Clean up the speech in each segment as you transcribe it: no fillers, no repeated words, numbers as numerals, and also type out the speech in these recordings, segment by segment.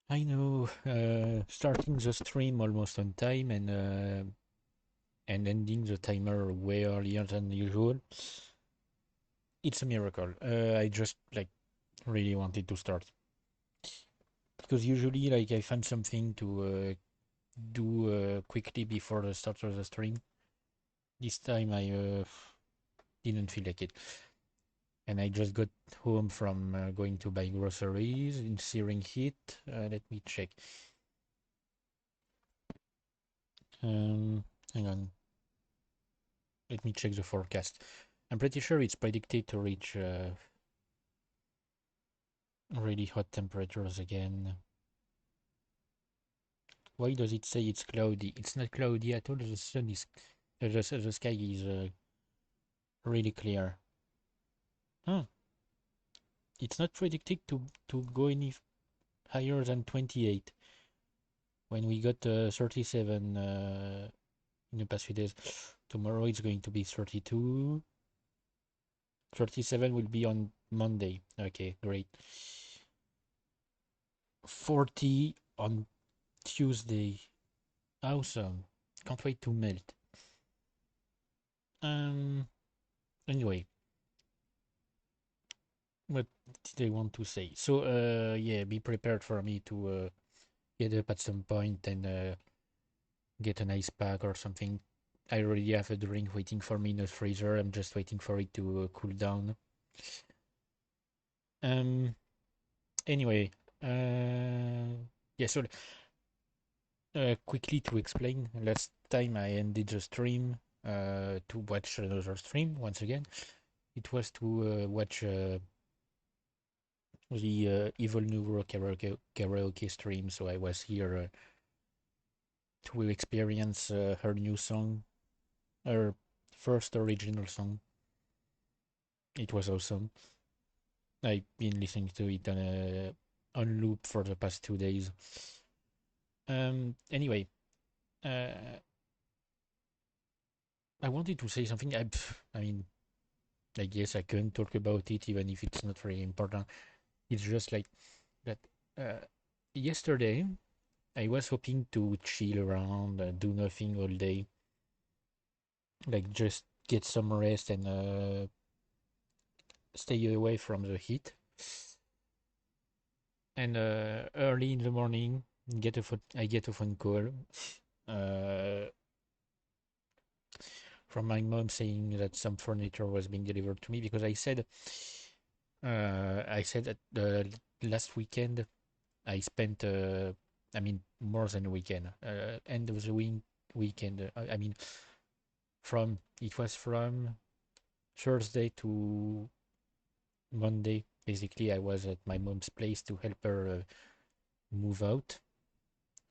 I know, starting the stream almost on time and ending the timer way earlier than usual. It's a miracle. I just like really wanted to start because usually like I find something to do quickly before the start of the stream. This time I didn't feel like it, and I just got home from going to buy groceries in searing heat. Let me check. Um, Hang on. Let me check the forecast. I'm pretty sure it's predicted to reach really hot temperatures again. Why does it say it's cloudy? It's not cloudy at all. The sun is, the sky is really clear. Huh. It's not predicted to go any higher than 28 when we got 37 in the past few days. Tomorrow it's going to be 32. 37 will be on Monday. Okay, great. 40 on Tuesday. Awesome. Can't wait to melt. Um. Anyway, what did I want to say? So, yeah, be prepared for me to get up at some point and get an ice pack or something. I already have a drink waiting for me in the freezer. I'm just waiting for it to cool down. Um. Anyway, yeah. So, quickly to explain, last time I ended the stream to watch another stream once again. It was to watch the Evil Neuro karaoke stream, so I was here to experience her new song, her first original song. It was awesome. I've been listening to it on loop for the past 2 days. Anyway, uh, I wanted to say something. I mean, I guess I can talk about it even if it's not very important. It's just like that. Uh, Yesterday, I was hoping to chill around, do nothing all day, like just get some rest and stay away from the heat. And early in the morning, I get a phone call uh, from my mom saying that some furniture was being delivered to me because I said that the last weekend I spent I mean more than a weekend, end of the weekend. I mean from it was from Thursday to Monday. Basically, I was at my mom's place to help her move out.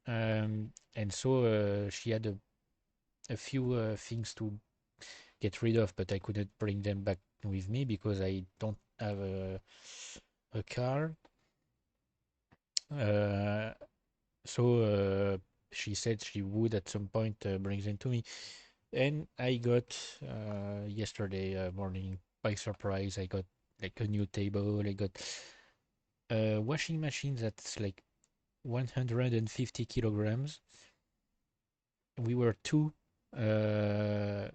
And so she had a few things to get rid of, but I couldn't bring them back with me because I don't have a car. Uh, so she said she would at some point bring them to me. And I got yesterday morning by surprise. I got like a new table. I got a washing machine that's like 150 kilograms. We were two. Uh,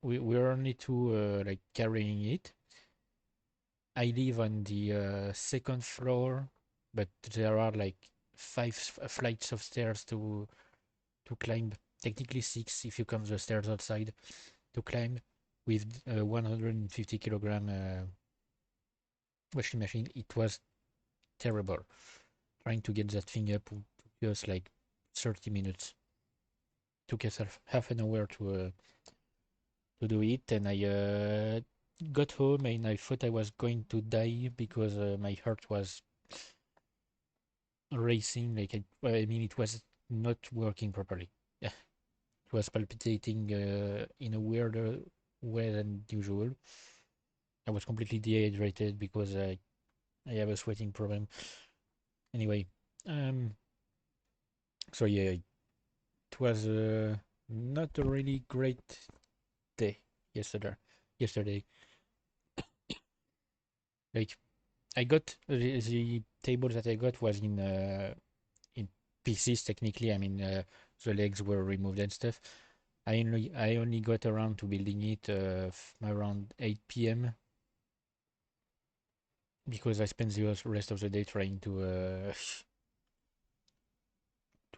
we were only two like carrying it. I live on the second floor, but there are like five flights of stairs to climb. Technically six if you count the stairs outside to climb with a 150 kilogram washing machine. It was terrible. Trying to get that thing up took us like 30 minutes. Took us half an hour to do it, and I got home and I thought I was going to die because my heart was racing. Like I mean, it was not working properly. Yeah, it was palpitating in a weirder way than usual. I was completely dehydrated because I have a sweating problem. Anyway, um, so yeah, it was not a really great day yesterday. Yesterday, like I got the table that I got was in pieces technically. I mean, the legs were removed and stuff. I only got around to building it around 8 p.m. because I spent the rest of the day trying to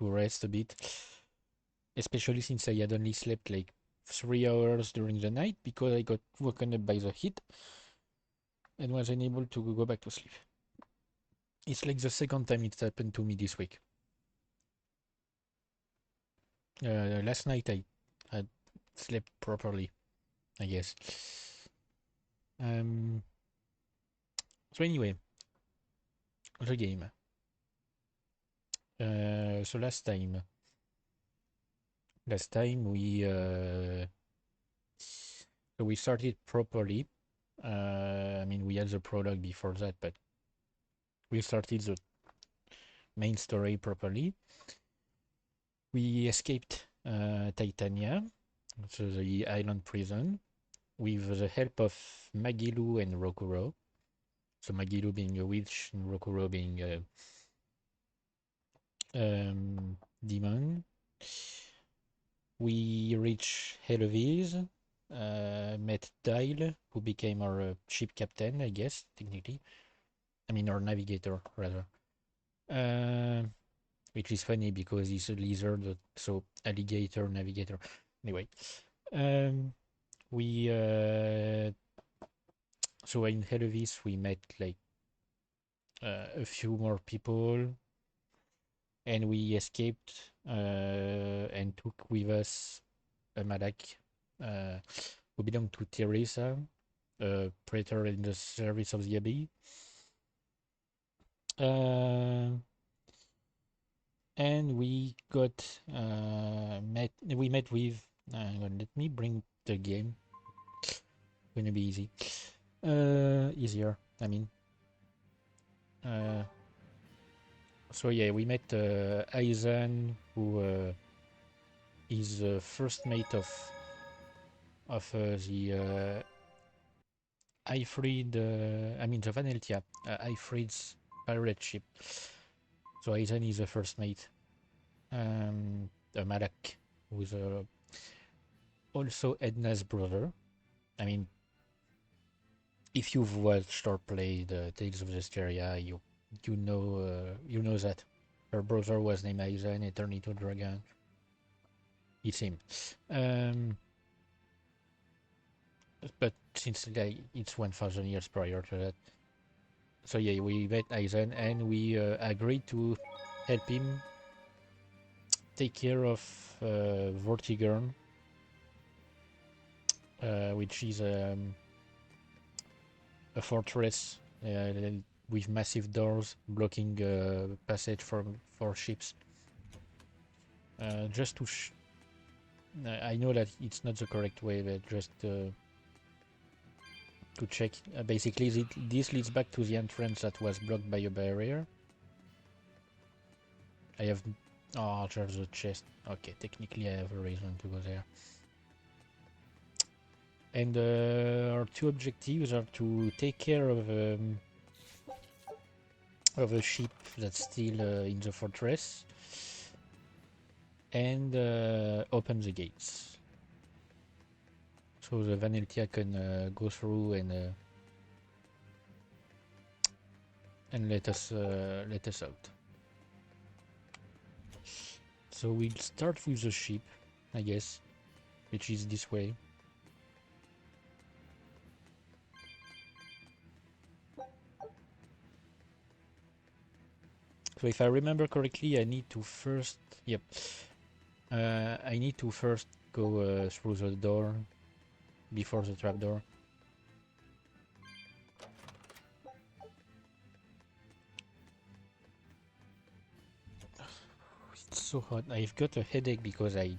rest a bit, especially since I had only slept like 3 hours during the night because I got woken up by the heat and was unable to go back to sleep. It's like the second time it's happened to me this week. Last night I had slept properly, I guess. Um, so anyway, the game. So last time we started properly. I mean, we had the prologue before that, but we started the main story properly. We escaped Titania, so the island prison, with the help of Magilu and Rokuro. So Magilu being a witch and Rokuro being a demon. We reached Hellvis, met Dyle, who became our ship captain, I guess, technically. I mean, our navigator, rather. Which is funny because he's a lizard, so alligator, navigator. Anyway, we so in Hellvis we met like a few more people, and we escaped and took with us a Malak who belonged to Teresa, a praetor in the service of the Abbey. And we met with hang on, let me bring the game. Gonna be easy. Easier, I mean. So yeah, we met Aizen, who is the first mate of the Ifrid, I mean the Vaneltia, Ifrid's pirate ship. So Aizen is the first mate. Malak, who's also Edna's brother. I mean, if you've watched or played Tales of Berseria, you know that her brother was named Aizen, a turned into dragon. It's him. But since it's 1,000 years prior to that, so yeah, we met Aizen and we agreed to help him take care of Vortigern, which is a fortress with massive doors blocking passage for ships. Just to I know that it's not the correct way, but just to check. Basically, this leads back to the entrance that was blocked by a barrier. I have... Oh, there's a chest. Okay, technically I have a reason to go there. And our two objectives are to take care of a ship that's still in the fortress and open the gates. So the Vaneltia can go through and let us out. So we'll start with the ship, I guess, which is this way. So if I remember correctly, I need to first... Yep. I need to first go through the door before the trapdoor. It's so hot. I've got a headache because I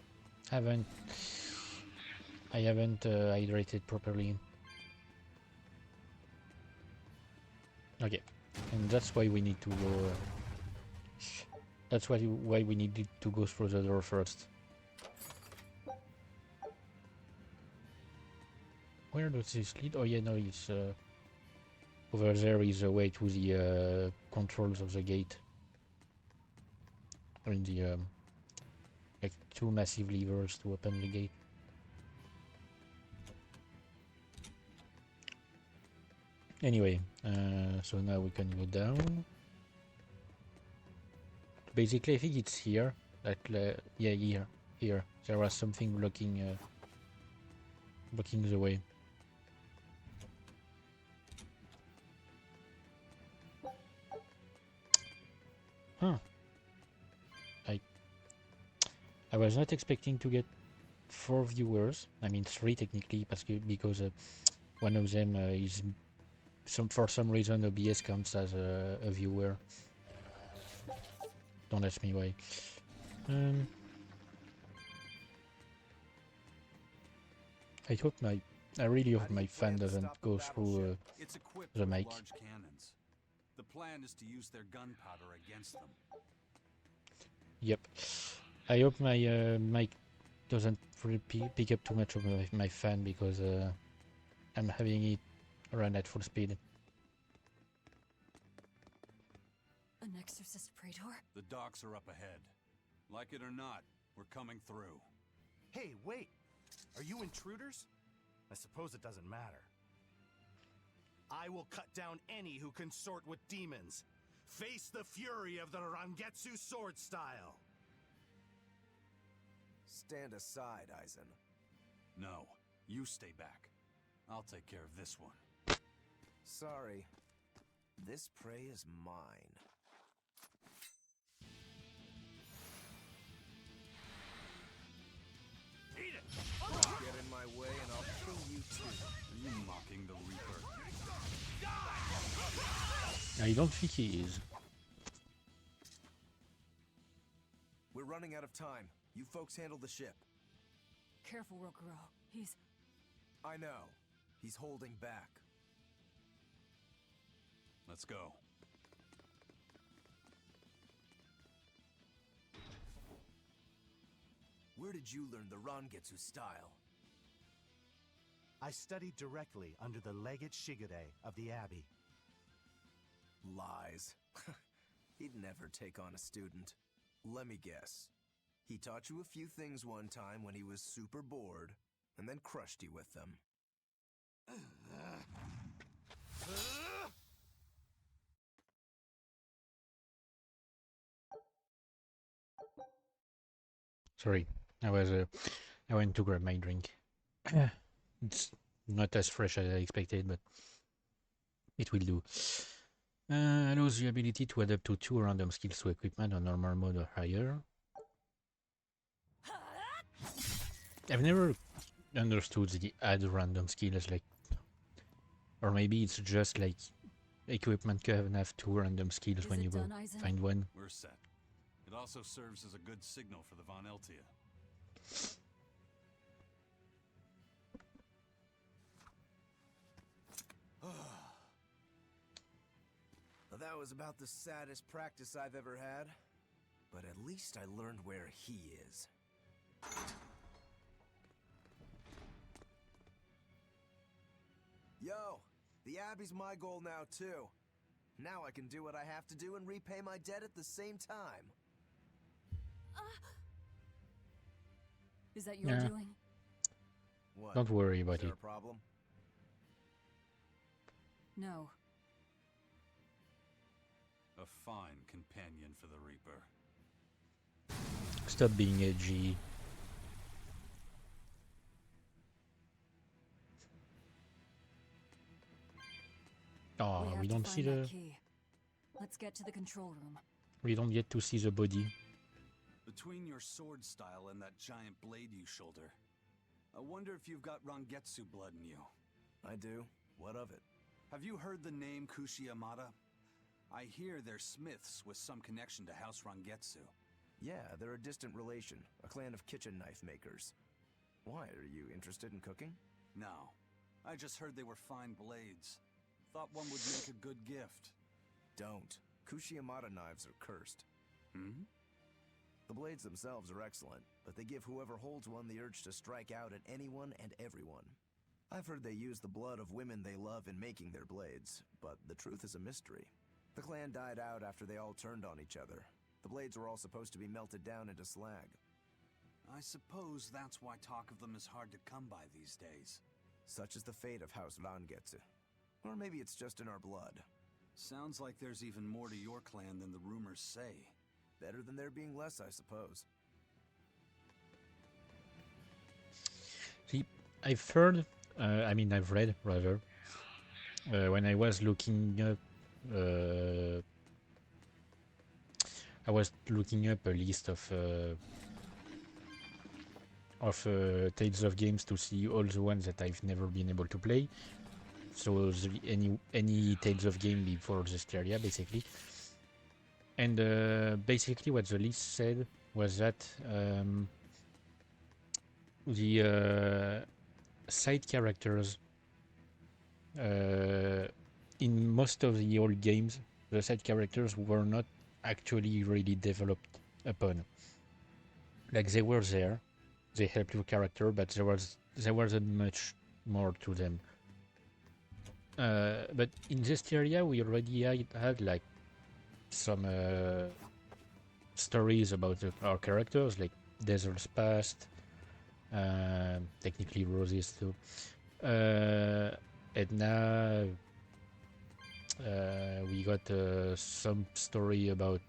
haven't hydrated properly. Okay, and that's why we need to go. That's why we needed to go through the door first. Where does this lead? Oh yeah, no, it's Over there is a way to the controls of the gate. I mean the like 2 massive levers to open the gate. Anyway, so now we can go down. Basically, I think it's here. That yeah, here. There was something blocking the way. Huh. I was not expecting to get 4 viewers. I mean 3 technically, because one of them is for some reason OBS counts as a viewer. Don't ask me why. I really hope my fan doesn't go through the mic. The plan is to use their gunpowder against them. Yep. I hope my mic doesn't pick up too much of my fan, because I'm having it run at full speed. An exorcist praetor? The docks are up ahead. Like it or not, we're coming through. Hey, wait! Are you intruders? I suppose it doesn't matter. I will cut down any who consort with demons. Face the fury of the Rangetsu sword style. Stand aside, Aizen. No, you stay back. I'll take care of this one. Sorry. This prey is mine. Eat it! Get in my way and I'll kill you too. Are you mocking the Reaper? I don't think he is. We're running out of time. You folks handle the ship. Careful, Rokuro. He's... I know. He's holding back. Let's go. Where did you learn the Rangetsu style? I studied directly under the Legate Shigure of the Abbey. Lies. He'd never take on a student. Let me guess. He taught you a few things one time when he was super bored, and then crushed you with them. Sorry, I went to grab my drink. It's not as fresh as I expected, but it will do. Allows the ability to adapt to 2 random skills to equipment on normal mode or higher. I've never understood the add random skills, like, or maybe it's just like equipment can have 2 random skills when you go find one. We're set. It also serves as a good signal for the Von Eltia. That was about the saddest practice I've ever had. But at least I learned where he is. Yo, the Abbey's my goal now too. Now I can do what I have to do and repay my debt at the same time. Is that your doing? What? Don't worry about Is there it. a problem? No. A fine companion for the Reaper. Stop being edgy. Oh, we don't see the... Key. Let's get to the control room. We don't get to see the body. Between your sword style and that giant blade you shoulder, I wonder if you've got Rangetsu blood in you. I do. What of it? Have you heard the name Kushi-Yamada? I hear they're smiths with some connection to House Rangetsu. Yeah, they're a distant relation, a clan of kitchen knife makers. Why, are you interested in cooking? No, I just heard they were fine blades. Thought one would make a good gift. Don't. Kushi-Yamada knives are cursed. Hmm? The blades themselves are excellent, but they give whoever holds one the urge to strike out at anyone and everyone. I've heard they use the blood of women they love in making their blades, but the truth is a mystery. The clan died out after they all turned on each other. The blades were all supposed to be melted down into slag. I suppose that's why talk of them is hard to come by these days. Such is the fate of House Rangetsu. Or maybe it's just in our blood. Sounds like there's even more to your clan than the rumors say. Better than there being less, I suppose. See, I've heard, I've read rather, when I was looking up, a list of Tales of games to see all the ones that I've never been able to play. So any Tales of game before Zestiria, basically. And basically what the list said was that the side characters in most of the old games, the side characters were not actually really developed upon. Like, they were there, they helped your character, but there wasn't much more to them. But in Zestiria, we already had like some stories about our characters, like Desert's Past, technically Roses too. And now we got some story about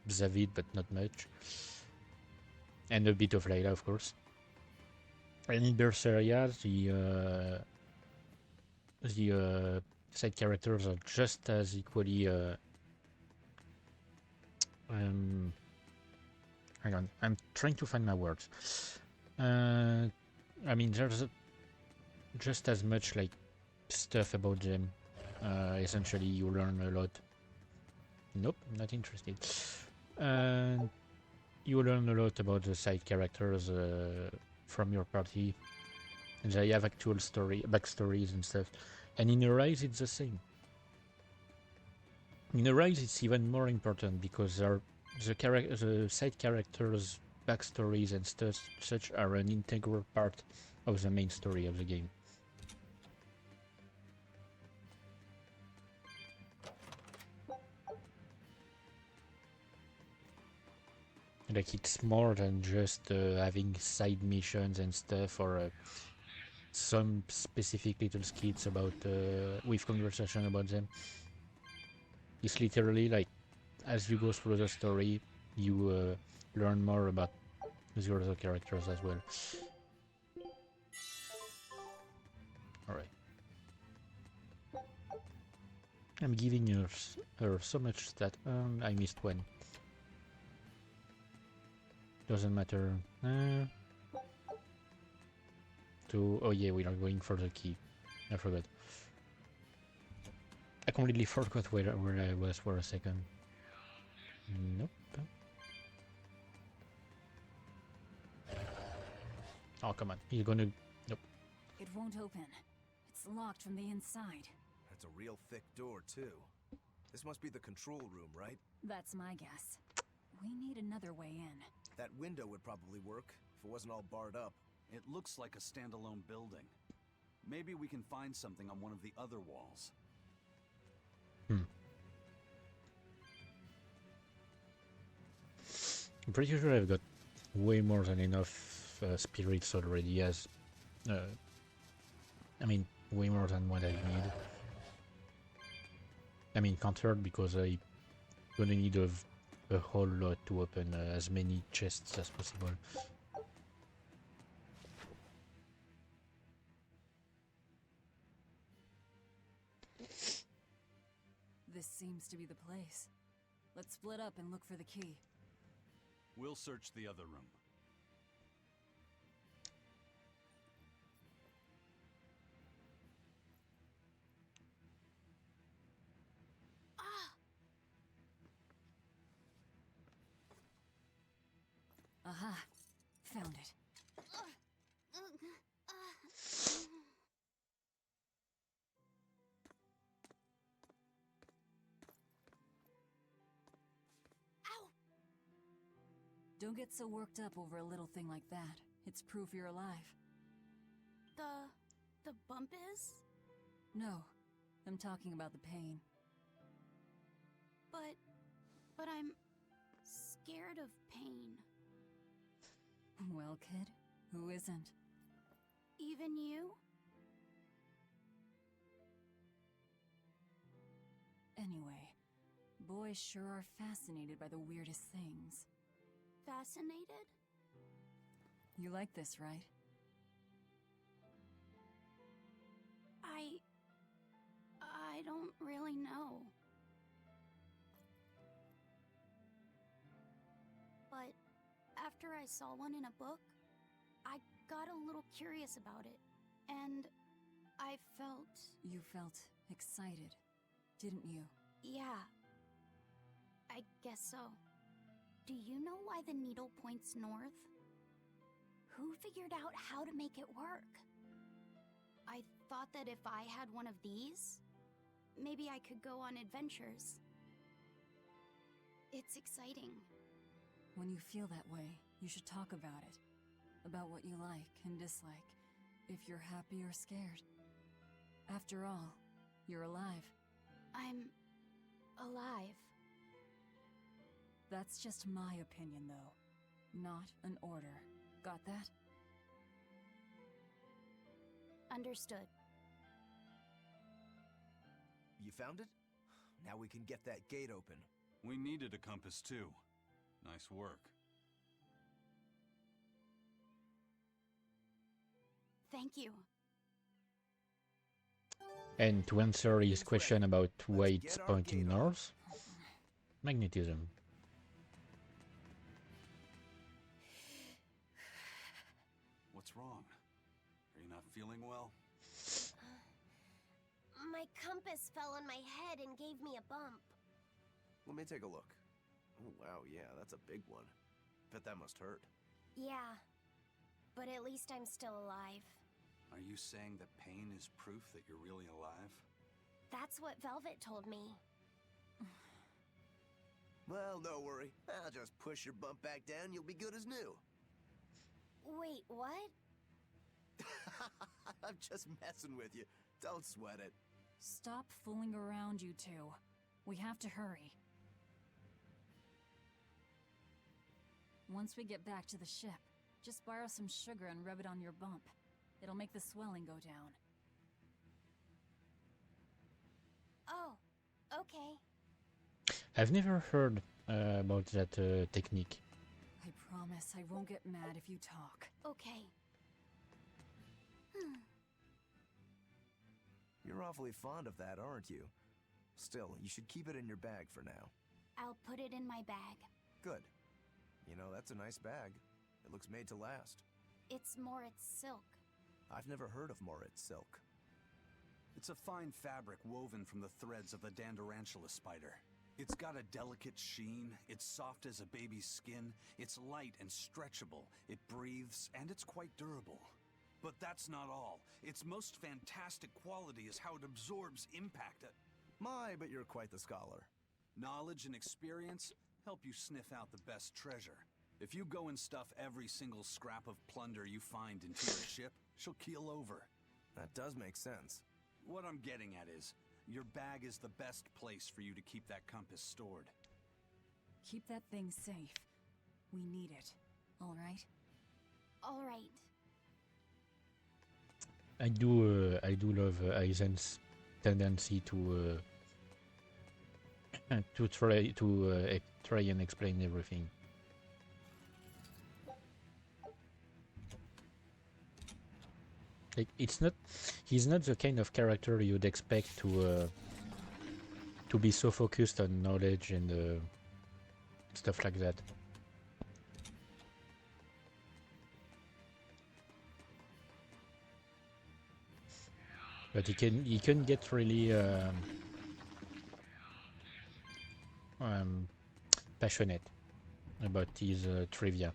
Zavid, but not much. And a bit of Layla, of course. And in Berseria, the side characters are just as equally hang on, I'm trying to find my words. There's just as much like stuff about them. Essentially, you learn a lot. Nope, not interested. You learn a lot about the side characters from your party. They have actual backstories and stuff. And in Arise, it's the same. In Arise, it's even more important because the side characters' backstories and such are an integral part of the main story of the game. Like, it's more than just having side missions and stuff, or some specific little skits about with conversation about them. It's literally like, as you go through the story, you learn more about the other characters as well. Alright. I'm giving her so much that I missed one. Doesn't matter. Oh yeah, we are going for the key. I forgot. I completely forgot where I was for a second. Nope. Oh, come on. He's gonna... Nope. It won't open. It's locked from the inside. That's a real thick door, too. This must be the control room, right? That's my guess. We need another way in. That window would probably work if it wasn't all barred up. It looks like a standalone building. Maybe we can find something on one of the other walls. I'm pretty sure I've got way more than enough spirits already, as... way more than what I need. Countered, because I'm gonna need a whole lot to open as many chests as possible. This seems to be the place. Let's split up and look for the key. We'll search the other room. Aha! Found it. Don't get so worked up over a little thing like that. It's proof you're alive. The the bump is? No, I'm talking about the pain. But I'm scared of pain. Well, kid, who isn't? Even you? Anyway, boys sure are fascinated by the weirdest things. Fascinated? You like this, right? I don't really know. But after I saw one in a book, I got a little curious about it, and I felt... You felt excited, didn't you? yeah, I guess so. Do you know why the needle points north? Who figured out how to make it work? I thought that if I had one of these, maybe I could go on adventures. It's exciting. When you feel that way, you should talk about it. About what you like and dislike, if you're happy or scared. After all, you're alive. I'm alive. That's just my opinion, though. Not an order. Got that? Understood. You found it? Now we can get that gate open. We needed a compass too. Nice work. Thank you. And to answer his question about why Let's it's get our pointing gate off. north, magnetism. What's wrong? Are you not feeling well? My compass fell on my head and gave me a bump. Let me take a look. Oh, wow, yeah, that's a big one. Bet that must hurt. Yeah, but at least I'm still alive. Are you saying that pain is proof that you're really alive? That's what Velvet told me. Well, no worry. I'll just push your bump back down, you'll be good as new. Wait, what? I'm just messing with you. Don't sweat it. Stop fooling around, you two. We have to hurry. Once we get back to the ship, just borrow some sugar and rub it on your bump. It'll make the swelling go down. Oh, okay. I've never heard about that technique. I promise I won't get mad if you talk. Okay. You're awfully fond of that, aren't you? Still, you should keep it in your bag for now. I'll put it in my bag. Good. You know, that's a nice bag. It looks made to last. It's Moritz silk. I've never heard of Moritz silk. It's a fine fabric woven from the threads of the Dandarantula spider. It's got a delicate sheen, it's soft as a baby's skin, it's light and stretchable, it breathes, and it's quite durable. But that's not all. Its most fantastic quality is how it absorbs impact. My, but you're quite the scholar. Knowledge and experience help you sniff out the best treasure. If you go and stuff every single scrap of plunder you find into your ship, she'll keel over. That does make sense. What I'm getting at is, your bag is the best place for you to keep that compass stored. Keep that thing safe. We need it. All right? All right. I do love Aizen's tendency to try and explain everything. Like he's not the kind of character you'd expect to be so focused on knowledge and stuff like that. But he can get really passionate about his trivia.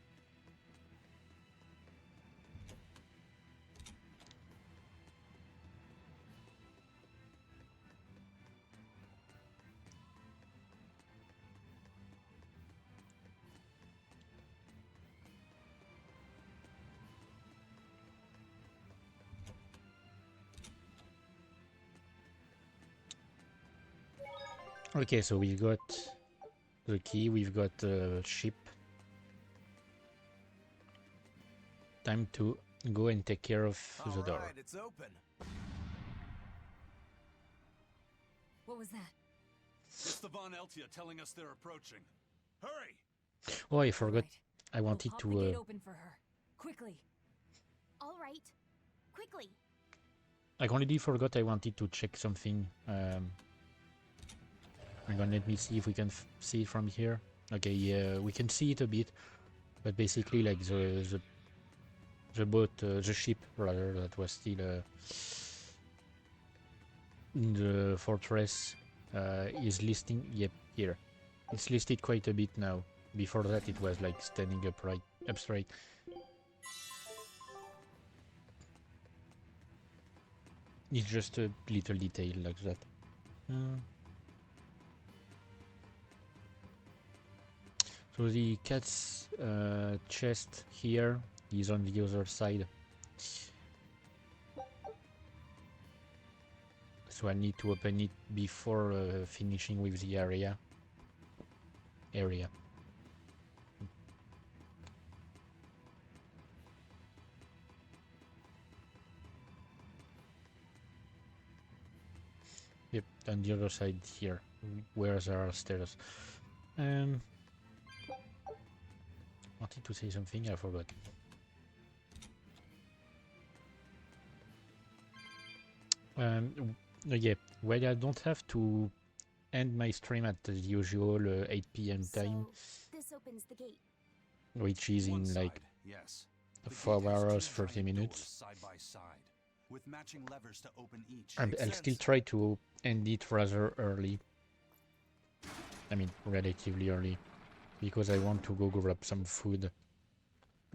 Okay, so we've got the key, we've got the ship. Time to go and take care of the door. Alright, it's open. What was that? It's the Von Eltia telling us they're approaching. Hurry! Oh, I forgot. Right. I wanted We'll pop the gate to. open for her. Quickly. All right. Quickly. I completely forgot I wanted to check something. Hang on, let me see if we can see it from here. Okay, yeah, we can see it a bit, but basically, like the boat, the ship rather, that was still in the fortress, is listing. Yep, here. It's listed quite a bit now. Before that, it was like standing upright, up straight. It's just a little detail like that. So the cat's chest here is on the other side. So I need to open it before finishing with the area. Yep, on the other side here, where there are stairs. Wanted to say something, I forgot. Yeah, well, I don't have to end my stream at the usual 8 p.m. time, So, this opens the gate. which is One in side, like yes. The 4 gate has hours, two 30 giant minutes. doors side by side, with matching levers to open each. I'll still try to end it rather early. I mean, relatively early, because I want to go grab some food.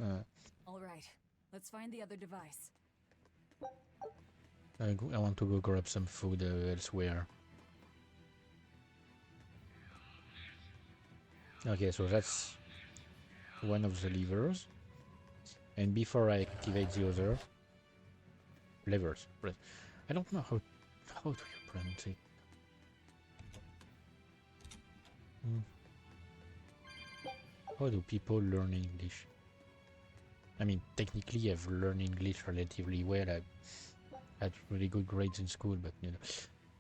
All right. Let's find the other device. I want to go grab some food elsewhere. Okay, so that's one of the levers. And before I activate the other levers, I don't know how do you pronounce it. How do people learn English? I mean, technically I've learned English relatively well. I had really good grades in school, but you know.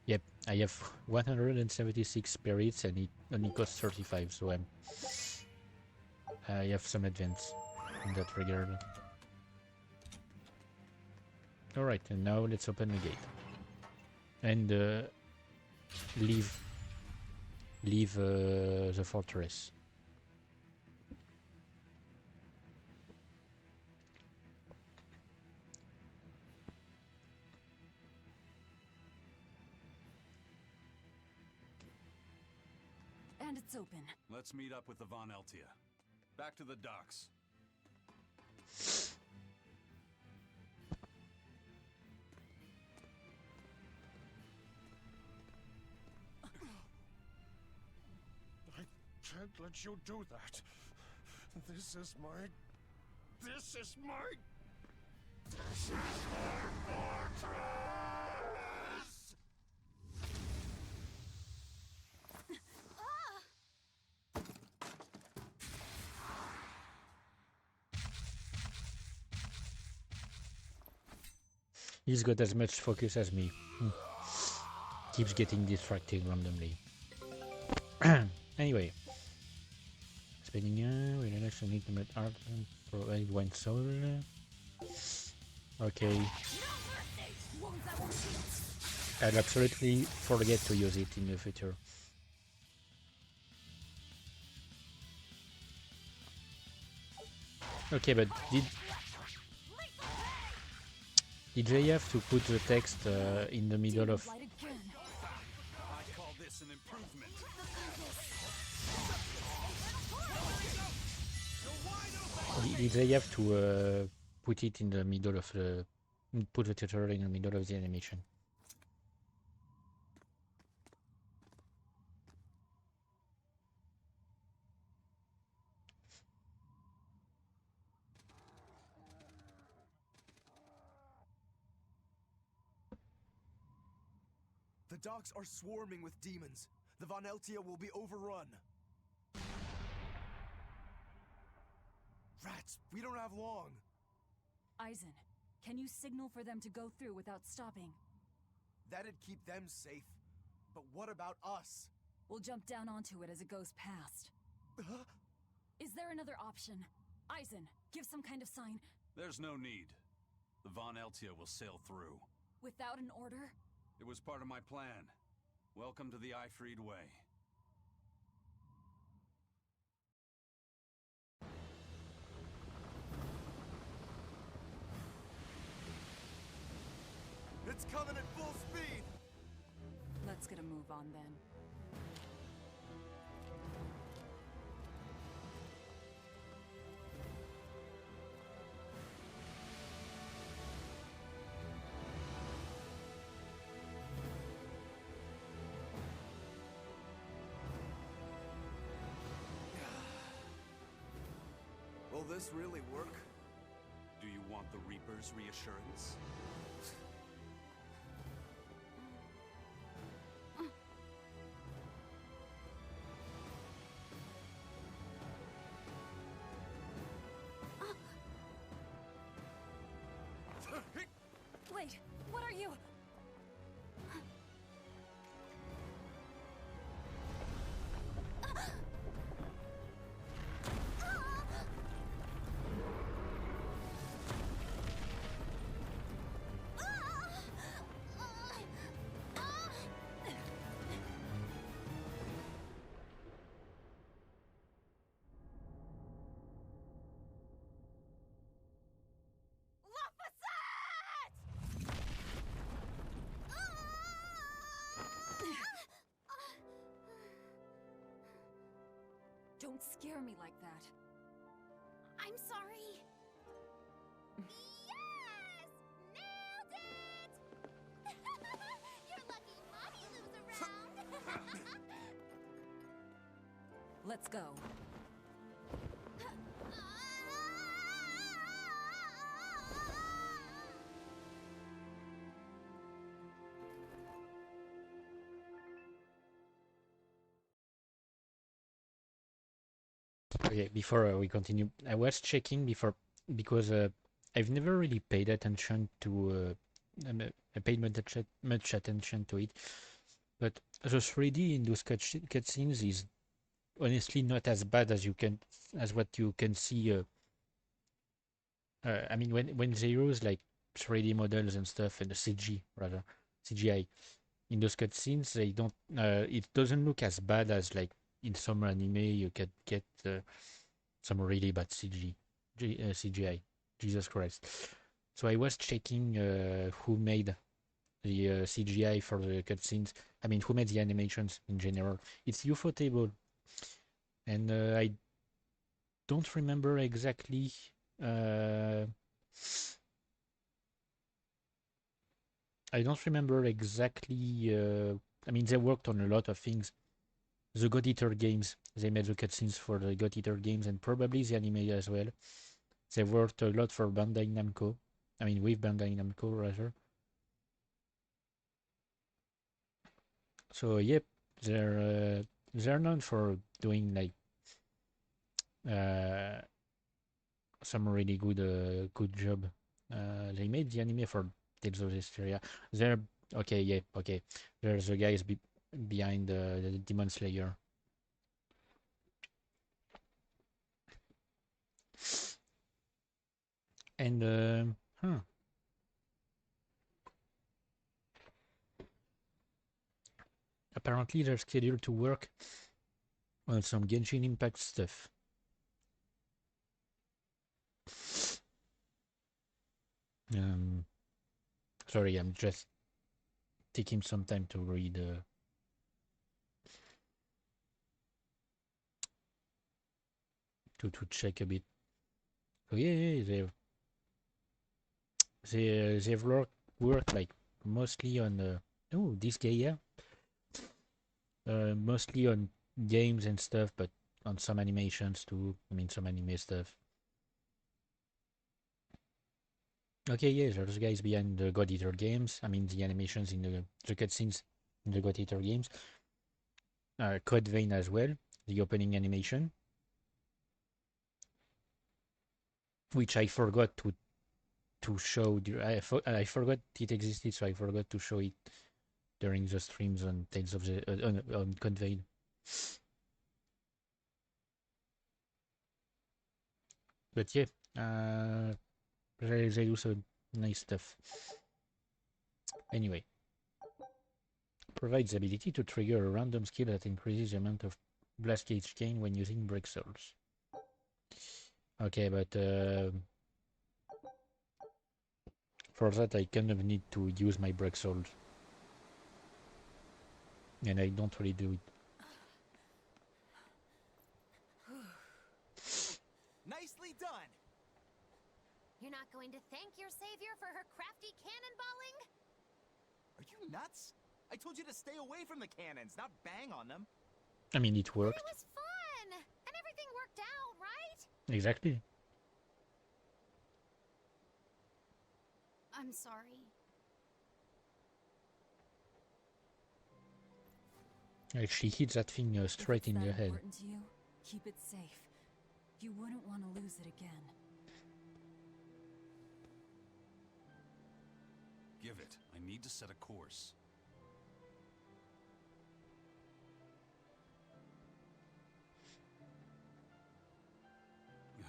Yep, I have 176 spirits and it only costs 35, so I have some advance in that regard. Alright, and now let's open the gate. And leave the fortress. And it's open. Let's meet up with the Von Eltia. Back to the docks. I can't let you do that. This is my fortress! He's got as much focus as me. Keeps getting distracted randomly. Anyway. Spending we actually need to make art and provide one soul. Okay. I'll absolutely forget to use it in the future. Okay, but did they have to put the text in the middle of... I call this an improvement. Did they have to put it in the middle of the... put the tutorial in the middle of the animation? The docks are swarming with demons. The Von Eltia will be overrun. Rats, we don't have long. Eisen, can you signal for them to go through without stopping? That'd keep them safe. But what about us? We'll jump down onto it as it goes past. Is there another option? Eisen, give some kind of sign. There's no need. The Von Eltia will sail through. Without an order? It was part of my plan. Welcome to the Ifried Way. It's coming at full speed! Let's get a move on then. Will this really work? Do you want the Reaper's reassurance? Wait, what are you? Don't scare me like that. I'm sorry. Yes! Nailed it! You're lucky Mommy lives around. Let's go. Okay, before we continue, I was checking before because I've never really paid attention to. I paid much attention to it, but the 3D in those cutscenes is honestly not as bad as what you can see. I mean, when they use like 3D models and stuff and the CGI in those cutscenes, they don't. It doesn't look as bad as like in some anime you can get some really bad CGI. Jesus Christ! So I was checking who made the CGI for the cutscenes. I mean, who made the animations in general? It's Ufotable, and I don't remember exactly. I don't remember exactly. I mean, they worked on a lot of things. The God Eater games, they made the cutscenes for the God Eater games and probably the anime as well. They worked a lot for Bandai Namco. I mean, with Bandai Namco, rather. So, yep, they're known for doing like uh, some really good job. They made the anime for Tales of Berseria. They're okay, yeah, okay. There's the guys behind the Demon Slayer. And apparently they're scheduled to work on some Genshin Impact stuff. Sorry, I'm just taking some time to read. To check a bit. So yeah, they've worked like mostly on this guy, yeah, mostly on games and stuff, but on some animations too. I mean, some anime stuff. Okay, yeah, there's guys behind the God Eater games. I mean, the animations in the cutscenes in the God Eater games. Code Vein as well, the opening animation, which I forgot to show. I forgot it existed, so I forgot to show it during the streams on Tales of the on Code Vein. But yeah, they do some nice stuff. Anyway, provides the ability to trigger a random skill that increases the amount of blast gauge gain when using break souls. Okay, but for that I kind of need to use my break souls, and I don't really do it. Nicely done! You're not going to thank your savior for her crafty cannonballing? Are you nuts? I told you to stay away from the cannons, not bang on them. I mean, it worked. It was fun! And everything worked out, right? Exactly. I'm sorry. Like, she hit that thing straight in the head. If it's that important to you, keep it safe. You wouldn't want to lose it again. Give it. I need to set a course.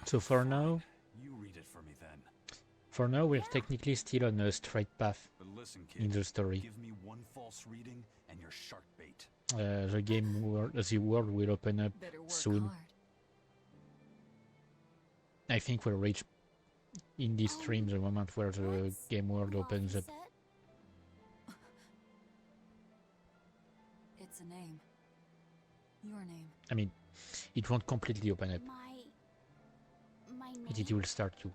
So for now, You read it for me then. for now we're technically still on a straight path But listen, kid. in the story. Give me one false reading and you're shark bait. The world will open up Better work soon. hard. I think we'll reach in this stream the moment where the What's game world opens up. Laphicet? It's a name. Your name. I mean, it won't completely open up. My name? It will start to.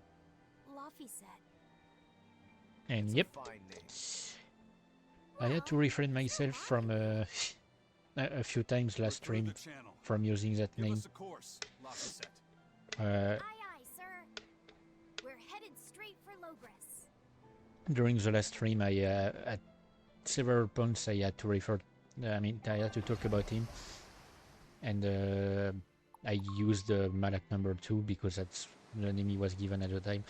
Laphicet. And It's yep, a fine name. I had to refrain myself from a few times last We're through stream the channel. from using that Give name. us a course, Laphicet. Uh, Aye, aye, sir. We're headed straight for Logress. during the last stream, I at several points I had to refer. I had to talk about him, and I used Malak number 2 because that's the name he was given at the time.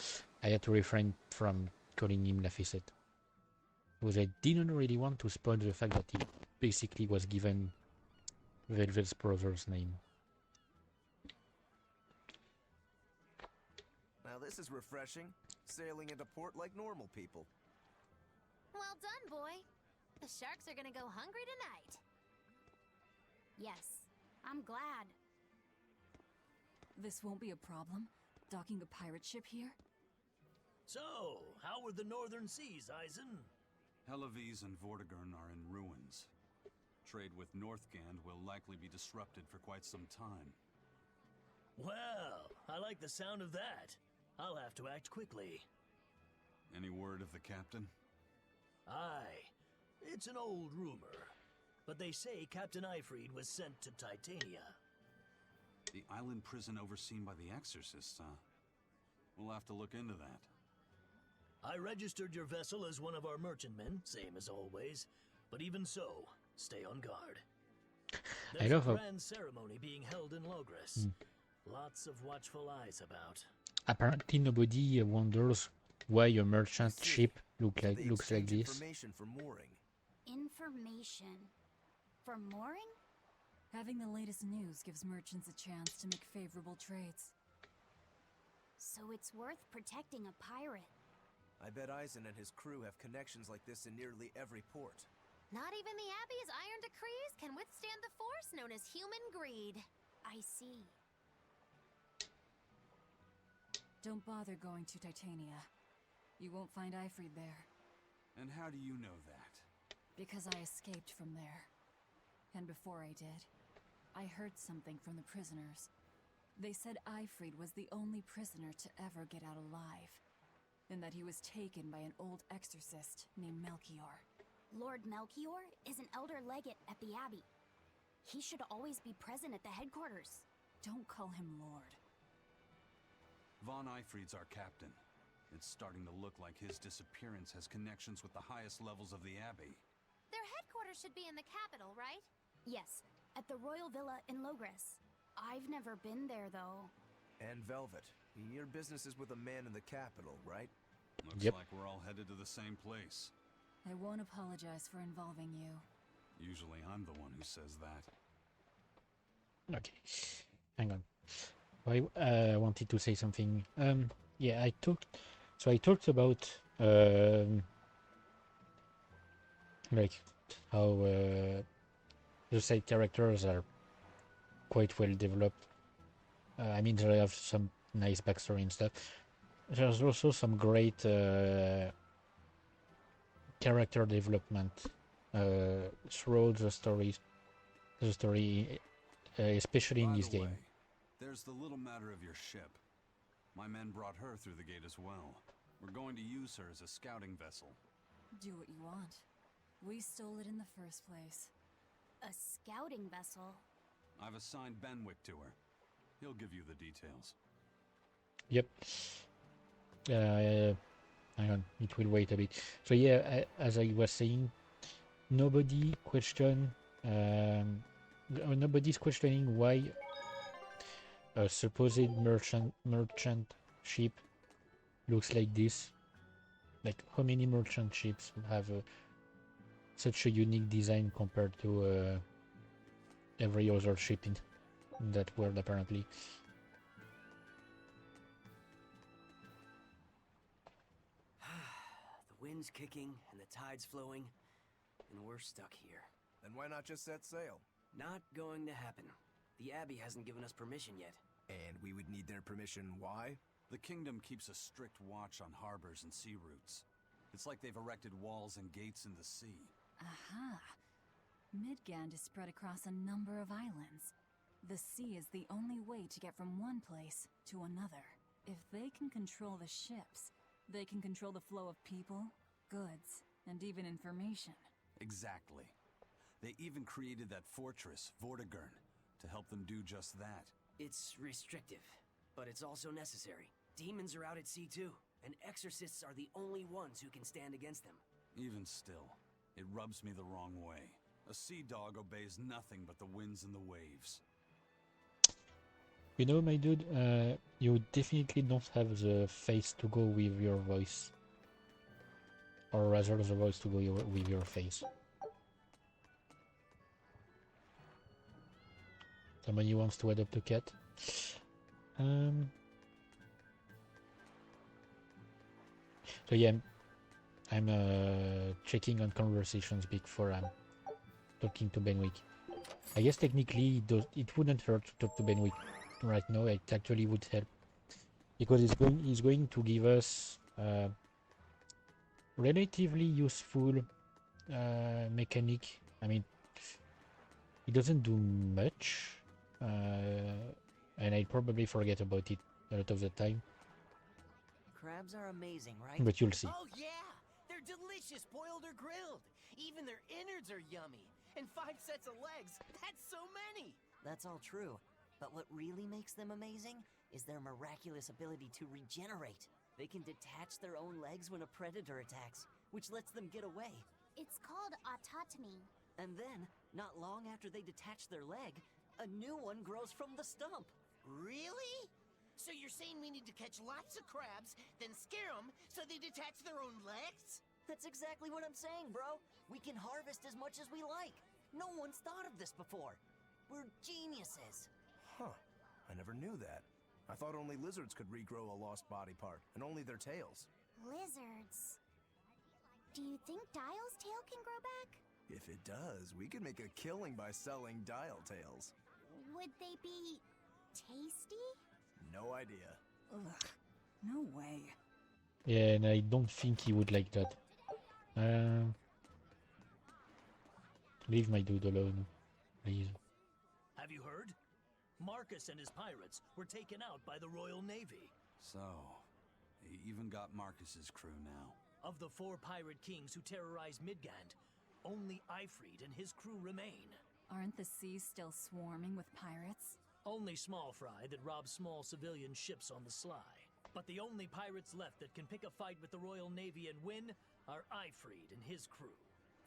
I had to refrain from calling him Laphicet, because I didn't really want to spoil the fact that he basically was given Velvet's brother's name. Now this is refreshing. Sailing into port like normal people. Well done, boy. The sharks are gonna go hungry tonight. Yes, I'm glad. This won't be a problem. Docking the pirate ship here? So, how were the northern seas, Eisen? Helavis and Vortigern are in ruins. Trade with Northgand will likely be disrupted for quite some time. Well, I like the sound of that. I'll have to act quickly. Any word of the captain? Aye. It's an old rumor. But they say Captain Eifried was sent to Titania. The island prison overseen by the exorcists, huh? We'll have to look into that. I registered your vessel as one of our merchantmen, same as always. But even so, stay on guard. I There's love a how grand ceremony being held in Logress. Lots of watchful eyes about. apparently nobody wonders why a merchant I see. ship So looks like they this. exchange information for mooring. Information. For mooring? Having the latest news gives merchants a chance to make favorable trades. So it's worth protecting a pirate. I bet Eisen and his crew have connections like this in nearly every port. Not even the Abbey's iron decrees can withstand the force known as human greed. I see. Don't bother going to Titania. You won't find Eifried there, And how do you know that? because I escaped from there. And before I did, I heard something from the prisoners. They said Eifried was the only prisoner to ever get out alive, and that he was taken by an old exorcist named Melchior. Lord Melchior is an elder legate at the Abbey. He should always be present at the headquarters. Don't call him Lord. Von Eifried's our captain. It's starting to look like his disappearance has connections with the highest levels of the Abbey. Their headquarters should be in the capital, right? Yes, At the Royal Villa in Logris. I've never been there, though. And Velvet, your business is with a man in the capital, right? Looks Yep. like we're all headed to the same place. I won't apologize for involving you. Usually I'm the one who says that. Okay, hang on. I wanted to say something. Yeah, I talked about like how the side characters are quite well developed. I mean, they have some nice backstory and stuff. There's also some great character development throughout the story, especially in By this the game. way, there's the little matter of your ship. My men brought her through the gate as well. We're going to use her as a scouting vessel. Do what you want. We stole it in the first place. A scouting vessel? I've assigned Benwick to her. He'll give you the details. Yep. Hang on, it will wait a bit. So yeah, as I was saying, nobody's questioning why a supposed merchant ship looks like this. Like, how many merchant ships have such a unique design compared to every other ship in that world, apparently. The wind's kicking and the tide's flowing, and we're stuck here. Then why not just set sail? Not going to happen. The Abbey hasn't given us permission yet. And we would need their permission, why? The kingdom keeps a strict watch on harbors and sea routes. It's like they've erected walls and gates in the sea. Aha! Midgand is spread across a number of islands. The sea is the only way to get from one place to another. If they can control the ships, they can control the flow of people, goods, and even information. Exactly. They even created that fortress, Vortigern, to help them do just that. It's restrictive, but it's also necessary. Demons are out at sea too, and exorcists are the only ones who can stand against them. Even still, it rubs me the wrong way. A sea dog obeys nothing but the winds and the waves. You know, my dude, you definitely don't have the face to go with your voice. Or rather, the voice to go with your face. Somebody wants to adopt a cat. So yeah, I'm checking on conversations before I'm talking to Benwick. I guess technically it wouldn't hurt to talk to Benwick right now. It actually would help because he's going to give us relatively useful mechanic. I mean, it doesn't do much, and I probably forget about it a lot of the time. Crabs are amazing, right? But you'll see. Oh yeah! They're delicious, boiled or grilled. Even their innards are yummy. And 5 sets of legs. That's so many! That's all true. But what really makes them amazing is their miraculous ability to regenerate. They can detach their own legs when a predator attacks, which lets them get away. It's called autotomy. And then, not long after they detach their leg, a new one grows from the stump. Really? So you're saying we need to catch lots of crabs, then scare them so they detach their own legs? That's exactly what I'm saying, bro. We can harvest as much as we like. No one's thought of this before. We're geniuses. Huh. I never knew that. I thought only lizards could regrow a lost body part, and only their tails. Lizards. Do you think Dial's tail can grow back? If it does, we could make a killing by selling dial tails. Would they be tasty? No idea. Ugh, no way. Yeah, and I don't think he would like that. Leave my dude alone, please. Have you heard? Marcus and his pirates were taken out by the Royal Navy. So, they even got Marcus's crew now. Of the 4 pirate kings who terrorized Midgand, only Ifrid and his crew remain. Aren't the seas still swarming with pirates? Only small fry that rob small civilian ships on the sly. But the only pirates left that can pick a fight with the Royal Navy and win are Ifrid and his crew.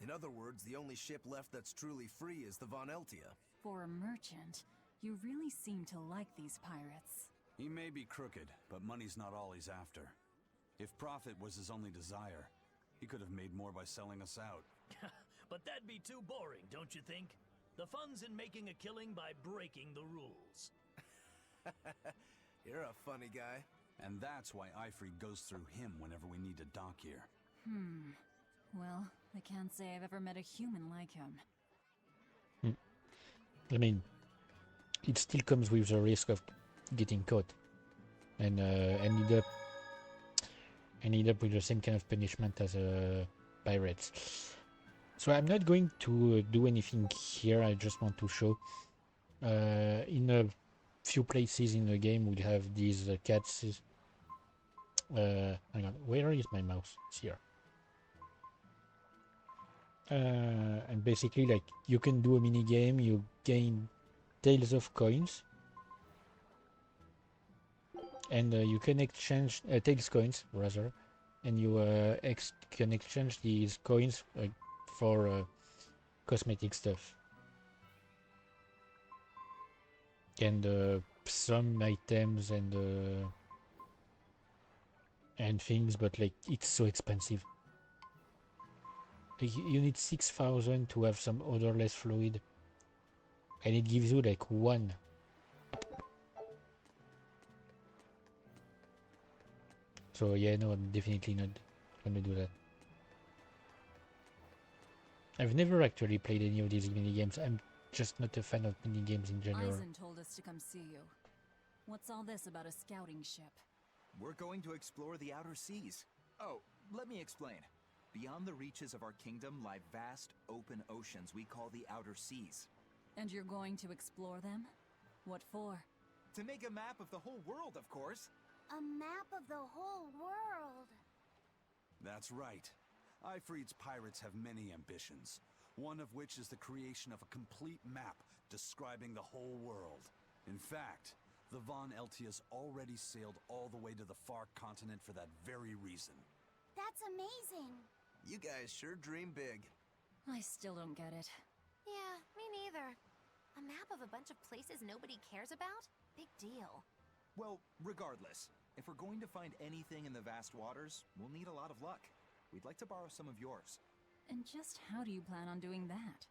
In other words, the only ship left that's truly free is the Von Eltia. For a merchant, you really seem to like these pirates. He may be crooked, but money's not all he's after. If profit was his only desire, he could have made more by selling us out. But that'd be too boring, don't you think? The fun's in making a killing by breaking the rules. You're a funny guy. And that's why Ifrid goes through him whenever we need to dock here. Well, I can't say I've ever met a human like him. I mean, it still comes with the risk of getting caught and end up with the same kind of punishment as pirates. So I'm not going to do anything here. I just want to show. In a few places in the game, we have these cats. Hang on, where is my mouse? It's here. And basically, like, you can do a mini game. You gain tails of coins, and you can exchange tails coins rather, and you can exchange these coins for cosmetic stuff and some items and things, but like it's so expensive. Like, you need 6,000 to have some odorless fluid, and it gives you like one. So yeah, no, I'm definitely not gonna do that. I've never actually played any of these mini games. I'm just not a fan of mini games in general. Eisen told us to come see you. What's all this about a scouting ship? We're going to explore the outer seas. Oh, let me explain. Beyond the reaches of our kingdom lie vast, open oceans we call the outer seas. And you're going to explore them? What for? To make a map of the whole world, of course. A map of the whole world. That's right. Ifrid's pirates have many ambitions, one of which is the creation of a complete map describing the whole world. In fact, the Von Eltias already sailed all the way to the far continent for that very reason. That's amazing. You guys sure dream big. I still don't get it. Yeah, me neither. A map of a bunch of places nobody cares about? Big deal. Well, regardless, if we're going to find anything in the vast waters, we'll need a lot of luck. We'd like to borrow some of yours. And just how do you plan on doing that?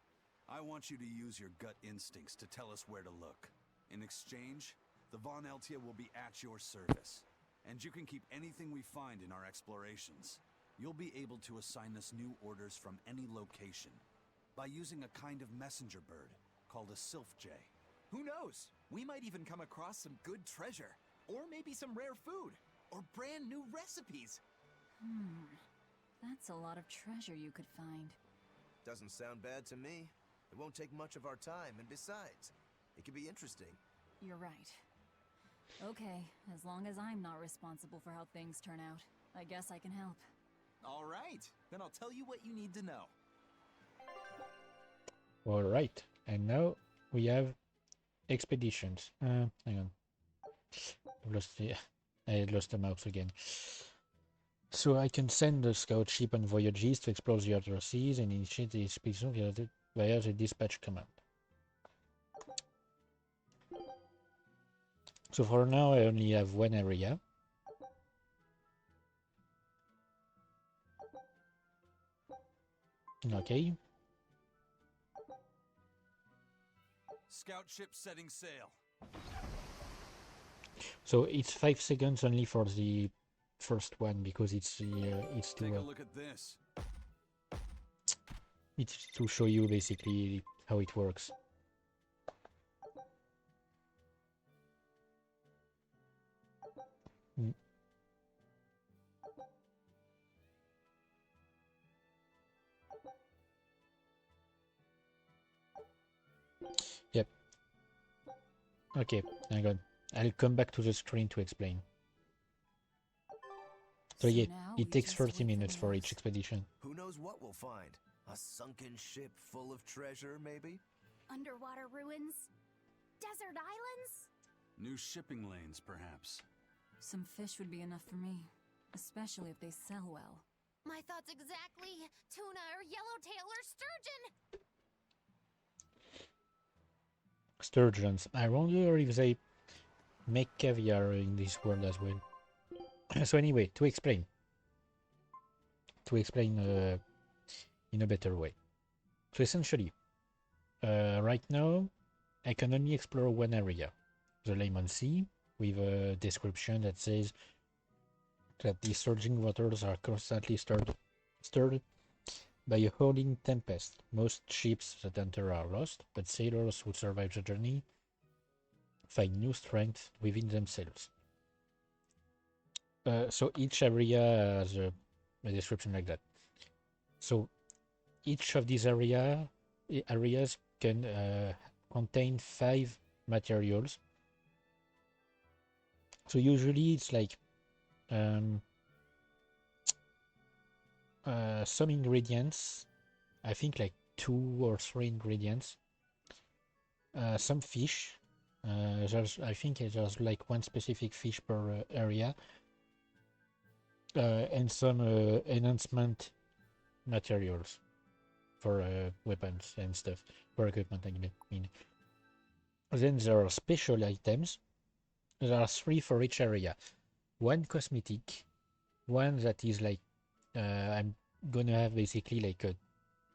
I want you to use your gut instincts to tell us where to look. In exchange, the Von Eltia will be at your service, and you can keep anything we find in our explorations. You'll be able to assign us new orders from any location by using a kind of messenger bird called a sylph jay. Who knows? We might even come across some good treasure, or maybe some rare food, or brand new recipes. That's a lot of treasure you could find. Doesn't sound bad to me. It won't take much of our time, and besides, it could be interesting. You're right. Okay, as long as I'm not responsible for how things turn out, I guess I can help. All right, then I'll tell you what you need to know. All right, and now we have expeditions. Hang on, I lost the mouse again. So I can send a scout ship on voyages to explore the outer seas and initiate the expedition via the dispatch command. So for now I only have one area. Okay. Scout ship setting sail. So it's 5 seconds only for the first one because it's Take a look at this. It's to show you basically how it works. Yep. Okay, hang on. I'll come back to the screen to explain. So yeah, it takes 30 minutes for each expedition. Who knows what we'll find? A sunken ship full of treasure, maybe? Underwater ruins? Desert islands? New shipping lanes, perhaps. Some fish would be enough for me, especially if they sell well. My thoughts exactly. Tuna or yellowtail or sturgeon. sturgeons. I wonder if they make caviar in this world as well. So anyway, to explain in a better way. So essentially, right now, I can only explore one area, the Lemon Sea, with a description that says that the surging waters are constantly stirred by a howling tempest. Most ships that enter are lost, but sailors who survive the journey find new strength within themselves. So each area has a description like that. So each of these areas can contain 5 materials. So usually it's like some ingredients, I think like 2 or 3 ingredients, some fish. I think there's like 1 specific fish per area, and some enhancement materials for weapons and stuff, for equipment, I mean. Then there are special items. There are 3 for each area. 1 cosmetic, 1 that is like, I'm gonna have basically like a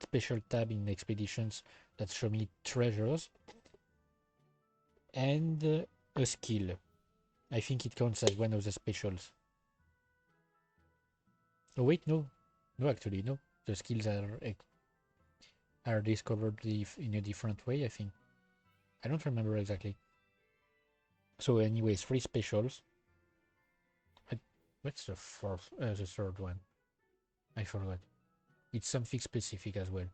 special tab in expeditions that show me treasures, and a skill. I think it counts as 1 of the specials. Oh wait, no, actually no. The skills are discovered in a different way, I think. I don't remember exactly. So anyways, 3 specials. What's the third one? I forgot. It's something specific as well.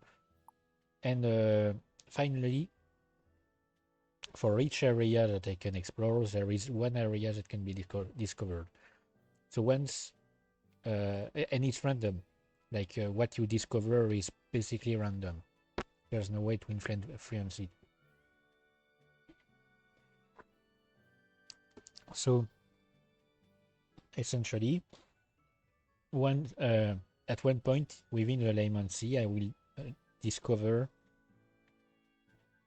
And finally, for each area that I can explore, there is 1 area that can be discovered. So once, and it's random. Like what you discover is basically random. There's no way to influence it. So essentially, at one point within the Layman Sea, I will discover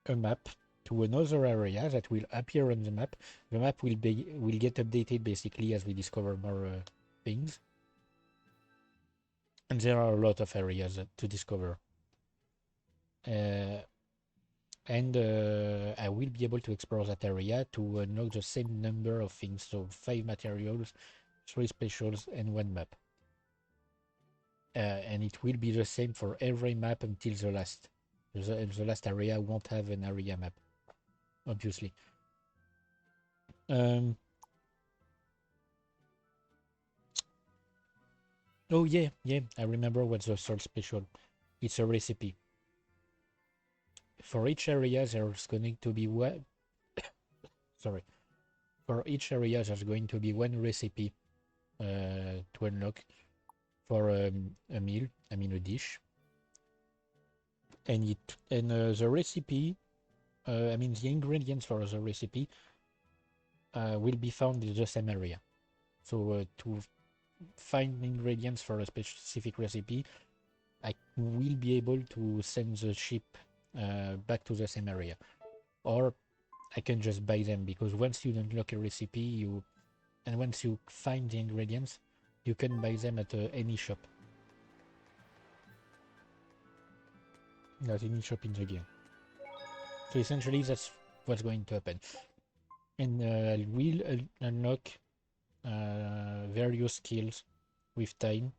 a map to another area that will appear on the map. The map will get updated basically as we discover more things. And there are a lot of areas to discover. And I will be able to explore that area to unlock the same number of things. So 5 materials, 3 specials, and 1 map. And it will be the same for every map until the last. The last area won't have an area map, obviously. Oh yeah, I remember what's the third special. It's a recipe. For each area, there's going to be one. Sorry. For each area, there's going to be 1 recipe to unlock for a meal. I mean a dish. And the recipe, I mean the ingredients for the recipe will be found in the same area. So to find ingredients for a specific recipe, I will be able to send the ship back to the same area, or I can just buy them, because once you unlock a recipe, and once you find the ingredients, you can buy them at any shop. At any shop in the game. So essentially, that's what's going to happen, and we'll unlock various skills with time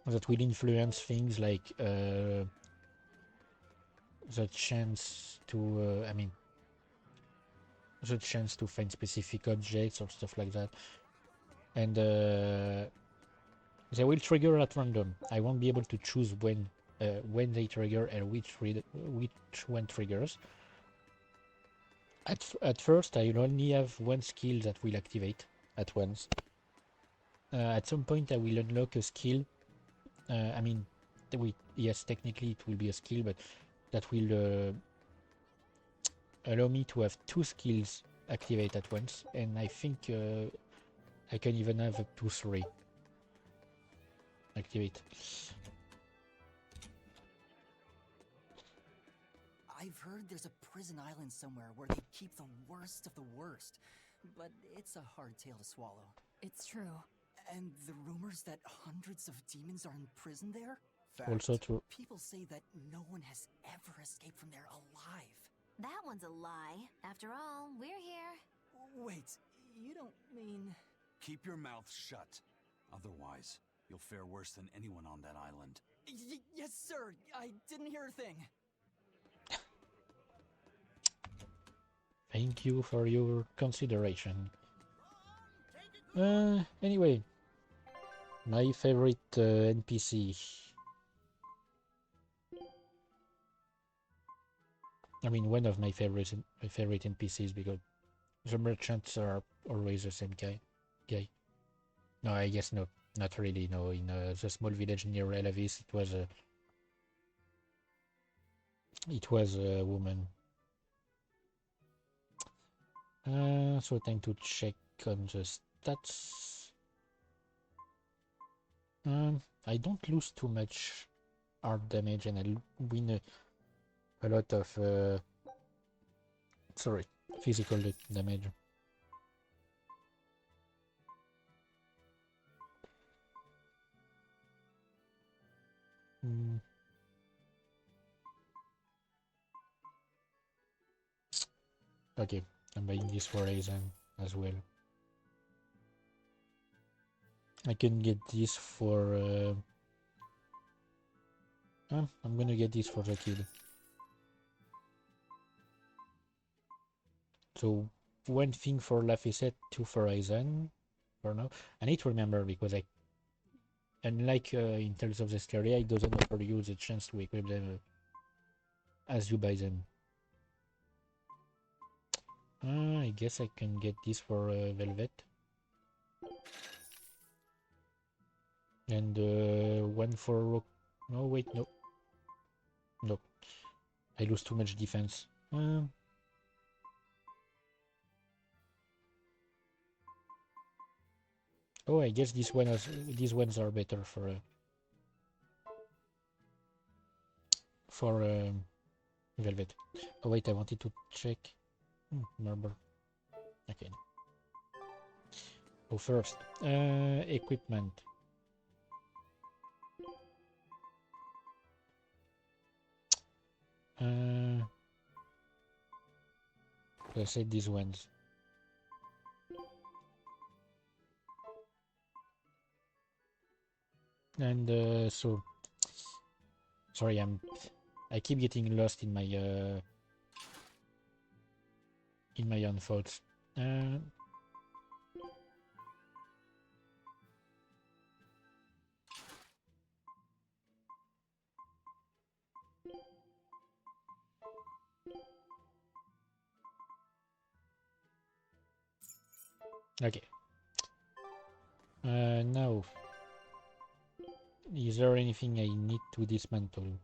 that will influence things like the chance to the chance to find specific objects or stuff like that, and they will trigger at random. I won't be able to choose when they trigger and which one triggers. At first, I will only have 1 skill that will activate at once. At some point, I will unlock a skill. Yes, technically it will be a skill, but that will allow me to have 2 skills activate at once, and I think I can even have up to 3 activate. I've heard there's a prison island somewhere where they keep the worst of the worst. But it's a hard tale to swallow. It's true. And the rumors that hundreds of demons are in prison there? Fact. Also true. People say that no one has ever escaped from there alive. That one's a lie. After all, we're here. Wait, you don't mean... Keep your mouth shut. Otherwise, you'll fare worse than anyone on that island. Yes, sir. I didn't hear a thing. Thank you for your consideration. Anyway, my favorite NPC. I mean, one of my favorite NPCs, because the merchants are always the same guy. No, I guess no, not really. No, in the small village near Elavis, it was a woman. So time to check on the stats. I don't lose too much art damage, and I win a lot of physical damage. Okay, I'm buying this for Aizen as well. I can get this for... I'm gonna get this for the kid. So, one thing for Laphicet, two for Aizen, for now. I need to remember, because unlike in Tales of Zestiria, it doesn't offer you the chance to equip them as you buy them. I guess I can get this for Velvet. And one for Rock. No, wait, no. No. I lose too much defense. Oh, I guess these ones are better for Velvet. Oh wait, I wanted to check. Marble. Okay. Oh, first, equipment. I said these ones. And so, sorry, I keep getting lost in my own thoughts. Okay. Now, is there anything I need to dismantle?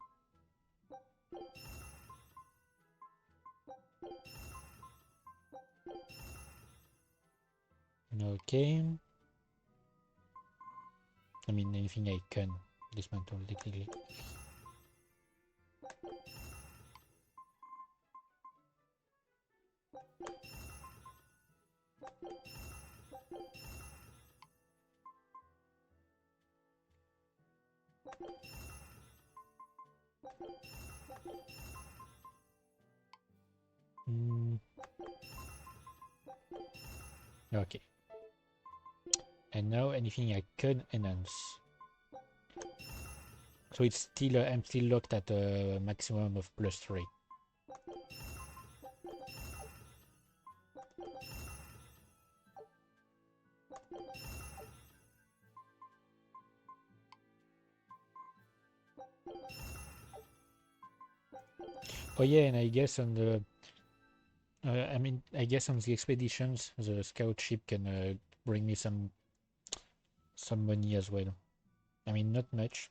Okay. I mean, anything I can dismantle, technically. Okay. And now anything I can enhance. So it's still I'm still locked at a maximum of +3. Oh yeah, and I guess on the I guess on the expeditions, the scout ship can bring me some money as well. I mean, not much,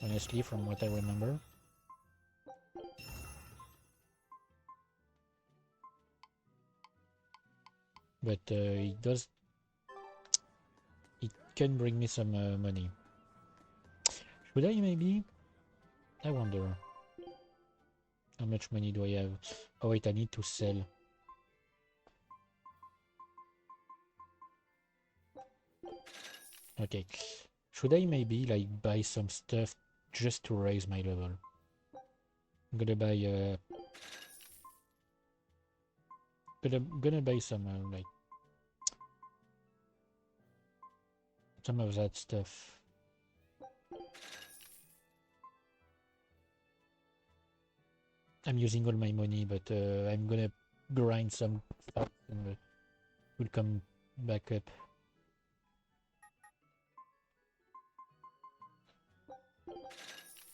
honestly, from what I remember. But it can bring me some money. Should I maybe? I wonder. How much money do I have? Oh wait, I need to sell. Okay. Should I maybe like buy some stuff just to raise my level? I'm gonna buy gonna buy some like some of that stuff. I'm using all my money, but I'm gonna grind some stuff and will come back up.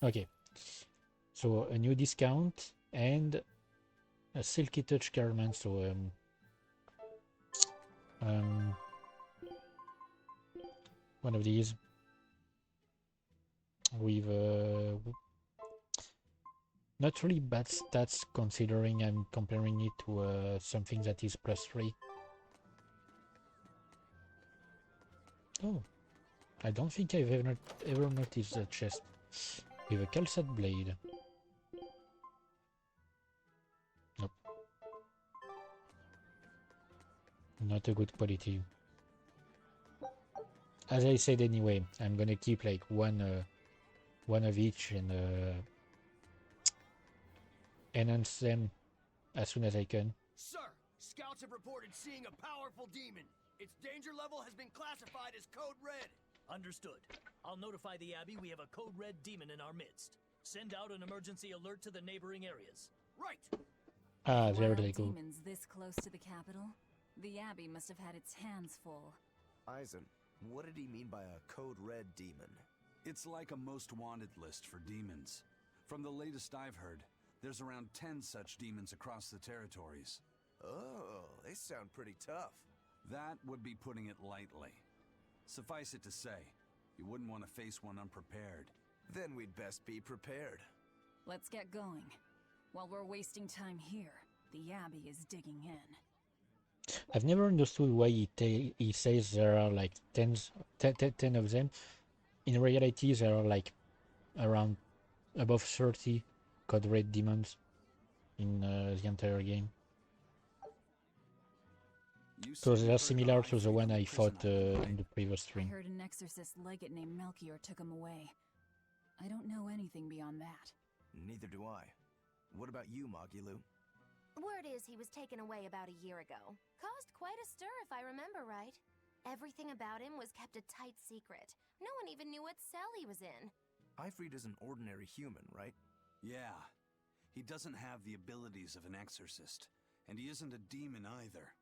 Okay, so a new discount and a silky touch garment. So one of these with not really bad stats considering I'm comparing it to something that is +3. Oh, I don't think I've ever noticed a chest with a calcite blade. Nope. Not a good quality. As I said anyway, I'm gonna keep like one of each and enhance them as soon as I can. Sir, scouts have reported seeing a powerful demon. Its danger level has been classified as Code Red. Understood. I'll notify the Abbey we have a Code Red demon in our midst. Send out an emergency alert to the neighboring areas. Right! Ah, there they go. Demons this close to the capital? The Abbey must have had its hands full. Eisen, what did he mean by a Code Red demon? It's like a most wanted list for demons. From the latest I've heard, there's around 10 such demons across the territories. Oh, they sound pretty tough. That would be putting it lightly. Suffice it to say, you wouldn't want to face one unprepared. Then we'd best be prepared. Let's get going. While we're wasting time here, the Abbey is digging in. I've never understood why he says there are like 10 of them. In reality, there are like around above 30 Code Red demons in the entire game. So they are similar to the one I fought in the previous stream. I heard an exorcist legate named Melchior took him away. I don't know anything beyond that. Neither do I. What about you, Magilu? Word is he was taken away about a year ago. Caused quite a stir if I remember right. Everything about him was kept a tight secret. No one even knew what cell he was in. Ifrit is an ordinary human, right? Yeah. He doesn't have the abilities of an exorcist. And he isn't a demon either.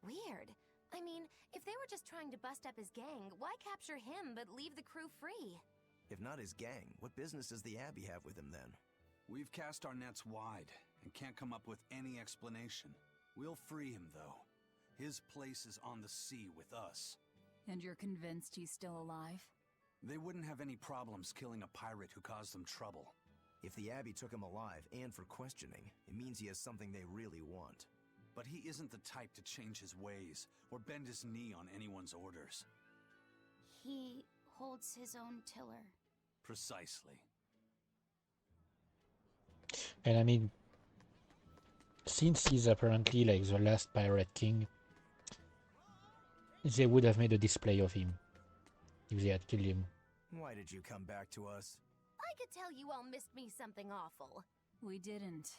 Weird. I mean, if they were just trying to bust up his gang, why capture him but leave the crew free? If not his gang, what business does the Abbey have with him then? We've cast our nets wide and can't come up with any explanation. We'll free him, though. His place is on the sea with us. And you're convinced he's still alive? They wouldn't have any problems killing a pirate who caused them trouble. If the Abbey took him alive and for questioning, it means he has something they really want. But he isn't the type to change his ways or bend his knee on anyone's orders. He holds his own tiller. Precisely. And I mean, since he's apparently like the last pirate king, they would have made a display of him if they had killed him. Why did you come back to us? I could tell you all missed me something awful. We didn't.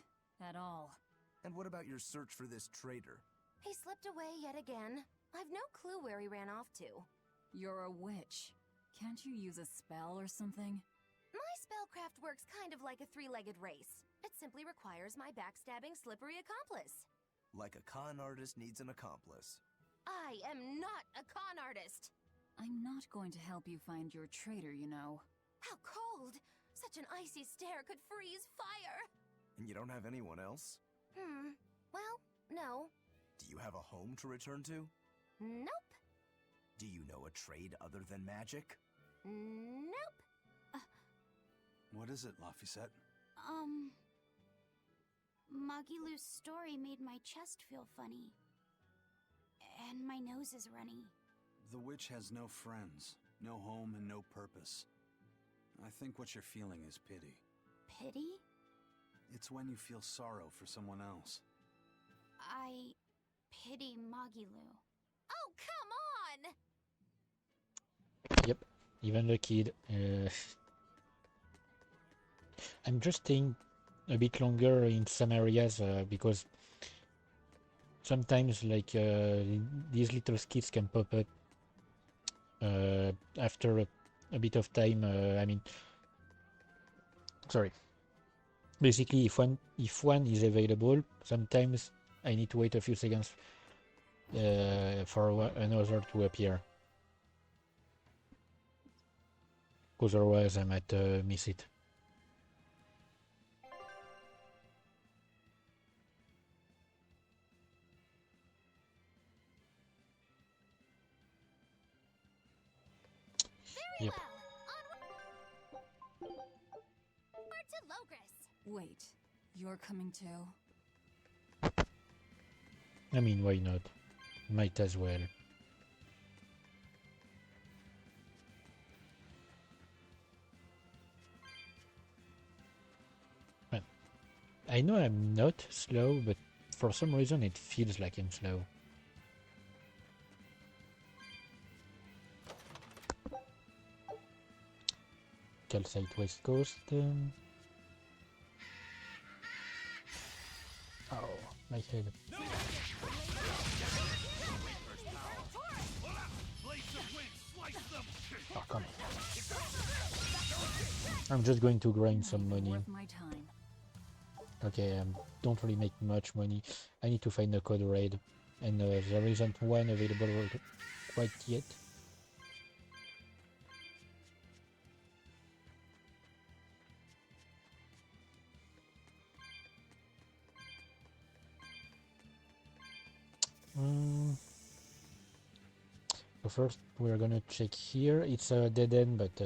At all. And what about your search for this traitor? He slipped away yet again. I've no clue where he ran off to. You're a witch. Can't you use a spell or something? My spellcraft works kind of like a three-legged race. It simply requires my backstabbing, slippery accomplice. Like a con artist needs an accomplice. I am not a con artist! I'm not going to help you find your traitor, you know. How cold! Such an icy stare could freeze fire! And you don't have anyone else? Well, no. Do you have a home to return to? Nope. Do you know a trade other than magic? Nope. What is it, Laphicet? Magilu's story made my chest feel funny. And my nose is runny. The witch has no friends, no home, and no purpose. I think what you're feeling is pity. Pity? It's when you feel sorrow for someone else. I pity Magilu. Oh, come on! Yep, even the kid. I'm just staying a bit longer in some areas because sometimes like these little skits can pop up after a bit of time. I mean, sorry. Basically, if one is available, sometimes I need to wait a few seconds for another to appear, because otherwise I might miss it. Very Yep. well. Onward to Logris. Wait, you're coming too? I mean, why not? Might as well. Well, I know I'm not slow, but for some reason it feels like I'm slow. Calcite West Coast. Oh, my head. Oh, come on. I'm just going to grind some money. Worth my time. Okay, don't really make much money. I need to find a code raid, and there isn't one available quite yet. So first we're gonna check here. It's a dead end, but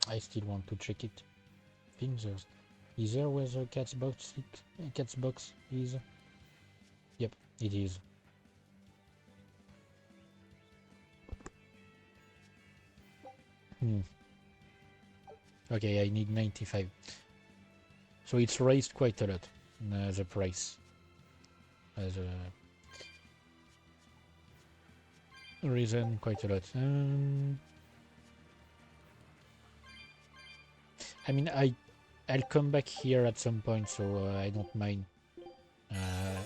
I still want to check it. Pinzers. Is there where the cat's box is? Yep, it is. Okay, I need 95. So it's raised quite a lot, the price. As a reason, quite a lot. I mean, I'll come back here at some point, so I don't mind.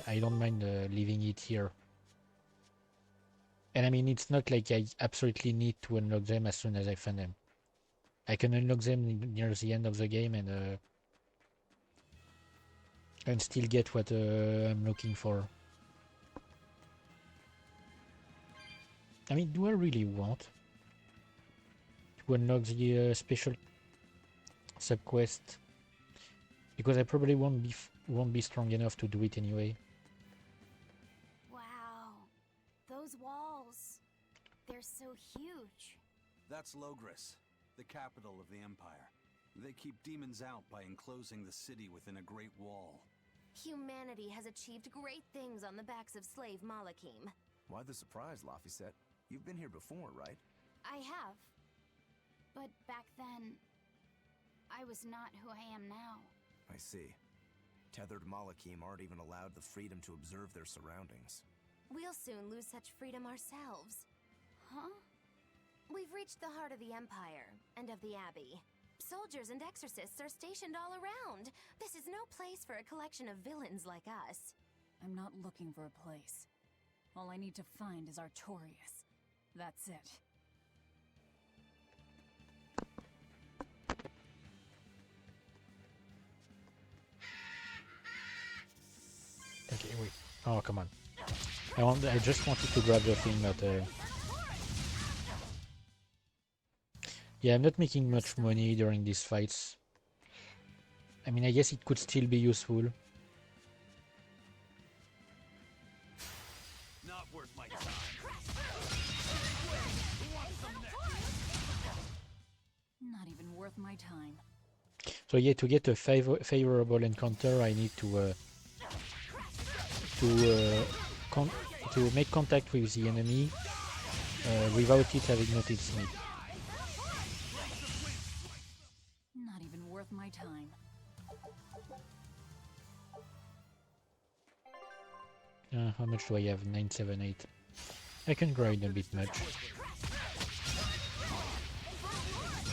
I don't mind leaving it here. And I mean, it's not like I absolutely need to unlock them as soon as I find them. I can unlock them near the end of the game and still get what I'm looking for. I mean, do I really want to unlock the special subquest? Because I probably won't be strong enough to do it anyway. Wow. Those walls. They're so huge. That's Logris, the capital of the Empire. They keep demons out by enclosing the city within a great wall. Humanity has achieved great things on the backs of slave Malakim. Why the surprise, Laphicet? You've been here before, right? I have. But back then, I was not who I am now. I see. Tethered Malakim aren't even allowed the freedom to observe their surroundings. We'll soon lose such freedom ourselves. Huh? We've reached the heart of the Empire and of the Abbey. Soldiers and exorcists are stationed all around. This is no place for a collection of villains like us. I'm not looking for a place. All I need to find is Artorias. That's it. Okay, wait. Oh, come on. I just wanted to grab the thing, but yeah, I'm not making much money during these fights. I mean, I guess it could still be useful. Not worth my time. Not even worth my time. So yeah, to get a favorable encounter, I need to make contact with the enemy without it having noticed me. Not even worth my time. How much do I have? 978. I can grind a bit much.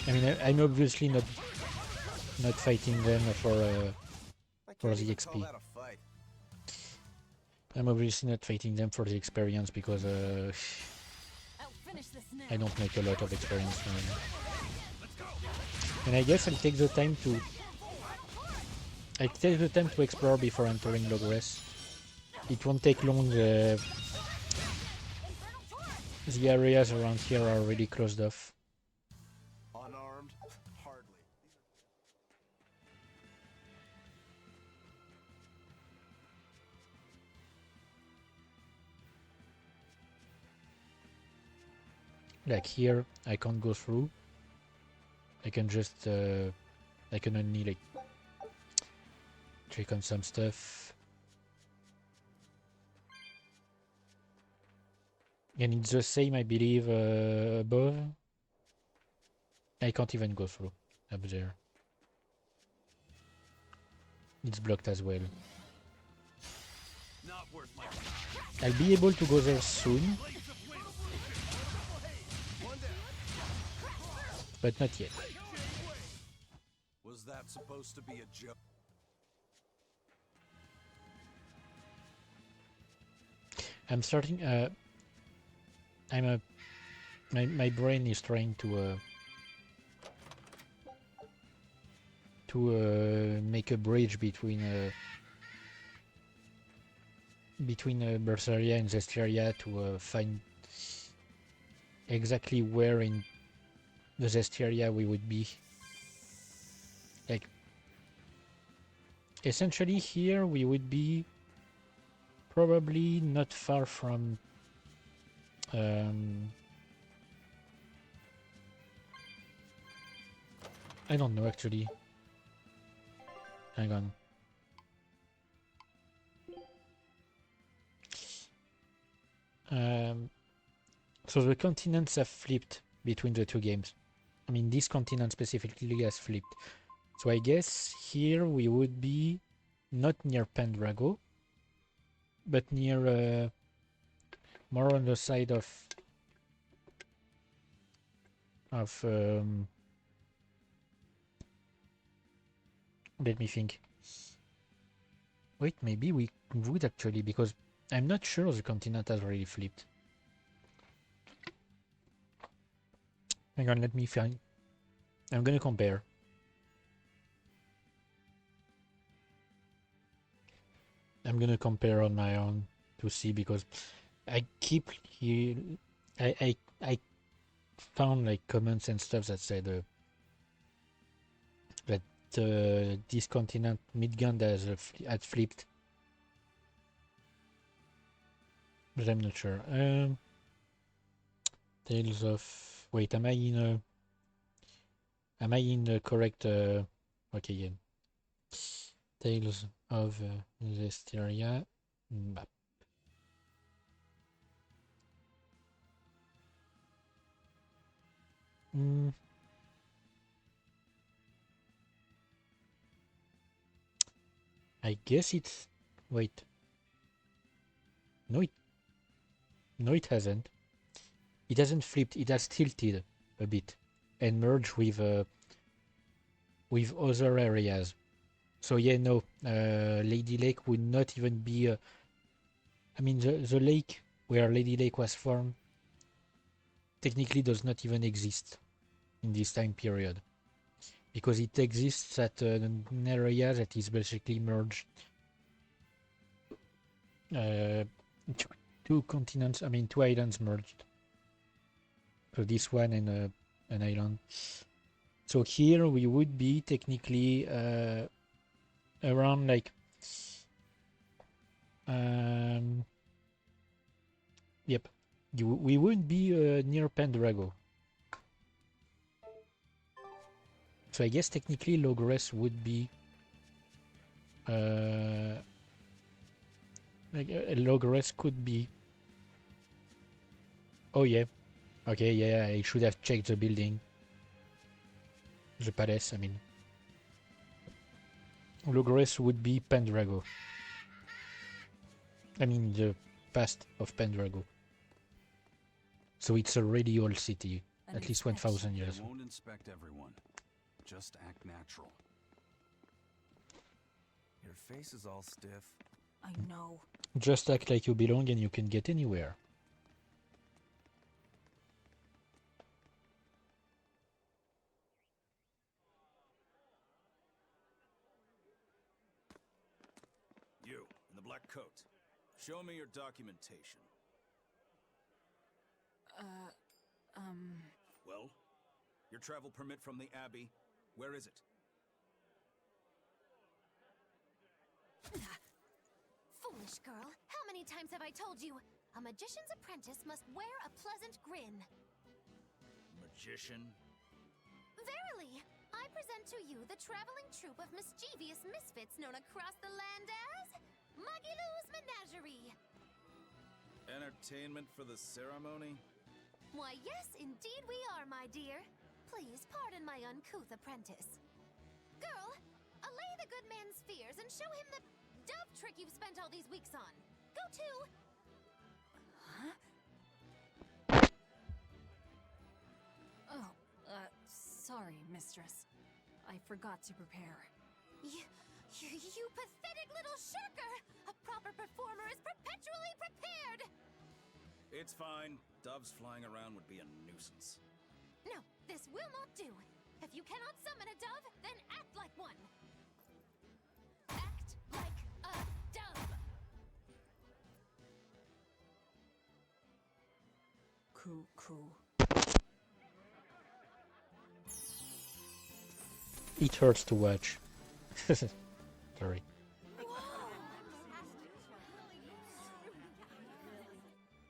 I mean, I'm obviously not fighting them for the XP. I'm obviously not fighting them for the experience because I don't make a lot of experience from them. And I guess I'll take the time to explore before entering Logress. It won't take long. The areas around here are already closed off. Unarmed? Hardly. Like here, I can't go through. I can just, I can only like check on some stuff. And it's the same, I believe, above. I can't even go through up there. It's blocked as well. I'll be able to go there soon. But not yet. Was that supposed to be a joke? I'm starting. My brain is trying to make a bridge between Berseria and Zestiria to find exactly where in the Zestiria we would be. Like, essentially here we would be probably not far from I don't know actually. Hang on. So the continents have flipped between the two games. I mean, this continent specifically has flipped. So I guess here we would be not near Pendrago, but near more on the side of let me think. Wait, maybe we would actually, because I'm not sure the continent has really flipped. Hang on, let me find. I'm gonna compare. I'm gonna compare on my own to see, because I keep here. I found like comments and stuff that said that this continent Midgard had flipped, but I'm not sure. Tales of. Wait, am I in the correct? Okay, yeah. Tales of Zestiria map. I guess it's. Wait. No, it hasn't. It hasn't flipped. It has tilted a bit and merged with other areas. So yeah, no. Lady Lake would not even be. I mean, the lake where Lady Lake was formed technically does not even exist in this time period, because it exists at an area that is basically merged. Two continents, I mean, two islands merged. So this one and an island. So here we would be technically around like yep, we would be near Pendrago. So I guess technically Logress would be like Logress could be. Oh yeah, okay, yeah, I should have checked the building, the palace. I mean, Logres would be Pendrago. I mean, the past of Pendrago. So it's a really old city, at least 1,000 years. They won't inspect everyone. Just act natural. Your face is all stiff. I know. Just act like you belong and you can get anywhere. You, in the black coat. Show me your documentation. Well? Your travel permit from the Abbey, where is it? Foolish girl, how many times have I told you? A magician's apprentice must wear a pleasant grin. Magician? Verily, I present to you the traveling troupe of mischievous misfits known across the land as Magilou's Menagerie. Entertainment for the ceremony? Why, yes, indeed we are, my dear. Please pardon my uncouth apprentice. Girl, allay the good man's fears and show him the dove trick you've spent all these weeks on. Go to... Huh? Oh, sorry, mistress. I forgot to prepare. You pathetic little shirker! A proper performer is perpetually prepared! It's fine. Doves flying around would be a nuisance. No, this will not do. If you cannot summon a dove, then act like one. Act like a dove. Cool. It hurts to watch. Sorry.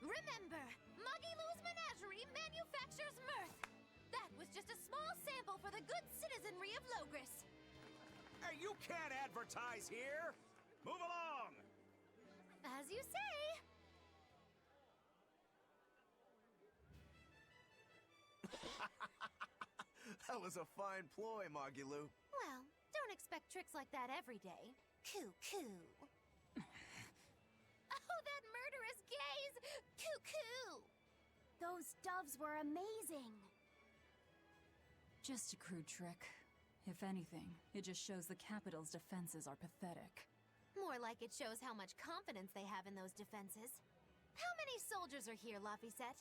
Remember, Magilou's Menagerie manufactures mirth. That was just a small sample for the good citizenry of Logres. Hey, you can't advertise here! Move along! As you say. That was a fine ploy, Magilou. Well, don't expect tricks like that every day. Coo. Oh, that murderous gaze! Coo. Those doves were amazing. Just a crude trick. If anything, it just shows the capital's defenses are pathetic. More like it shows how much confidence they have in those defenses. How many soldiers are here, Laphicet?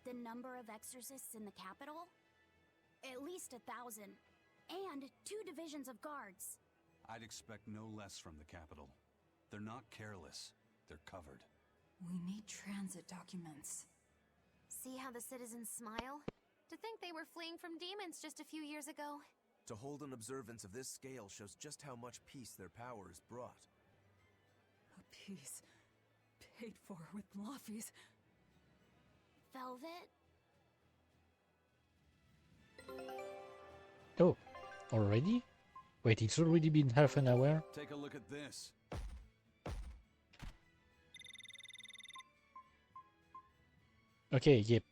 The number of exorcists in the capital? At least 1,000. And 2 divisions of guards. I'd expect no less from the capital. They're not careless. They're covered. We need transit documents. See how the citizens smile? To think they were fleeing from demons just a few years ago. To hold an observance of this scale shows just how much peace their powers brought. A piece paid for with Laffy's. Velvet? Oh, already? Wait, it's already been half an hour? Take a look at this. Okay, yep.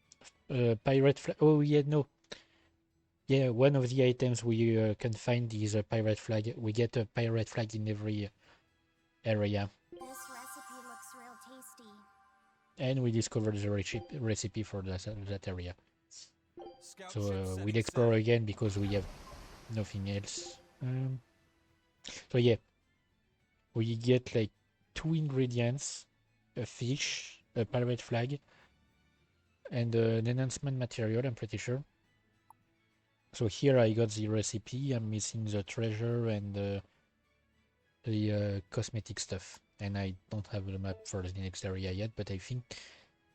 Pirate flag. Oh, yeah, no. Yeah, one of the items we can find is a pirate flag. We get a pirate flag in every area. This recipe looks real tasty. And we discovered the recipe for that area. So we'll explore again because we have nothing else. So yeah, we get like 2 ingredients, a fish, a pirate flag, and an enhancement material, I'm pretty sure. So here I got the recipe, I'm missing the treasure and the cosmetic stuff. And I don't have the map for the next area yet, but I think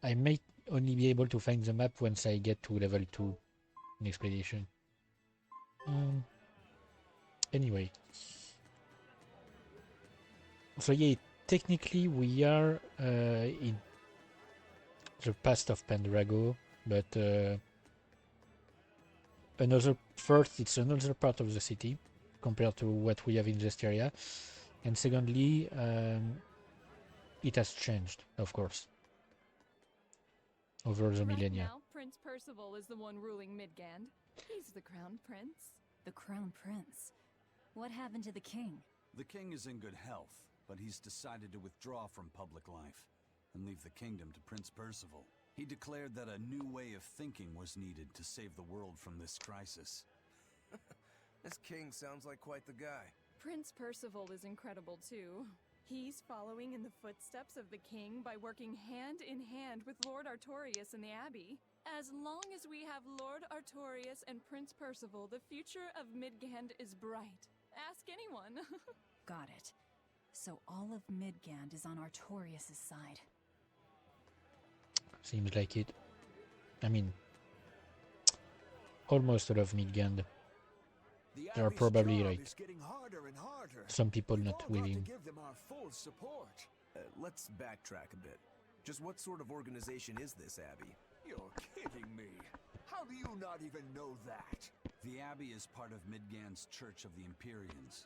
I may only be able to find the map once I get to level 2 in expedition. Anyway. So yeah, technically we are in the past of Pendrago, but it's another part of the city compared to what we have in Berseria, and secondly, it has changed, of course, over the millennia. Now, Prince Percival is the one ruling Midgand. He's the crown prince. The crown prince? What happened to the king? The king is in good health, but he's decided to withdraw from public life and leave the kingdom to Prince Percival. He declared that a new way of thinking was needed to save the world from this crisis. This king sounds like quite the guy. Prince Percival is incredible too. He's following in the footsteps of the king by working hand in hand with Lord Artorius in the Abbey. As long as we have Lord Artorius and Prince Percival, the future of Midgand is bright. Ask anyone. Got it. So all of Midgand is on Artorius' side. Seems like it. I mean, almost all of Midgand. There are probably like some people not with him. Let's backtrack a bit. Just what sort of organization is this Abbey? You're kidding me. How do you not even know that? The Abbey is part of Midgand's Church of the Empyreans.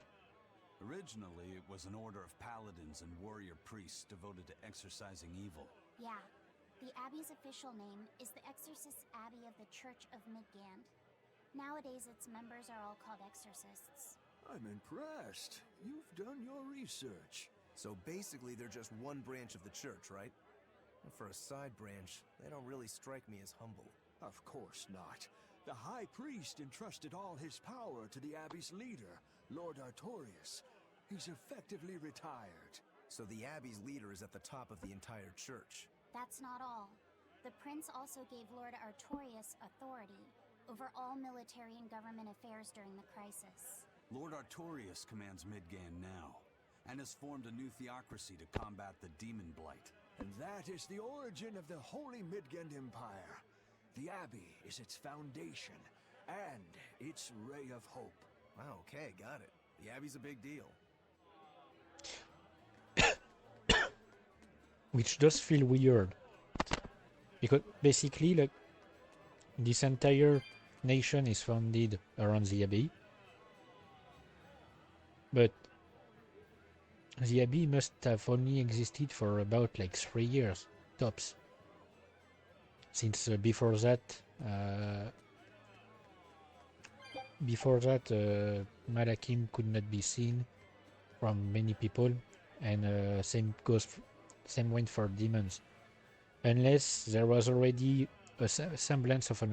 Originally, it was an order of paladins and warrior priests devoted to exorcising evil. Yeah. The Abbey's official name is the Exorcist Abbey of the Church of Midgand. Nowadays, its members are all called exorcists. I'm impressed. You've done your research. So basically, they're just one branch of the church, right? For a side branch, they don't really strike me as humble. Of course not. The High Priest entrusted all his power to the Abbey's leader, Lord Artorius. He's effectively retired. So the Abbey's leader is at the top of the entire church. That's not all. The prince also gave Lord Artorius authority over all military and government affairs during the crisis. Lord Artorius commands Midgand now, and has formed a new theocracy to combat the demon blight. And that is the origin of the Holy Midgand Empire. The Abbey is its foundation, and its ray of hope. Wow, okay, got it. The Abbey's a big deal. Which does feel weird. Because basically, like, this entire nation is founded around the Abbey. But the Abbey must have only existed for about like 3 years, tops. Since before that, Malakim could not be seen from many people, and same went for demons, unless there was already a semblance of an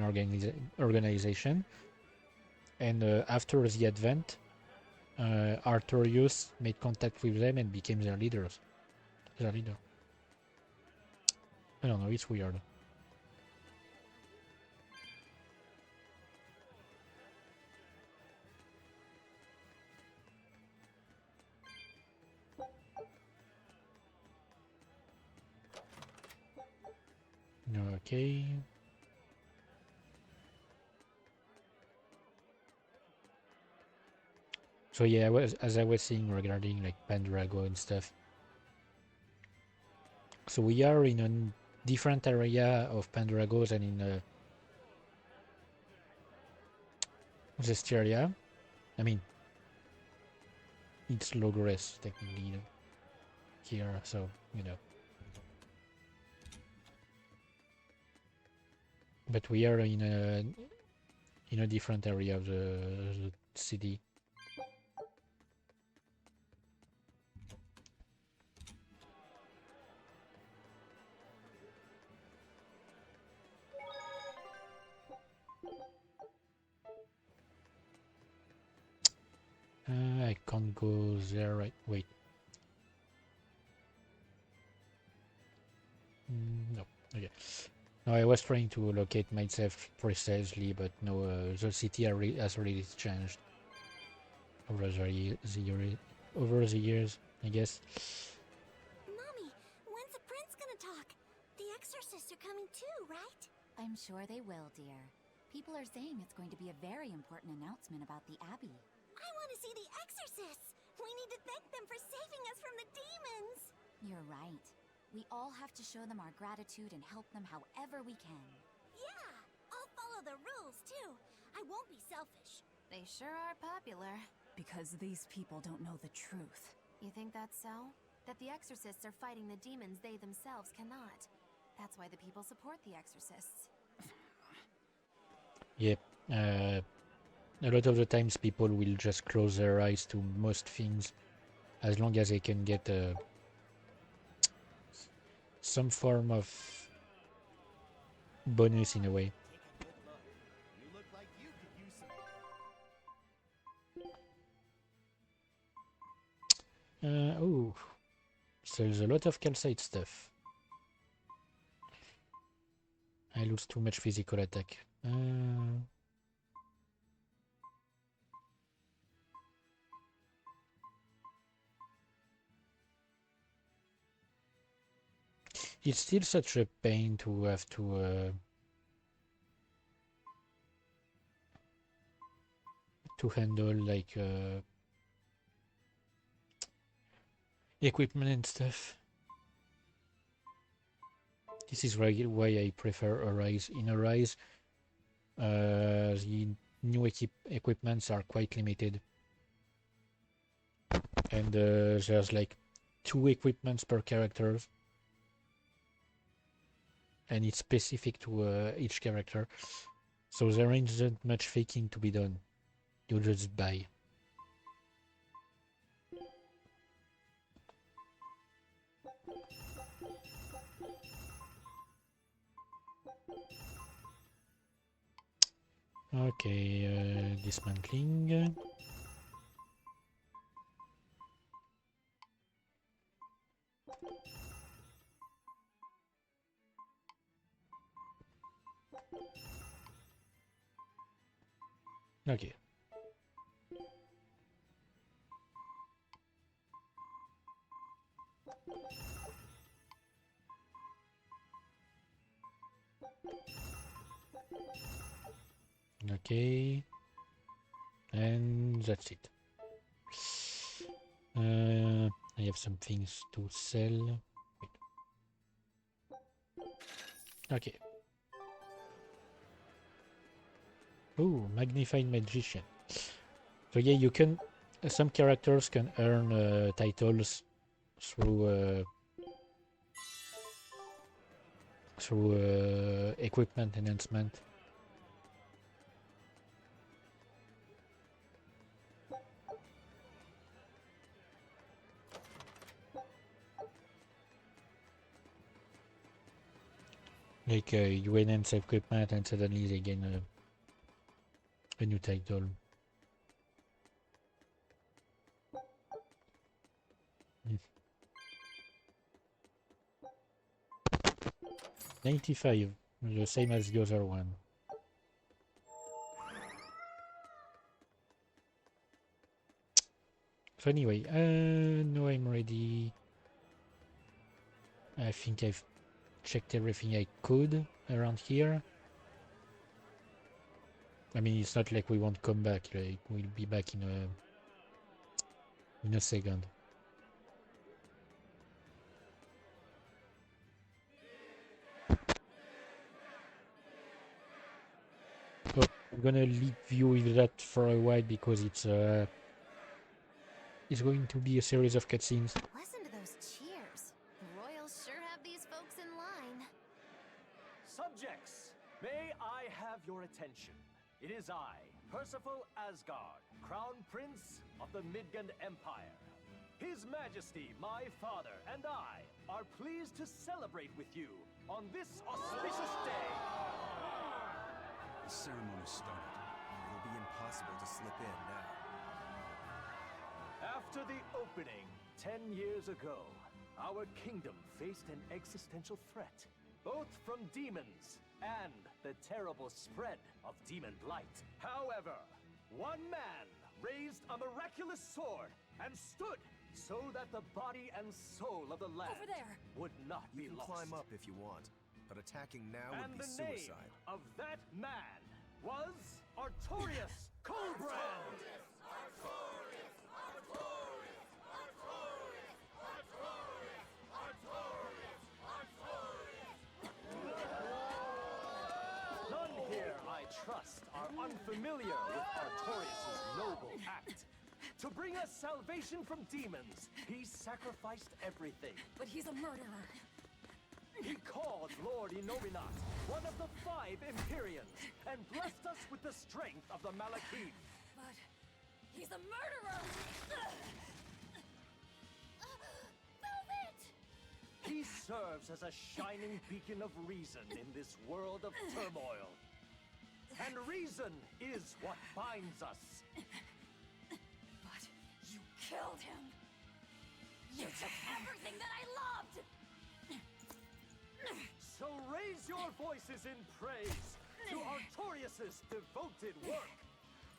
organization. And after the Advent, Artorius made contact with them and became their leader. I don't know, it's weird. Okay. So yeah, as I was saying regarding like Pendrago and stuff. So we are in a different area of Pendrago than in Zestiria. I mean, it's Logres technically here, so you know. But we are in a different area of the city. I can't go there, right? Wait. No. Okay. No, I was trying to locate myself precisely, but no, the city has really changed over the years, I guess. Mommy, when's the prince gonna talk? The exorcists are coming too, right? I'm sure they will, dear. People are saying it's going to be a very important announcement about the Abbey. I want to see the exorcists! We need to thank them for saving us from the demons! You're right. We all have to show them our gratitude and help them however we can. Yeah! I'll follow the rules, too. I won't be selfish. They sure are popular. Because these people don't know the truth. You think that's so? That the exorcists are fighting the demons they themselves cannot. That's why the people support the exorcists. Yep. A lot of the times people will just close their eyes to most things as long as I can get some form of bonus in a way. Oh, so there's a lot of calcite stuff. I lose too much physical attack. It's still such a pain to have to handle like equipment and stuff. This is why I prefer Arise. In Arise, the new equipments are quite limited, and there's like 2 equipments per character, and it's specific to each character, so there isn't much faking to be done. You just buy. Okay, dismantling. Okay. Okay. And that's it. I have some things to sell. Wait. Okay. Ooh, Magnified Magician. So yeah, you can... some characters can earn titles through equipment enhancement. Like you enhance equipment and suddenly they gain a new title. Mm. 95, the same as the other one. So anyway, now I'm ready. I think I've checked everything I could around here. I mean, it's not like we won't come back. Like, we'll be back in a second. Oh, I'm gonna leave you with that for a while because it's going to be a series of cutscenes. Listen to those cheers. The royals sure have these folks in line. Subjects, may I have your attention? It is I, Percival Asgard, Crown Prince of the Midgard Empire. His Majesty, my father, and I are pleased to celebrate with you on this auspicious day. The ceremony started. It'll be impossible to slip in now. After the opening 10 years ago, our kingdom faced an existential threat, both from demons and the terrible spread of demon blight. However, one man raised a miraculous sword and stood so that the body and soul of the land would not be lost. You can climb up if you want, but attacking now would be suicide. suicide. And the name of that man was Artorias Coldbrand. None here, I trust, are unfamiliar with Artorias' noble act. To bring us salvation from demons, he sacrificed everything. But he's a murderer. He called Lord Inominat, one of the 5 Empyreans, and blessed us with the strength of the Malachim. But he's a murderer! serves as a shining beacon of reason in this world of turmoil. And reason is what binds us. But you killed him. You took everything that I loved. So raise your voices in praise to Artorias' devoted work,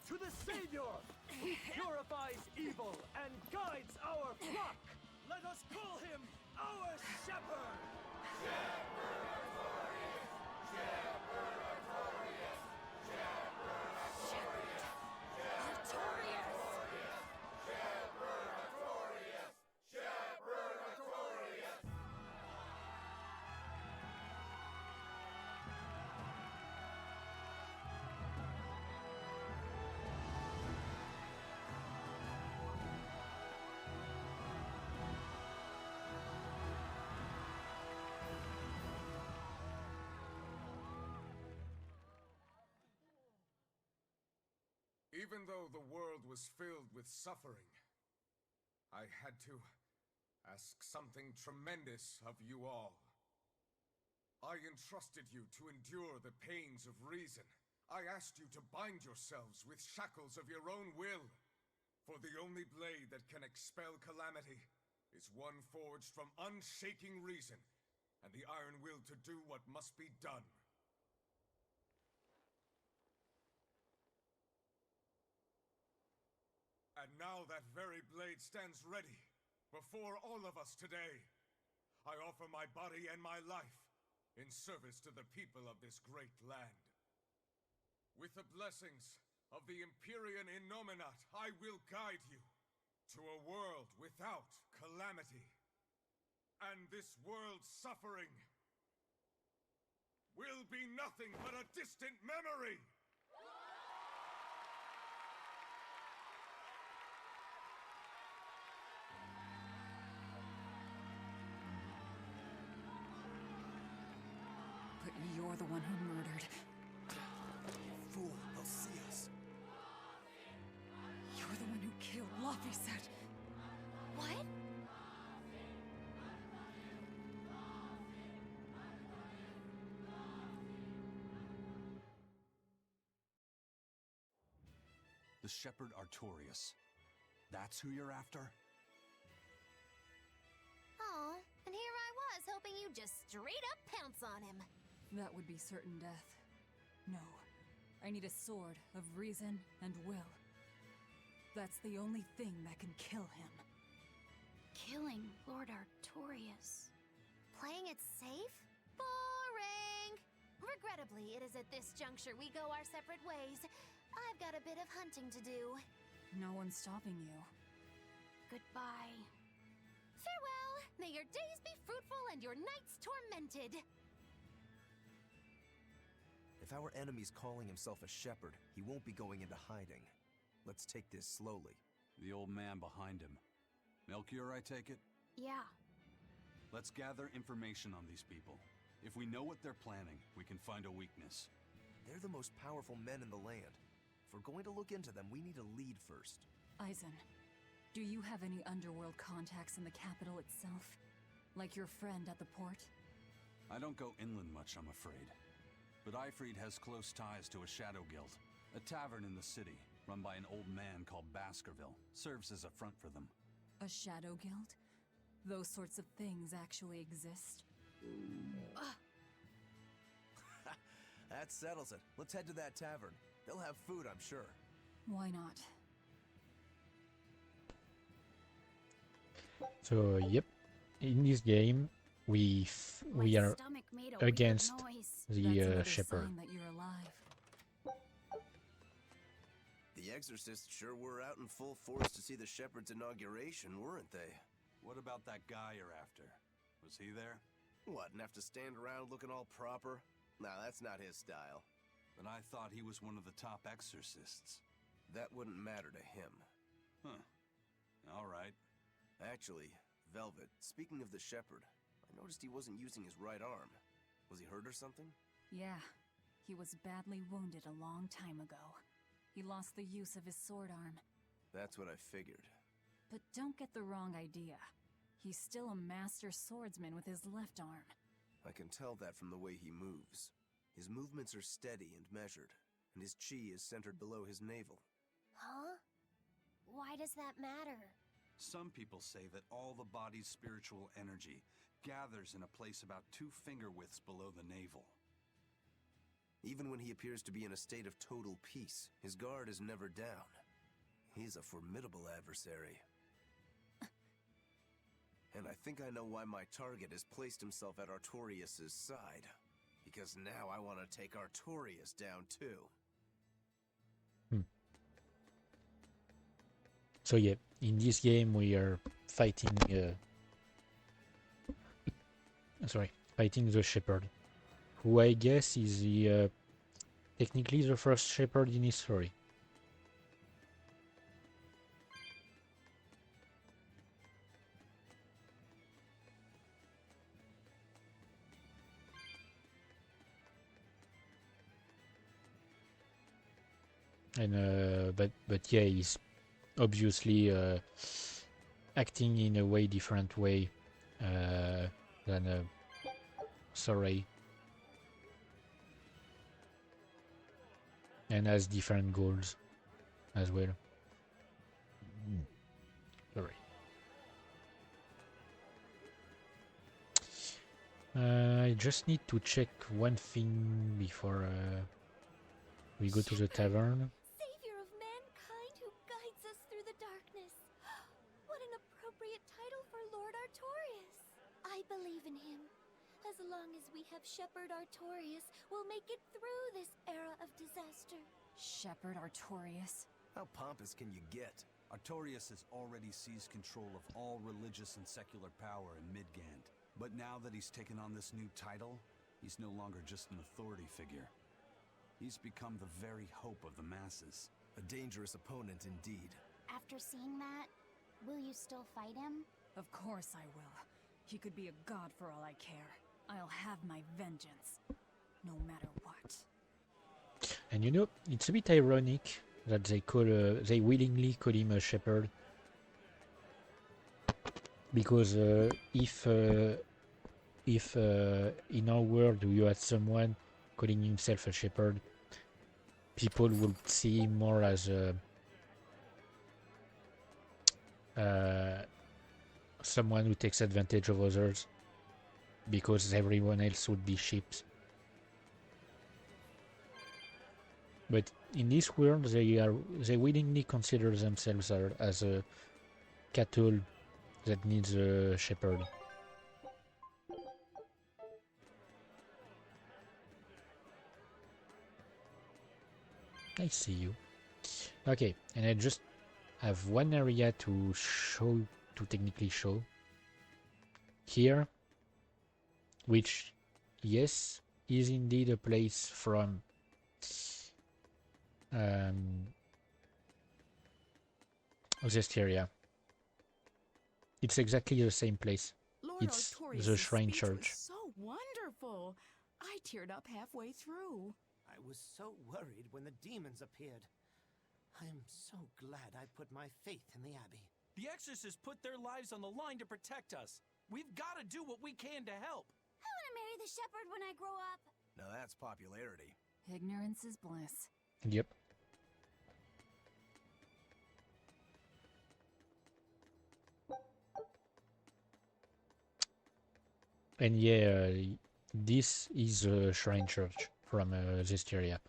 to the Savior who purifies evil and guides our flock. Let us call him our shepherd! Shepherd Artorias! Shepherd Artorias! Shepherd Artorias! Shepherd Artorias! Shepherd Artorias! Even though the world was filled with suffering, I had to ask something tremendous of you all. I entrusted you to endure the pains of reason. I asked you to bind yourselves with shackles of your own will. For the only blade that can expel calamity is one forged from unshaking reason and the iron will to do what must be done. And now that very blade stands ready before all of us today. I offer my body and my life in service to the people of this great land. With the blessings of the Empyrean Innominat, I will guide you to a world without calamity. And this world's suffering will be nothing but a distant memory! But you're the one who murdered. Fool, they'll see us. You're the one who killed Laphicet. What? The Shepherd Artorias. That's who you're after? Oh, and here I was hoping you'd just straight up pounce on him. That would be certain death. No. I need a sword of reason and will. That's the only thing that can kill him. Killing Lord Artorias. Playing it safe? Boring! Regrettably, it is at this juncture we go our separate ways. I've got a bit of hunting to do. No one's stopping you. Goodbye. Farewell! May your days be fruitful and your nights tormented! If our enemy's calling himself a shepherd, he won't be going into hiding. Let's take this slowly. The old man behind him. Melchior, I take it? Yeah. Let's gather information on these people. If we know what they're planning, we can find a weakness. They're the most powerful men in the land. If we're going to look into them, we need a lead first. Eisen, do you have any underworld contacts in the capital itself? Like your friend at the port? I don't go inland much, I'm afraid. But Ifrid has close ties to a shadow guild. A tavern in the city, run by an old man called Baskerville, serves as a front for them. A shadow guild? Those sorts of things actually exist? That settles it. Let's head to that tavern. They'll have food, I'm sure. Why not? So, yep. In this game, we are stomach made a weird against noise. That's the another shepherd. sign that you're alive. The exorcists sure were out in full force to see the shepherd's inauguration, weren't they? What about that guy you're after? Was he there? What, and have to stand around looking all proper? Nah, that's not his style. But I thought he was one of the top exorcists. That wouldn't matter to him. Huh. All right. Actually, Velvet, speaking of the shepherd, I noticed he wasn't using his right arm. Was he hurt or something? Yeah. He was badly wounded a long time ago. He lost the use of his sword arm. That's what I figured. But don't get the wrong idea. He's still a master swordsman with his left arm. I can tell that from the way he moves. His movements are steady and measured, and his chi is centered below his navel. Huh? Why does that matter? Some people say that all the body's spiritual energy gathers in a place about 2 finger widths below the navel. Even when he appears to be in a state of total peace, his guard is never down. He's a formidable adversary. And I think I know why my target has placed himself at Artorias' side. Because now I want to take Artorias down too. So yeah, in this game we are fighting fighting the shepherd, who I guess is the technically the first shepherd in history. And but yeah, he's obviously acting in a way different way than Sorry, and has different goals as well. Sorry. I just need to check one thing before we go to the tavern. Savior of mankind who guides us through the darkness. What an appropriate title for Lord Artorias. I believe in him. As long as we have Shepherd Artorias, we'll make it through this era of disaster. Shepherd Artorias? How pompous can you get? Artorias has already seized control of all religious and secular power in Midgand. But now that he's taken on this new title, he's no longer just an authority figure. He's become the very hope of the masses. A dangerous opponent indeed. After seeing that, will you still fight him? Of course I will. He could be a god for all I care. I'll have my vengeance, no matter what. And you know, it's a bit ironic that they willingly call him a shepherd, because if in our world you had someone calling himself a shepherd, people would see him more as someone who takes advantage of others, because everyone else would be sheep. But in this world, they willingly consider themselves as a cattle that needs a shepherd. I see you. Okay, and I just have one area to technically show here, which, yes, is indeed a place from Berseria. It's exactly the same place. Lord It's Artorias' the Shrine speech Church. was so wonderful. I teared up halfway through. I was so worried when the demons appeared. I am so glad I put my faith in the Abbey. The exorcists put their lives on the line to protect us. We've got to do what we can to help. I want to marry the shepherd when I grow up. Now that's popularity. Ignorance is bliss. Yep. And yeah, this is a shrine church from Zestiria.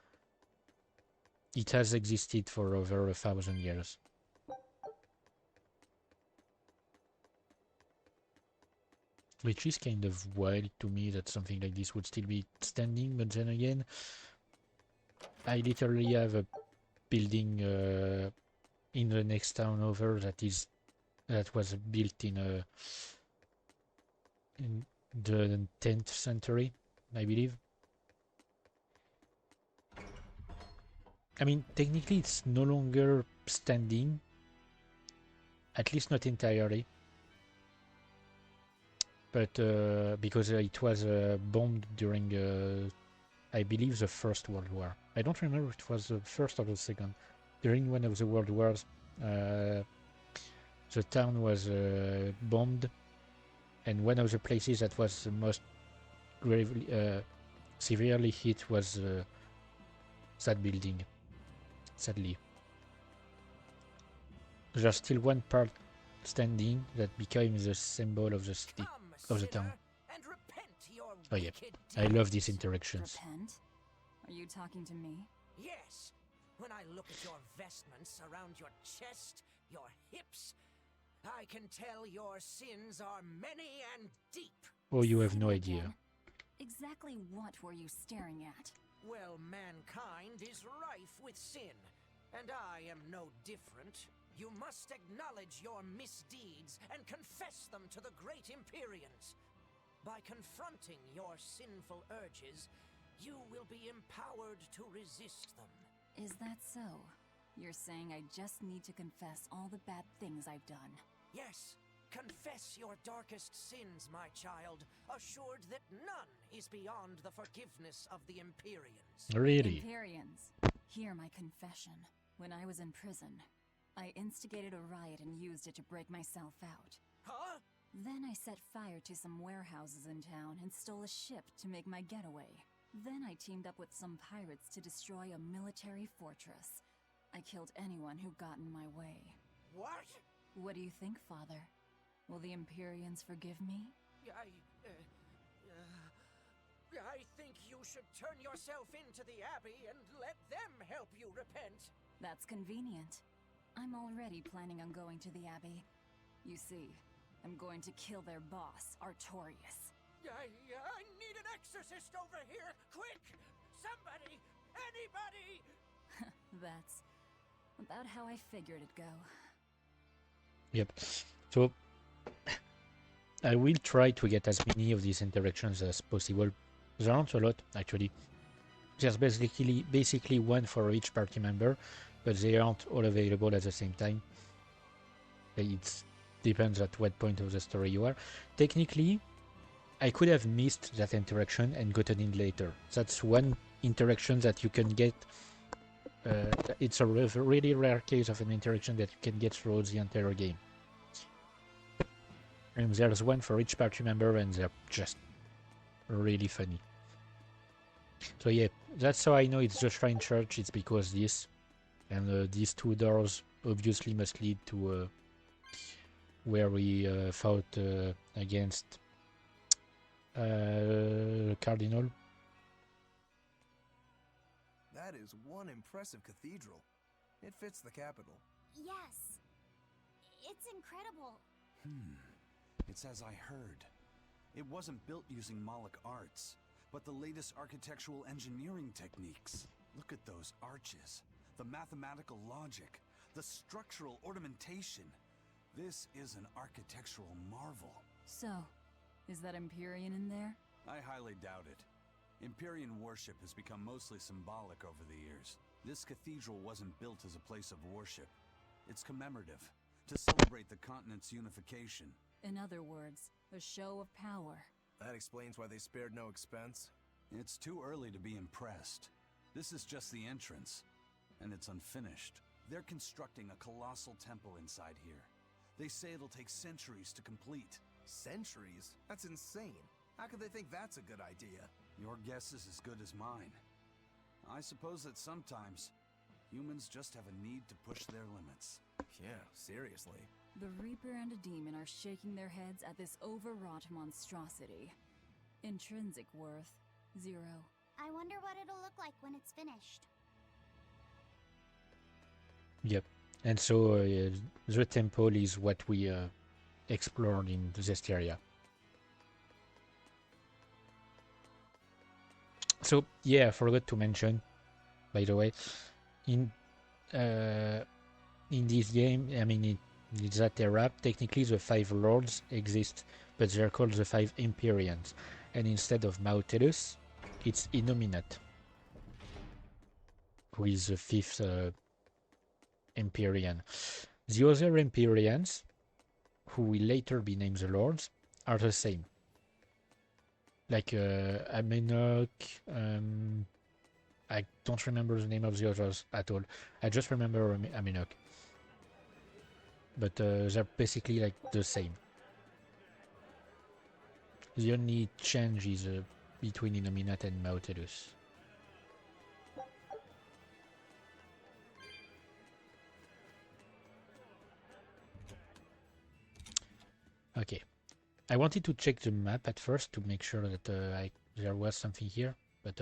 It has existed for over 1,000 years. Which is kind of wild to me that something like this would still be standing, but then again, I literally have a building in the next town over that was built in the 10th century, I believe. I mean, technically it's no longer standing, at least not entirely, but because it was bombed during, I believe, the First World War. I don't remember if it was the first or the second. During one of the World Wars, the town was bombed, and one of the places that was the most gravely, severely hit was that building. Sadly, there's still one part standing that became the symbol of the city, of the town. Oh yeah, I love these interactions. Repent? Are you talking to me? Yes. When I look at your vestments around your chest, your hips, I can tell your sins are many and deep. Oh, you have no idea. Exactly what were you staring at? Well, mankind is rife with sin, and I am no different. You must acknowledge your misdeeds and confess them to the great Empyreans. By confronting your sinful urges, you will be empowered to resist them. Is that so? You're saying I just need to confess all the bad things I've done? Yes, confess your darkest sins, my child, assured that none is beyond the forgiveness of the Empyreans. Really? Empyreans, hear my confession. When I was in prison, I instigated a riot and used it to break myself out. Huh? Then I set fire to some warehouses in town and stole a ship to make my getaway. Then I teamed up with some pirates to destroy a military fortress. I killed anyone who got in my way. What? What do you think, Father? Will the Empyreans forgive me? I think you should turn yourself into the Abbey and let them help you repent. That's convenient. I'm already planning on going to the Abbey. You see, I'm going to kill their boss, Artorius. I need an exorcist over here! Quick! Somebody! Anybody! That's about how I figured it'd go. Yep. So I will try to get as many of these interactions as possible. There aren't a lot, actually. There's basically one for each party member, but they aren't all available at the same time. It depends at what point of the story you are. Technically, I could have missed that interaction and gotten in later. That's one interaction that you can get. It's a really rare case of an interaction that you can get throughout the entire game. And there's one for each party member, and they're just really funny. So yeah, that's how I know it's the Shrine Church. It's because this, and these two doors obviously must lead to where we fought against Cardinal. That is one impressive cathedral. It fits the capital. Yes. It's incredible. It's as I heard. It wasn't built using Moloch arts, but the latest architectural engineering techniques. Look at those arches, the mathematical logic, the structural ornamentation. This is an architectural marvel. So, is that Empyrean in there? I highly doubt it. Empyrean worship has become mostly symbolic over the years. This cathedral wasn't built as a place of worship. It's commemorative, to celebrate the continent's unification. In other words, a show of power. That explains why they spared no expense. It's too early to be impressed. This is just the entrance, and it's unfinished. They're constructing a colossal temple inside here. They say it'll take centuries to complete. Centuries? That's insane. How could they think that's a good idea? Your guess is as good as mine. I suppose that sometimes humans just have a need to push their limits. Yeah, seriously. The Reaper and a demon are shaking their heads at this overwrought monstrosity. Intrinsic worth, 0. I wonder what it'll look like when it's finished. Yep. And so the temple is what we explored in this area. So yeah, I forgot to mention, by the way, in this game, I mean in that era, technically the 5 lords exist, but they're called the 5 Empyreans, and instead of Mautelus, it's Innominate, who is the 5th Empyrean. The other Empyreans, who will later be named the lords, are the same. Like Amenok, I don't remember the name of the others at all. I just remember Amenok. But they're basically like the same. The only change is between Innominat and Nautilus. Okay. I wanted to check the map at first to make sure that there was something here, but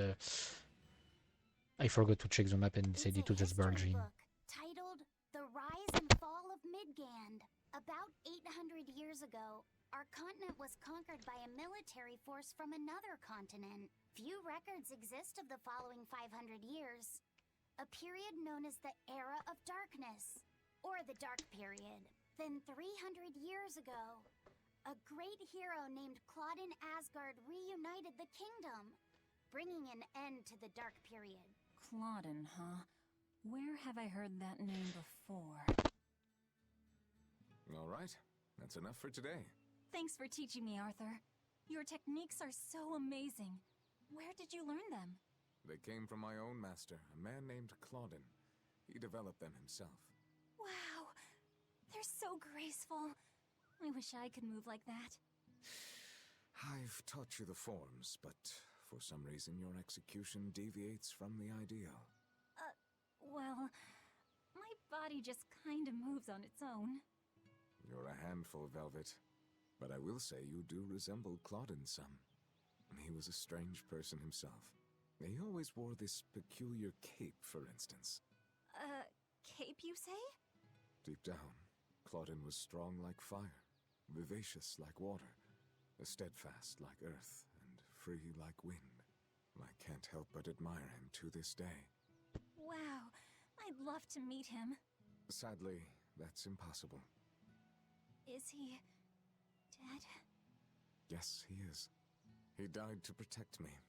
I forgot to check the map and decided to just barge in. Titled The Rise and Fall of Midgand. About 800 years ago, our continent was conquered by a military force from another continent. Few records exist of the following 500 years. A period known as the Era of Darkness, or the Dark Period. Then 300 years ago, a great hero named Claudin Asgard reunited the kingdom, bringing an end to the Dark Period. Claudin, huh? Where have I heard that name before? All right, that's enough for today. Thanks for teaching me, Arthur. Your techniques are so amazing. Where did you learn them? They came from my own master, a man named Claudin. He developed them himself. Wow, they're so graceful. I wish I could move like that. I've taught you the forms, but for some reason your execution deviates from the ideal. Well, my body just kind of moves on its own. You're a handful, Velvet. But I will say you do resemble Claudin some. He was a strange person himself. He always wore this peculiar cape, for instance. Cape, you say? Deep down, Claudin was strong like fire, vivacious like water, steadfast like earth, and free like wind. I can't help but admire him to this day. Wow, I'd love to meet him. Sadly, that's impossible. Is he dead? Yes, he is. He died to protect me.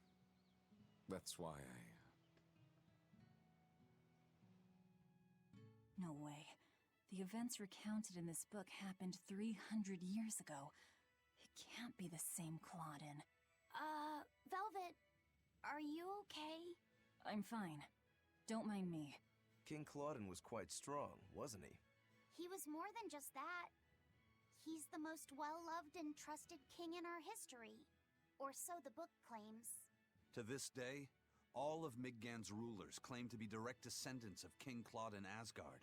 That's why No way. The events recounted in this book happened 300 years ago. It can't be the same Claudin. Velvet, are you okay? I'm fine. Don't mind me. King Claudin was quite strong, wasn't he? He was more than just that. He's the most well-loved and trusted king in our history. Or so the book claims. To this day, all of Midgand's rulers claim to be direct descendants of King Claudin Asgard.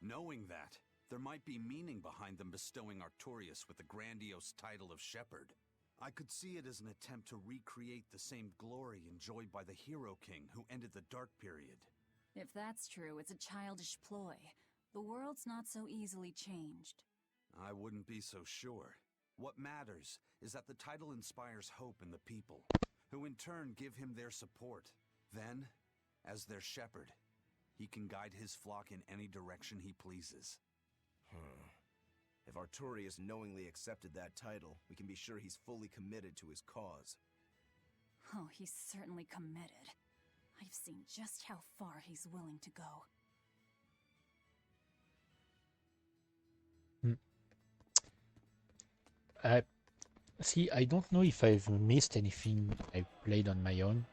Knowing that, there might be meaning behind them bestowing Artorius with the grandiose title of Shepherd. I could see it as an attempt to recreate the same glory enjoyed by the Hero King who ended the Dark Period. If that's true, it's a childish ploy. The world's not so easily changed. I wouldn't be so sure. What matters is that the title inspires hope in the people, who in turn give him their support. Then, as their shepherd, he can guide his flock in any direction he pleases. If Artorius knowingly accepted that title, we can be sure he's fully committed to his cause. Oh, he's certainly committed. I've seen just how far he's willing to go. See, I don't know if I've missed anything I played on my own,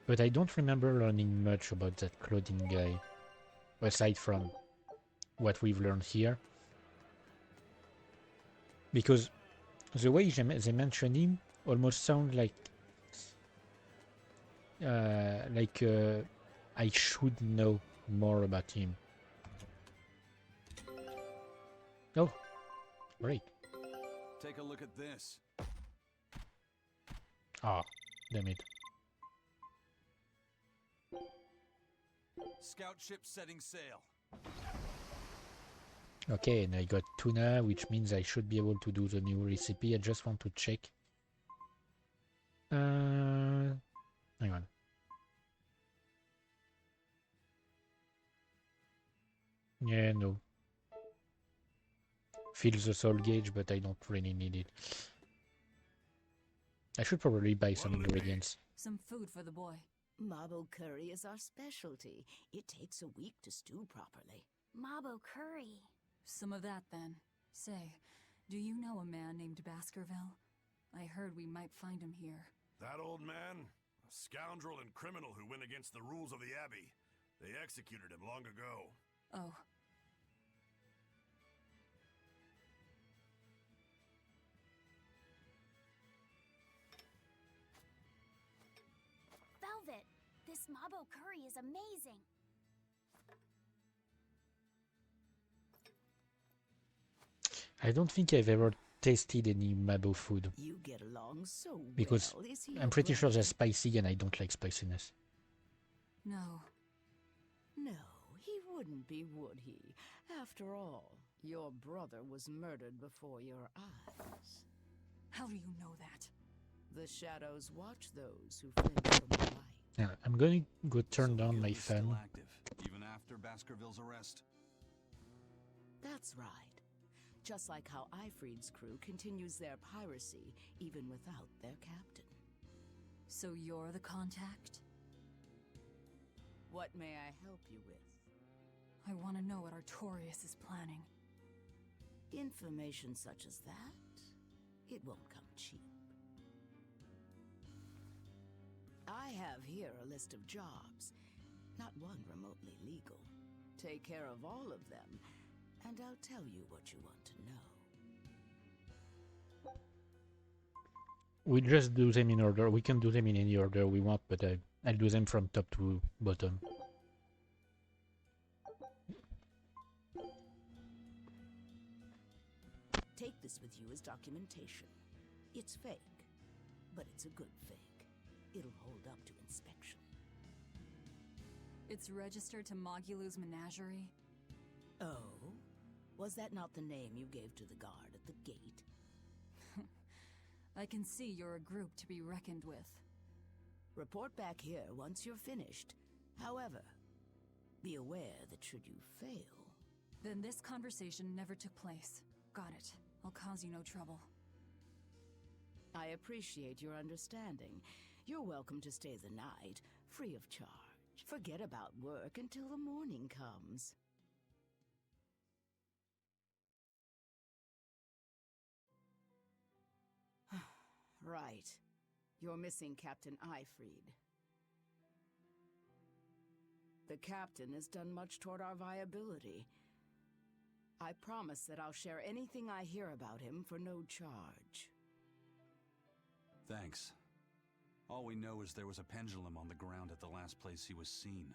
but I don't remember learning much about that Claudin guy, aside from what we've learned here. Because the way they mention him almost sound like I should know more about him. Oh, great. Take a look at this. Ah, damn it. Scout ship setting sail. Okay, and I got tuna, which means I should be able to do the new recipe. I just want to check. Hang on. Yeah, no. Fills the soul gauge, but I don't really need it. I should probably buy some ingredients. Some food for the boy. Mabo curry is our specialty. It takes a week to stew properly. Mabo curry. Some of that, then. Say, do you know a man named Baskerville? I heard we might find him here. That old man? A scoundrel and criminal who went against the rules of the Abbey. They executed him long ago. Oh. This Mabo curry is amazing. I don't think I've ever tasted any Mabo food. You get along so Because well. Is he I'm pretty sure they're spicy and I don't like spiciness. No. No, he wouldn't be, would he? After all, your brother was murdered before your eyes. How do you know that? The shadows watch those who flinch from the light. Yeah, I'm going to go turn down my fan. Still active, even after Baskerville's arrest. That's right. Just like how Ifreed's crew continues their piracy even without their captain. So you're the contact? What may I help you with? I want to know what Artorias is planning. Information such as that, it won't come cheap. I have here a list of jobs, not one remotely legal. Take care of all of them, and I'll tell you what you want to know. We just do them in order. We can do them in any order we want, but I'll do them from top to bottom. Take this with you as documentation. It's fake, but it's a good fake. It'll hold up to inspection. It's registered to Mogulu's menagerie? Oh? Was that not the name you gave to the guard at the gate? I can see you're a group to be reckoned with. Report back here once you're finished. However, be aware that should you fail... Then this conversation never took place. Got it. I'll cause you no trouble. I appreciate your understanding. You're welcome to stay the night, free of charge. Forget about work until the morning comes. Right. You're missing Captain Ifreed. The captain has done much toward our viability. I promise that I'll share anything I hear about him for no charge. Thanks. All we know is there was a pendulum on the ground at the last place he was seen.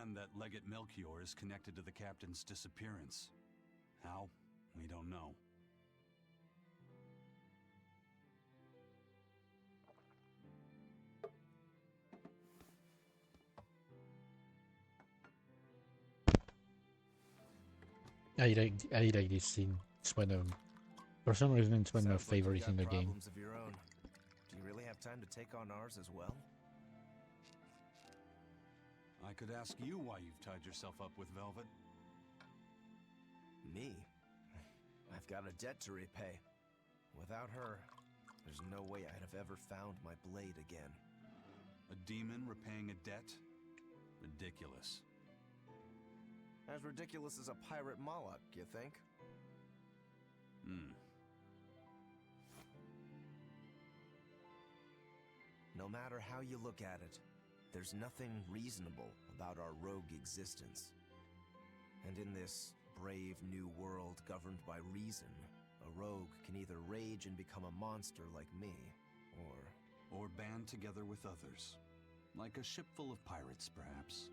And that Legate Melchior is connected to the captain's disappearance. How? We don't know. I like this scene. It's one of, for some reason, it's one of my favorites in the game. Problems of your own. Do you really have time to take on ours as well? I could ask you why you've tied yourself up with Velvet. Me? I've got a debt to repay. Without her, there's no way I'd have ever found my blade again. A demon repaying a debt? Ridiculous. As ridiculous as a pirate Moloch, you think? No matter how you look at it, there's nothing reasonable about our rogue existence. And in this brave new world governed by reason, a rogue can either rage and become a monster like me, or band together with others. Like a ship full of pirates, perhaps.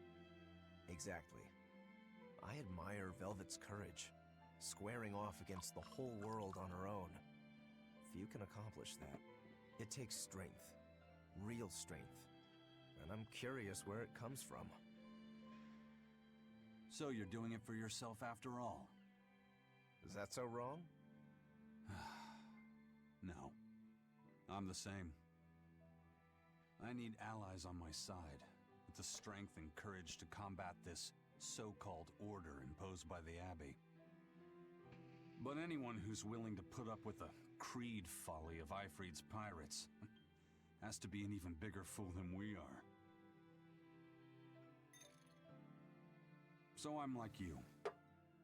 Exactly. I admire Velvet's courage, squaring off against the whole world on her own. Few can accomplish that. It takes strength, real strength, and I'm curious where it comes from. So you're doing it for yourself after all? Is that so wrong? No. I'm the same. I need allies on my side, with the strength and courage to combat this so-called order imposed by the Abbey. But anyone who's willing to put up with the creed folly of Ifreed's pirates has to be an even bigger fool than we are. So I'm like you.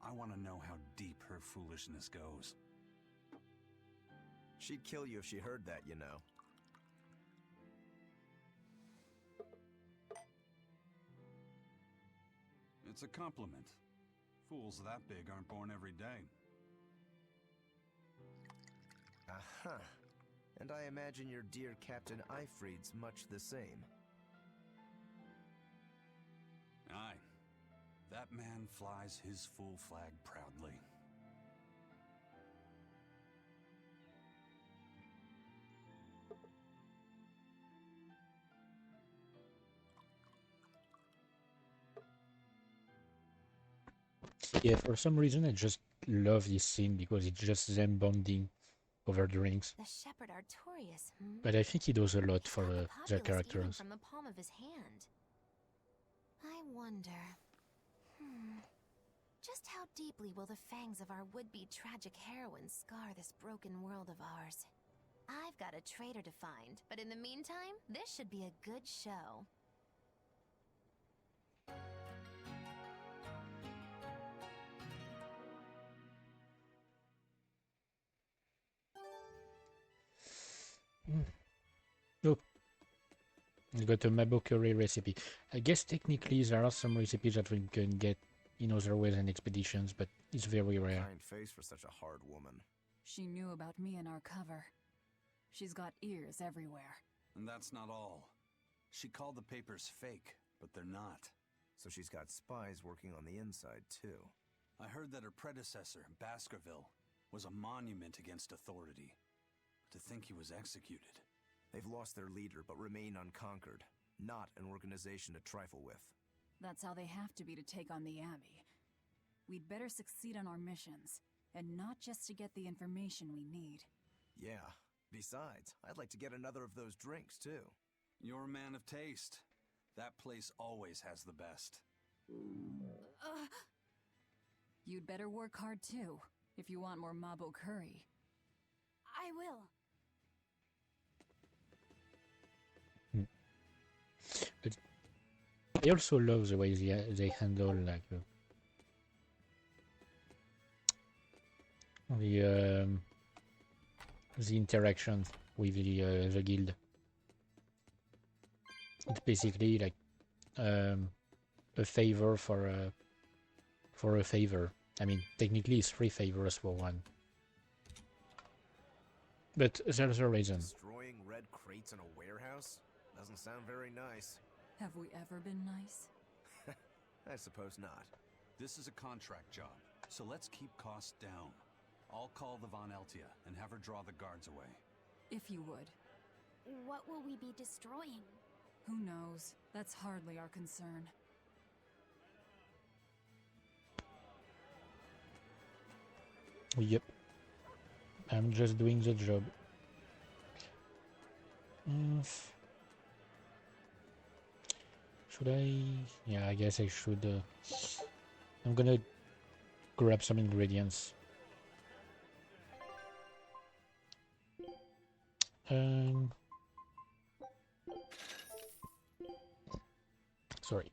I want to know how deep her foolishness goes. She'd kill you if she heard that, you know. It's a compliment. Fools that big aren't born every day. Aha. And I imagine your dear Captain Eifried's much the same. Aye. That man flies his full flag proudly. Yeah, for some reason I just love this scene because it's just them bonding over drinks. The shepherd Artorias, hmm? But I think he does a lot for the their populace eating characters. from the palm of his hand. I wonder... just how deeply will the fangs of our would-be tragic heroines scar this broken world of ours? I've got a traitor to find, but in the meantime, this should be a good show. Oh, we got a Mabo curry recipe. I guess technically there are some recipes that we can get in other ways and expeditions, but it's very rare. Kind face for such a hard woman. She knew about me in our cover. She's got ears everywhere. And that's not all. She called the papers fake, but they're not. So she's got spies working on the inside, too. I heard that her predecessor, Baskerville, was a monument against authority. To think he was executed. They've lost their leader, but remain unconquered. Not an organization to trifle with. That's how they have to be to take on the Abbey. We'd better succeed on our missions, and not just to get the information we need. Yeah. Besides, I'd like to get another of those drinks, too. You're a man of taste. That place always has the best. You'd better work hard, too, if you want more Mabo curry. I will. But I also love the way they handle like the interaction with the guild. It's basically like a favor for a favor. I mean, technically it's 3 favors for 1. But there's a reason. Destroying red crates in a warehouse? Doesn't sound very nice. Have we ever been nice? I suppose not. This is a contract job, so let's keep costs down. I'll call the Von Eltia and have her draw the guards away. If you would. What will we be destroying? Who knows? That's hardly our concern. Yep. I'm just doing the job. Should I? Yeah, I guess I should. I'm gonna grab some ingredients. Sorry.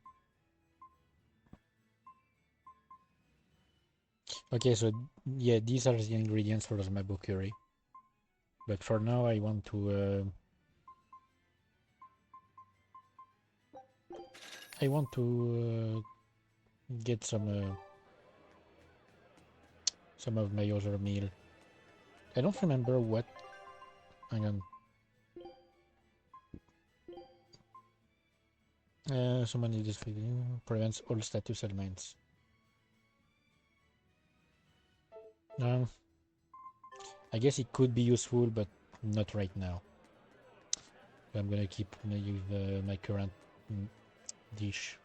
Okay, so yeah, these are the ingredients for my Mabo curry. But for now, I want to get some of my other meal. I don't remember what. Hang on. Someone needs this prevents all status ailments. I guess it could be useful, but not right now. I'm gonna keep my current dish.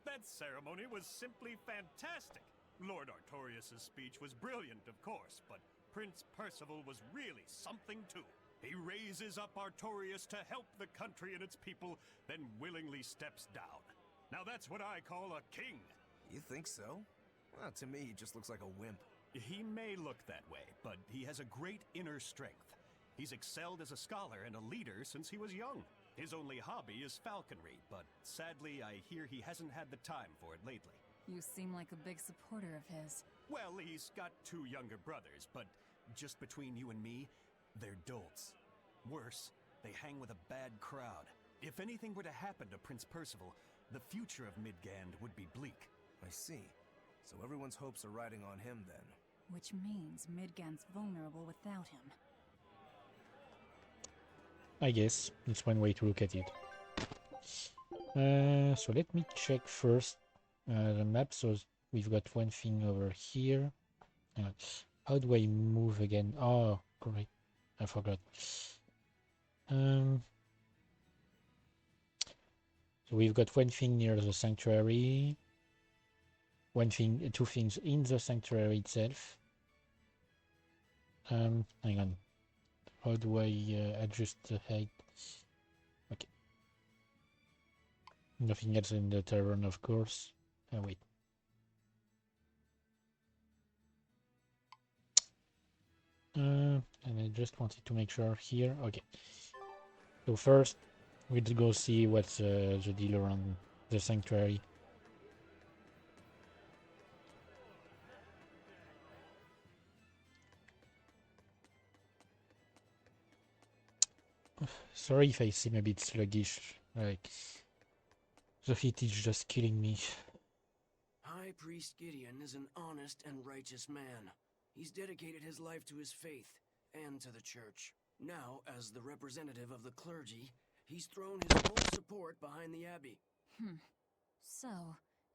That ceremony was simply fantastic. Lord Artorias' speech was brilliant, of course, but Prince Percival was really something too. He raises up Artorias to help the country and its people, then willingly steps down. Now that's what I call a king. You think so? Well, to me, he just looks like a wimp. He may look that way, but he has a great inner strength. He's excelled as a scholar and a leader since he was young. His only hobby is falconry, but sadly I hear he hasn't had the time for it lately. You seem like a big supporter of his. Well, he's got 2 younger brothers, but just between you and me, they're dolts. Worse, they hang with a bad crowd. If anything were to happen to Prince Percival, the future of Midgand would be bleak. I see. So everyone's hopes are riding on him then. Which means Midgand's vulnerable without him. I guess it's one way to look at it. So let me check first the map. So we've got one thing over here. How do I move again? Oh, great. I forgot. So we've got one thing near the sanctuary. One thing, two things in the sanctuary itself. Hang on. How do I adjust the height? Okay. Nothing else in the tavern, of course. Wait. And I just wanted to make sure here. Okay. So first, we'll go see what's the deal around the sanctuary. Sorry if I seem a bit sluggish. Like, the heat is just killing me. High Priest Gideon is an honest and righteous man. He's dedicated his life to his faith and to the church. Now, as the representative of the clergy, he's thrown his full support behind the abbey. So,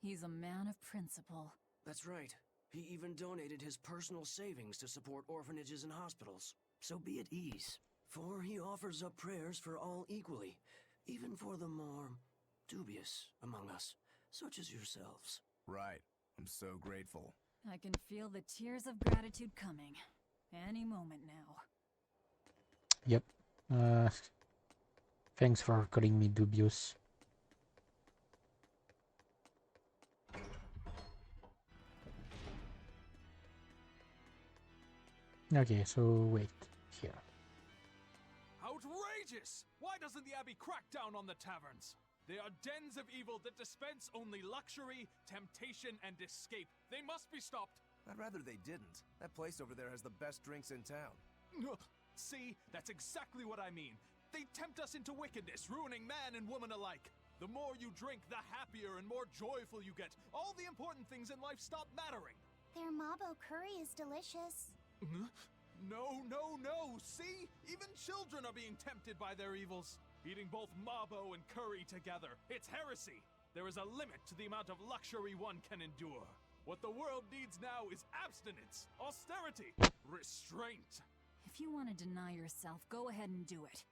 he's a man of principle. That's right. He even donated his personal savings to support orphanages and hospitals. So be at ease, for he offers up prayers for all equally, even for the more dubious among us, such as yourselves. Right. I'm so grateful. I can feel the tears of gratitude coming. Any moment now. Yep. Thanks for calling me dubious. Okay, so wait. Here. Outrageous! Why doesn't the Abbey crack down on the taverns? They are dens of evil that dispense only luxury, temptation, and escape. They must be stopped. I'd rather they didn't. That place over there has the best drinks in town. See, that's exactly what I mean. They tempt us into wickedness, ruining man and woman alike. The more you drink, the happier and more joyful you get. All the important things in life stop mattering. Their mabo curry is delicious. No, no, no! See? Even children are being tempted by their evils. Eating both mabo and curry together. It's heresy. There is a limit to the amount of luxury one can endure. What the world needs now is abstinence, austerity, restraint. If you want to deny yourself, go ahead and do it.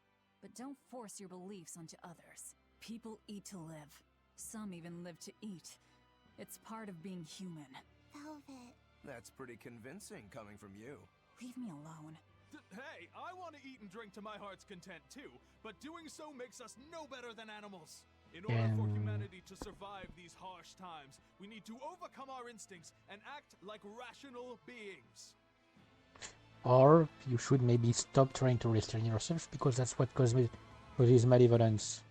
But don't force your beliefs onto others. People eat to live. Some even live to eat. It's part of being human. Velvet. That's pretty convincing coming from you. Leave me alone. Hey, I want to eat and drink to my heart's content too, but doing so makes us no better than animals. In order for humanity to survive these harsh times, we need to overcome our instincts and act like rational beings. Or you should maybe stop trying to restrain yourself, because that's what causes malevolence.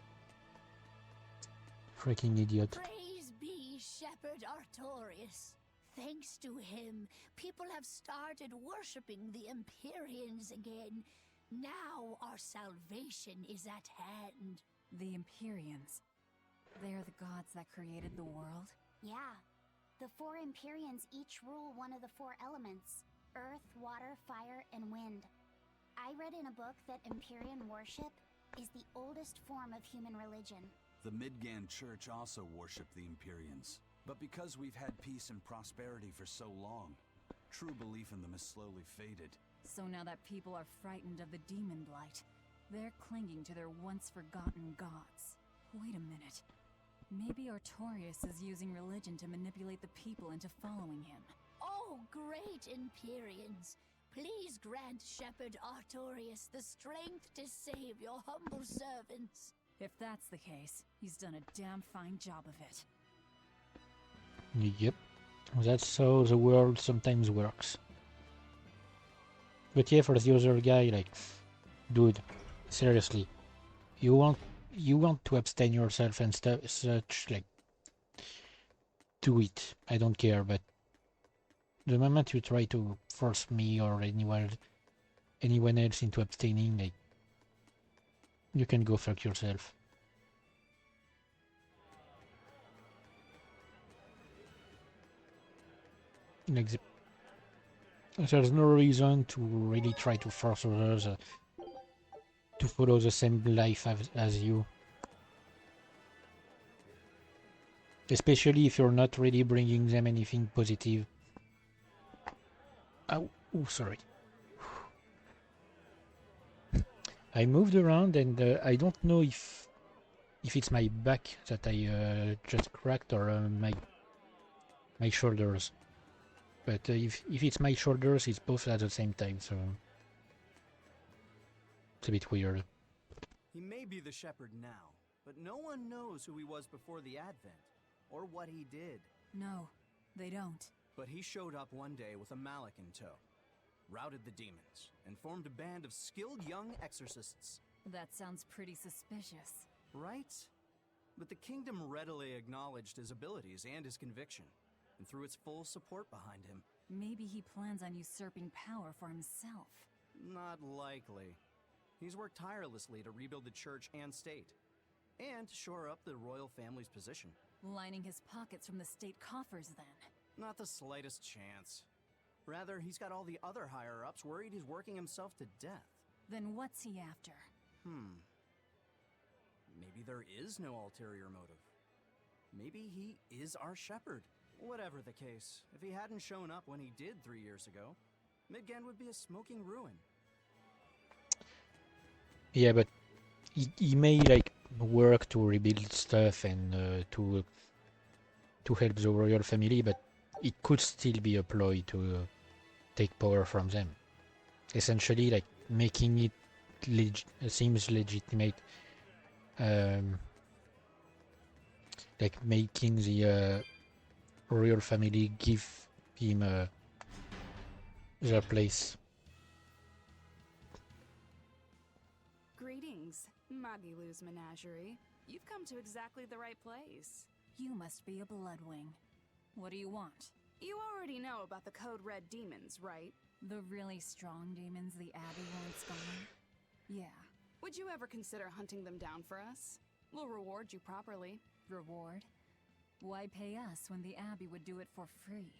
Freaking idiot. Praise be Shepherd Artorius. Thanks to him, people have started worshipping the Empyreans again. Now our salvation is at hand. The Empyreans. They are the gods that created the world? Yeah. The 4 Empyreans each rule one of the 4 elements: earth, water, fire, and wind. I read in a book that Empyrean worship is the oldest form of human religion. The Midgand Church also worshipped the Empyreans. But because we've had peace and prosperity for so long, true belief in them has slowly faded. So now that people are frightened of the demon blight, they're clinging to their once forgotten gods. Wait a minute. Maybe Artorius is using religion to manipulate the people into following him. Oh, great Empyreans! Please grant Shepherd Artorius the strength to save your humble servants. If that's the case, he's done a damn fine job of it. Yep, that's how the world sometimes works. But yeah, for the other guy, like, dude, seriously, you want to abstain yourself and stuff such, like, do it. I don't care, but the moment you try to force me or anyone else into abstaining, like, you can go fuck yourself. Like, there's no reason to really try to force others to follow the same life as you. Especially if you're not really bringing them anything positive. Oh, sorry. I moved around and I don't know if it's my back that I just cracked or my shoulders. But if it's my shoulders, it's both at the same time, so it's a bit weird. He may be the shepherd now, but no one knows who he was before the Advent, or what he did. No, they don't. But he showed up one day with a mallet in tow, routed the demons, and formed a band of skilled young exorcists. That sounds pretty suspicious. Right? But the kingdom readily acknowledged his abilities and his conviction, and threw its full support behind him. Maybe he plans on usurping power for himself. Not likely. He's worked tirelessly to rebuild the church and state, and shore up the royal family's position. Lining his pockets from the state coffers, then. Not the slightest chance. Rather, he's got all the other higher-ups worried he's working himself to death. Then what's he after? Maybe there is no ulterior motive. Maybe he is our shepherd. Whatever the case, if he hadn't shown up when he did 3 years ago, Midgand would be a smoking ruin. Yeah, but he may like work to rebuild stuff and to help the royal family, but it could still be a ploy to take power from them. Essentially, like making it seems legitimate, like making the royal family give him their place. Greetings, Magilou's menagerie. You've come to exactly the right place. You must be a Bloodwing. What do you want? You already know about the Code Red demons, right? The really strong demons the Abbey wants gone? Yeah. Would you ever consider hunting them down for us? We'll reward you properly. Reward? Why pay us when the Abbey would do it for free?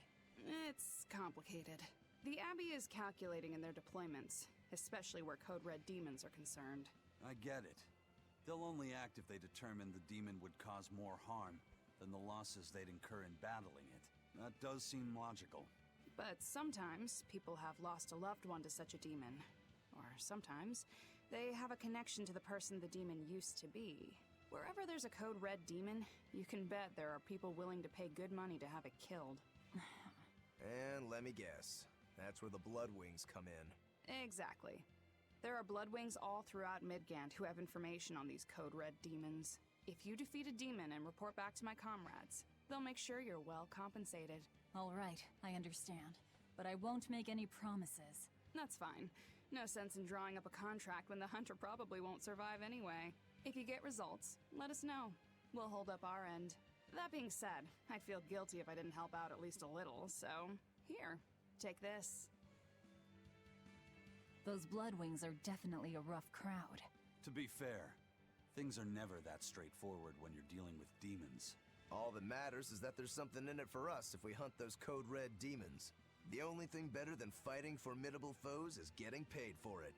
It's complicated. The Abbey is calculating in their deployments, especially where Code Red demons are concerned. I get it. They'll only act if they determine the demon would cause more harm than the losses they'd incur in battling it. That does seem logical. But sometimes people have lost a loved one to such a demon. Or sometimes they have a connection to the person the demon used to be. Wherever there's a Code Red demon, you can bet there are people willing to pay good money to have it killed. And let me guess, that's where the Bloodwings come in. Exactly. There are Bloodwings all throughout Midgand who have information on these Code Red demons. If you defeat a demon and report back to my comrades, they'll make sure you're well compensated. All right, I understand. But I won't make any promises. That's fine. No sense in drawing up a contract when the hunter probably won't survive anyway. If you get results, let us know. We'll hold up our end. That being said, I'd feel guilty if I didn't help out at least a little, so here, take this. Those Bloodwings are definitely a rough crowd. To be fair, things are never that straightforward when you're dealing with demons. All that matters is that there's something in it for us if we hunt those Code Red demons. The only thing better than fighting formidable foes is getting paid for it.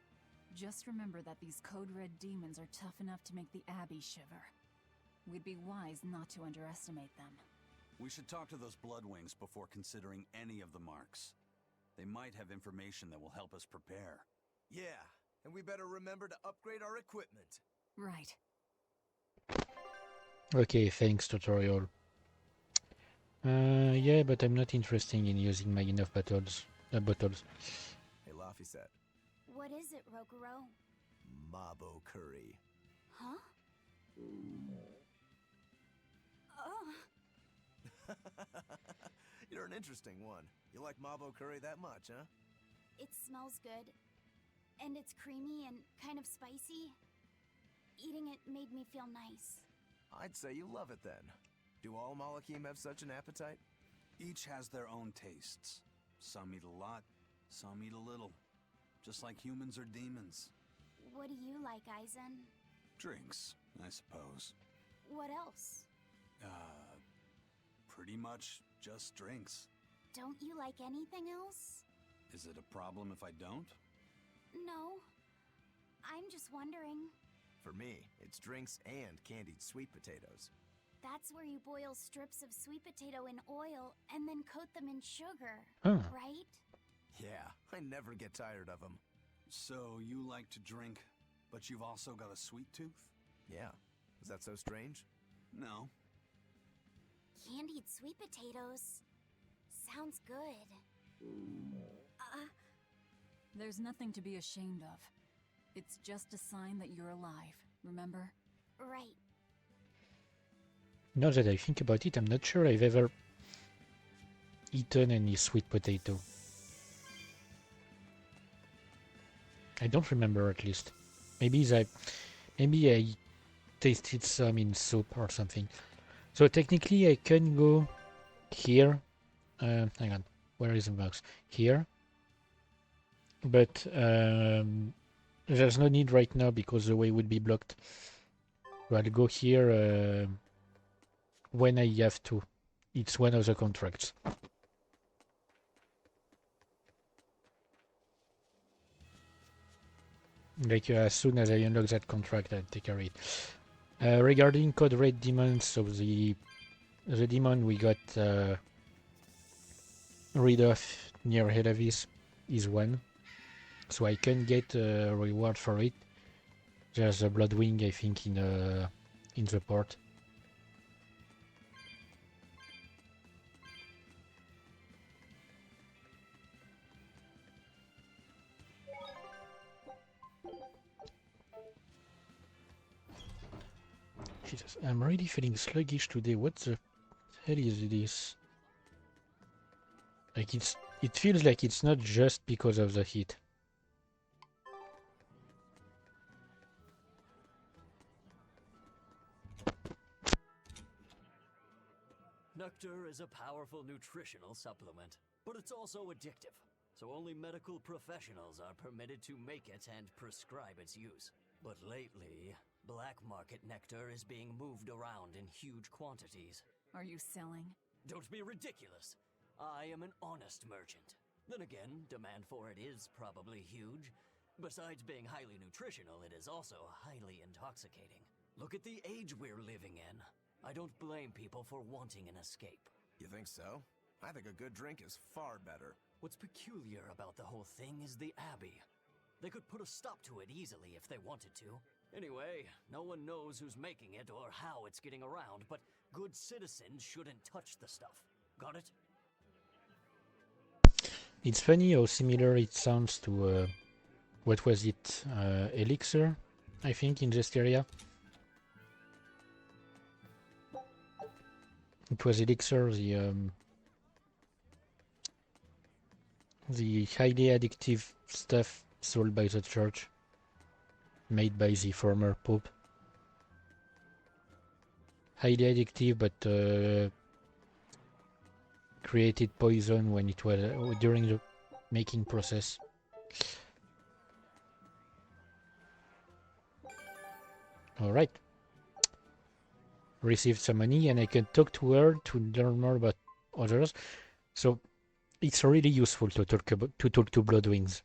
Just remember that these Code Red demons are tough enough to make the Abbey shiver. We'd be wise not to underestimate them. We should talk to those Bloodwings before considering any of the marks. They might have information that will help us prepare. Yeah, and we better remember to upgrade our equipment. Right. Okay, thanks, tutorial. Yeah, but I'm not interested in using my enough bottles. Hey, Laphicet. What is it, Rokuro? Mabo curry. Huh? You're an interesting one. You like Mabo curry that much, huh? It smells good. And it's creamy and kind of spicy. Eating it made me feel nice. I'd say you love it then. Do all Malakim have such an appetite? Each has their own tastes. Some eat a lot, some eat a little. Just like humans or demons. What do you like, Aizen? Drinks, I suppose. What else? Pretty much just drinks. Don't you like anything else? Is it a problem if I don't? No. I'm just wondering. For me, it's drinks and candied sweet potatoes. That's where you boil strips of sweet potato in oil and then coat them in sugar, Huh. right? Yeah, I never get tired of them. So you like to drink, but you've also got a sweet tooth? Yeah. Is that so strange? No. Candied sweet potatoes. Sounds good. There's nothing to be ashamed of. It's just a sign that you're alive, remember? Right. Now that I think about it, I'm not sure I've ever eaten any sweet potato. I don't remember, at least. Maybe I tasted some in soup or something. So technically I can go here. Hang on, where is the box? Here. But there's no need right now because the way would be blocked. So I'll go here when I have to. It's one of the contracts. Like as soon as I unlock that contract, I'll take care of it. Regarding Code Red demons, so the demon we got rid of near Helavis is one, so I can get a reward for it. There's a Bloodwing, I think, in the port. Jesus, I'm really feeling sluggish today. What the hell is this? Like it feels like it's not just because of the heat. Nectar is a powerful nutritional supplement, but it's also addictive, so only medical professionals are permitted to make it and prescribe its use. But lately, black market nectar is being moved around in huge quantities. Are you selling? Don't be ridiculous. I am an honest merchant. Then again, demand for it is probably huge. Besides being highly nutritional, it is also highly intoxicating. Look at the age we're living in. I don't blame people for wanting an escape. You think so? I think a good drink is far better. What's peculiar about the whole thing is the Abbey. They could put a stop to it easily if they wanted to. Anyway, no one knows who's making it or how it's getting around, but good citizens shouldn't touch the stuff. Got it? It's funny how similar it sounds to, what was it, Elixir, I think, in this area. It was Elixir, the highly addictive stuff sold by the church, made by the former pope. Highly addictive, but created poison when it was during the making process. All right. Received some money, and I can talk to her to learn more about others. So it's really useful to talk to Bloodwings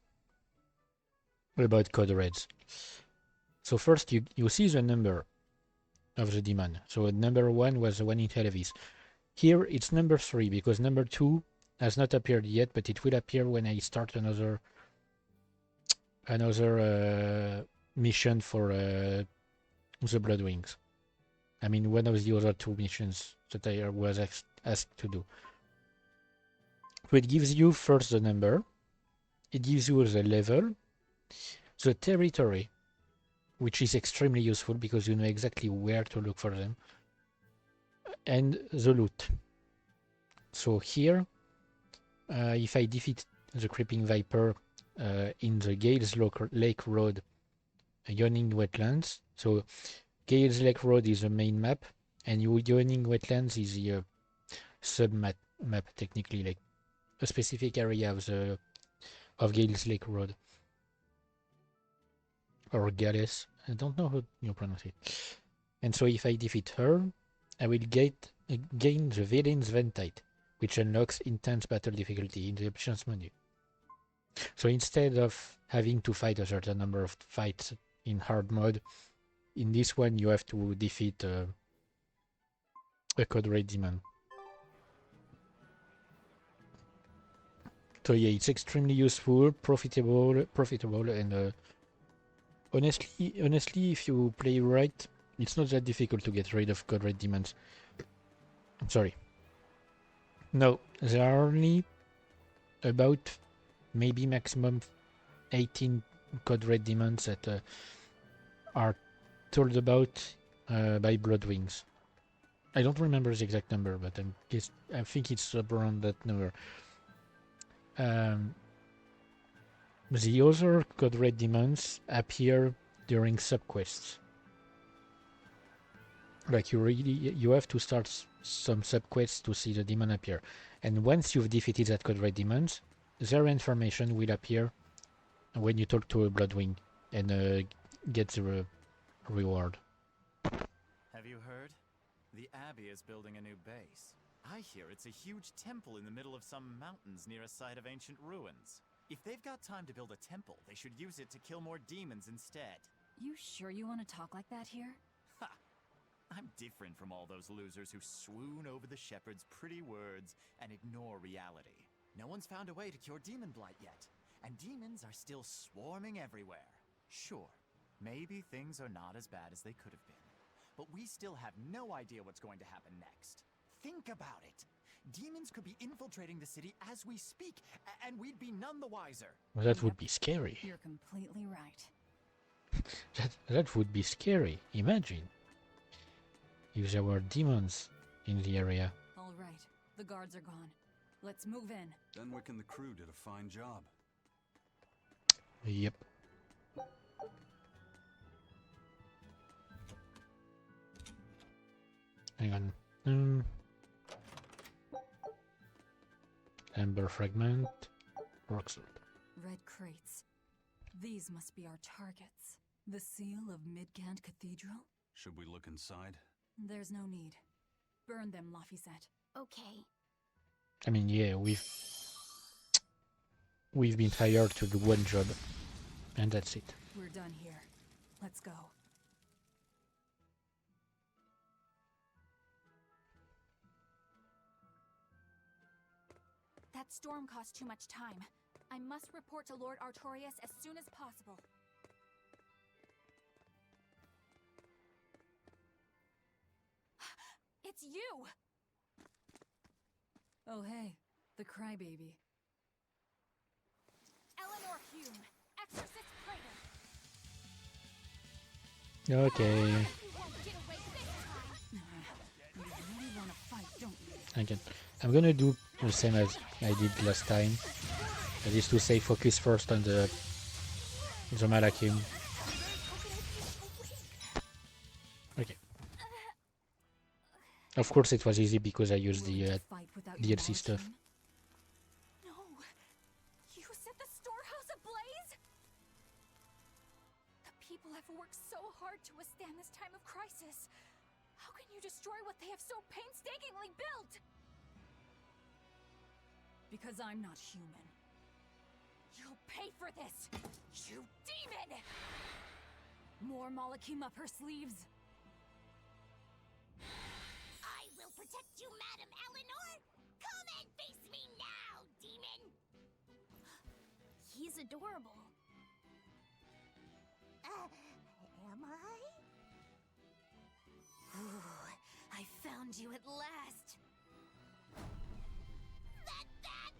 about Code Reds. So first, you see the number of the demon. So number 1 was the one in Helavis. Here it's number 3 because number 2 has not appeared yet, but it will appear when I start another mission for the Bloodwings. I mean, one of the other 2 missions that I was asked to do. So it gives you first the number, it gives you the level, the territory, which is extremely useful because you know exactly where to look for them, and the loot. So here, if I defeat the Creeping Viper in the Gales Lake Road, Yawning Wetlands, so Gales Lake Road is the main map, and Yawning Wetlands is the sub-map, technically, like a specific area of Gales Lake Road. Or Gales, I don't know how you pronounce it. And so if I defeat her, I will gain the Villain's Ventite, which unlocks intense battle difficulty in the options menu. So instead of having to fight a certain number of fights in hard mode. In this one, you have to defeat a code red demon. So yeah, it's extremely useful, profitable, and honestly, if you play right, it's not that difficult to get rid of code red demons. Sorry. No, there are only about maybe maximum 18 code red demons that are told about by Bloodwings. I don't remember the exact number, but I think it's around that number. The other code red demons appear during subquests. Like you have to start some subquests to see the demon appear, and once you've defeated that code red demons, their information will appear when you talk to a Bloodwing and get the reward. Have you heard? The Abbey is building a new base. I hear it's a huge temple in the middle of some mountains near a site of ancient ruins. If they've got time to build a temple, they should use it to kill more demons instead. You sure you want to talk like that here? Ha! I'm different from all those losers who swoon over the shepherd's pretty words and ignore reality. No one's found a way to cure demon blight yet, and demons are still swarming everywhere. Sure, maybe things are not as bad as they could have been, but we still have no idea what's going to happen next. Think about it. Demons could be infiltrating the city as we speak, and we'd be none the wiser. Well, that would be scary. You're completely right. that would be scary. Imagine if there were demons in the area. All right, the guards are gone. Let's move in. Dunwick and the crew did a fine job. Yep. Hang on. Amber fragment. Rockslip. Red crates. These must be our targets. The seal of Midgand Cathedral? Should we look inside? There's no need. Burn them, Laphicet. Okay. I mean, yeah, we've been hired to do one job, and that's it. We're done here. Let's go. That storm cost too much time. I must report to Lord Artorias as soon as possible. It's you! Oh hey, the crybaby. Eleanor Hume, Exorcist Praetor. Okay. You won't get away this time! You really want to fight, don't you? Again, I'm gonna do the same as I did last time. That is to say, focus first on the Malakim. Okay. Of course, it was easy because I used the DLC stuff. No, you set the storehouse ablaze. The people have worked so hard to withstand this time of crisis. How can you destroy what they have so painstakingly built? Because I'm not human. You'll pay for this, you demon! More Malakim up her sleeves. I will protect you, Madam Eleanor! Come and face me now, demon! He's adorable. Am I? Ooh, I found you at last.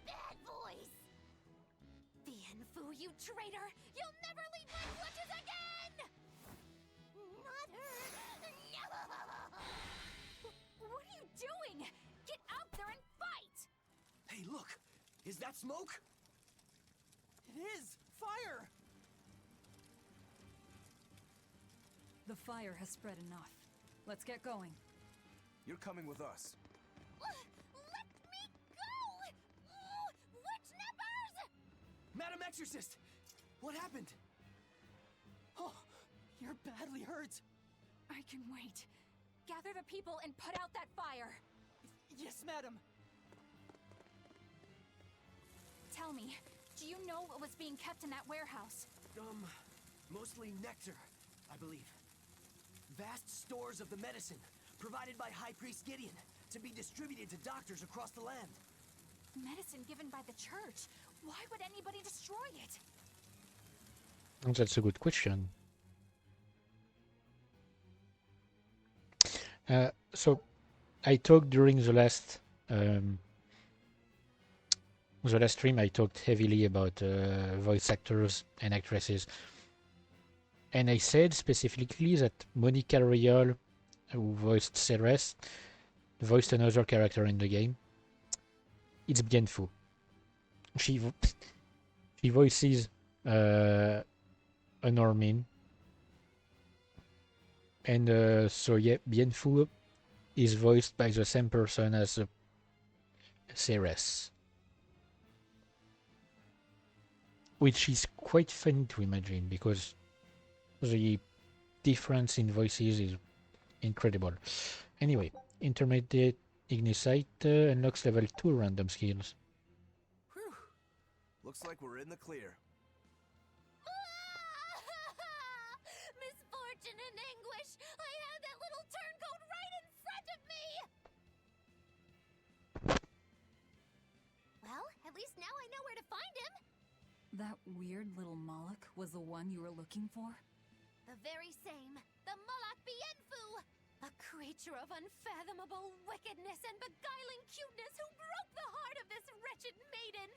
That voice! Bienfu, you traitor! You'll never leave my clutches again! Not her! No! What are you doing? Get out there and fight! Hey, look! Is that smoke? It is! Fire! The fire has spread enough. Let's get going. You're coming with us. Let me go! Witch nippers! Madam Exorcist! What happened? Oh, you're badly hurt. I can wait. Gather the people and put out that fire. Yes, madam. Tell me, do you know what was being kept in that warehouse? Mostly nectar. I believe. Vast stores of the medicine, provided by High Priest Gideon, to be distributed to doctors across the land. Medicine given by the church. Why would anybody destroy it? That's a good question. So I talked during the last stream. I talked heavily about voice actors and actresses, and I said specifically that Monica Rial, who voiced Ceres, voiced another character in the game. It's Bien Phu. She voices a Normin, and so yeah, Bien Phu is voiced by the same person as Ceres, which is quite funny to imagine because the difference in voices is incredible. Anyway, intermediate Ignisite unlocks level 2 random skills. Whew. Looks like we're in the clear. Misfortune and anguish! I had that little turncoat right in front of me! Well, at least now I know where to find him! That weird little Moloch was the one you were looking for? The very same. The Moloch Bienfu! A creature of unfathomable wickedness and beguiling cuteness who broke the heart of this wretched maiden!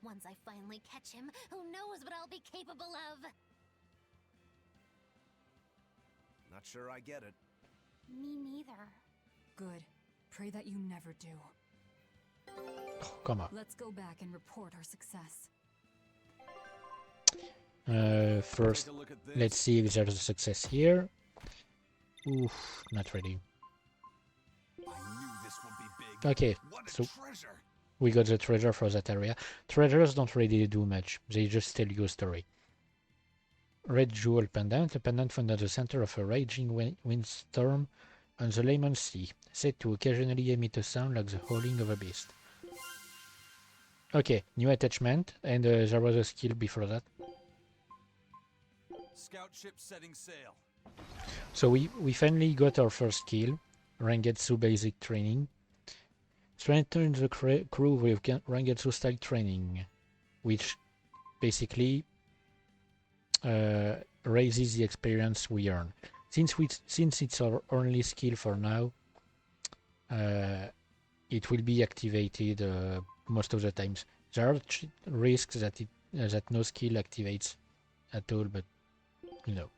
Once I finally catch him, who knows what I'll be capable of? Not sure I get it. Me neither. Good. Pray that you never do. Oh, come on. Let's go back and report our success. First, let's see if there's a success here. Oof, not ready. Okay, so we got the treasure for that area. Treasures don't really do much, they just tell you a story. Red Jewel Pendant, a pendant found at the center of a raging windstorm on the Lemon Sea, said to occasionally emit a sound like the howling of a beast. Okay, new attachment, and there was a skill before that. Scout ship setting sail. So we finally got our first skill, Rangetsu Basic Training. Strengthen the crew with Rangetsu style training, which basically raises the experience we earn. Since it's our only skill for now, it will be activated most of the times. There are risks that no skill activates at all, but you know.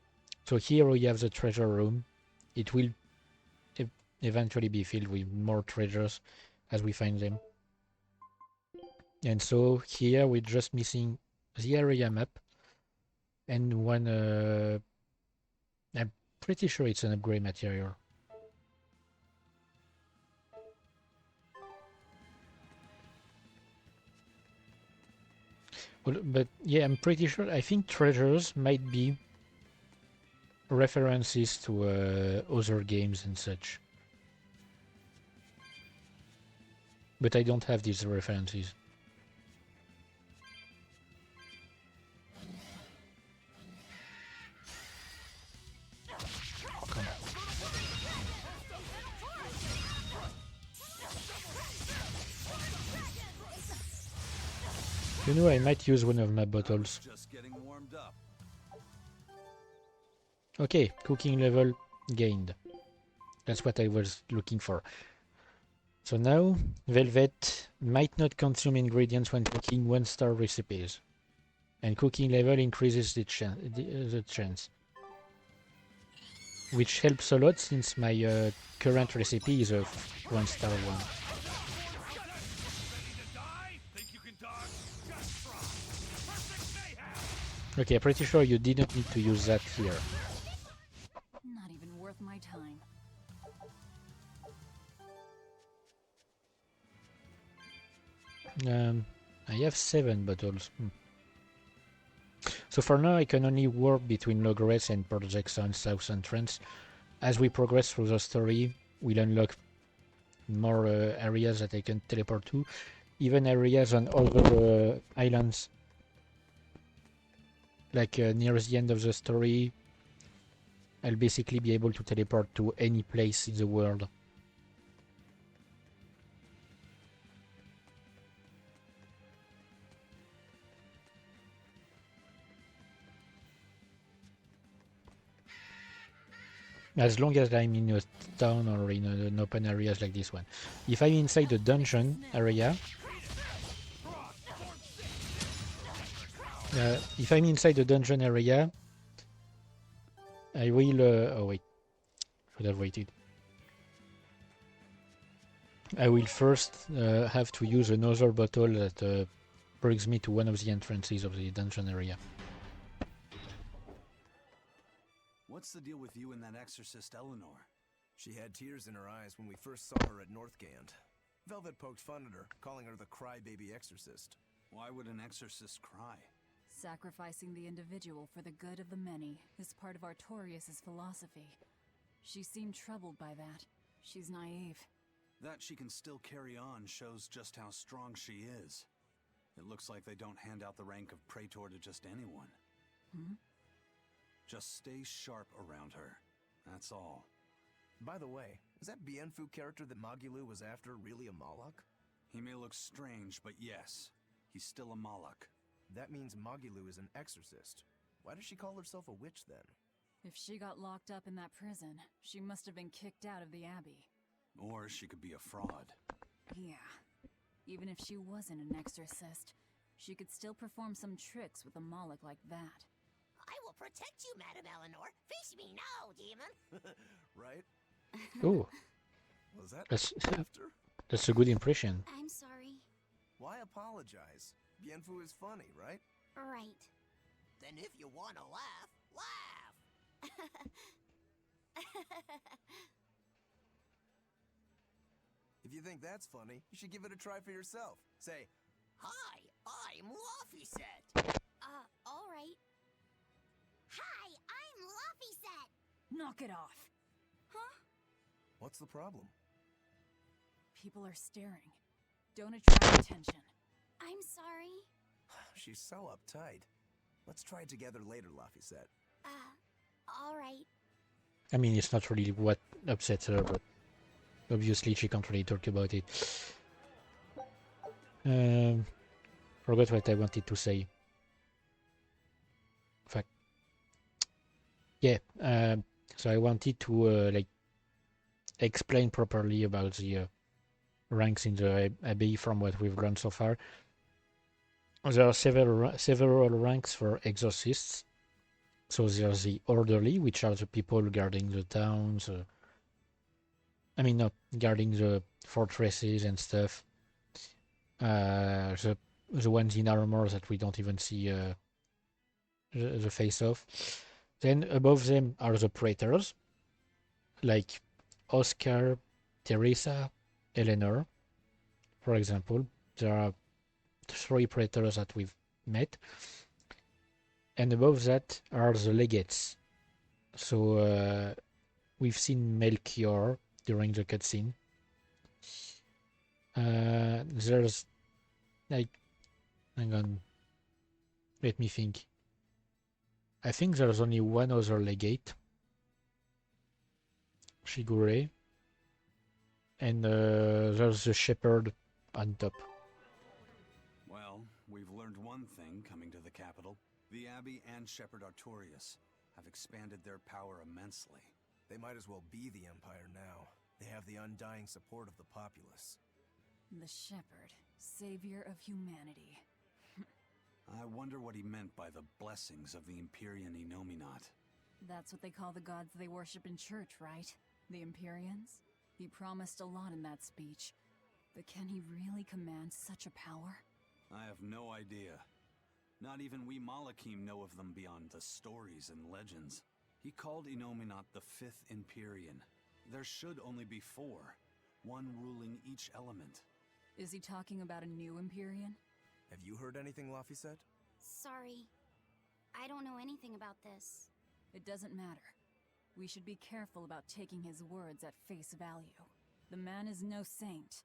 So here we have the treasure room. It will eventually be filled with more treasures as we find them. And so here we're just missing the area map and one, I'm pretty sure it's an upgrade material. Well, but yeah, I'm pretty sure, I think treasures might be references to other games and such. But I don't have these references. Oh, come on. You know, I might use one of my bottles. Just getting warmed up. Okay, cooking level gained. That's what I was looking for. So now, Velvet might not consume ingredients when cooking 1-star recipes. And cooking level increases the chance. Which helps a lot since my current recipe is a 1-star one. Okay, I'm pretty sure you didn't need to use that here. Not even worth my time. I have 7 bottles. So for now I can only warp between Logres and Port Jackson South Entrance. As we progress through the story, we'll unlock more areas that I can teleport to, even areas on other islands like near the end of the story, I'll basically be able to teleport to any place in the world. As long as I'm in a town or in an open areas like this one. If I'm inside the dungeon area, if I'm inside the dungeon area, I will. Oh wait, should have waited. I will first have to use another bottle that brings me to one of the entrances of the dungeon area. What's the deal with you and that exorcist Eleanor? She had tears in her eyes when we first saw her at Northgand. Velvet poked fun at her, calling her the crybaby exorcist. Why would an exorcist cry? Sacrificing the individual for the good of the many is part of Artorias' philosophy. She seemed troubled by that. She's naive. That she can still carry on shows just how strong she is. It looks like they don't hand out the rank of Praetor to just anyone. Hmm? Just stay sharp around her. That's all. By the way, is that Bienfu character that Magilou was after really a Moloch? He may look strange, but yes, he's still a Moloch. That means Magilou is an exorcist. Why does she call herself a witch then? If she got locked up in that prison, she must have been kicked out of the Abbey. Or she could be a fraud. Yeah. Even if she wasn't an exorcist, she could still perform some tricks with a Moloch like that. I will protect you, Madame Eleanor. Face me now, demon. Right? Oh, Was that that's after? that's a good impression. I'm sorry. Why apologize? Bienfu is funny, right? Right. Then if you want to laugh, laugh. If you think that's funny, you should give it a try for yourself. Say, Hi, I'm Laffyset. All right. Hi, I'm Laffyset. Knock it off! Huh? what's the problem? People are staring. Don't attract attention. I'm sorry. She's so uptight. Let's try it together later, Laffyset. All right. I mean, it's not really what upsets her, but obviously she can't really talk about it. Forgot what I wanted to say. In fact, yeah. So I wanted to like explain properly about the ranks in the Abbey from what we've learned so far. There are several ranks for exorcists. So there's the orderly, which are the people guarding the towns. I mean, not guarding the fortresses and stuff. The ones in armor that we don't even see the face of. Then above them are the praetors, like Oscar, Teresa, Eleanor, for example. There are 3 praetors that we've met. And above that are the legates. So we've seen Melchior during the cutscene. There's like, hang on, let me think. I think there's only one other legate, Shigure, and there's the shepherd on top. Well, we've learned one thing coming to the capital. The Abbey and Shepherd Artorias have expanded their power immensely. They might as well be the Empire now. They have the undying support of the populace. The Shepherd, savior of humanity. I wonder what he meant by the blessings of the Empyrean Enominat. That's what they call the gods they worship in church, right? The Empyreans? He promised a lot in that speech. But can he really command such a power? I have no idea. Not even we Malachim know of them beyond the stories and legends. He called Enominat the 5th Empyrean. There should only be 4, one ruling each element. Is he talking about a new Empyrean? Have you heard anything, Laffyset? Sorry. I don't know anything about this. It doesn't matter. We should be careful about taking his words at face value. The man is no saint.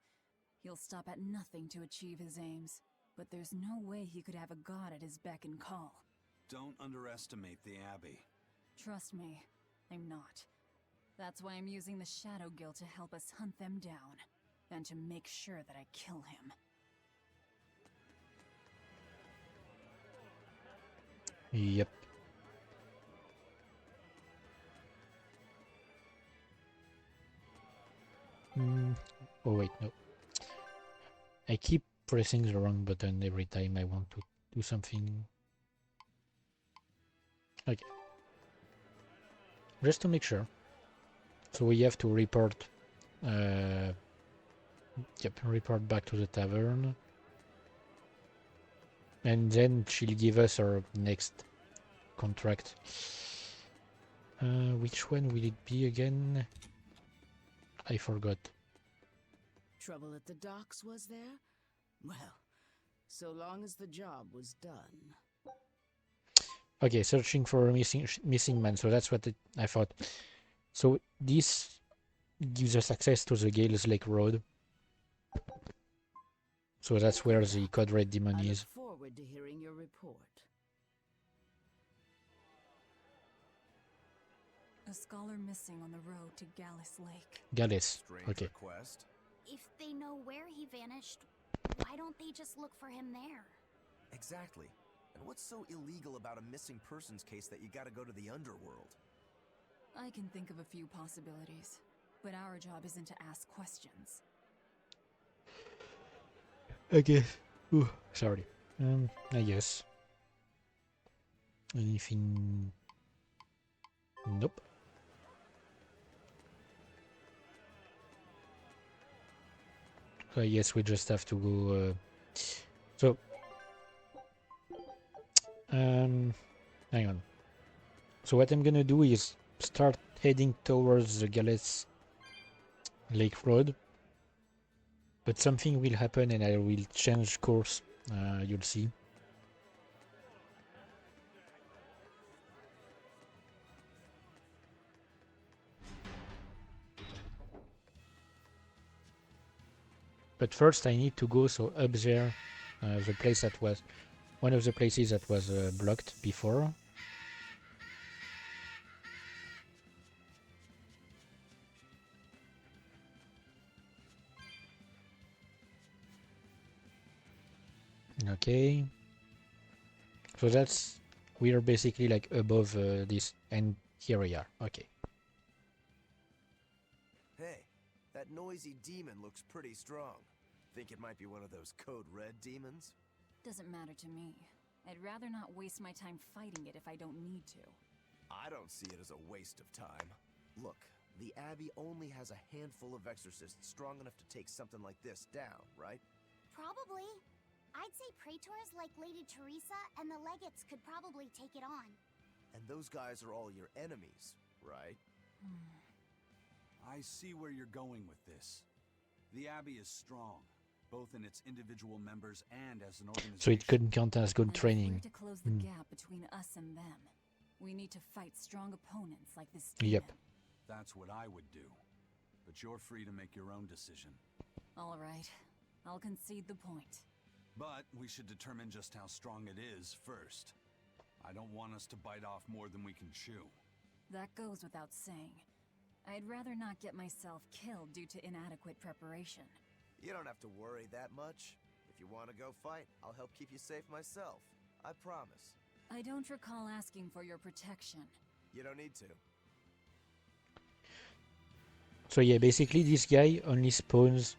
He'll stop at nothing to achieve his aims. But there's no way he could have a god at his beck and call. Don't underestimate the Abbey. Trust me, I'm not. That's why I'm using the Shadow Guild to help us hunt them down, and to make sure that I kill him. Yep. Oh wait, no. I keep pressing the wrong button every time I want to do something. Okay. Just to make sure. So we have to report. Report back to the tavern. And then she'll give us our next contract. Which one will it be again? I forgot. Trouble at the docks, was there? Well, so long as the job was done. Okay, searching for a missing man. So that's what I thought. So this gives us access to the Gales Lake Road. So that's where the Code Red Demon is. I look forward to hearing your report. A scholar missing on the road to Gallus Lake. Gallus. Strange Okay. request. If they know where he vanished, why don't they just look for him there? Exactly. And what's so illegal about a missing persons case that you gotta go to the underworld? I can think of a few possibilities, but our job isn't to ask questions. I guess. Ooh, sorry. I guess. Anything? Nope. So I guess we just have to go. Hang on. So what I'm gonna do is start heading towards the Gallus Lake Road. But something will happen and I will change course. You'll see. But first I need to go up there, the place that was one of the places that was blocked before. Okay. So we are basically like above this, and here we are. Okay. Hey, that noisy demon looks pretty strong. Think it might be one of those Code Red demons? Doesn't matter to me. I'd rather not waste my time fighting it if I don't need to. I don't see it as a waste of time. Look, the Abbey only has a handful of exorcists strong enough to take something like this down, right? Probably. I'd say praetors like Lady Teresa and the legates could probably take it on. And those guys are all your enemies, right? I see where you're going with this. The Abbey is strong, both in its individual members and as an organization. So it couldn't count as good training. To close the gap between us and them, we need to fight strong opponents like this demon. Yep. That's what I would do. But you're free to make your own decision. All right. I'll concede the point. But we should determine just how strong it is first. I don't want us to bite off more than we can chew. That goes without saying. I'd rather not get myself killed due to inadequate preparation. You don't have to worry that much. If you want to go fight, I'll help keep you safe myself. I promise. I don't recall asking for your protection. You don't need to. So yeah, basically this guy only spawns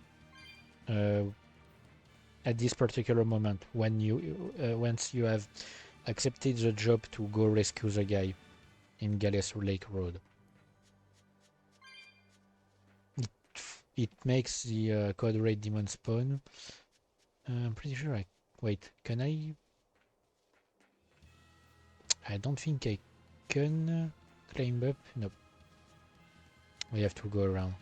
at this particular moment when once you have accepted the job to go rescue the guy in Gallus Lake Road. It makes the Code Red Demon spawn. I'm pretty sure wait, can I? I don't think I can climb up. Nope. We have to go around.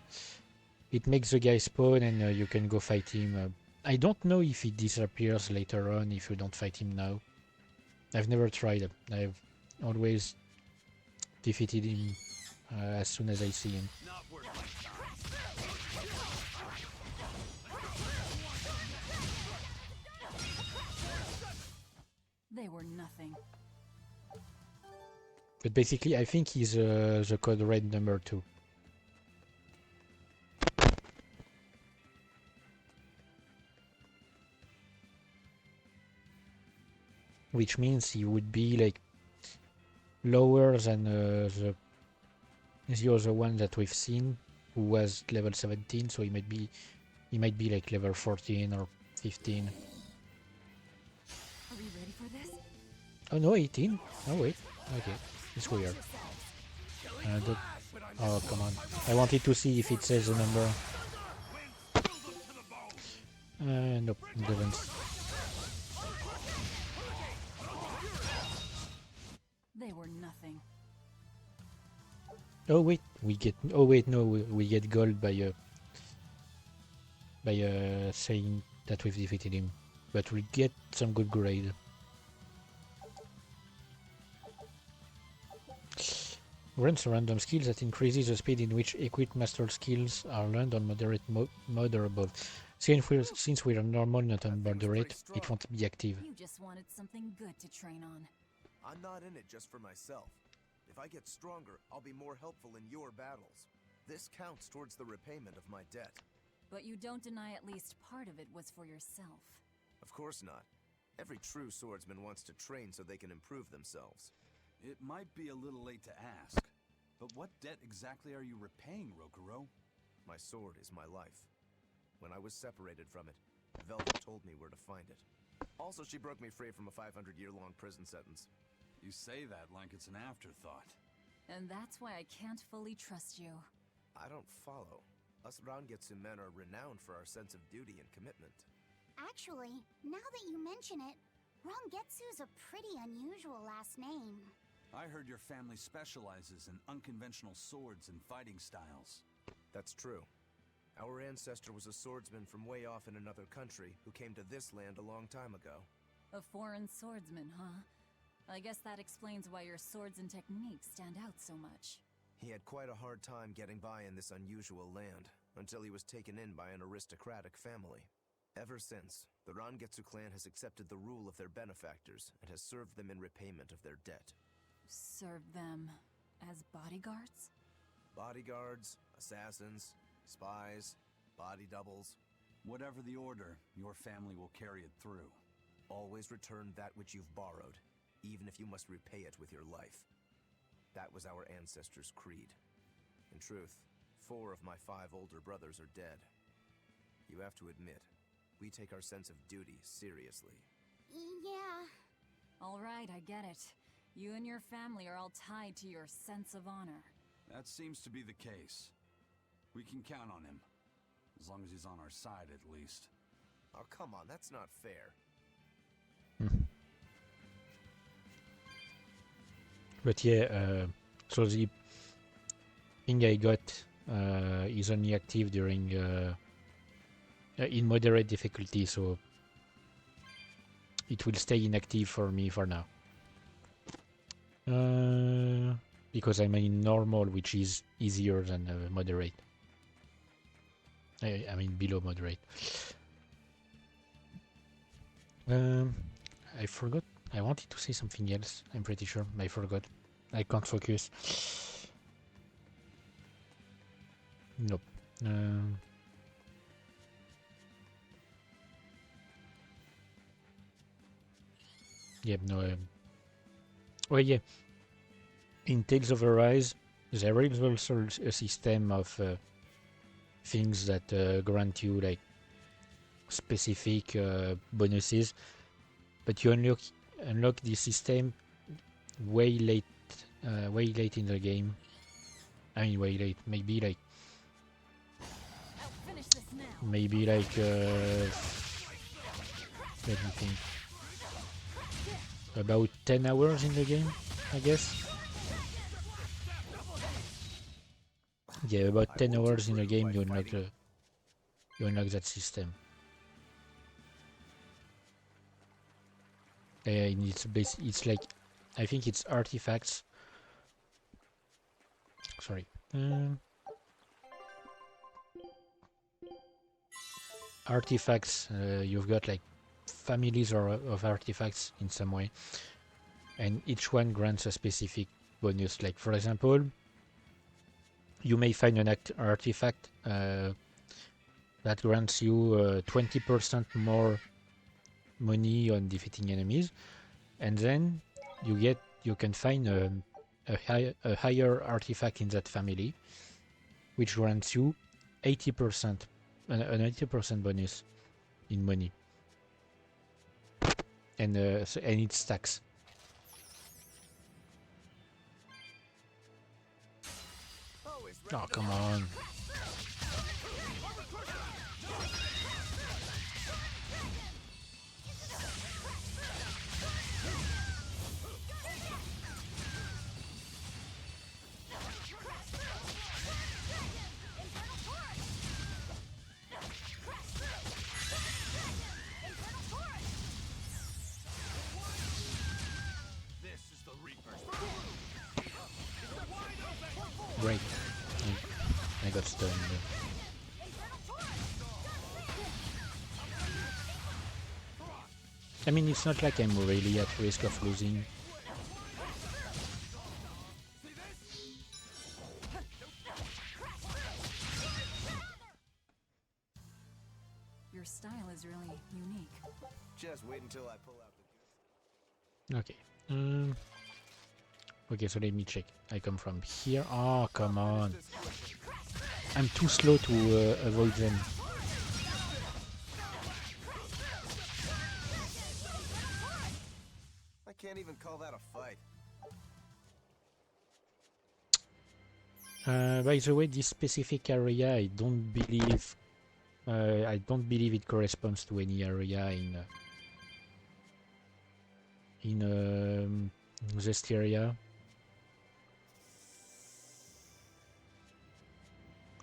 It makes the guy spawn and you can go fight him. I don't know if it disappears later on if you don't fight him now. I've never tried it. I've always defeated him as soon as I see him. They were nothing. But basically, I think he's the code red number 2. Which means he would be like lower than the other one that we've seen, who was level 17. So he might be like level 14 or 15. Are we ready for this? Oh no, 18. Oh wait, okay, it's weird. Oh come on! I wanted to see if it says the number. Nope, it doesn't. They were nothing. Oh wait, we get. Oh wait, no, we get gold by saying that we've defeated him, but we get some good grade. Grants random skills that increases the speed in which equipped master skills are learned on moderate mode or above. Since we're normal, not on moderate, it won't be active. You just wanted something good to train on. I'm not in it just for myself. If I get stronger, I'll be more helpful in your battles. This counts towards the repayment of my debt. But you don't deny at least part of it was for yourself. Of course not. Every true swordsman wants to train so they can improve themselves. It might be a little late to ask, but what debt exactly are you repaying, Rokuro? My sword is my life. When I was separated from it, Velvet told me where to find it. Also, she broke me free from a 500-year-long prison sentence. You say that like it's an afterthought. And that's why I can't fully trust you. I don't follow. Us Rangetsu men are renowned for our sense of duty and commitment. Actually, now that you mention it, Rangetsu's a pretty unusual last name. I heard your family specializes in unconventional swords and fighting styles. That's true. Our ancestor was a swordsman from way off in another country who came to this land a long time ago. A foreign swordsman, huh? I guess that explains why your swords and techniques stand out so much. He had quite a hard time getting by in this unusual land, until he was taken in by an aristocratic family. Ever since, the Rangetsu clan has accepted the rule of their benefactors and has served them in repayment of their debt. Serve them as bodyguards? Bodyguards, assassins, spies, body doubles. Whatever the order, your family will carry it through. Always return that which you've borrowed, even if you must repay it with your life. That was our ancestors' creed. In truth, 4 of my 5 older brothers are dead. You have to admit, we take our sense of duty seriously. Yeah. All right, I get it. You and your family are all tied to your sense of honor. That seems to be the case. We can count on him. As long as he's on our side, at least. Oh, come on, that's not fair. But yeah, so the thing I got is only active during in moderate difficulty, so it will stay inactive for me for now. Because I'm in normal, which is easier than moderate. I mean below moderate. I forgot. I wanted to say something else. I'm pretty sure I forgot. I can't focus. Nope. Yep, no. Oh yeah. In Tales of Arise, there is also a system of things that grant you like specific bonuses, but you unlock this system way late in the game. I mean, way late. Maybe like let me think. About 10 hours in the game, I guess. Yeah, about 10 hours in the game you unlock that system. And it's like, I think it's artifacts. Sorry. Artifacts, you've got like families of artifacts in some way, and each one grants a specific bonus. Like for example, you may find an artifact that grants you 20% more money on defeating enemies, and then you can find a higher artifact in that family, which grants you 80% an 80% bonus in money, and and it stacks. Oh, come on. Great. I got stunned. I mean, it's not like I'm really at risk of losing. Your style is really unique. Just wait until I pull out the... Okay. Okay, so let me check. I come from here. Oh, come on. I'm too slow to avoid them. I can't even call that a fight. By the way, this specific area, I don't believe it corresponds to any area in Zestiria.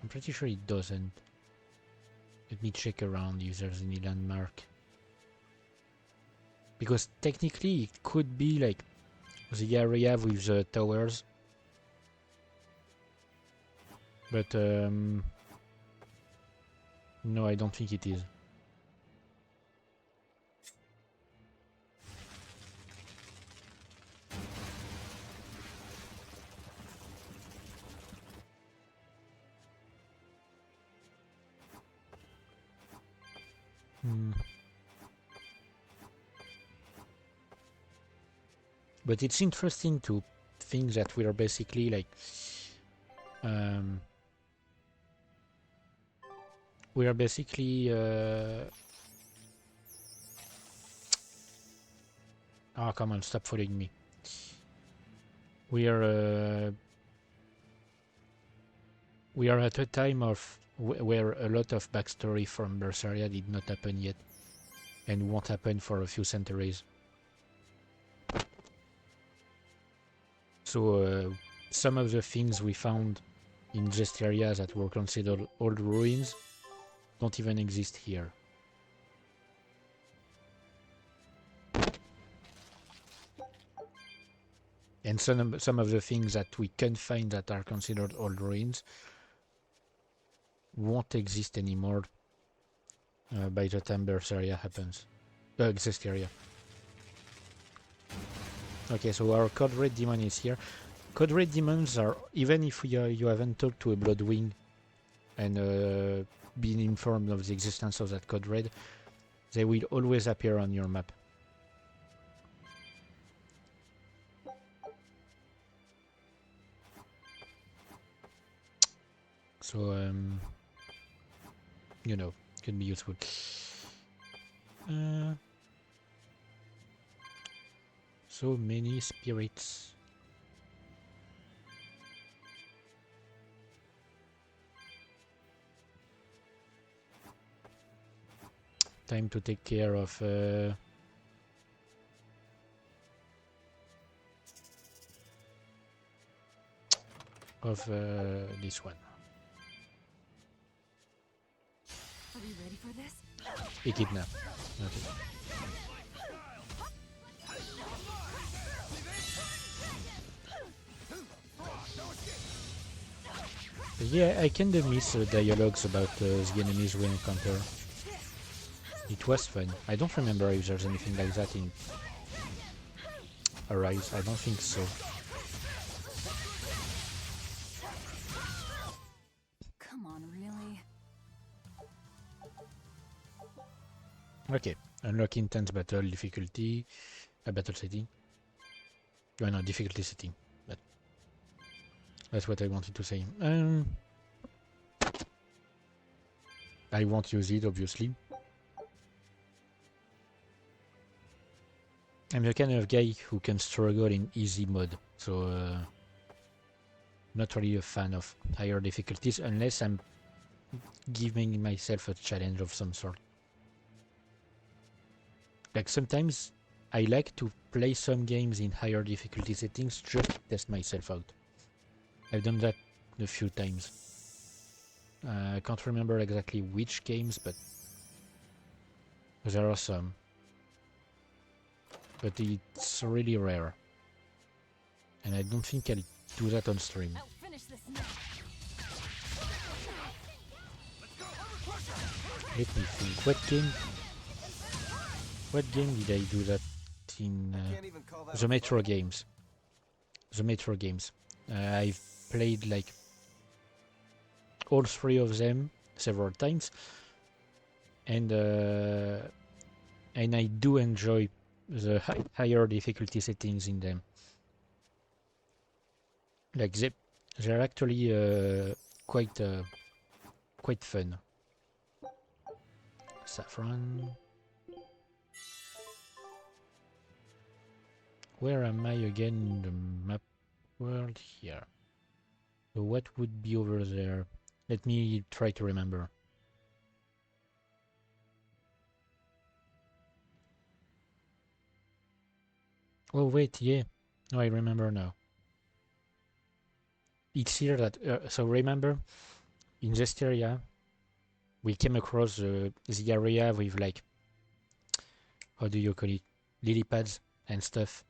I'm pretty sure it doesn't. Let me check around if there's any landmark. Because technically it could be like the area with the towers. But no, I don't think it is. But it's interesting to think that we're basically like we are basically oh, come on, stop following me. We are at a time of where a lot of backstory from Berseria did not happen yet and won't happen for a few centuries. So some of the things we found in Zestiria that were considered old ruins don't even exist here. And some of the things that we can find that are considered old ruins won't exist anymore by the time Berseria happens. Zestiria. Okay, so our Code Red Demon is here. Code Red Demons are, even if you haven't talked to a Bloodwing and been informed of the existence of that Code Red, they will always appear on your map. So, you know, can be useful. So many spirits. Time to take care of this one. Are we ready for this? A kidnap. Okay. Yeah, I kinda miss dialogues about the enemies we encounter. It was fun. I don't remember if there's anything like that in Arise. I don't think so. Okay, unlock intense battle difficulty, battle setting. Oh, no, difficulty setting. That's what I wanted to say. I won't use it, obviously. I'm the kind of guy who can struggle in easy mode, so not really a fan of higher difficulties unless I'm giving myself a challenge of some sort. Like sometimes I like to play some games in higher difficulty settings just to test myself out. I've done that a few times. I can't remember exactly which games, but there are some. But it's really rare. And I don't think I'll do that on stream. I'll finish this now. Let me think. What game did I do that in? The Metro games. The Metro games. I've played like all three of them several times, and I do enjoy the higher difficulty settings in them. Like they're actually quite fun. Saffron. Where am I again in the map world? Here. So what would be over there? Let me try to remember. Oh wait, yeah. No, I remember now. It's here that... so remember, in this area, we came across the area with like... How do you call it? Lily pads and stuff.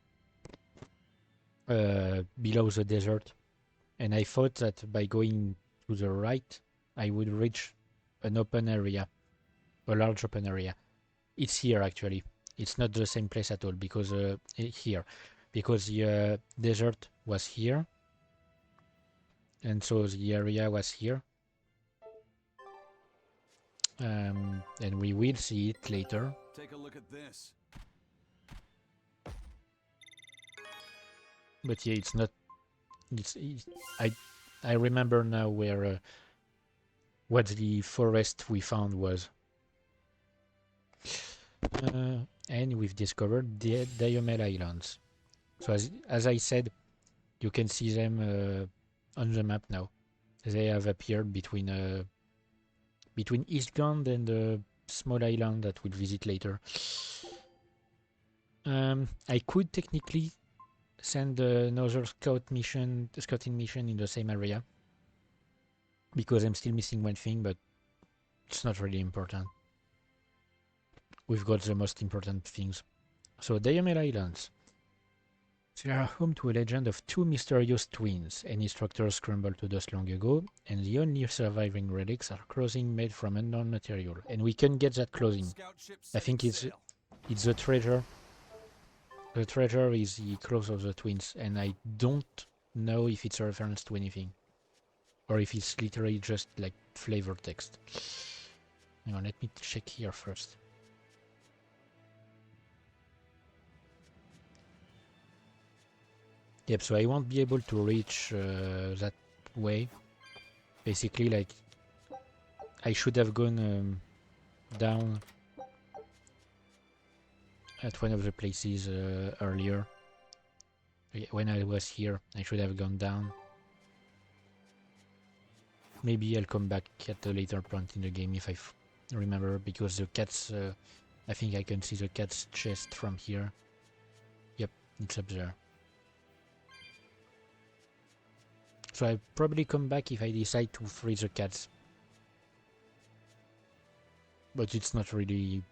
Below the desert. And I thought that by going to the right, I would reach an open area. A large open area. It's here actually. It's not the same place at all because here. Because the desert was here. And so the area was here. And we will see it later. Take a look at this. But yeah, it's not... I remember now where... what the forest we found was. And we've discovered the Diomel Islands. So as I said, you can see them on the map now. They have appeared between Eastgond and the small island that we'll visit later. I could technically send another scouting mission in the same area, because I'm still missing one thing, but it's not really important. We've got the most important things. So Diomel Islands. They are home to a legend of two mysterious twins. Any structures crumbled to dust long ago, and the only surviving relics are clothing made from unknown material. And we can get that clothing. I think it's the treasure. The treasure is the clothes of the twins, and I don't know if it's a reference to anything, or if it's literally just like flavor text. Hang on, let me check here first. Yep, so I won't be able to reach that way. Basically, like, I should have gone down at one of the places earlier. When I was here, I should have gone down. Maybe I'll come back at a later point in the game if I remember, because the cat's... I think I can see the cat's chest from here. Yep, it's up there. So I'll probably come back if I decide to free the cats. But it's not really...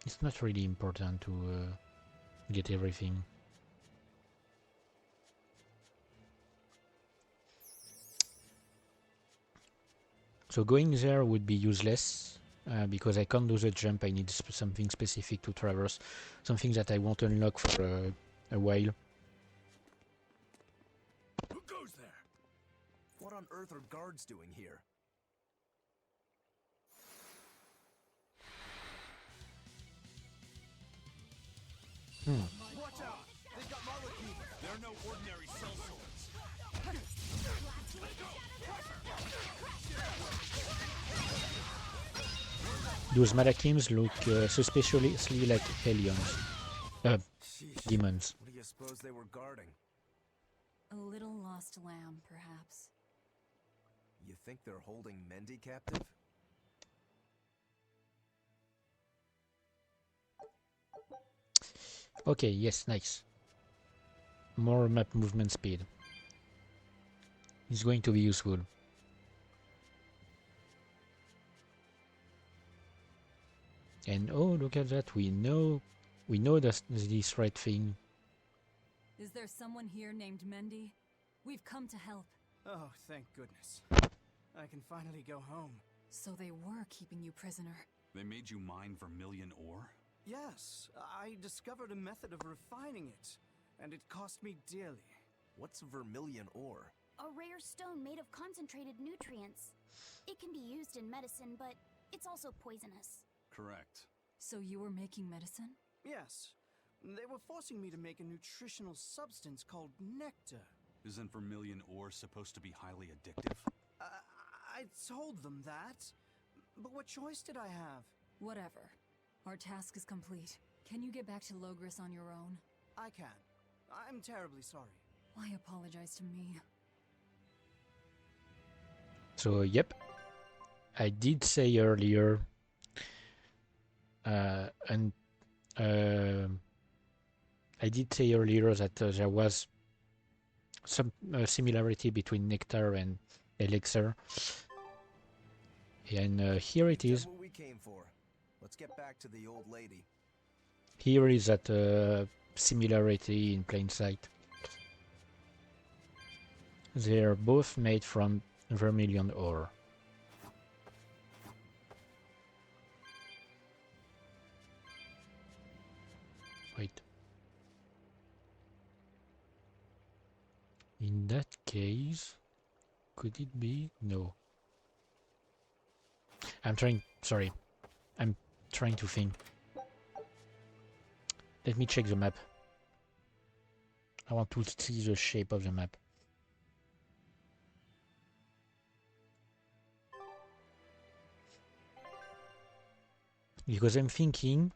It's not really important to get everything. So going there would be useless, because I can't do the jump. I need something specific to traverse. Something that I won't unlock for a while. Who goes there? What on earth are guards doing here? Watch out! They've got molecules! They're no ordinary cell swords. Those Malachims look suspiciously like aliens. Demons. What do you suppose they were guarding? A little lost lamb, perhaps. You think they're holding Mendy captive? Okay, yes, nice. More map movement speed. It's going to be useful. And oh, look at that! We know this right thing. Is there someone here named Mendy? We've come to help. Oh, thank goodness. I can finally go home. So they were keeping you prisoner. They made you mine vermilion ore? Yes, I discovered a method of refining it, and it cost me dearly. What's vermilion ore? A rare stone made of concentrated nutrients. It can be used in medicine, but it's also poisonous. Correct. So you were making medicine? Yes. They were forcing me to make a nutritional substance called nectar. Isn't vermilion ore supposed to be highly addictive? I told them that. But what choice did I have? Whatever. Our task is complete. Can you get back to Logris on your own? I can. I'm terribly sorry. Why apologize to me? So, yep. I did say earlier I did say earlier that there was some similarity between nectar and elixir, and here it is. That's what we came for. Let's get back to the old lady. Here is that similarity in plain sight. They're both made from vermilion ore. Wait. In that case, could it be? No. I'm trying to think. Let me check the map. I want to see the shape of the map. Because I'm thinking,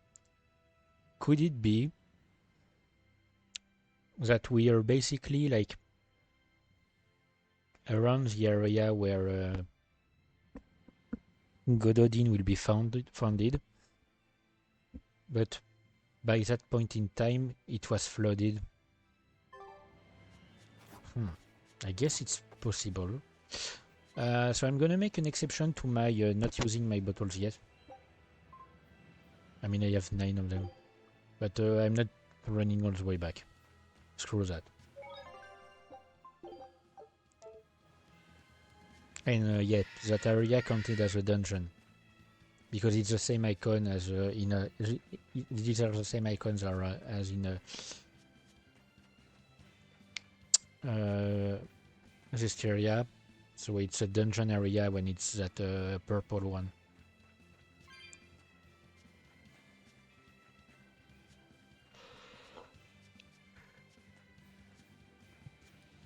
could it be that we are basically like around the area where Gododin will be founded, but by that point in time it was flooded. I guess it's possible. So I'm gonna make an exception to my not using my bottles yet. I mean, I have 9 of them, but I'm not running all the way back. Screw that. And yeah, that area counted as a dungeon because it's the same icon as in a. These are the same icons as in Berseria, so it's a dungeon area when it's that purple one.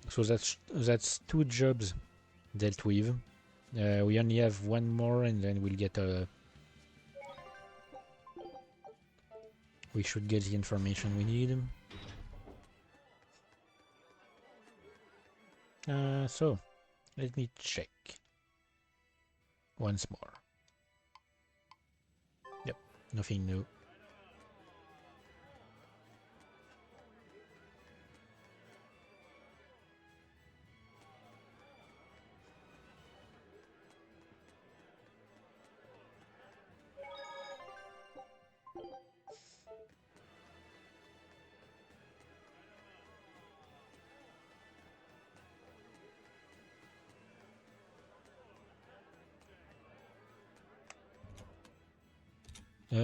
So that's 2 jobs dealt with. We only have 1 more, and then we'll get a. We should get the information we need. So let me check once more. Yep, nothing new.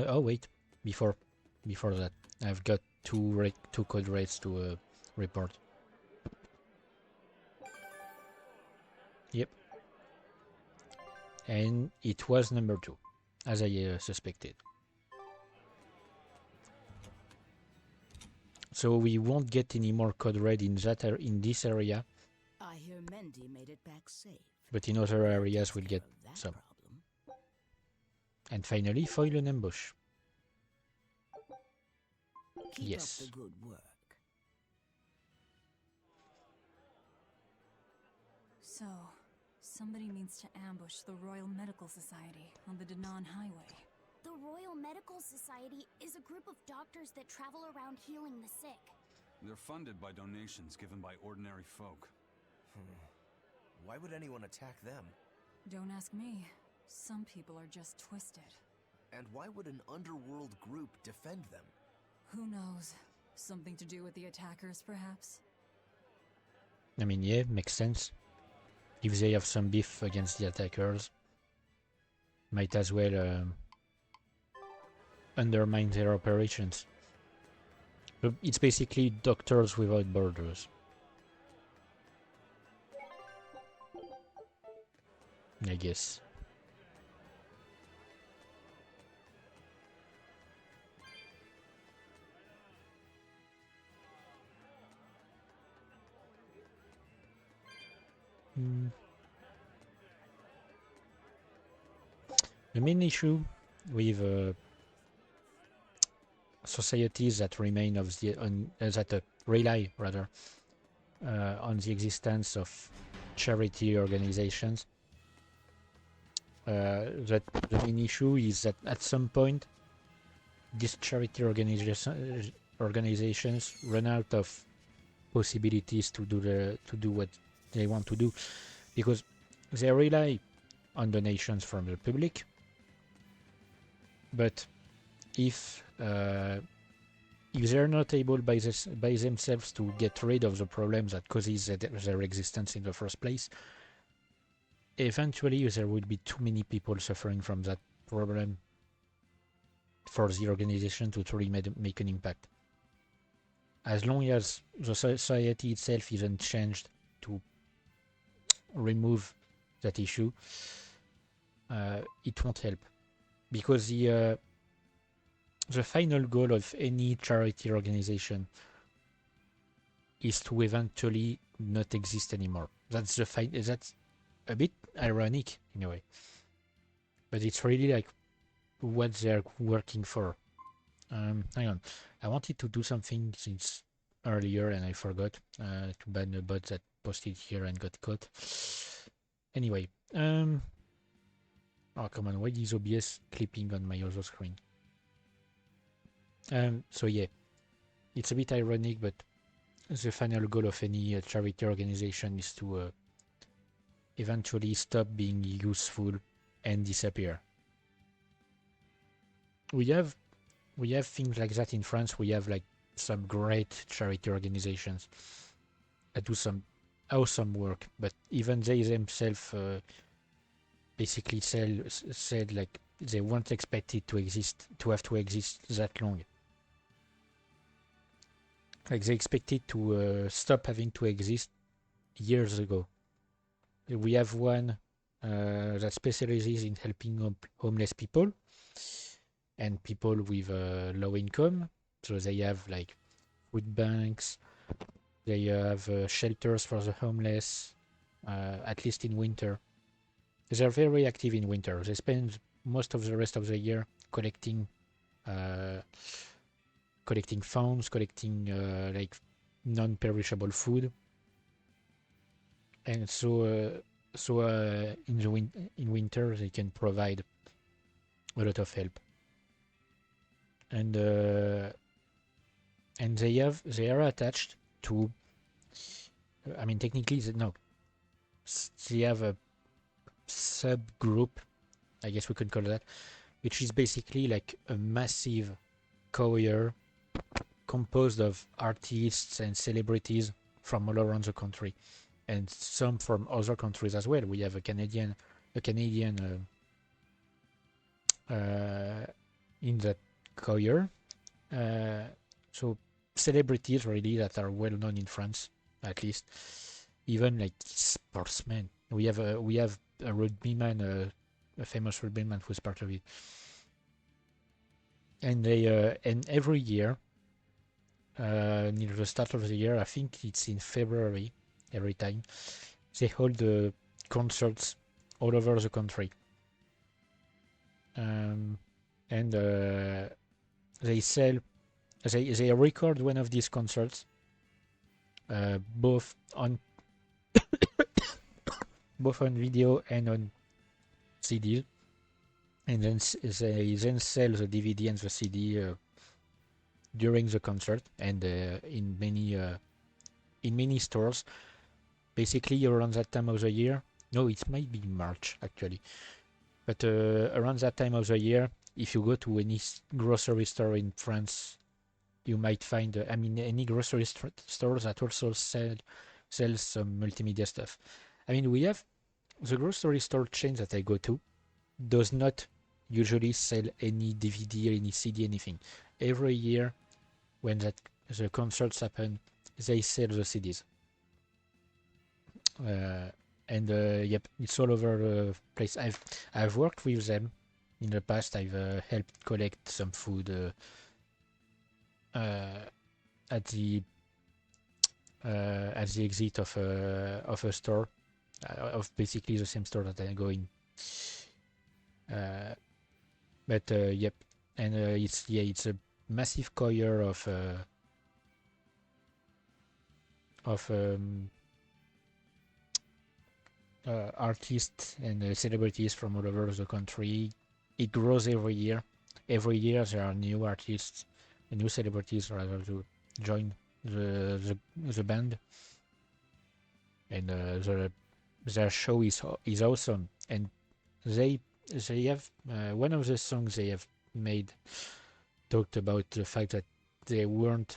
Oh wait, before that, I've got two code raids to report. Yep, and it was number 2, as I suspected. So we won't get any more code red in this area. I hear Mendy made it back safe. But in other areas we'll get some. Problem. And finally, foil an ambush. Keep yes. up the good work. So, somebody needs to ambush the Royal Medical Society on the Danan Highway. The Royal Medical Society is a group of doctors that travel around healing the sick. They're funded by donations given by ordinary folk. Why would anyone attack them? Don't ask me. Some people are just twisted. And why would an underworld group defend them? Who knows? Something to do with the attackers, perhaps? I mean, yeah, makes sense. If they have some beef against the attackers, might as well undermine their operations. It's basically Doctors Without Borders. I guess. The main issue with societies that remain of the that rely rather on the existence of charity organizations. That the main issue is that at some point these charity organizations run out of possibilities to do what they want to do, because they rely on donations from the public. But if they're not able by themselves to get rid of the problem that causes their existence in the first place, eventually there will be too many people suffering from that problem for the organization to truly make an impact. As long as the society itself isn't changed to remove that issue, it won't help. Because the final goal of any charity organization is to eventually not exist anymore. That's that's a bit ironic in a way, but it's really like what they're working for. Hang on, I wanted to do something since earlier and I forgot to ban the bot that posted here and got caught. Anyway, oh come on, why is OBS clipping on my other screen? So yeah, it's a bit ironic, but the final goal of any charity organization is to eventually stop being useful and disappear. We have things like that in France. We have like some great charity organizations that do some awesome work, but even they themselves basically said like they weren't expected to have to exist that long. Like they expected to stop having to exist years ago. We have one that specializes in helping homeless people and people with low income. So they have like food banks, they have shelters for the homeless, at least in winter. They're very active in winter. They spend most of the rest of the year collecting phones, collecting like non-perishable food, and so in winter they can provide a lot of help, and they are attached to. I mean, technically, they have a subgroup, I guess we could call that, which is basically like a massive choir composed of artists and celebrities from all around the country, and some from other countries as well. We have a Canadian in that choir. So celebrities really that are well known in France, at least. Even like sportsmen. We have a rugbyman, a famous rugbyman who's part of it. And they and every year near the start of the year. I think it's in February every time. They hold concerts all over the country. And they record one of these concerts, both on video and on CD, and then they then sell the DVD and the CD during the concert, and in many stores. Basically, around that time of the year. No, it might be March actually, but around that time of the year, if you go to any grocery store in France, you might find, any grocery stores that also sell some multimedia stuff. We have the grocery store chain that I go to does not usually sell any DVD, any CD, anything. Every year, when the concerts happen, they sell the CDs. Yep, it's all over the place. I've worked with them in the past. I've helped collect some food at the exit of a store, of basically the same store that I go in. Yep, and it's a massive choir of artists and celebrities from all over the country. It grows every year. Every year there are new artists, new celebrities rather, to join the band, and their show is awesome. And they have one of the songs they have made talked about the fact that they weren't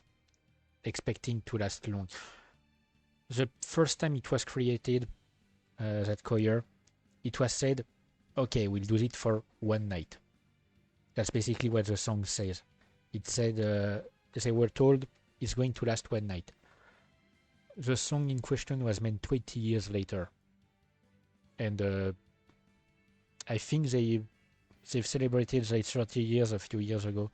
expecting to last long. The first time it was created, that choir, it was said, okay, we'll do it for one night. That's basically what the song says. It said, they were told it's going to last one night. The song in question was made 20 years later. And I think they've celebrated their 30 years a few years ago.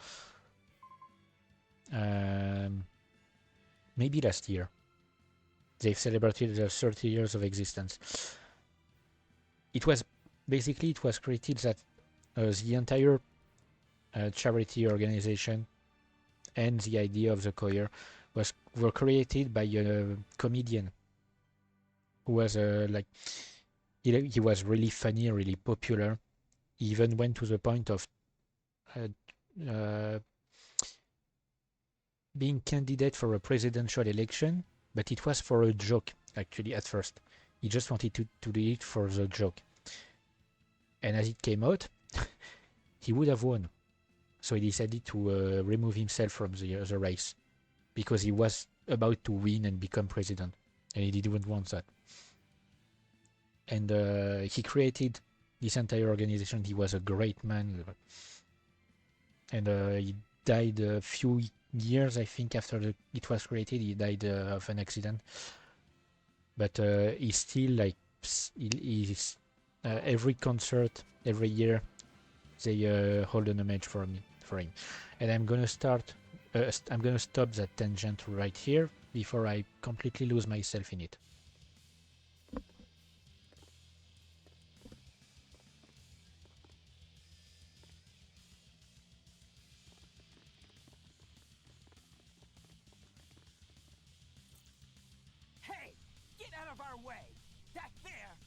Maybe last year. They've celebrated their 30 years of existence. It was created that the entire charity organization and the idea of the choir were created by a comedian who was he was really funny, really popular. He even went to the point of being candidate for a presidential election, but it was for a joke, actually, at first. He just wanted to do it for the joke. And as it came out, he would have won. So he decided to remove himself from the race, because he was about to win and become president, and he didn't want that. And he created this entire organization. He was a great man. And he died a few years, I think, after it was created. He died of an accident. But he's still he's every concert, every year, they hold an homage for him. And I'm gonna stop that tangent right here before I completely lose myself in it. Hey, get out of our way! That there!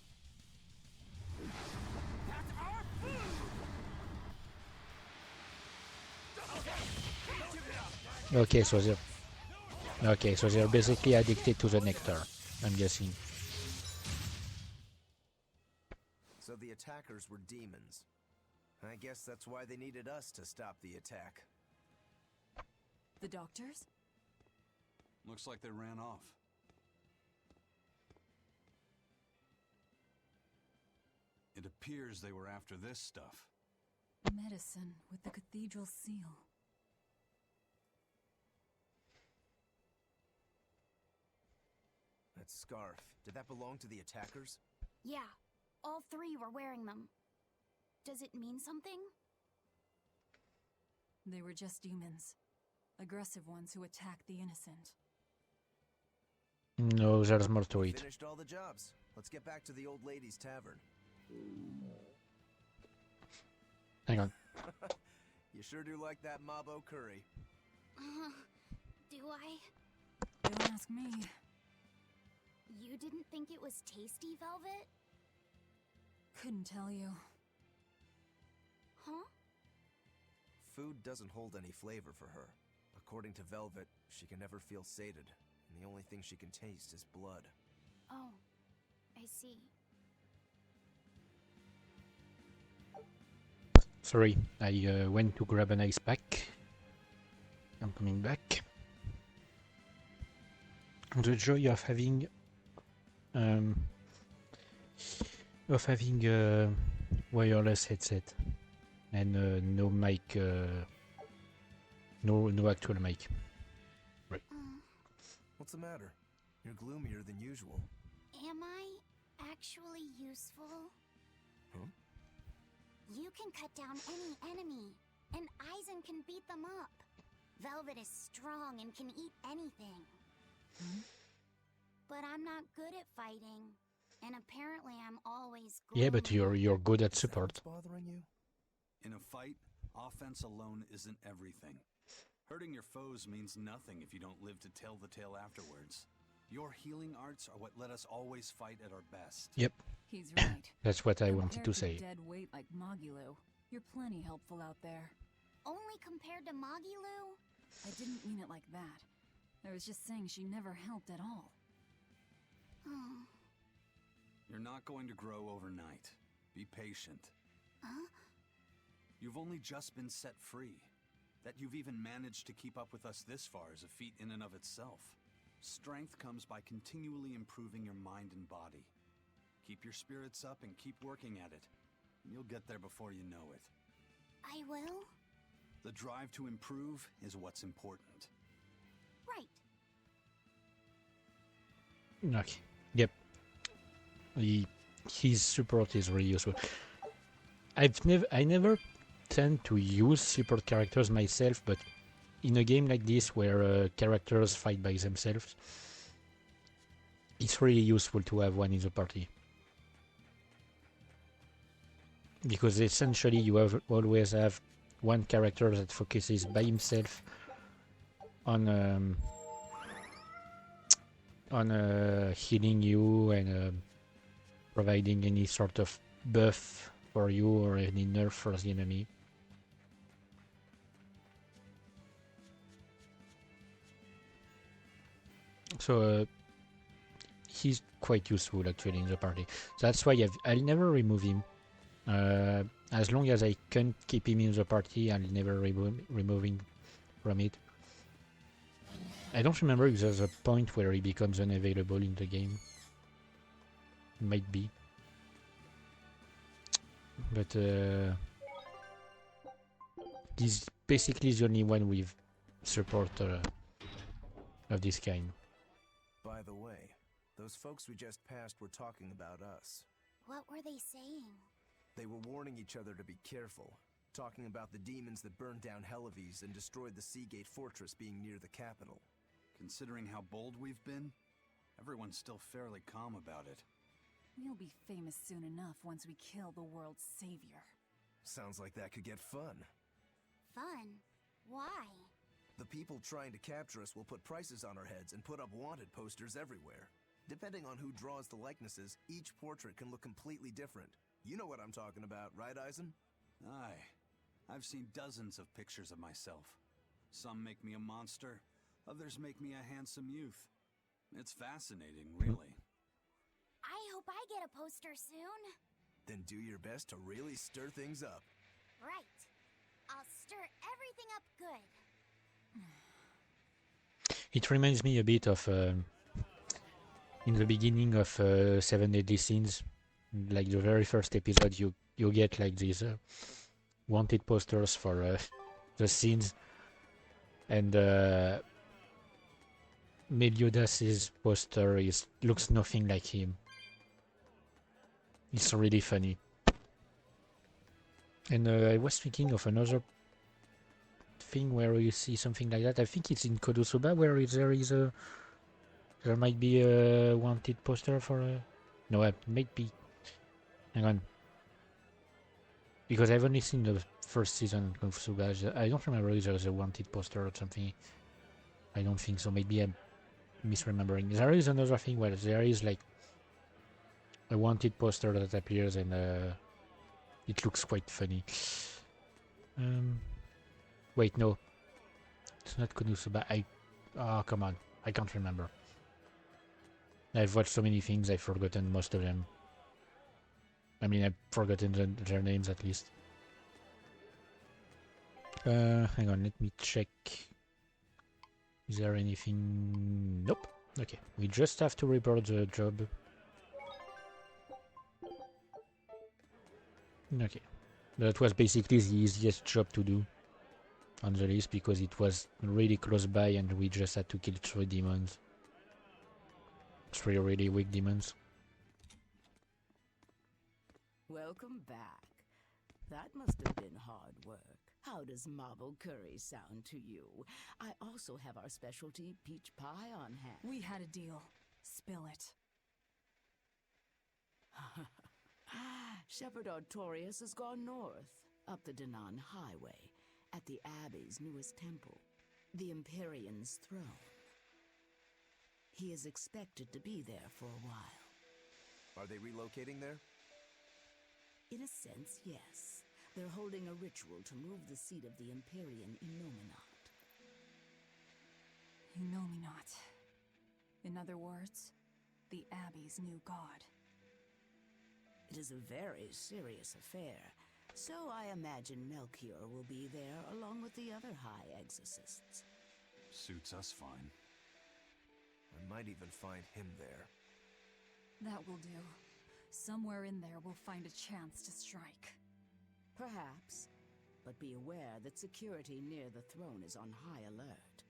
That's our food! Okay, so they're basically addicted to the nectar, I'm guessing. So the attackers were demons. I guess that's why they needed us to stop the attack. The doctors? Looks like they ran off. It appears they were after this stuff. Medicine with the cathedral seal. That scarf, did that belong to the attackers? Yeah, all three were wearing them. Does it mean something? They were just demons. Aggressive ones who attack the innocent. No, there's more to it. Finished all the jobs. Let's get back to the old lady's tavern. Hang on. You sure do like that Mabo curry. Do I? Don't ask me. You didn't think it was tasty, Velvet? Couldn't tell you. Huh? Food doesn't hold any flavor for her. According to Velvet, she can never feel sated, and the only thing she can taste is blood. Oh, I see. Sorry, I went to grab an ice pack. I'm coming back. The joy of having a wireless headset and no mic, no actual mic. Right. What's the matter? You're gloomier than usual. Am I actually useful? Huh? You can cut down any enemy, and Eisen can beat them up. Velvet is strong and can eat anything. But I'm not good at fighting, and apparently I'm always gloomy. Yeah, but you're good at support. Bothering you? In a fight, offense alone isn't everything. Hurting your foes means nothing if you don't live to tell the tale afterwards. Your healing arts are what let us always fight at our best. Yep. He's right. That's what I wanted to say. Dead weight like Magulu, you're plenty helpful out there. Only compared to Magulu? I didn't mean it like that. I was just saying she never helped at all. Oh. You're not going to grow overnight. Be patient. Huh? You've only just been set free. That you've even managed to keep up with us this far is a feat in and of itself. Strength comes by continually improving your mind and body. Keep your spirits up and keep working at it. You'll get there before you know it. I will? The drive to improve is what's important. Right. Okay. Yep. His support is really useful. I never tend to use support characters myself, but in a game like this where characters fight by themselves, it's really useful to have one in the party. Because essentially you always have one character that focuses by himself on healing you and providing any sort of buff for you or any nerf for the enemy. So he's quite useful actually in the party. That's why I'll never remove him. As long as I can keep him in the party, I'll never remove him from it. I don't remember if there's a point where he becomes unavailable in the game. Might be. But he's basically the only one with support of this kind. By the way, those folks we just passed were talking about us. What were they saying? They were warning each other to be careful, talking about the demons that burned down Helives and destroyed the Seagate Fortress being near the capital. Considering how bold we've been, everyone's still fairly calm about it. We'll be famous soon enough once we kill the world's savior. Sounds like that could get fun. Fun? Why? The people trying to capture us will put prices on our heads and put up wanted posters everywhere. Depending on who draws the likenesses, each portrait can look completely different. You know what I'm talking about, right, Eisen? Aye. I've seen dozens of pictures of myself. Some make me a monster, others make me a handsome youth. It's fascinating, really. I hope I get a poster soon. Then do your best to really stir things up. Right. I'll stir everything up good. It reminds me a bit of in the beginning of 7 Deadly Sins, like the very first episode, you get like these wanted posters for the scenes, and Meliodas' poster looks nothing like him. It's really funny. And I was thinking of another thing where you see something like that. I think it's in Kodosoba where there might be a wanted poster for a... No, it might be... Hang on. Because I've only seen the first season of Kodosoba. I don't remember if there was a wanted poster or something. I don't think so. Maybe I'm misremembering. There is another thing where there is like a wanted poster that appears and it looks quite funny. Wait, no. It's not Konosuba. Oh, come on. I can't remember. I've watched so many things, I've forgotten most of them. I mean, I've forgotten their names at least. Hang on, let me check. Is there anything? Nope. Okay, we just have to report the job. Okay. That was basically the easiest job to do on the list because it was really close by and we just had to kill 3 demons. 3 really weak demons. Welcome back. That must have been hard work. How does marble curry sound to you? I also have our specialty peach pie on hand. We had a deal. Spill it. Shepherd Artorius has gone north, up the Danan Highway, at the Abbey's newest temple, the Empyrean's throne. He is expected to be there for a while. Are they relocating there? In a sense, yes. They're holding a ritual to move the seat of the Empyrean Inominat. Inominat. In other words, the Abbey's new god. It is a very serious affair, so I imagine Melchior will be there along with the other high exorcists. Suits us fine. I might even find him there. That will do. Somewhere in there we'll find a chance to strike. Perhaps, but be aware that security near the throne is on high alert.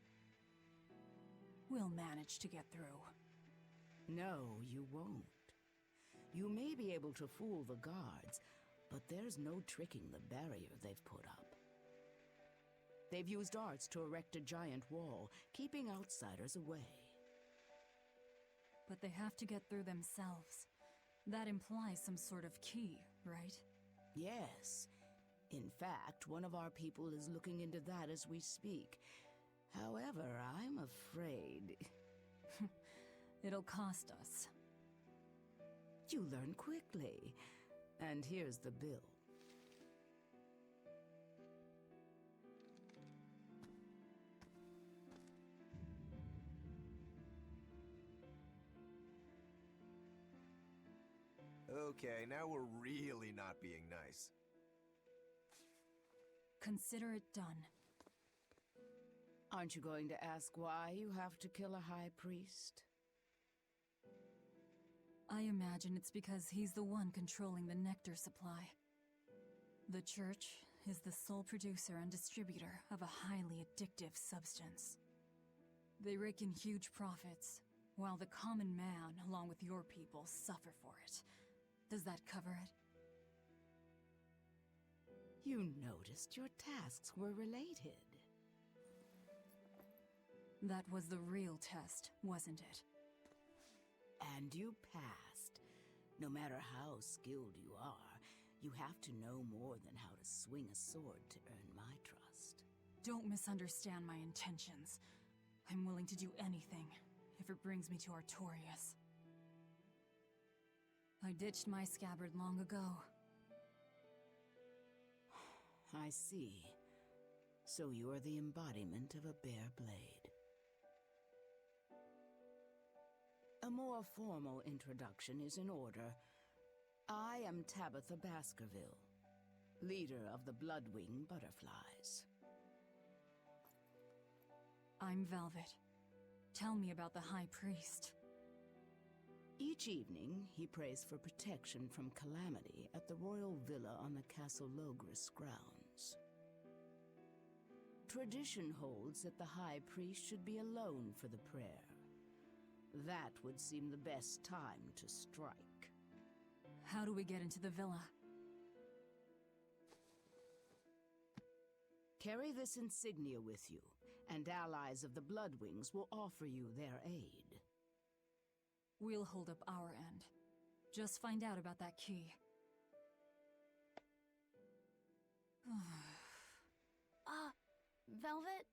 We'll manage to get through. No, you won't. You may be able to fool the guards, but there's no tricking the barrier they've put up. They've used arts to erect a giant wall, keeping outsiders away. But they have to get through themselves. That implies some sort of key, right? Yes. In fact, one of our people is looking into that as we speak. However, I'm afraid... It'll cost us. You learn quickly. And here's the bill. Okay, now we're really not being nice. Consider it done. Aren't you going to ask why you have to kill a high priest? I imagine it's because he's the one controlling the nectar supply. The church is the sole producer and distributor of a highly addictive substance. They rake in huge profits, while the common man, along with your people, suffer for it. Does that cover it? You noticed your tasks were related. That was the real test, wasn't it? And you passed. No matter how skilled you are, you have to know more than how to swing a sword to earn my trust. Don't misunderstand my intentions. I'm willing to do anything, if it brings me to Artorius. I ditched my scabbard long ago. I see. So you are the embodiment of a bare blade. A more formal introduction is in order. I am Tabitha Baskerville, leader of the Bloodwing Butterflies. I'm Velvet. Tell me about the High Priest. Each evening, he prays for protection from calamity at the royal villa on the Castle Logris grounds. Tradition holds that the High Priest should be alone for the prayer. That would seem the best time to strike. How do we get into the villa? Carry this insignia with you, and allies of the Bloodwings will offer you their aid. We'll hold up our end. Just find out about that key. Velvet,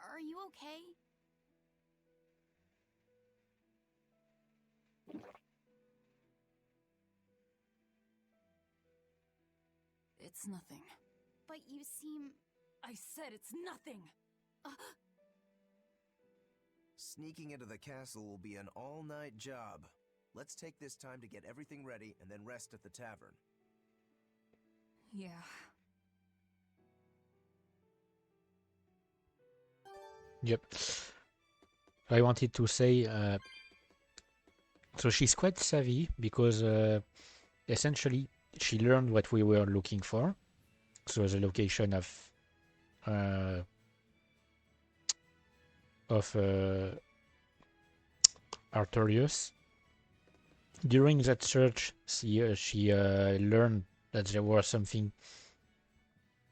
are you okay? It's nothing. But you seem... I said it's nothing! Sneaking into the castle will be an all-night job. Let's take this time to get everything ready and then rest at the tavern. Yeah. Yep. I wanted to say, so she's quite savvy because essentially she learned what we were looking for. So the location of Artorius. During that search, she learned that there was something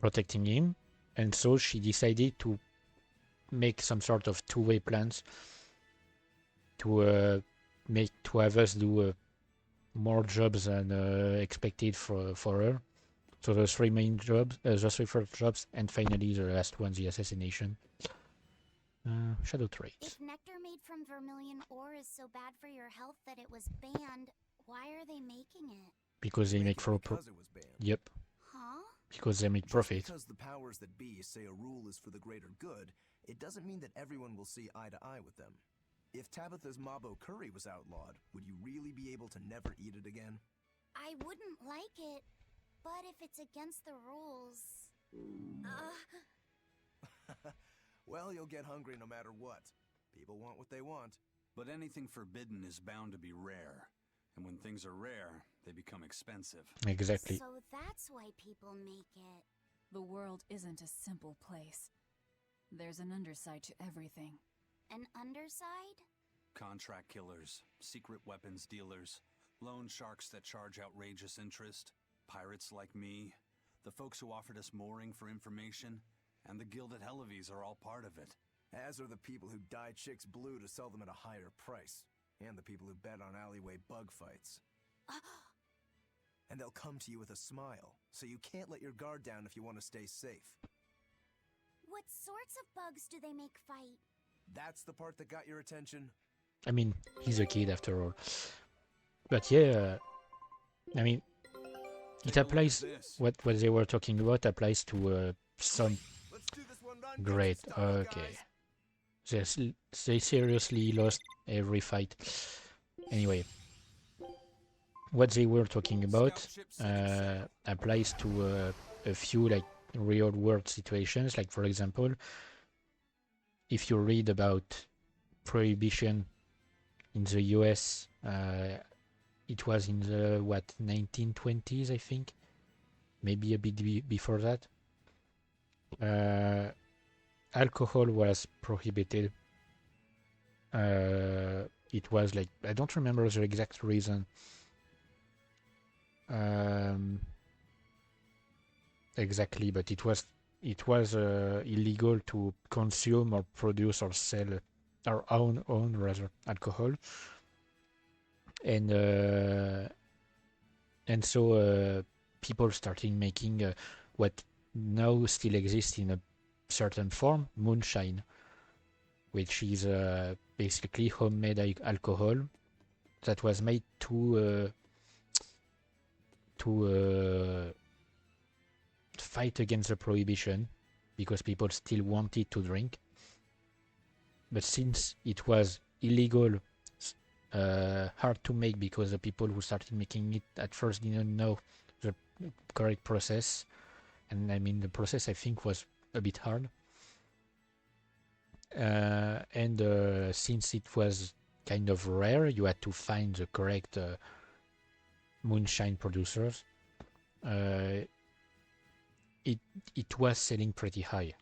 protecting him, and so she decided to make some sort of two-way plans to have us do more jobs than expected for her. So the three main jobs, the three first jobs, and finally the last one, the assassination. Shadow traits. If nectar made from vermilion ore is so bad for your health that it was banned, why are they making it? Because they make for because it was banned. Yep. Huh? Because they make profit. Just because the powers that be say a rule is for the greater good, it doesn't mean that everyone will see eye to eye with them. If Tabitha's Mabo curry was outlawed, would you really be able to never eat it again? I wouldn't like it, but if it's against the rules... Well, you'll get hungry no matter what. People want what they want. But anything forbidden is bound to be rare. And when things are rare, they become expensive. Exactly. So that's why people make it. The world isn't a simple place. There's an underside to everything. An underside? Contract killers, secret weapons dealers, loan sharks that charge outrageous interest, pirates like me, the folks who offered us mooring for information, and the guild at Helives are all part of it. As are the people who dye chicks blue to sell them at a higher price. And the people who bet on alleyway bug fights. And they'll come to you with a smile, so you can't let your guard down if you want to stay safe. What sorts of bugs do they make fight? That's the part that got your attention? I mean, he's a kid after all. But yeah, I mean, it applies, what they were talking about applies to some... Great, okay. They seriously lost every fight. Anyway, what they were talking about applies to a few like real world situations. Like for example, if you read about prohibition in the US, it was in the 1920s, I think, maybe a bit before that. Alcohol was prohibited. It was like, I don't remember the exact reason. Exactly, but it was illegal to consume or produce or sell our own rather alcohol, and so people started making what now still exists in a certain form, moonshine, which is basically homemade alcohol that was made to fight against the prohibition, because people still wanted to drink. But since it was illegal, hard to make, because the people who started making it at first didn't know the correct process, and I mean the process I think was a bit hard. And since it was kind of rare, you had to find the correct moonshine producers. It was selling pretty high.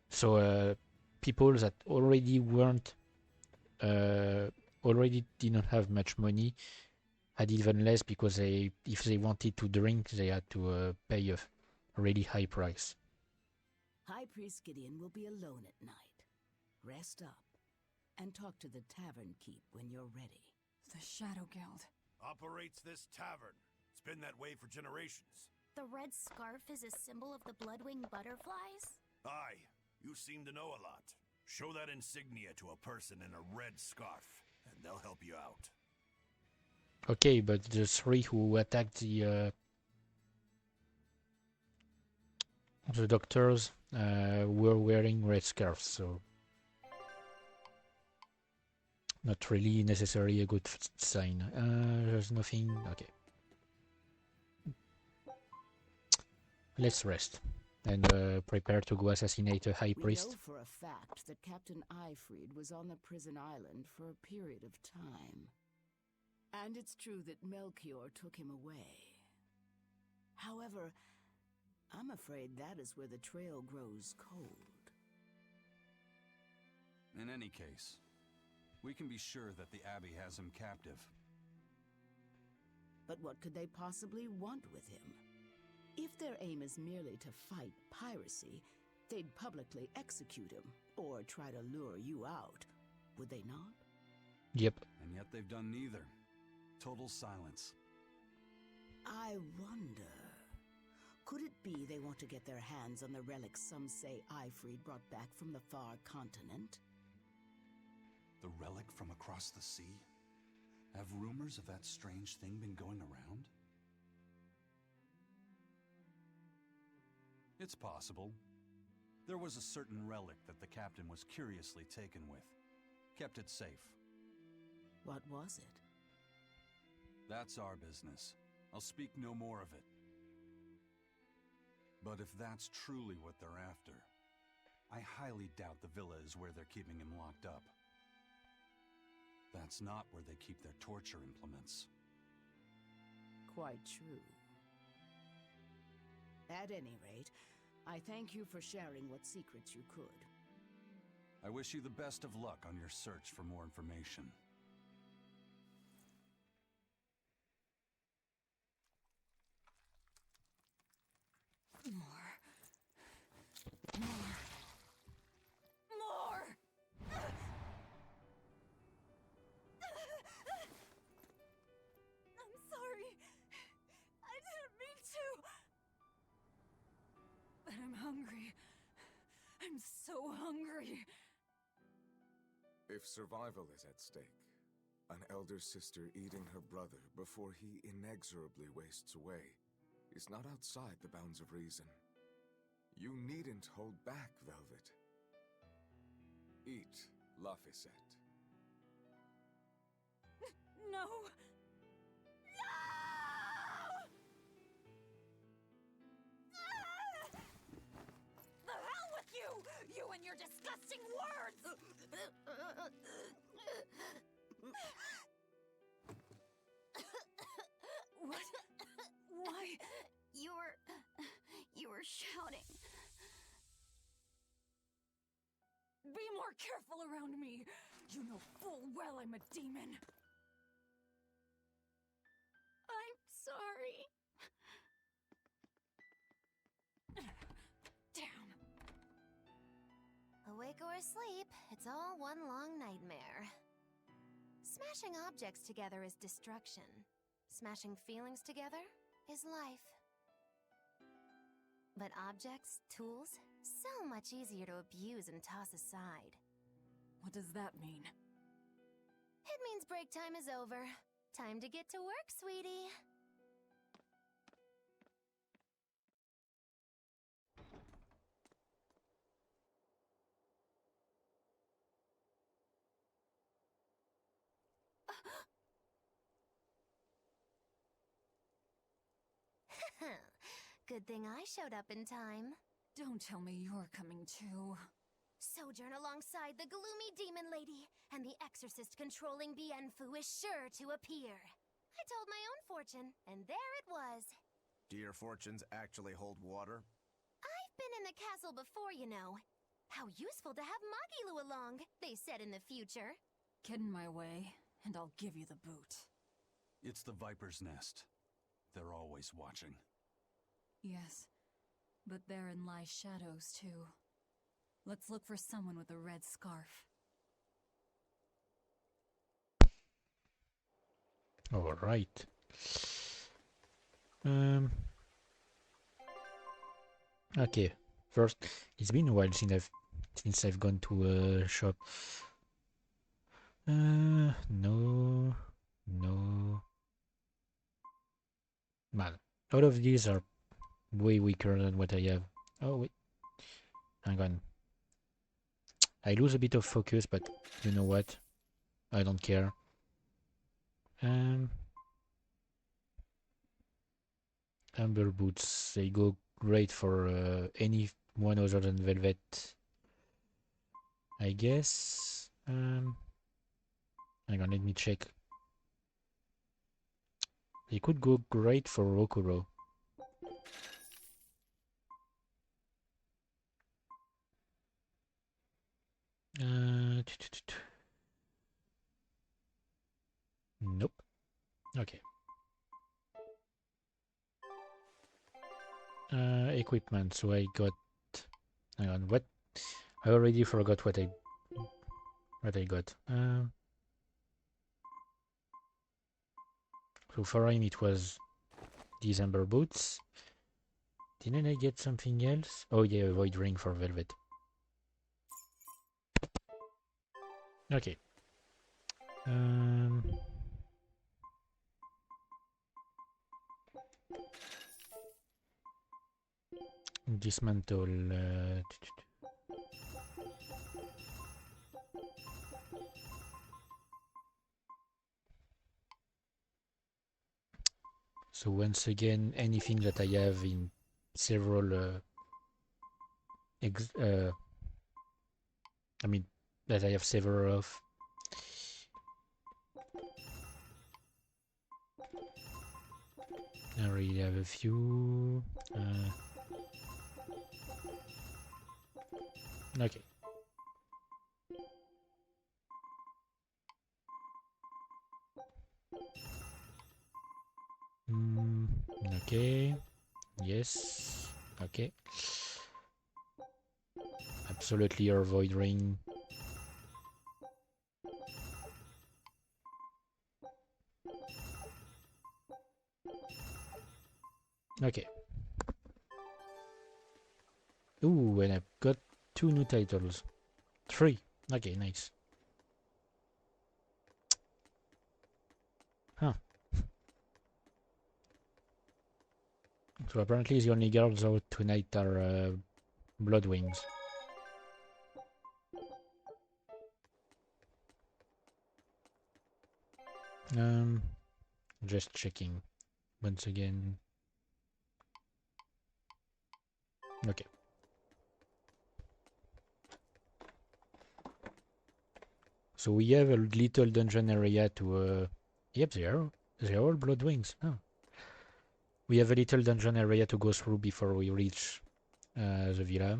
So people that already didn't have much money had even less, because if they wanted to drink, they had to pay really high price. High Priest Gideon will be alone at night. Rest up and talk to the tavern keep when you're ready. The Shadow Guild operates this tavern. It's been that way for generations. The red scarf is a symbol of the Bloodwing butterflies? Aye, you seem to know a lot. Show that insignia to a person in a red scarf, and they'll help you out. Okay, but the three who attacked the doctors were wearing red scarves, so not really necessarily a good sign. There's nothing. Okay. Let's rest and prepare to go assassinate a high priest. We know for a fact that Captain Eifried was on the prison island for a period of time. And it's true that Melchior took him away. However, I'm afraid that is where the trail grows cold. In any case, we can be sure that the Abbey has him captive. But what could they possibly want with him? If their aim is merely to fight piracy, they'd publicly execute him, or try to lure you out, would they not? Yep. And yet they've done neither. Total silence. I wonder... Could it be they want to get their hands on the relics some say Eifried brought back from the far continent? The relic from across the sea? Have rumors of that strange thing been going around? It's possible. There was a certain relic that the captain was curiously taken with. Kept it safe. What was it? That's our business. I'll speak no more of it. But if that's truly what they're after, I highly doubt the villa is where they're keeping him locked up. That's not where they keep their torture implements. Quite true. At any rate, I thank you for sharing what secrets you could. I wish you the best of luck on your search for more information. More! I'm sorry. I didn't mean to. But I'm hungry. I'm so hungry. If survival is at stake, an elder sister eating her brother before he inexorably wastes away is not outside the bounds of reason. You needn't hold back, Velvet. Eat, Laphicet. No! No! The hell with you! You and your disgusting words! What? Why? You were shouting. Be more careful around me! You know full well I'm a demon! I'm sorry. Damn. Awake or asleep, it's all one long nightmare. Smashing objects together is destruction. Smashing feelings together is life. But objects, tools, so much easier to abuse and toss aside. What does that mean? It means break time is over. Time to get to work, sweetie. Good thing I showed up in time. Don't tell me you're coming too. Sojourn alongside the gloomy demon lady, and the exorcist controlling Bienfu is sure to appear. I told my own fortune, and there it was. Do your fortunes actually hold water? I've been in the castle before, you know. How useful to have Magilu along, they said in the future. Get in my way, and I'll give you the boot. It's the Viper's Nest. They're always watching. Yes, But therein lie shadows, too. Let's look for someone with a red scarf. All right. Okay. First, it's been a while since I've gone to a shop. No. Man, all of these are way weaker than what I have. Oh wait, hang on. I lose a bit of focus, but you know what? I don't care. Amber boots, they go great for any one other than velvet, I guess. Hang on, let me check. They could go great for Rokuro. Nope. Okay. Equipment. So I got. Hang on. What? I already forgot what I got. So for him it was these amber boots. Didn't I get something else? Oh yeah, a void ring for velvet. Okay. Dismantle. So once again, anything that I have in several I mean that I have several of. I already have a few. Okay. Okay. Yes. Okay. Absolutely your void ring. Okay. Ooh, and I've got 2 new titles. 3. Okay, nice. Huh. So apparently the only girls out tonight are Bloodwings. Just checking once again. Okay. So we have a little dungeon area to yep, they are all Bloodwings. Oh. We have a little dungeon area to go through before we reach the villa,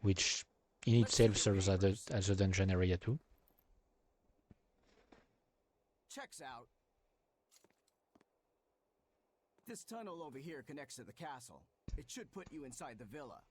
which in itself serves as a dungeon area too. Checks out. This tunnel over here connects to the castle. It should put you inside the villa.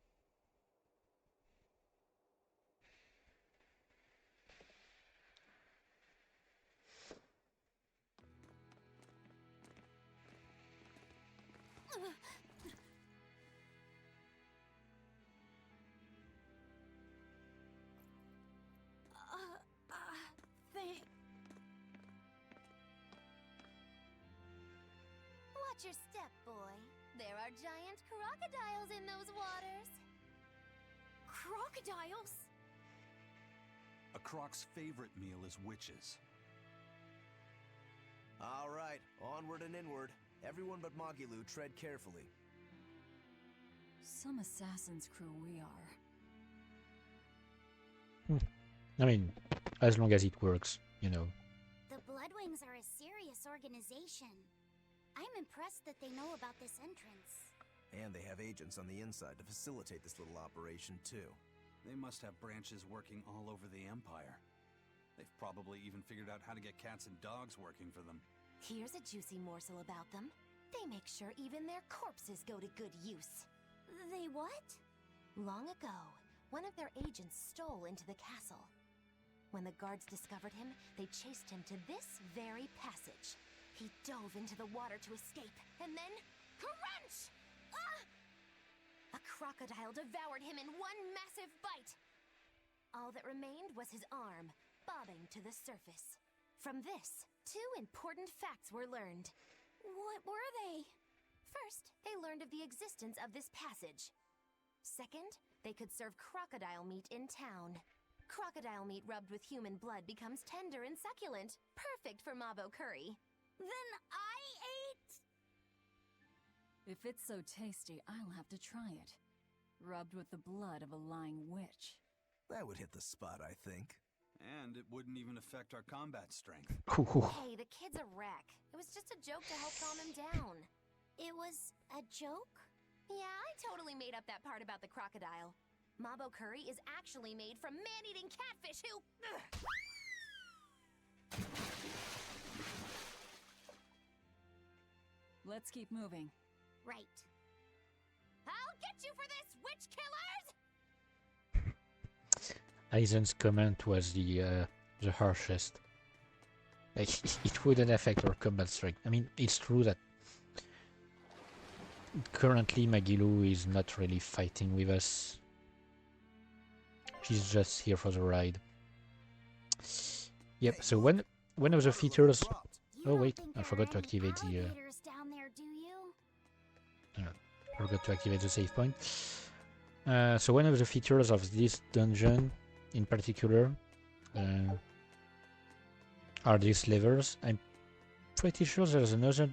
Watch your step, boy. There are giant crocodiles in those waters. Crocodiles? A croc's favorite meal is witches. All right, onward and inward. Everyone but Magilu, tread carefully. Some assassin's crew we are. I mean, as long as it works, you know. The Bloodwings are a serious organization. I'm impressed that they know about this entrance. And they have agents on the inside to facilitate this little operation, too. They must have branches working all over the Empire. They've probably even figured out how to get cats and dogs working for them. Here's a juicy morsel about them. They make sure even their corpses go to good use. They what? Long ago, one of their agents stole into the castle. When the guards discovered him, they chased him to this very passage. He dove into the water to escape, and then... crunch! Ah! A crocodile devoured him in one massive bite. All that remained was his arm, bobbing to the surface. From this, 2 important facts were learned. What were they? First, they learned of the existence of this passage. Second, they could serve crocodile meat in town. Crocodile meat rubbed with human blood becomes tender and succulent, perfect for Mabo curry. Then I ate... If it's so tasty, I'll have to try it. Rubbed with the blood of a lying witch. That would hit the spot, I think. And it wouldn't even affect our combat strength. Hey, the kid's a wreck. It was just a joke to help calm him down. It was a joke? Yeah, I totally made up that part about the crocodile. Mabo curry is actually made from man-eating catfish who... Let's keep moving. Right. I'll get you for this, witch killers! Aizen's comment was the harshest. Like, it wouldn't affect our combat strength. I mean, it's true that currently Magilu is not really fighting with us. She's just here for the ride. Yep, so one of the features... Oh wait, I forgot to activate the... down there, do you? Forgot to activate the save point. So one of the features of this dungeon in particular are these levers. I'm pretty sure there's another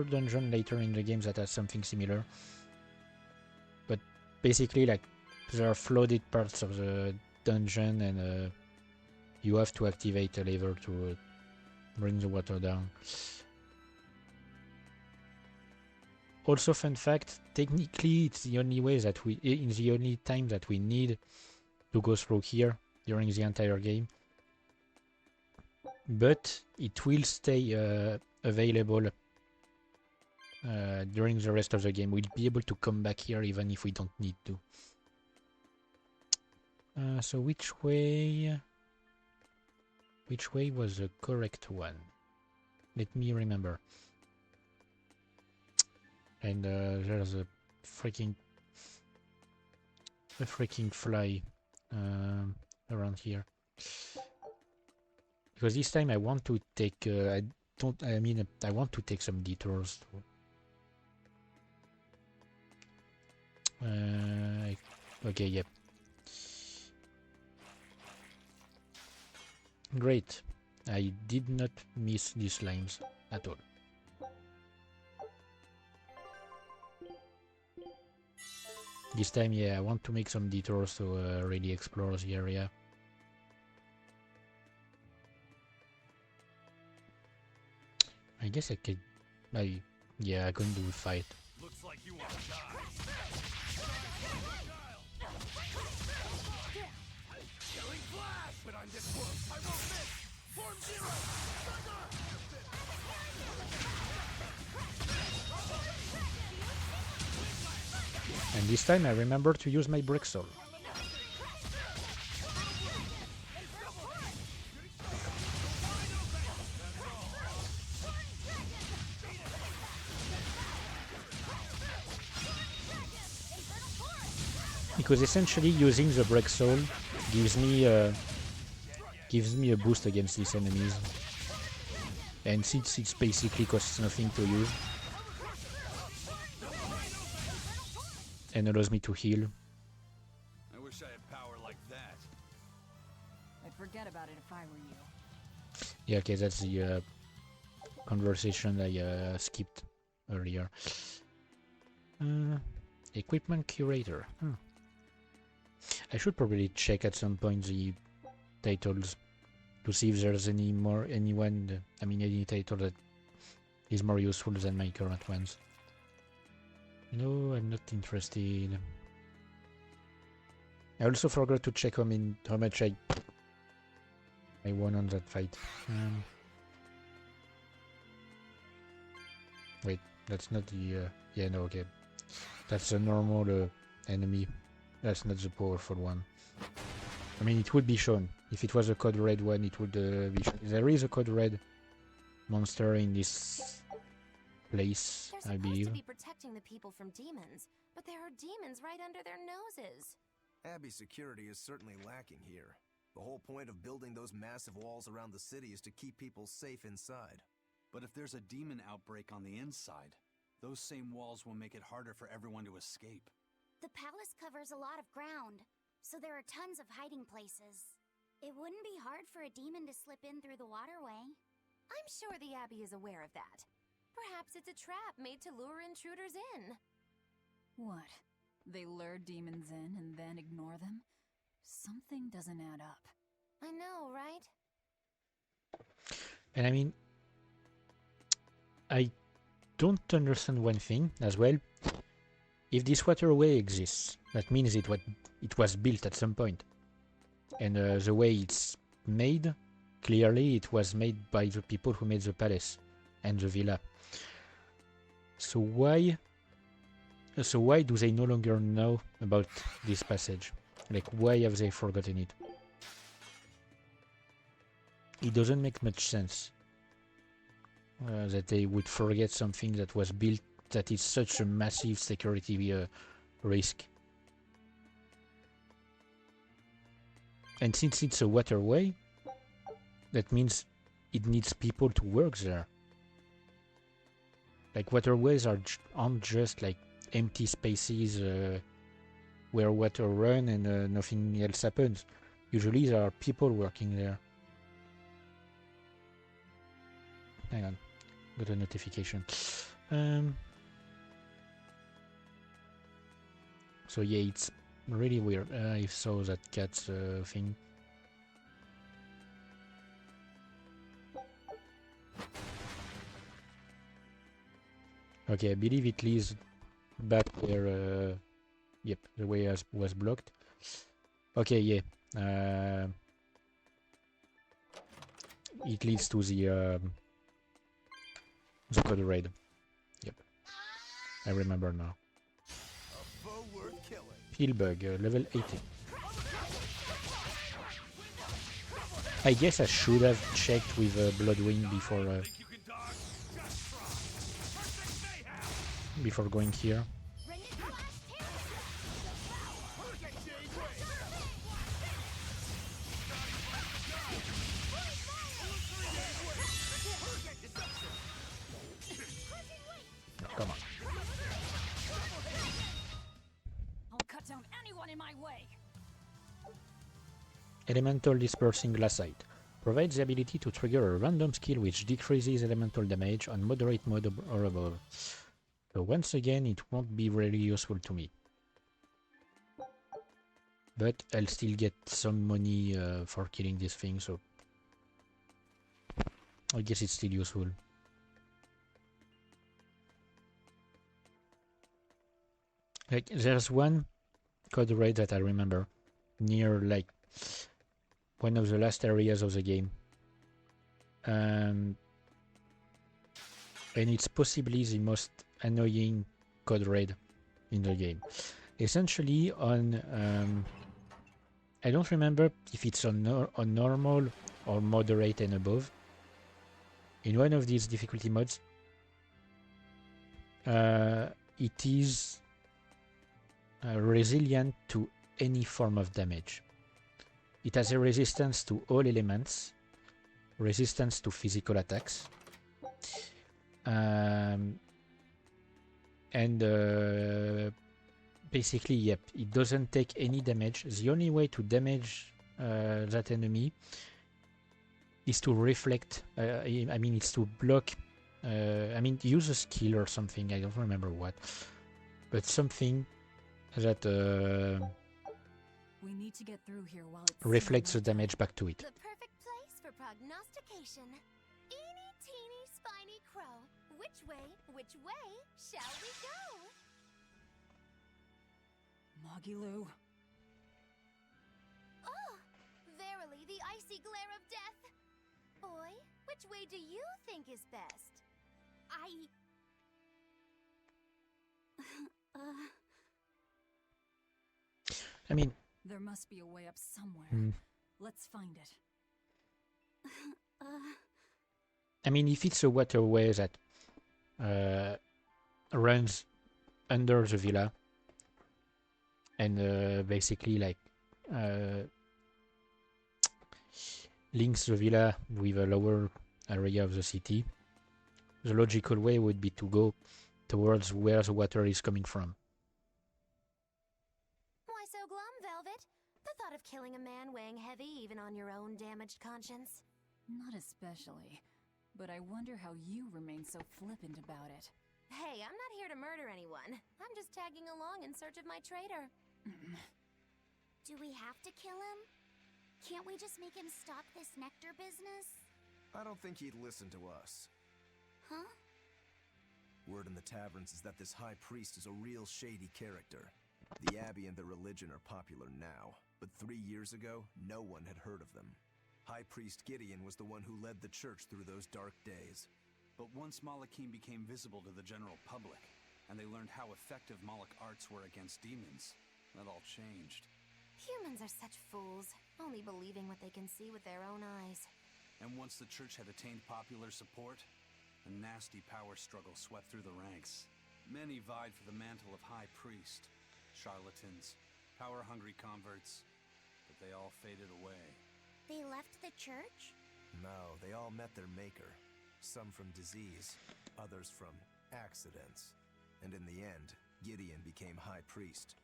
dungeon later in the game that has something similar. But basically, like, there are flooded parts of the dungeon and you have to activate a lever to bring the water down. Also, fun fact, technically it's the only way that the only time that we need to go through here during the entire game. But it will stay available during the rest of the game. We'll be able to come back here even if we don't need to. So which way was the correct one? Let me remember. And there's a freaking fly around here. Because this time I want to take I want to take some detours. Okay, yep. Great. I did not miss these lines at all. This time, yeah, I want to make some detours to really explore the area. I guess I could... yeah, I couldn't do a fight. Looks like you want to die. Killing flash, but I'm this close. I won't miss. Form 0. And this time I remember to use my brick soul. Because essentially using the brick soul gives me a boost against these enemies. And since it basically costs nothing to use, and allows me to heal. I wish I had power like that. I'd forget about it if I were you. Yeah, okay, that's the conversation I skipped earlier. Equipment curator. Huh. I should probably check at some point the titles to see if there's any title that is more useful than my current ones. No, I'm not interested. I also forgot to check how much I won on that fight. Wait, That's not the... yeah, no, okay. That's a normal enemy. That's not the powerful one. I mean, it would be shown. If it was a code red one, it would be shown. There is a code red monster in this place, They're I supposed believe. to be protecting the people from demons, but there are demons right under their noses. Abbey security is certainly lacking here. The whole point of building those massive walls around the city is to keep people safe inside. But if there's a demon outbreak on the inside, those same walls will make it harder for everyone to escape. The palace covers a lot of ground, so there are tons of hiding places. It wouldn't be hard for a demon to slip in through the waterway. I'm sure the Abbey is aware of that. Perhaps it's a trap made to lure intruders in. What? They lure demons in and then ignore them? Something doesn't add up. I know, right? And I mean, I don't understand one thing as well. If this waterway exists, that means it was built at some point. And the way it's made, clearly it was made by the people who made the palace and the villa. So why do they no longer know about this passage? Like, why have they forgotten it? It doesn't make much sense that they would forget something that was built, that is such a massive security risk. And since it's a waterway, that means it needs people to work there. Like, waterways aren't just like empty spaces where water runs and nothing else happens. Usually there are people working there. Hang on, got a notification. So yeah, it's really weird. I saw that cat's thing. Okay, I believe it leads back where... yep, the way was blocked. Okay, yeah. It leads to the code raid. Yep. I remember now. Healbug, level 80. I guess I should have checked with Bloodwing before going here. Come on. I'll cut down anyone in my way. Elemental Dispersing Glassite provides the ability to trigger a random skill which decreases elemental damage on moderate mode or above. So once again, it won't be really useful to me. But I'll still get some money for killing this thing, so I guess it's still useful. Like, there's one code red that I remember near, like, one of the last areas of the game. And it's possibly the most annoying code red in the game. Essentially, on... I don't remember if it's on normal or moderate and above. In one of these difficulty modes, it is resilient to any form of damage. It has a resistance to all elements, resistance to physical attacks, and basically, yep, it doesn't take any damage. The only way to damage that enemy is to reflect, I mean, it's to block, I mean, use a skill or something, I don't remember what, but something that we need to get through here while it's reflects the damage back to it. The perfect place for prognostication. Eeny, teeny, spiny crow. Which way shall we go? Mogiloo. Oh, verily the icy glare of death. Boy, which way do you think is best? I mean, There must be a way up somewhere. Let's find it. I mean, if it's a waterway that runs under the villa and basically like links the villa with a lower area of the city, the logical way would be to go towards where the water is coming from. Why so glum, Velvet? The thought of killing a man weighing heavy even on your own damaged conscience? Not especially. But I wonder how you remain so flippant about it. Hey, I'm not here to murder anyone. I'm just tagging along in search of my traitor. Do we have to kill him? Can't we just make him stop this nectar business? I don't think he'd listen to us. Huh? Word in the taverns is that this high priest is a real shady character. The Abbey and their religion are popular now, but 3 years ago, no one had heard of them. High Priest Gideon was the one who led the church through those dark days. But once Malachim became visible to the general public, and they learned how effective Moloch arts were against demons, that all changed. Humans are such fools, only believing what they can see with their own eyes. And once the church had attained popular support, a nasty power struggle swept through the ranks. Many vied for the mantle of High Priest. Charlatans, power-hungry converts, but they all faded away. They left the church? No, they all met their maker. Some from disease, others from accidents. And in the end, Gideon became High Priest.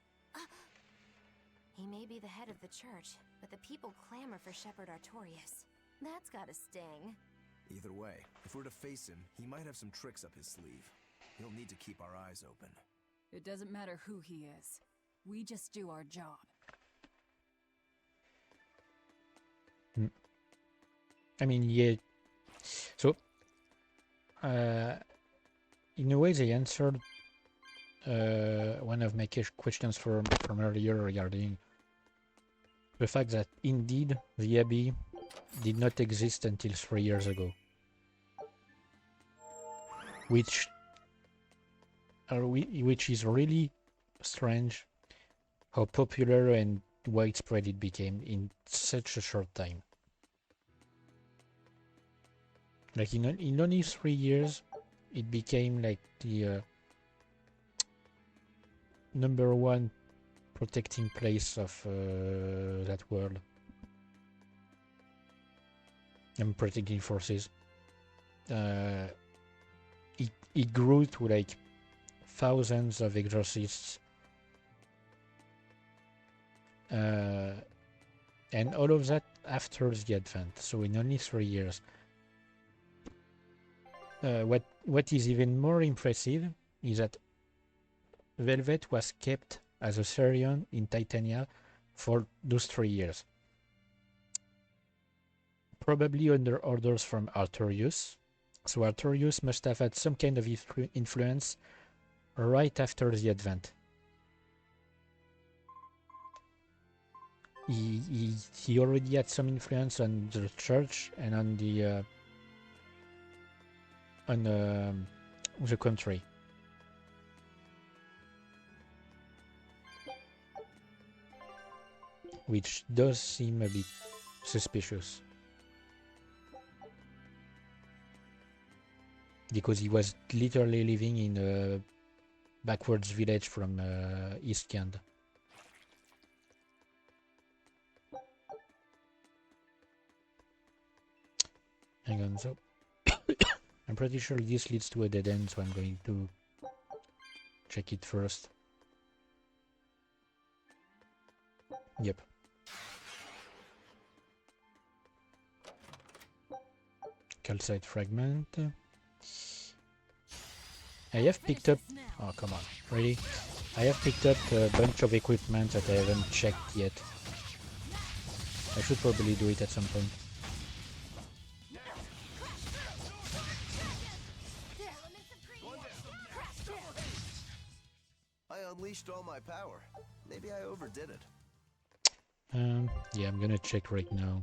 He may be the head of the church, but the people clamor for Shepherd Artorius. That's gotta sting. Either way, if we're to face him, he might have some tricks up his sleeve. He'll need to keep our eyes open. It doesn't matter who he is. We just do our job. I mean, yeah. So, in a way, they answered one of my questions from earlier regarding the fact that indeed the Abbey did not exist until 3 years ago, which is really strange how popular and widespread it became in such a short time. Like in only 3 years, it became like the #1 protecting place of that world and protecting forces. It grew to like thousands of exorcists, and all of that after the Advent. So in only 3 years. What is even more impressive is that Velvet was kept as a Therion in Titania for those 3 years. Probably under orders from Artorius. So Artorius must have had some kind of influence right after the Advent. He already had some influence on the church and on the country. Which does seem a bit suspicious. Because he was literally living in a backwards village from East Kent. Hang on, so I'm pretty sure this leads to a dead end, so I'm going to check it first. Yep. Calcite fragment. I have picked up... Oh, come on. Really? I have picked up a bunch of equipment that I haven't checked yet. I should probably do it at some point. I unleashed all my power. Maybe I overdid it. Yeah, I'm gonna check right now.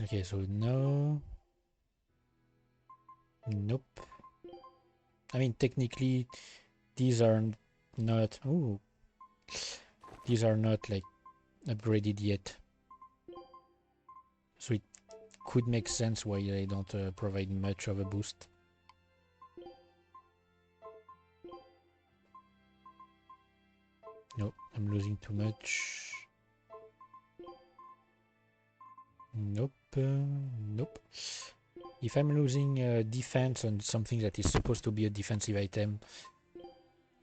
Okay, so no. Nope. I mean, technically, these are not... Ooh. These are not, like, upgraded yet. So it could make sense why they don't provide much of a boost. No, I'm losing too much. Nope. Nope. If I'm losing defense on something that is supposed to be a defensive item,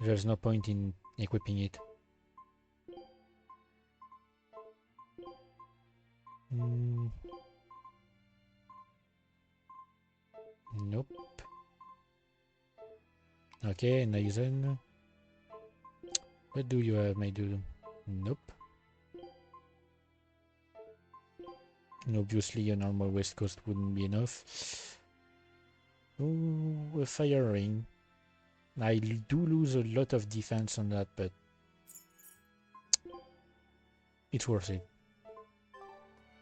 there's no point in equipping it. Nope. Okay, Nathan. What do you have, my dude? Nope. And obviously a normal West Coast wouldn't be enough. Ooh, a fire ring. I do lose a lot of defense on that, but it's worth it.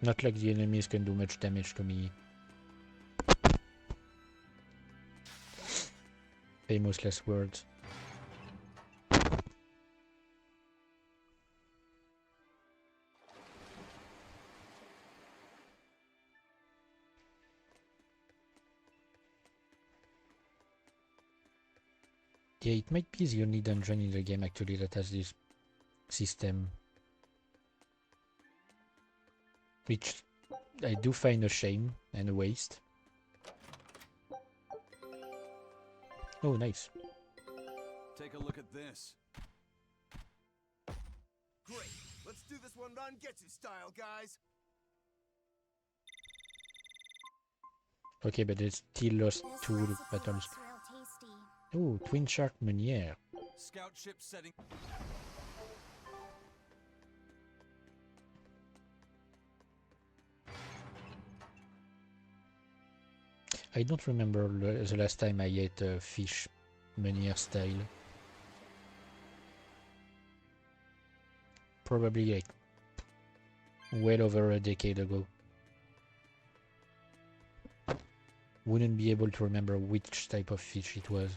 Not like the enemies can do much damage to me. Famous last words. Yeah, it might be the only dungeon in the game actually that has this system. Which I do find a shame and a waste. Oh, nice. Take a look at this. Great. Let's do this one Rangetsu style, guys. Okay, but they still lost two battles. Oh, Twin Shark Meunier. Scout ship setting. I don't remember the last time I ate a fish Meunier style. Probably like well over a decade ago. Wouldn't be able to remember which type of fish it was.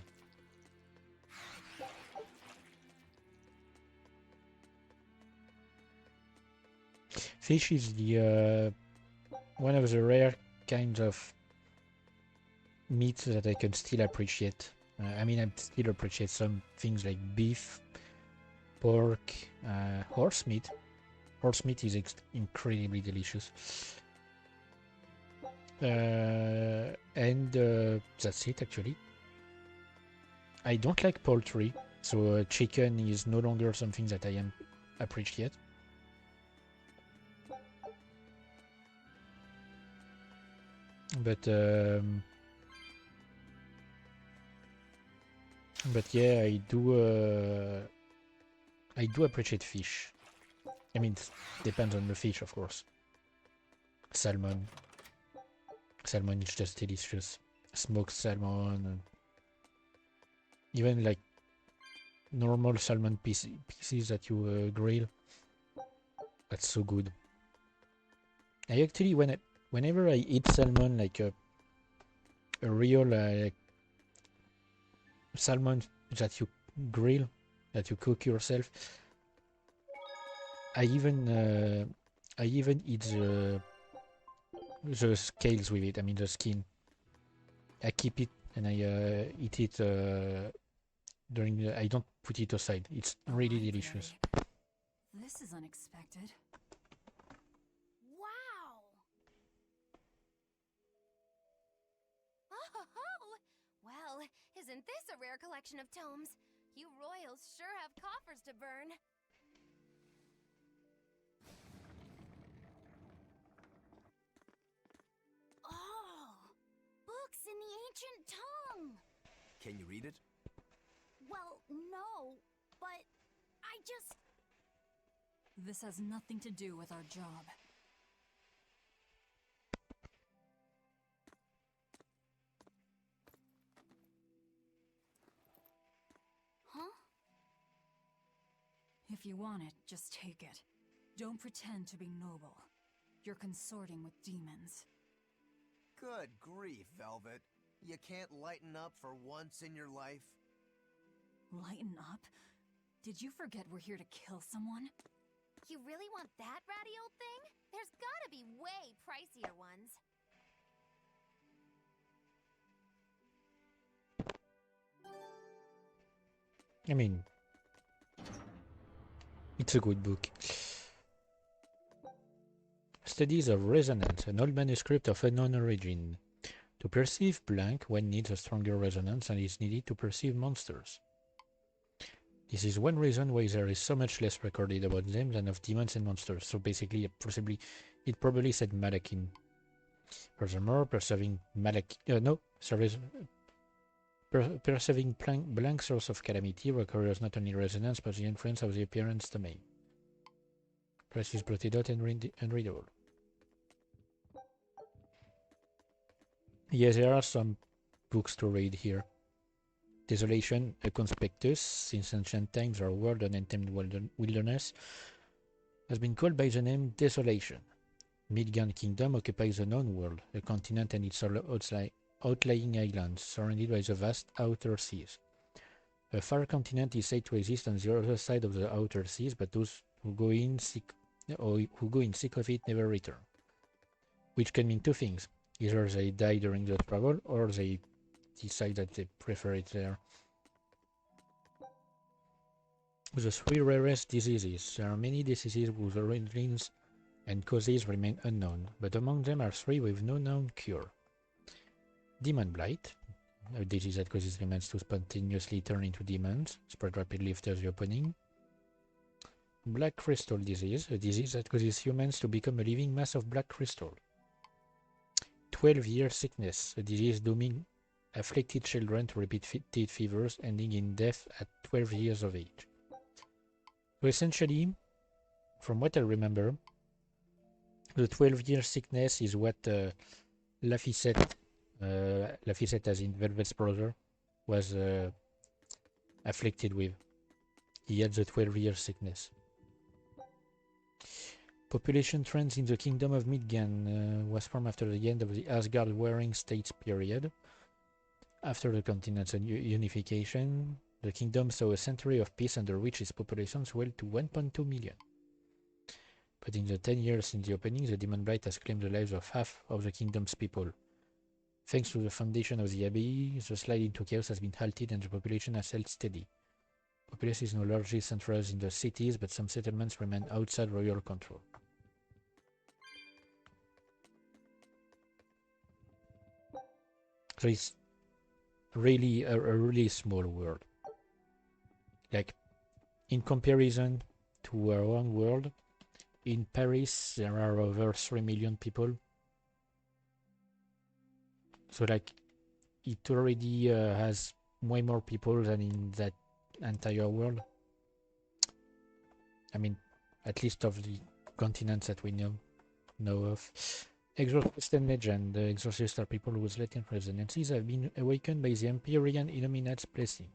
Fish is the one of the rare kinds of meat that I can still appreciate. I mean, I still appreciate some things like beef, pork, horse meat. Horse meat is incredibly delicious. And that's it actually. I don't like poultry, so chicken is no longer something that I appreciate. But yeah, I do appreciate fish. I mean, it depends on the fish, of course. Salmon is just delicious. Smoked salmon, and even like normal salmon pieces that you grill. That's so good. I actually, whenever I eat salmon, like a real like salmon that you grill, that you cook yourself, I even eat the scales with it. I mean the skin. I keep it and I eat it during the. I don't put it aside. It's really delicious. This is unexpected. Wow! Oh, well, isn't this a rare collection of tomes? You royals sure have coffers to burn. Oh, books in the ancient tongue. Can you read it? Well, no, but I just... This has nothing to do with our job. Huh? If you want it, just take it. Don't pretend to be noble. You're consorting with demons. Good grief, Velvet. You can't lighten up for once in your life? Lighten up? Did you forget we're here to kill someone? You really want that ratty old thing? There's gotta be way pricier ones. I mean, it's a good book. Studies of Resonance, an old manuscript of unknown origin. To perceive blank, one needs a stronger resonance and is needed to perceive monsters. This is one reason why there is so much less recorded about them than of demons and monsters. So basically, it probably said Malakim. Furthermore, perceiving perceiving blank source of calamity requires not only resonance but the influence of the appearance domain. Press is blotted out and unreadable. Yes, there are some books to read here. Desolation, a conspectus, since ancient times our world, an untamed wilderness, has been called by the name Desolation. Midgard Kingdom occupies the known world, a continent and its outlying islands, surrounded by the vast outer seas. A far continent is said to exist on the other side of the outer seas, but those who go in seek of it never return. Which can mean two things. Either they die during the travel, or they decide that they prefer it there. The three rarest diseases. There are many diseases whose origins and causes remain unknown, but among them are three with no known cure. Demon blight, a disease that causes humans to spontaneously turn into demons, spread rapidly after the opening. Black crystal disease, a disease that causes humans to become a living mass of black crystal. 12-year sickness, a disease dooming afflicted children to repeated fevers ending in death at 12 years of age. So essentially, from what I remember, the 12-year sickness is what Laphicet as in Velvet's brother, was afflicted with. He had the 12-year sickness. Population trends in the Kingdom of Midgard was formed after the end of the Asgard Warring States period. After the continent's unification, the kingdom saw a century of peace under which its population swelled to 1.2 million. But in the 10 years since the opening, the demon blight has claimed the lives of half of the kingdom's people. Thanks to the foundation of the abbey, the slide into chaos has been halted and the population has held steady. Population is now largely centralized in the cities, but some settlements remain outside royal control. So it's really a really small world. Like, in comparison to our own world, in Paris there are over 3 million people. So like, it already has way more people than in that entire world. I mean, at least of the continents that we know of. Exorcist and Legend. The Exorcists are people whose latent resonances have been awakened by the Empyrean Illuminate's blessing.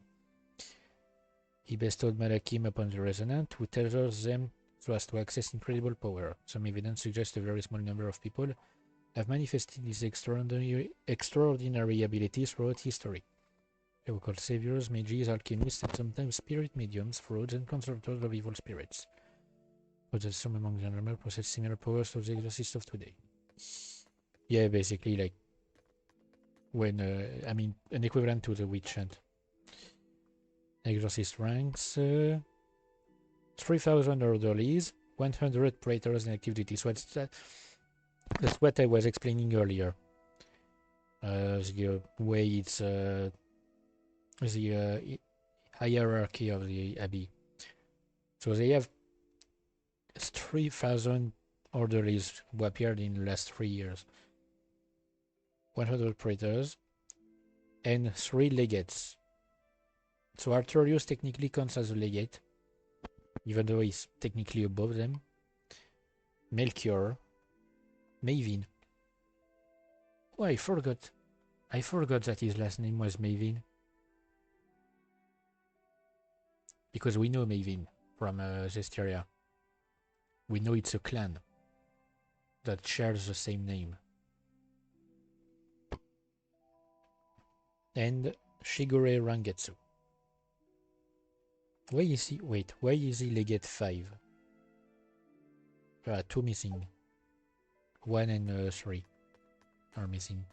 He bestowed Malakim upon the Resonant, who tethers them so as to access incredible power. Some evidence suggests a very small number of people have manifested these extraordinary abilities throughout history. They were called saviors, mages, alchemists, and sometimes spirit mediums, frauds, and consultants of evil spirits. But some among them possess similar powers to the exorcists of today. Yeah, basically, like, when, I mean, an equivalent to the witch hunt. Exorcist ranks, 3,000 orderlies, 100 praetors in activity. So that's what I was explaining earlier. The way it's the hierarchy of the abbey. So they have 3,000 orderlies who appeared in the last 3 years, 100 praetors, and 3 legates. So Artorius technically counts as a legate, even though he's technically above them. Melchior, Mavin. Oh, I forgot that his last name was Mavin. Because we know Mavin from Zestiria. We know it's a clan that shares the same name. And Shigure Rangetsu. Why is he? Wait, why is he Legate 5? 2 missing. 1 and 3 are missing.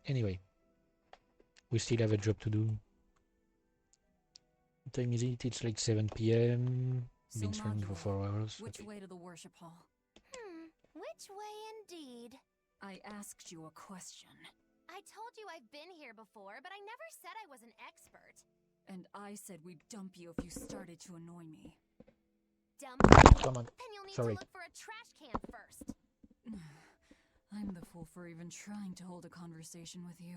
Anyway, we still have a job to do. What time is it? It's like 7 p.m. Been streaming for 4 hours. Which way to the worship hall? Which way indeed? I asked you a question. I told you I've been here before, but I never said I was an expert. And I said we'd dump you if you started to annoy me. Dump you? Come on. Then you'll need Sorry. to look for a trash can first. I'm the fool for even trying to hold a conversation with you.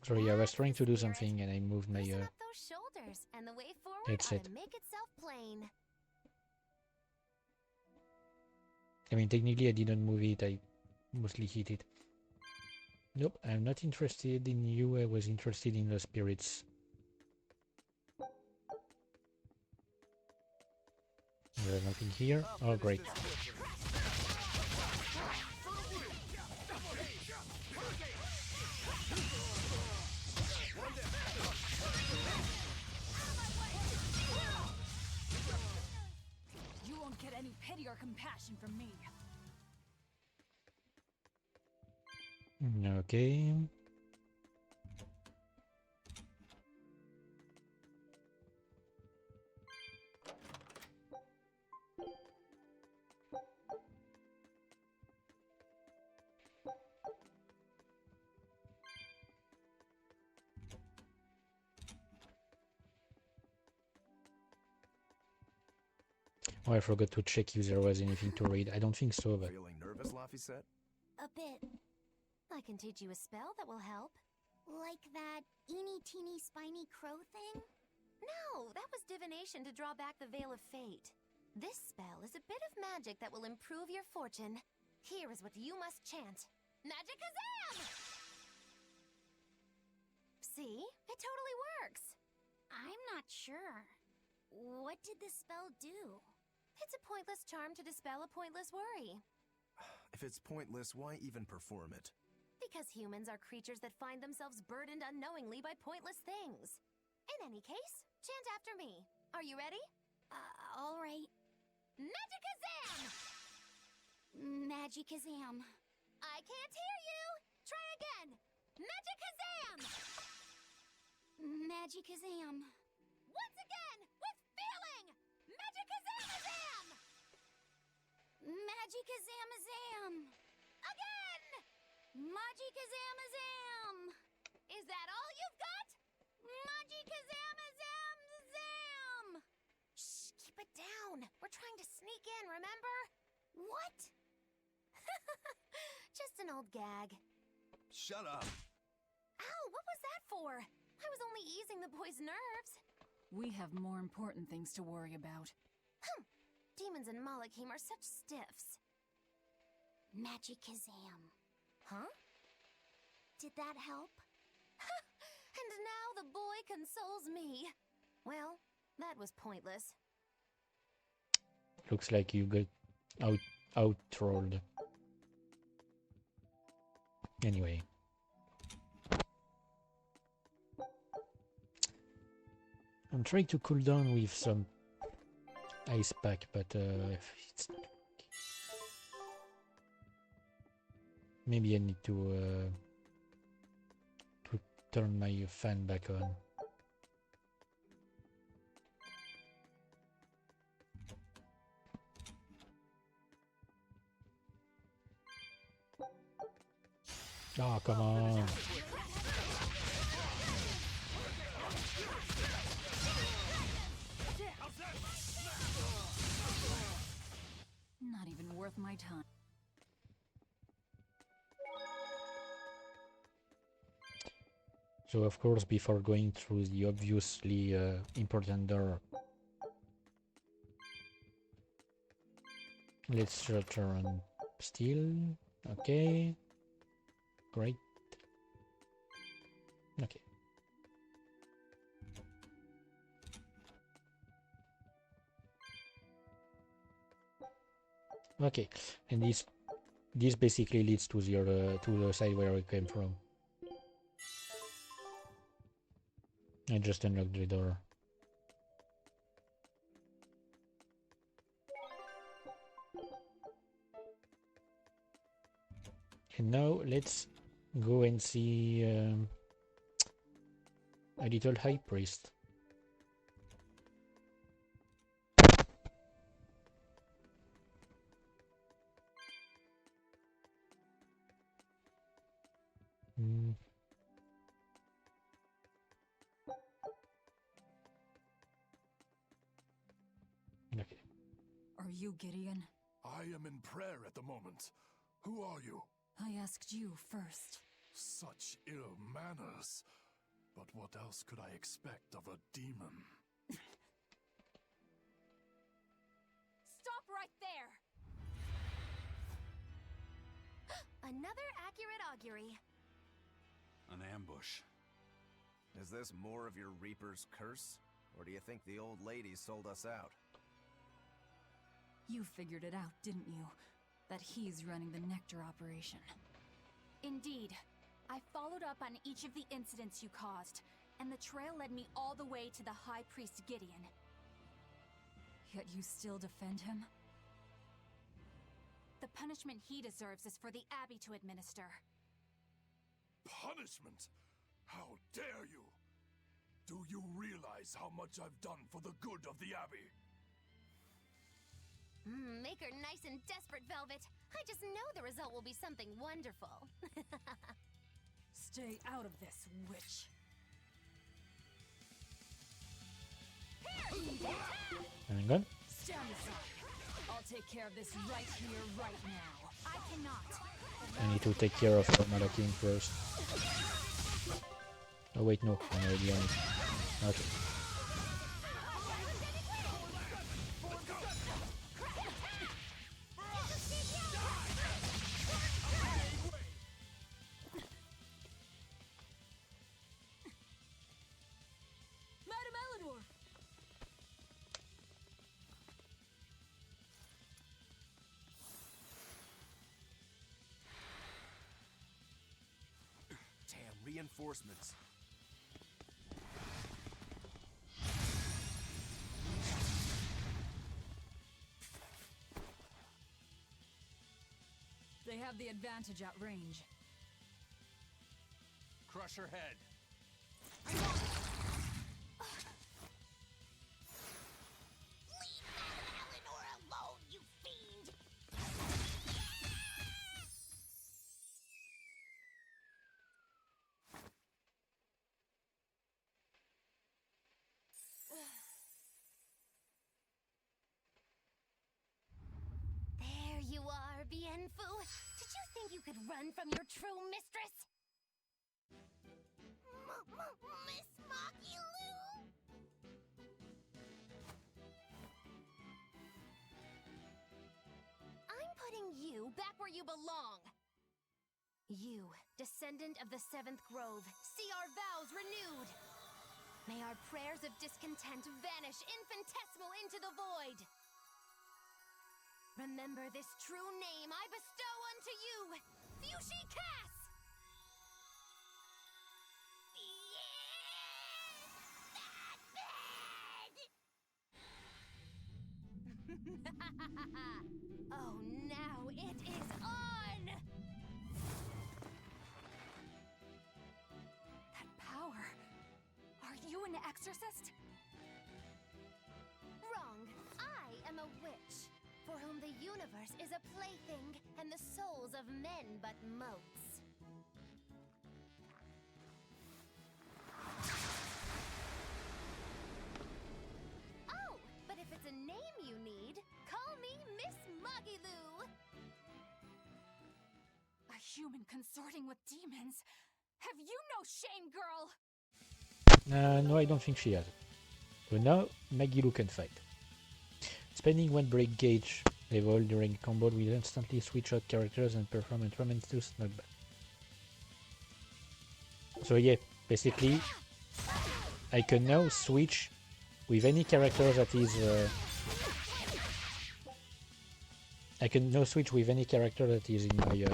Sorry, I was trying to do something and I moved my Loosen up those shoulders, and the way forward headset. ought to make itself plain. I mean, technically I didn't move it, I mostly hit it. Nope, I'm not interested in you, I was interested in the spirits. There's nothing here? Oh, great. You won't get any pity or compassion from me. Okay. Oh, I forgot to check if there was anything to read. I don't think so, but... Feeling nervous, Laphicet? A bit. I can teach you a spell that will help. Like that eeny-teeny spiny crow thing? No, that was divination to draw back the Veil of Fate. This spell is a bit of magic that will improve your fortune. Here is what you must chant. Magicazam! See? It totally works. I'm not sure. What did the spell do? It's a pointless charm to dispel a pointless worry. If it's pointless, why even perform it? Because humans are creatures that find themselves burdened unknowingly by pointless things. In any case, chant after me. Are you ready? All right. Magicazam! Magicazam. I can't hear you! Try again! Magicazam! Magicazam. Once again, with feeling! Magicazamazam! Magicazamazam! Again! Magicazamazam! Is that all you've got? Magicazamazam! Shh, keep it down. We're trying to sneak in, remember? What? Just an old gag. Shut up. Ow, what was that for? I was only easing the boy's nerves. We have more important things to worry about. Demons and Malachim are such stiffs. Magicazam. Huh? Did that help? And now the boy consoles me. Well, that was pointless. Looks like you got out-trolled. Anyway. I'm trying to cool down with some ice pack, but it's not... Maybe I need to turn my fan back on. Oh, come on. Not even worth my time. So of course, before going through the obviously important door, let's return steel. Okay, great. Okay. Okay, and this This basically leads to the side where we came from. I just unlocked the door. And now let's go and see a little high priest. Okay. Are you Gideon? I am in prayer at the moment. Who are you? I asked you first. Such ill manners. But what else could I expect of a demon? Stop right there! Another accurate augury. An ambush. Is this more of your Reaper's curse? Or do you think the old lady sold us out? You figured it out, didn't you? That he's running the Nectar operation. Indeed. I followed up on each of the incidents you caused, and the trail led me all the way to the High Priest Gideon. Yet you still defend him? The punishment he deserves is for the Abbey to administer. Punishment? How dare you? Do you realize how much I've done for the good of the Abbey? Make her nice and desperate, Velvet. I just know the result will be something wonderful. Stay out of this, witch. Hang on. Stand aside. I'll take care of this right here, right now. I cannot. I need to take care of Malakim first. Oh wait, no, I'm already on it. Okay. Madam Eleanor! Damn, reinforcements. They have the advantage at range. Crush her head. Leave Madame Eleanor alone, you fiend! There you are, Bien-Fu. Did you think you could run from your true mistress? Miss Maki-Lou? I'm putting you back where you belong. You, descendant of the Seventh Grove, see our vows renewed. May our prayers of discontent vanish infinitesimal into the void. Remember this true name I bestow unto you, Fushi Cass! Oh, now it is on! That power. Are you an exorcist? Wrong. I am a witch, for whom the universe is a plaything, and the souls of men but motes. Oh, but if it's a name you need, call me Miss Magi-Lou. A human consorting with demons? Have you no shame, girl? No, I don't think she has. So now, Maggie-Lou can fight. Spending one break gauge level during combo will instantly switch out characters and perform a tremendous knockback. So yeah, basically, I can now switch with any character that is I can now switch with any character that is in my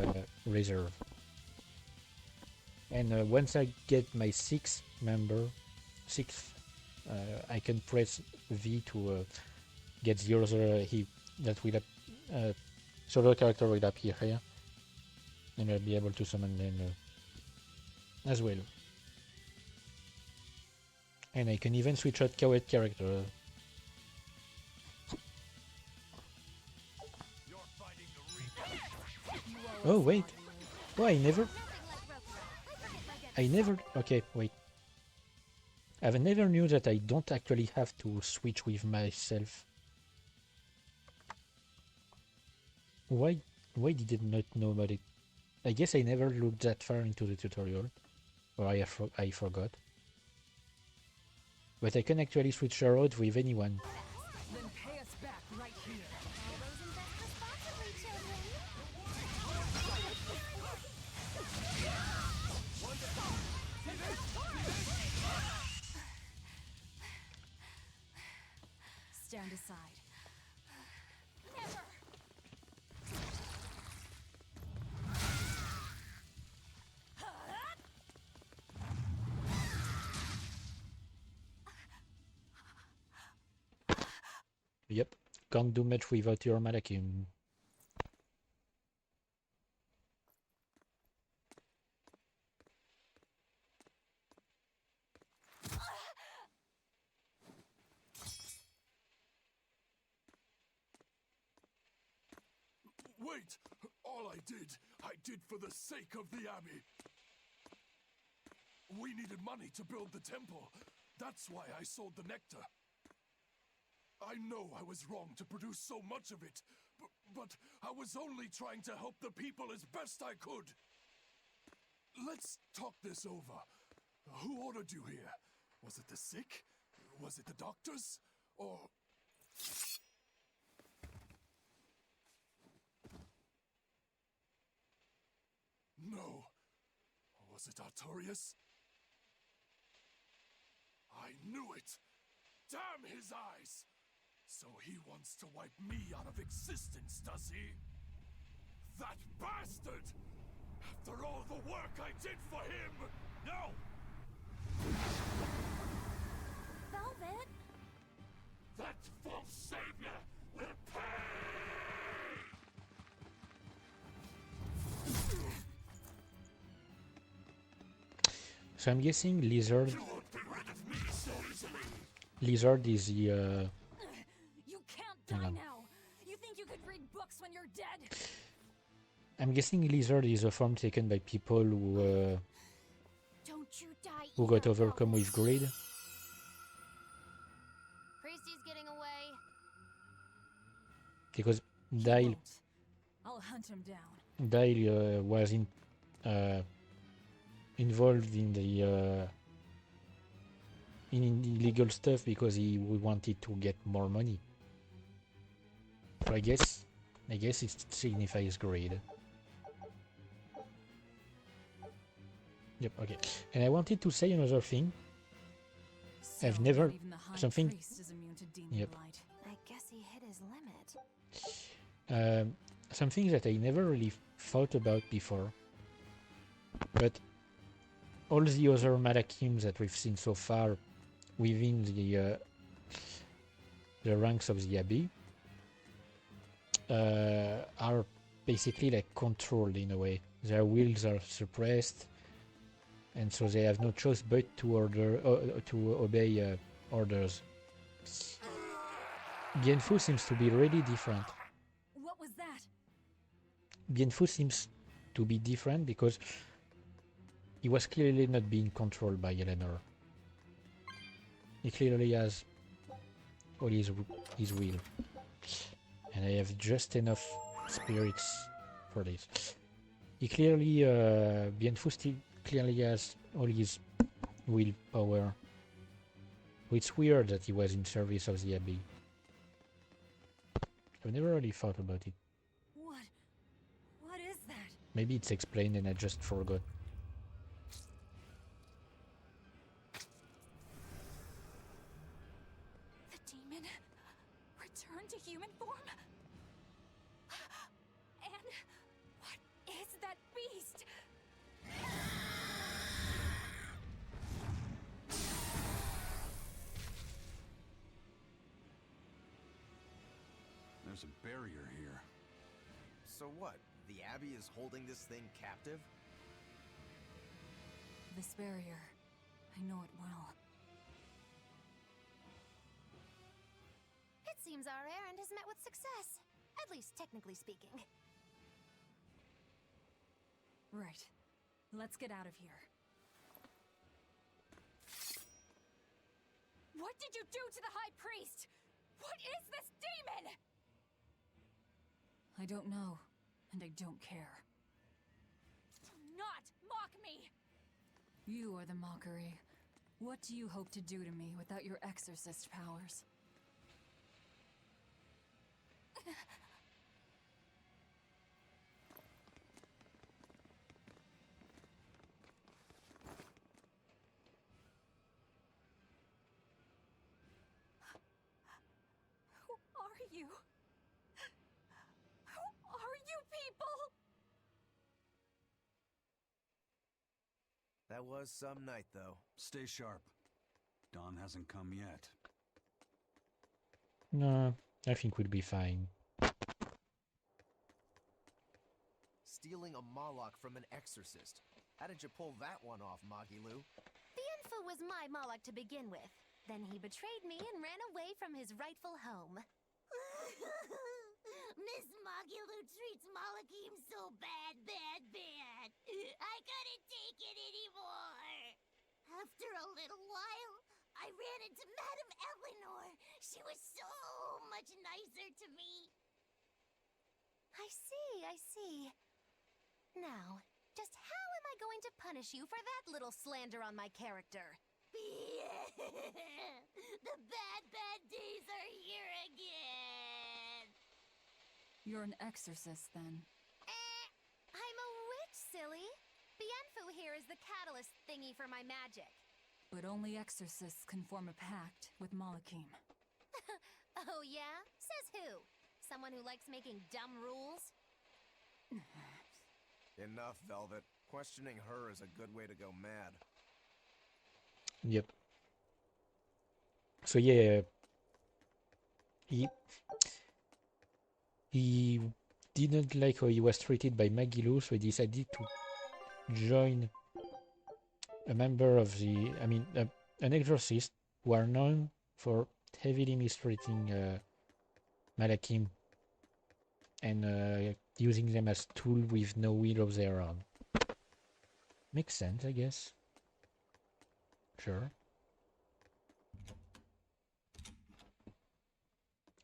reserve. And once I get my sixth, I can press V to get the other that will solo character will appear here, and I'll be able to summon them as well. And I can even switch out Kawet character. Oh wait, oh I never. Okay, wait. I never knew that I don't actually have to switch with myself. Why did I not know about it? I guess I never looked that far into the tutorial, or I forgot. But I can actually switch around with anyone. Then pay us back right here. All those invest responsibly, children. Stand aside. Never. Yep, can't do much without your Malakim. Wait! All I did for the sake of the Abbey. We needed money to build the temple. That's why I sold the nectar. I know I was wrong to produce so much of it, but I was only trying to help the people as best I could. Let's talk this over. Who ordered you here? Was it the sick? Was it the doctors? Or... No. Was it Artorius? I knew it! Damn his eyes! So he wants to wipe me out of existence, does he? That bastard! After all the work I did for him! No! Velvet? That false savior will pay! So I'm guessing Lizard. Lizard is the. You can't die now. You think you could read books when you're dead? I'm guessing Lizard is a form taken by people who got overcome with greed. Priesty's getting away. Because Dyle I'll hunt him down. Was involved in the in illegal stuff because he wanted to get more money. So I guess it signifies greed. Yep. Okay. And I wanted to say another thing. So I've never even the high something. priest is immune to demon Yep. blight. I guess he hit his limit. Something that I never really thought about before, but all the other Malachims that we've seen so far within the ranks of the Abbey are basically like controlled in a way. Their wills are suppressed, and so they have no choice but to obey orders. Bienfu seems to be really different. What was that? Bienfu seems to be different because he was clearly not being controlled by Eleanor. He clearly has all his will. And I have just enough spirits for this. He clearly, Bienfu still clearly has all his willpower. It's weird that he was in service of the Abbey. I've never really thought about it. What is that? Maybe it's explained and I just forgot. The demon returned to human form? there's a barrier here. So what? The Abbey is holding this thing captive? This barrier. I know it well. It seems our errand has met with success. At least technically speaking. Right. Let's get out of here. What did you do to the High Priest? What is this demon? I don't know, and I don't care. Do not mock me! You are the mockery. What do you hope to do to me without your exorcist powers? Who are you? Who are you people? That was some night, though. Stay sharp. Dawn hasn't come yet. No, I think we'll be fine. Stealing a Moloch from an exorcist. How did you pull that one off, Magilu? Bienfu was my Moloch to begin with. Then he betrayed me and ran away from his rightful home. Miss Magilu treats Malakim so bad. I couldn't take it anymore. After a little while, I ran into Madame Eleanor. She was so much nicer to me. I see. Now, just how am I going to punish you for that little slander on my character? The bad days are here again. You're an exorcist, then. I'm a witch, silly. Bienfu here is the catalyst thingy for my magic. But only exorcists can form a pact with Malakim. Oh yeah? Says who? Someone who likes making dumb rules? Enough, Velvet. Questioning her is a good way to go mad. Yep. So yeah, he didn't like how he was treated by Magilu, so he decided to join a member of the, an exorcist who are known for heavily mistreating Malakim and using them as tool with no will of their own. Makes sense, I guess. Sure.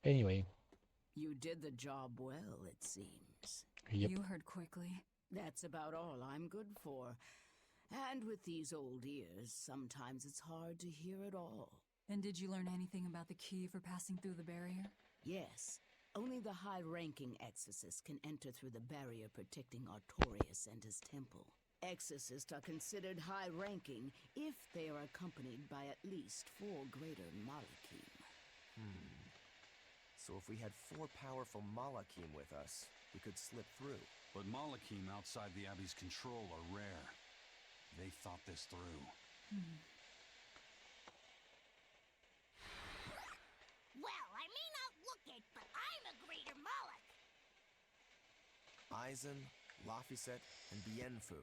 Anyway. You did the job well, it seems. Yep. You heard quickly. That's about all I'm good for. And with these old ears, sometimes it's hard to hear it all. And did you learn anything about the key for passing through the barrier? Yes. Only the high-ranking exorcists can enter through the barrier protecting Artorias and his temple. Exorcists are considered high-ranking if they are accompanied by at least 4 greater Malakim. So if we had 4 powerful Malakim with us, we could slip through. But Malakim outside the Abbey's control are rare. They thought this through. Well, I may not look it, but I'm a greater Moloch. Aizen, Laphicet, and Bienfu.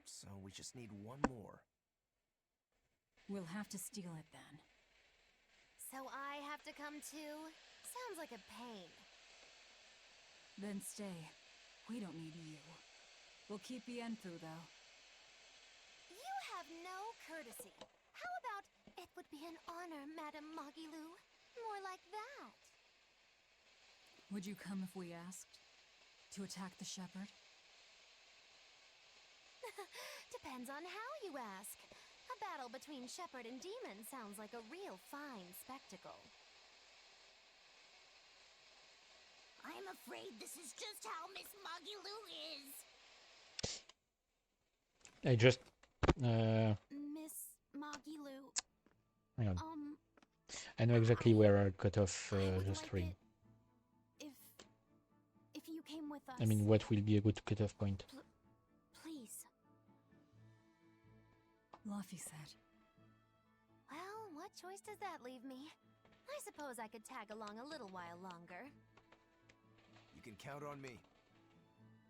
So we just need one more. We'll have to steal it then. So I have to come too? Sounds like a pain. Then stay. We don't need you. We'll keep Bienfu, though. You have no courtesy. How about, it would be an honor, Madame Magilu? More like that. Would you come if we asked? To attack the shepherd? Depends on how you ask. A battle between shepherd and demon sounds like a real fine spectacle. I'm afraid this is just how Miss Magilu is. I just... Miss Magilu. Hang on. I know exactly where I'll cut off the stream. If you came with us. I mean, what will be a good cutoff point? Please. Laffy said. Well, what choice does that leave me? I suppose I could tag along a little while longer. can count on me.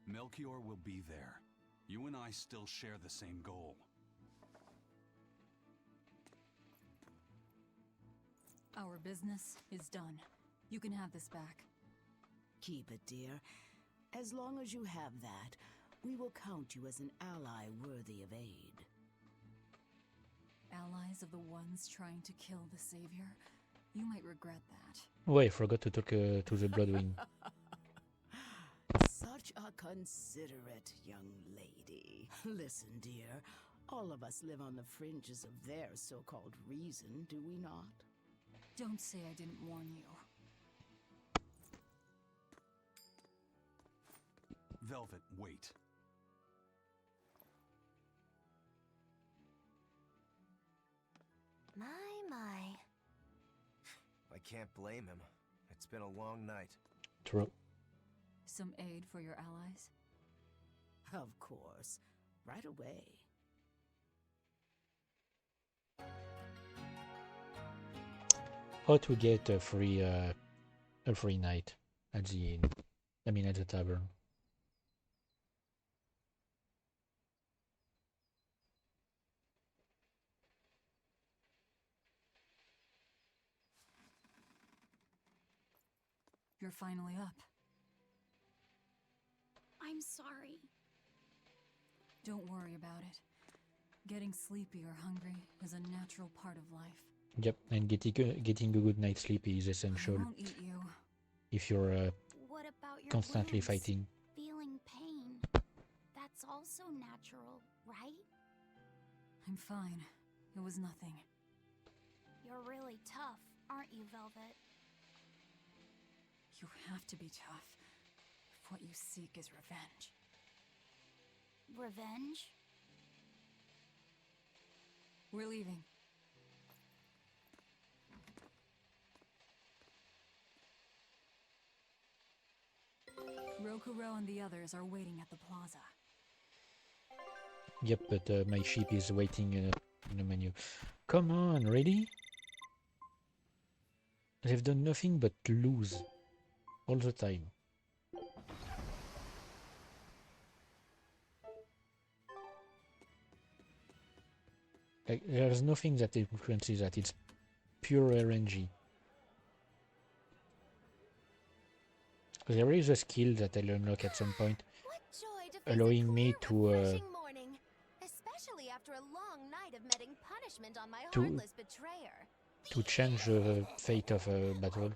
Melchior will be there. You and I still share the same goal. Our business is done. You can have this back. Keep it, dear. As long as you have that, we will count you as an ally worthy of aid. Allies of the ones trying to kill the Savior? You might regret that. Oh, I forgot to talk to the Bloodwing. Such a considerate young lady. Listen, dear, all of us live on the fringes of their so-called reason, do we not? Don't say I didn't warn you. Velvet, wait. My. I can't blame him. It's been a long night. True. Some aid for your allies? Of course. Right away. How to get a free night at the inn? I mean, at the tavern. You're finally up. I'm sorry. Don't worry about it. Getting sleepy or hungry is a natural part of life. Yep, and getting a good night's sleep is essential. I won't eat you. If you're What about your constantly wounds? fighting. Feeling pain. That's also natural, right? I'm fine. It was nothing. You're really tough, aren't you, Velvet? You have to be tough. If what you seek is revenge. Revenge? We're leaving. Rokuro and the others are waiting at the plaza. Yep, but my ship is waiting in the menu. Come on, ready? They've done nothing but lose. All the time. Like, there's nothing that influences that. It's pure RNG. There is a skill that I'll unlock at some point, allowing me to Morning, especially after a long night of meting punishment on my heartless betrayer. to change the fate of a battle.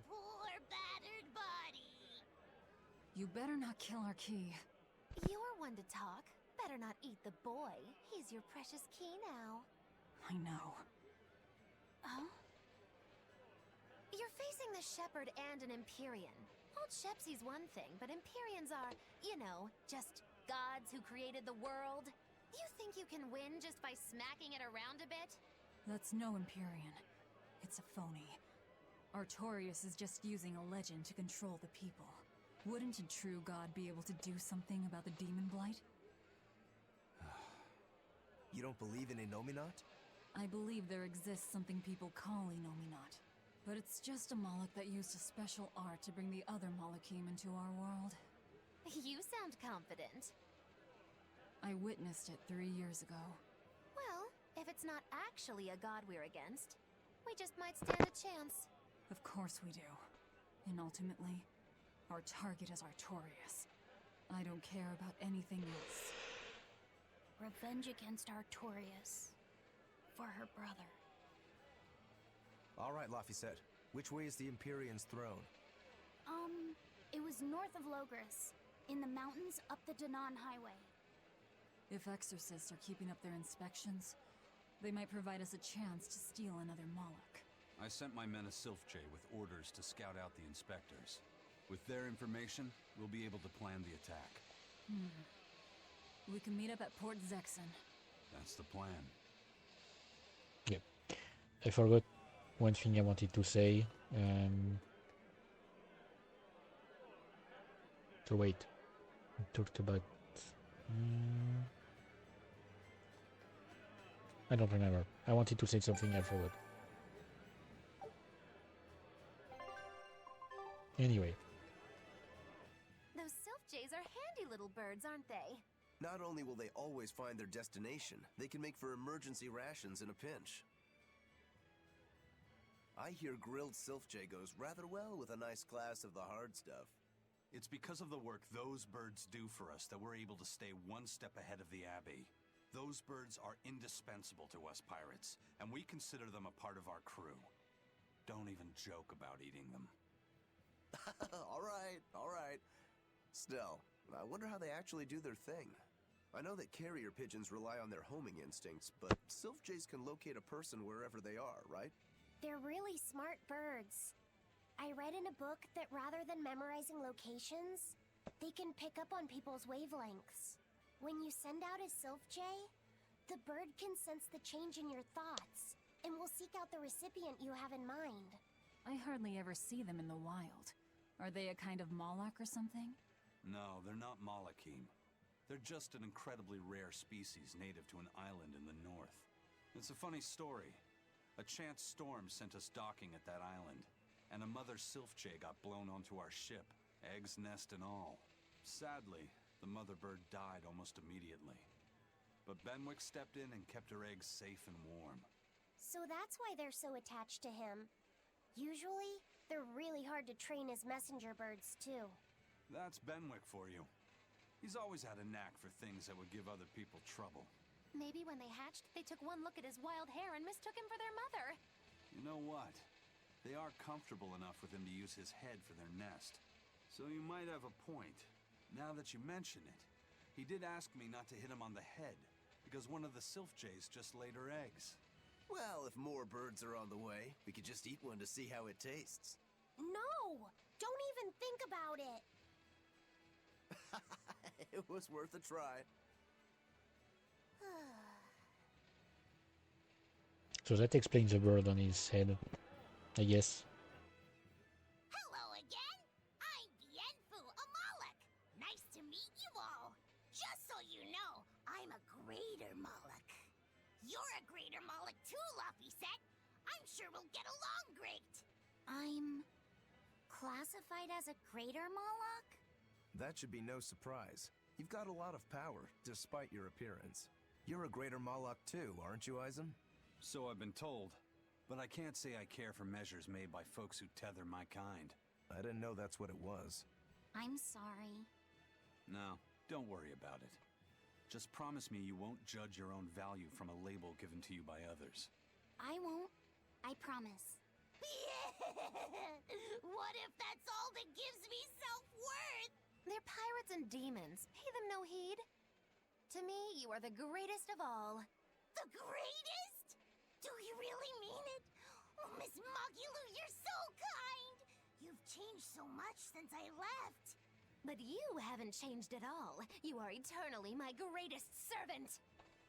You better not kill our key. You're one to talk. Better not eat the boy. He's your precious key now. I know. Oh? You're facing the Shepherd and an Empyrean. Old Shepsy's one thing, but Empyreans are, you know, just gods who created the world. You think you can win just by smacking it around a bit? That's no Empyrean. It's a phony. Artorias is just using a legend to control the people. Wouldn't a true god be able to do something about the demon blight? You don't believe in Innominat? I believe there exists something people call Innominat. But it's just a Moloch that used a special art to bring the other Molochim into our world. You sound confident. I witnessed it 3 years ago. Well, if it's not actually a god we're against, we just might stand a chance. Of course we do. And ultimately, our target is Artorias. I don't care about anything else. Revenge against Artorias. For her brother. All right, Laphicet. Which way is the Empyrean's throne? It was north of Logris. In the mountains up the Danan Highway. If exorcists are keeping up their inspections, they might provide us a chance to steal another Moloch. I sent my men a Sylph-J with orders to scout out the inspectors. With their information, we'll be able to plan the attack. We can meet up at Port Zexen. That's the plan. Yep. I forgot one thing I wanted to say. So wait. We talked about... I don't remember. I wanted to say something, I forgot. Anyway. jays are handy little birds, aren't they? Not only will they always find their destination, they can make for emergency rations in a pinch. I hear grilled sylph-jay goes rather well with a nice glass of the hard stuff. It's because of the work those birds do for us that we're able to stay one step ahead of the Abbey. Those birds are indispensable to us pirates, and we consider them a part of our crew. Don't even joke about eating them. All right. Still, I wonder how they actually do their thing. I know that carrier pigeons rely on their homing instincts, but sylph-jays can locate a person wherever they are, right? They're really smart birds. I read in a book that rather than memorizing locations, they can pick up on people's wavelengths. When you send out a sylph-jay, the bird can sense the change in your thoughts and will seek out the recipient you have in mind. I hardly ever see them in the wild. Are they a kind of Moloch or something? No, they're not Malachim. They're just an incredibly rare species native to an island in the north. It's a funny story. A chance storm sent us docking at that island, and a mother sylph-jay got blown onto our ship, eggs, nest, and all. Sadly, the mother bird died almost immediately. But Benwick stepped in and kept her eggs safe and warm. So that's why they're so attached to him. Usually, they're really hard to train as messenger birds, too. That's Benwick for you. He's always had a knack for things that would give other people trouble. Maybe when they hatched, they took one look at his wild hair and mistook him for their mother. You know what? They are comfortable enough with him to use his head for their nest. So you might have a point. Now that you mention it, he did ask me not to hit him on the head, because one of the sylph-jays just laid her eggs. Well, if more birds are on the way, we could just eat one to see how it tastes. No! Don't even think about it! It was worth a try. So that explains the bird on his head, I guess. Hello again! I'm Bienfu Amalek. Nice to meet you all. Just so you know, I'm a greater Moloch. You're a greater Moloch too, Laphicet. I'm sure we'll get along great. I'm classified as a greater Moloch? That should be no surprise. You've got a lot of power, despite your appearance. You're a greater Moloch too, aren't you, Eisen? So I've been told, but I can't say I care for measures made by folks who tether my kind. I didn't know that's what it was. I'm sorry. No, don't worry about it. Just promise me you won't judge your own value from a label given to you by others. I won't. I promise. What if that's all that gives me self-worth? They're pirates and demons. Pay them no heed. To me, you are the greatest of all. The greatest? Do you really mean it? Oh, Miss Magulu, you're so kind! You've changed so much since I left. But you haven't changed at all. You are eternally my greatest servant.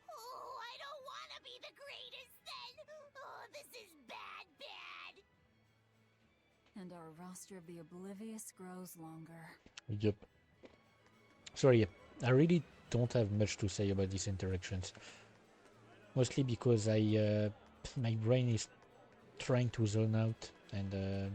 Oh, I don't want to be the greatest then! Oh, this is bad. And our roster of the oblivious grows longer. Yep. Sorry, I really don't have much to say about these interactions. Mostly because my brain is trying to zone out, and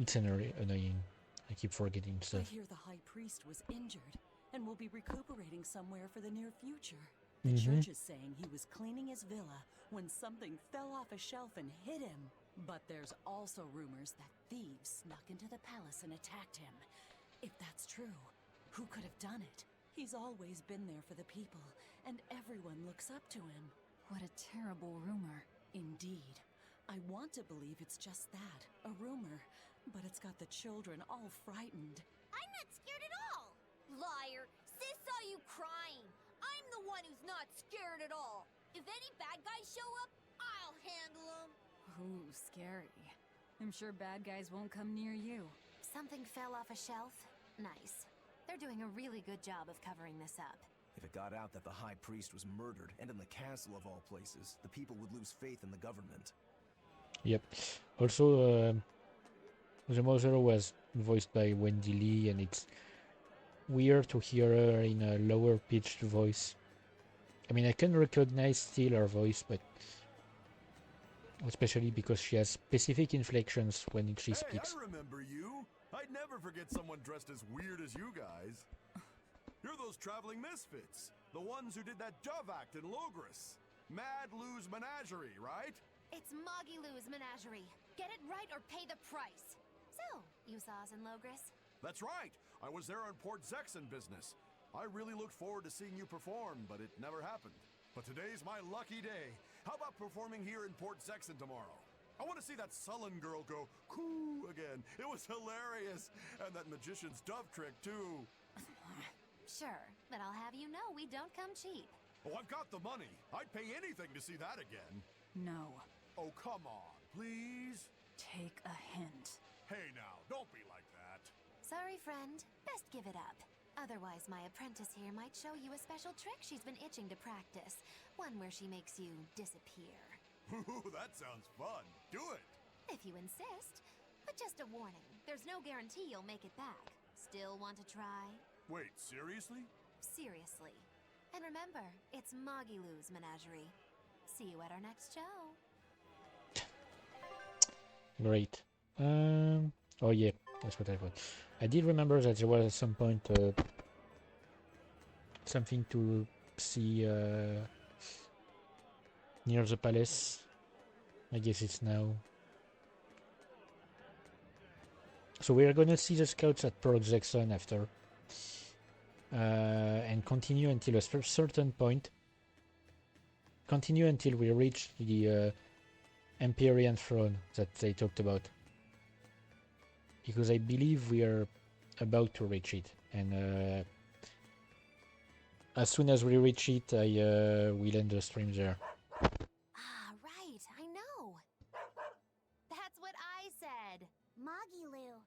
it's annoying. I keep forgetting stuff. I hear the High Priest was injured and will be recuperating somewhere for the near future. The church is saying he was cleaning his villa when something fell off a shelf and hit him. But there's also rumors that thieves snuck into the palace and attacked him. If that's true, who could have done it? He's always been there for the people, and everyone looks up to him. What a terrible rumor. Indeed. I want to believe it's just that, a rumor, but it's got the children all frightened. I'm not scared at all! Liar! Sis saw you crying! I'm the one who's not scared at all! If any bad guys show up, I'll handle them! Ooh, scary. I'm sure bad guys won't come near you. Something fell off a shelf? Nice. They're doing a really good job of covering this up. If it got out that the High Priest was murdered, and in the castle of all places, the people would lose faith in the government. Yep. Also, the mother was voiced by Wendy Lee, and it's weird to hear her in a lower pitched voice. I mean, I can recognize still her voice, but especially because she has specific inflections when she speaks. I remember you. I'd never forget someone dressed as weird as you guys. You're those traveling misfits. The ones who did that dove act in Logris. Mad Lou's Menagerie, right? It's Moggy Lou's Menagerie. Get it right or pay the price. So, you saw us in Logris? That's right. I was there on Port Zexon business. I really looked forward to seeing you perform, but it never happened. But today's my lucky day. How about performing here in Port Zexon tomorrow? I want to see that sullen girl go coo again. It was hilarious. And that magician's dove trick, too. Sure, but I'll have you know we don't come cheap. Oh, I've got the money. I'd pay anything to see that again. No. Oh, come on, please. Take a hint. Hey now, don't be like that. Sorry, friend. Best give it up. Otherwise, my apprentice here might show you a special trick she's been itching to practice. One where she makes you disappear. Ooh, that sounds fun. Do it. If you insist. But just a warning, there's no guarantee you'll make it back. Still want to try? Wait, seriously? Seriously. And remember, it's Moggy Lou's Menagerie. See you at our next show. Great. Oh yeah, that's what I thought. I did remember that there was at some point something to see near the palace. I guess it's now. So we are gonna see the scouts at Port Zexon after. And continue until a certain point. Continue until we reach the Empyrean throne that they talked about. Because I believe we are about to reach it. And as soon as we reach it, I will end the stream there. Ah, right, I know. That's what I said. Moggy Lou,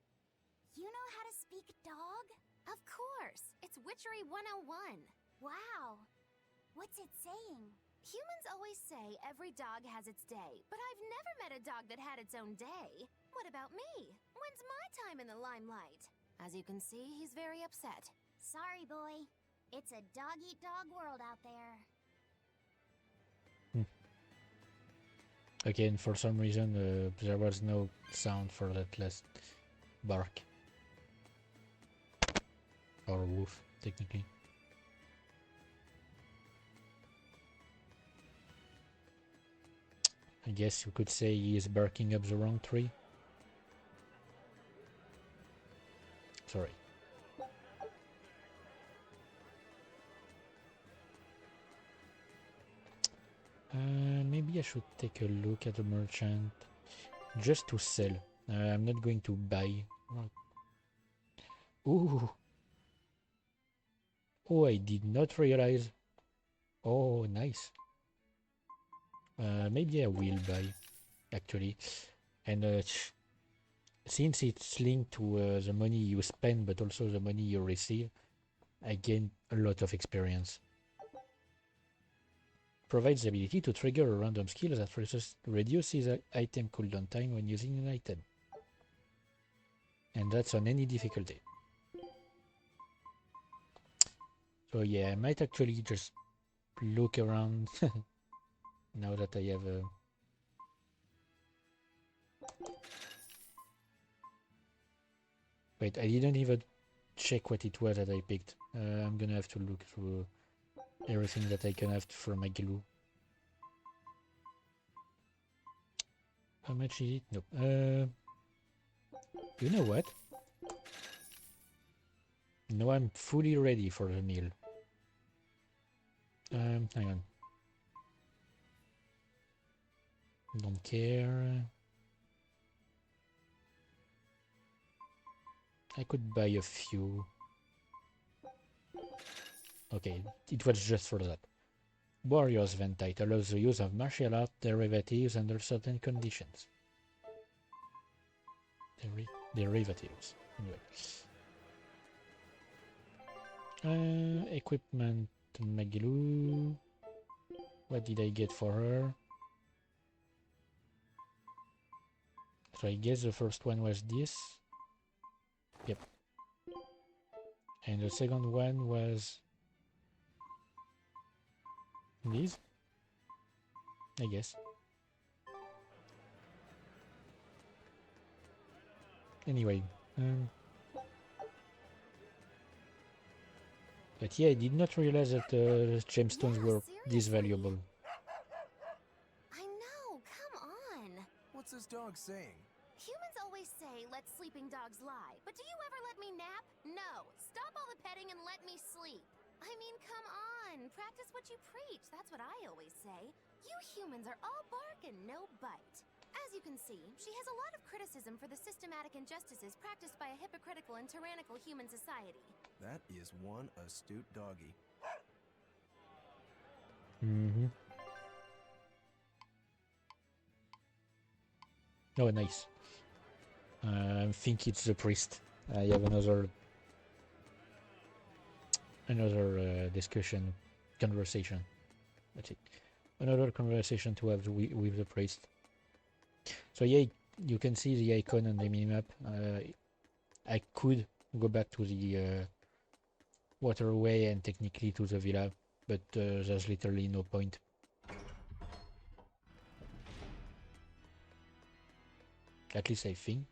you know how to speak dog? Of course. It's Witchery 101. Wow. What's it saying? Humans always say every dog has its day, but I've never met a dog that had its own day. What about me? When's my time in the limelight? As you can see, he's very upset. Sorry, boy. It's a dog-eat-dog world out there. Again, for some reason, there was no sound for that last bark. Or woof, technically. I guess you could say he is barking up the wrong tree. Sorry. Maybe I should take a look at the merchant just to sell. I'm not going to buy. Ooh. Oh, I did not realize. Oh, nice. Maybe I will buy, actually. And since it's linked to the money you spend, but also the money you receive, I gain a lot of experience. Provides the ability to trigger a random skill that reduces item cooldown time when using an item. And that's on any difficulty. So yeah, I might actually just look around now that I have a... Wait, I didn't even check what it was that I picked. I'm gonna have to look through everything that I can have from my glue. How much is it? No. You know what? No, I'm fully ready for the meal. Hang on. Don't care. I could buy a few. Okay, it was just for that. Warrior's Ventite allows the use of martial art derivatives under certain conditions. Derivatives. Anyway. Equipment Magilu. What did I get for her? So I guess the first one was this. Yep. And the second one was these, I guess. Anyway, But yeah, I did not realize that gemstones were this valuable. I know, come on. What's this dog saying? Humans always say, let sleeping dogs lie. But do you ever let me nap? No. Stop all the petting and let me sleep. I mean, come on. Practice what you preach. That's what I always say. You humans are all bark and no bite. As you can see, she has a lot of criticism for the systematic injustices practiced by a hypocritical and tyrannical human society. That is one astute doggy. Mm-hmm. Oh, nice. I think it's the priest. I have another discussion, conversation. That's it. Another conversation to have with the priest. So yeah, you can see the icon on the minimap. I could go back to the waterway and technically to the villa, but there's literally no point. At least I think.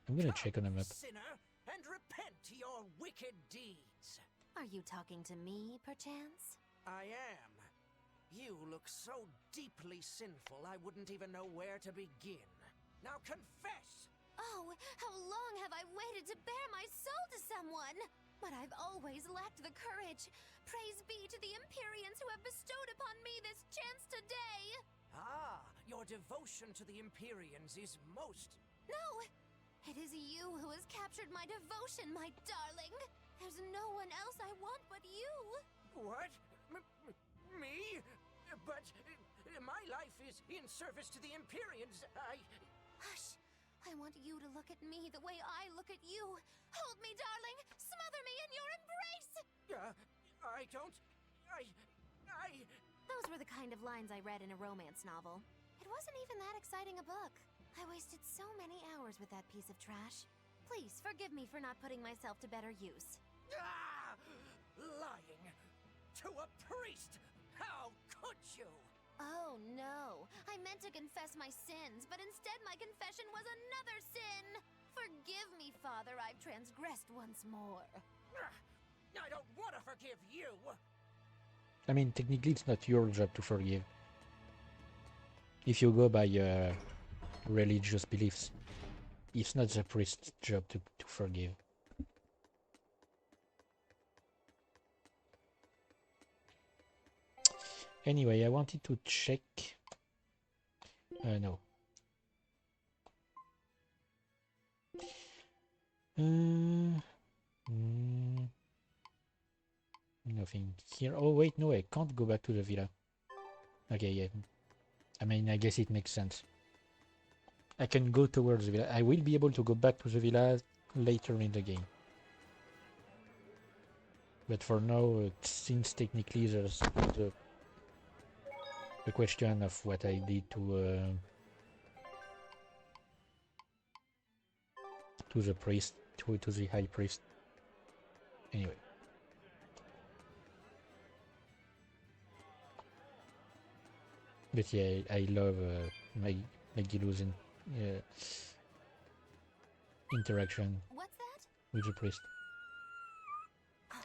I'm gonna check on the map. Sinner, and repent your wicked deeds. Are you talking to me, perchance? I am. You look so deeply sinful, I wouldn't even know where to begin. Now confess! Oh, how long have I waited to bare my soul to someone? But I've always lacked the courage. Praise be to the Empyreans who have bestowed upon me this chance today! Ah, your devotion to the Empyreans is most... No! It is you who has captured my devotion, my darling! There's no one else I want but you! What? Me? But my life is in service to the Empyreans. Hush! I want you to look at me the way I look at you. Hold me, darling! Smother me in your embrace! I don't... Those were the kind of lines I read in a romance novel. It wasn't even that exciting a book. I wasted so many hours with that piece of trash. Please, forgive me for not putting myself to better use. Ah! Lying! To a priest! How could you? Oh no, I meant to confess my sins, but instead my confession was another sin! Forgive me, Father, I've transgressed once more. I don't want to forgive you! I mean, technically it's not your job to forgive. If you go by religious beliefs, it's not the priest's job to forgive. Anyway, I wanted to check... no. Nothing here. Oh wait, no, I can't go back to the villa. Okay, yeah. I mean, I guess it makes sense. I can go towards the villa. I will be able to go back to the villa later in the game. But for now, since technically there's the question of what I did to the priest, to the high priest. Anyway. But yeah, I love Magilu's interaction with the priest. Oh,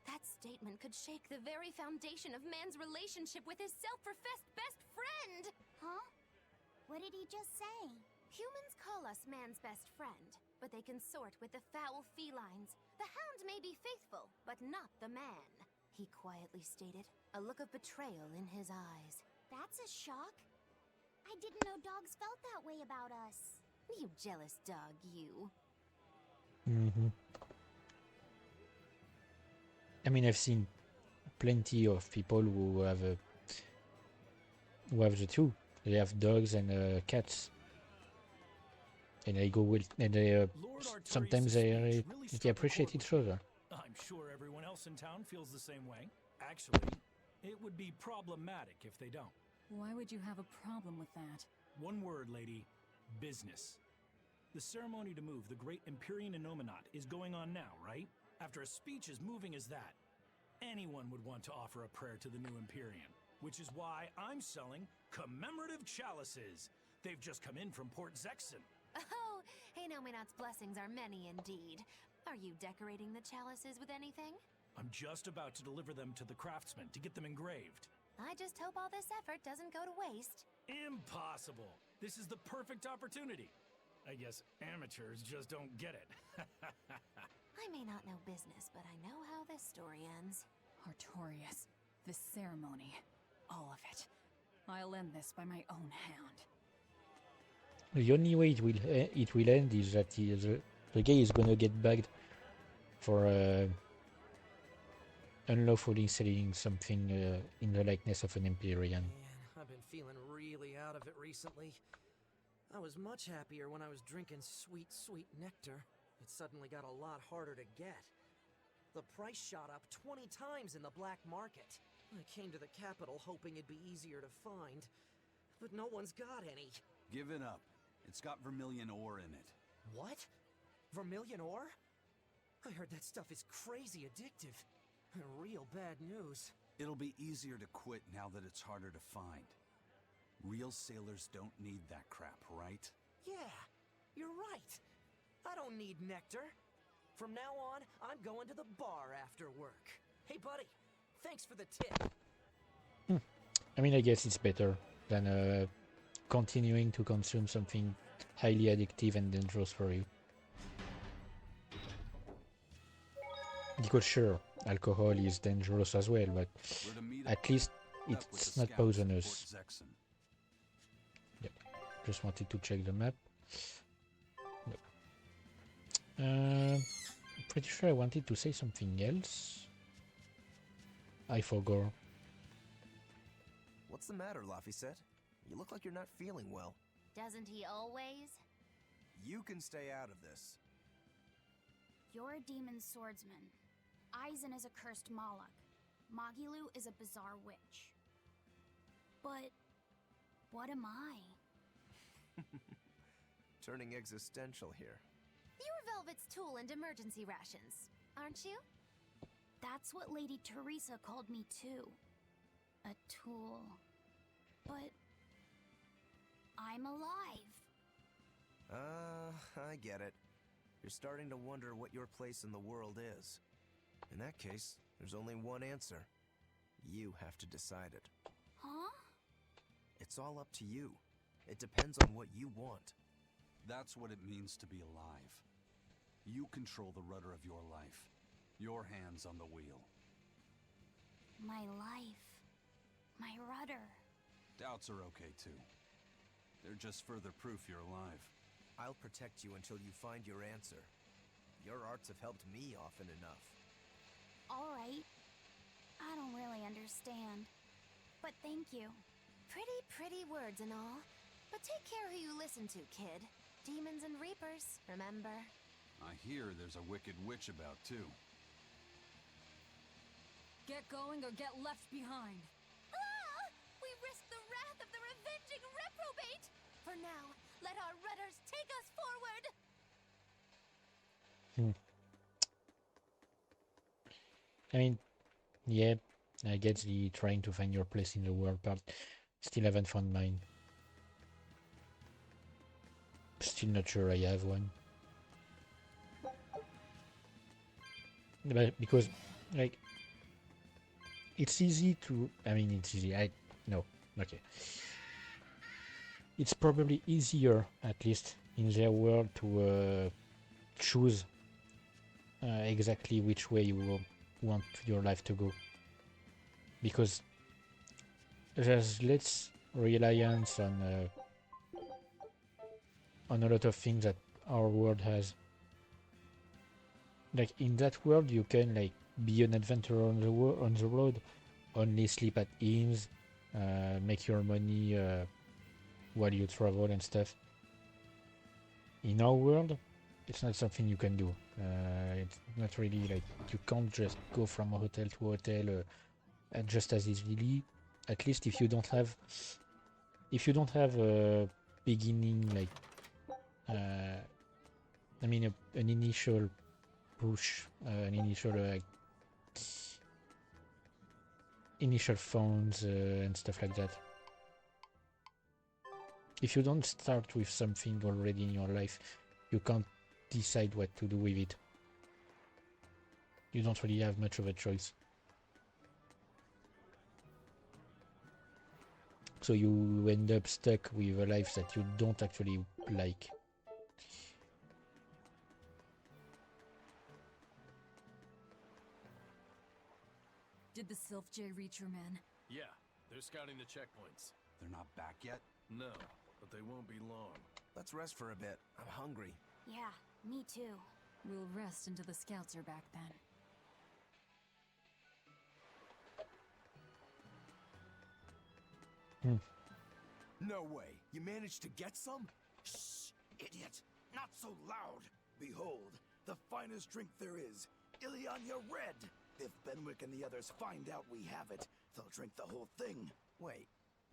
that statement could shake the very foundation of man's relationship with his self-professed best friend! Huh? What did he just say? Humans call us man's best friend, but they consort with the foul felines. The hound may be faithful, but not the man, he quietly stated, a look of betrayal in his eyes. That's a shock. I didn't know dogs felt that way about us. You jealous dog, you. Mm-hmm. I mean, I've seen plenty of people who have the two. They have dogs and cats, and they go with, and they sometimes they appreciate each other. I'm sure everyone else in town feels the same way. Actually, it would be problematic if they don't. Why would you have a problem with that? One word, lady. Business. The ceremony to move the great Empyrean Anominat is going on now, right? After a speech as moving as that, anyone would want to offer a prayer to the new Empyrean. Which is why I'm selling commemorative chalices. They've just come in from Port Zexon. Oh, Anominat's blessings are many indeed. Are you decorating the chalices with anything? I'm just about to deliver them to the craftsman to get them engraved. I just hope all this effort doesn't go to waste. Impossible! This is the perfect opportunity. I guess amateurs just don't get it. I may not know business, but I know how this story ends. Artorias, this ceremony, all of it. I'll end this by my own hand. The only way it will end is that the guy is gonna get bagged for unlawfully selling something in the likeness of an Empyrean. Man, I've been feeling really out of it recently. I was much happier when I was drinking sweet, sweet nectar. It suddenly got a lot harder to get. The price shot up 20 times in the black market. I came to the capital hoping it'd be easier to find, but no one's got any. Give it up. It's got vermilion ore in it. What? Vermilion ore? I heard that stuff is crazy addictive. Real bad news. It'll be easier to quit now that it's harder to find. Real sailors don't need that crap, right? Yeah, you're right. I don't need nectar. From now on, I'm going to the bar after work. Hey, buddy, thanks for the tip. I mean, I guess it's better than continuing to consume something highly addictive and dangerous for you. Because sure, alcohol is dangerous as well, but at least it's not poisonous. Yep. Just wanted to check the map. Yep. Pretty sure I wanted to say something else. I forgot. What's the matter, Laphicet? You look like you're not feeling well. Doesn't he always? You can stay out of this. You're a demon swordsman. Aizen is a cursed Moloch. Magilu is a bizarre witch. But what am I? Turning existential here. You're Velvet's tool and emergency rations, aren't you? That's what Lady Teresa called me too. A tool. But I'm alive. I get it. You're starting to wonder what your place in the world is. In that case, there's only one answer. You have to decide it. Huh? It's all up to you. It depends on what you want. That's what it means to be alive. You control the rudder of your life. Your hands on the wheel. My life. My rudder. Doubts are okay too. They're just further proof you're alive. I'll protect you until you find your answer. Your arts have helped me often enough. All right. I don't really understand. But thank you. Pretty words and all. But take care who you listen to, kid. Demons and reapers, remember? I hear there's a wicked witch about too. Get going or get left behind. Ah! We risk the wrath of the revenging reprobate! For now, let our rudders take us forward! I mean, yeah, I get the trying to find your place in the world part. Still haven't found mine. Still not sure I have one. But because, like, it's easy to... I mean, it's easy. No, okay. It's probably easier, at least in their world, to choose exactly which way you want your life to go. Because there's less reliance on a lot of things that our world has. Like in that world, you can like be an adventurer on the road, only sleep at inns, make your money while you travel and stuff. In our world, it's not something you can do. It's not really like you can't just go from a hotel to hotel just as easily. At least if you don't have a beginning like I mean an initial push, an initial initial phones and stuff like that. If you don't start with something already in your life, you can't decide what to do with it. you don't really have much of a choice. So you end up stuck with a life that you don't actually like. Did the Sylph J reach your men? Yeah, they're scouting the checkpoints. They're not back yet? No, but they won't be long. Let's rest for a bit. I'm hungry. Yeah, me too. We'll rest until the scouts are back then. No way. You managed to get some? Shh, idiot. Not so loud. Behold, the finest drink there is. Ileana Red. If Benwick and the others find out we have it, they'll drink the whole thing. Wait,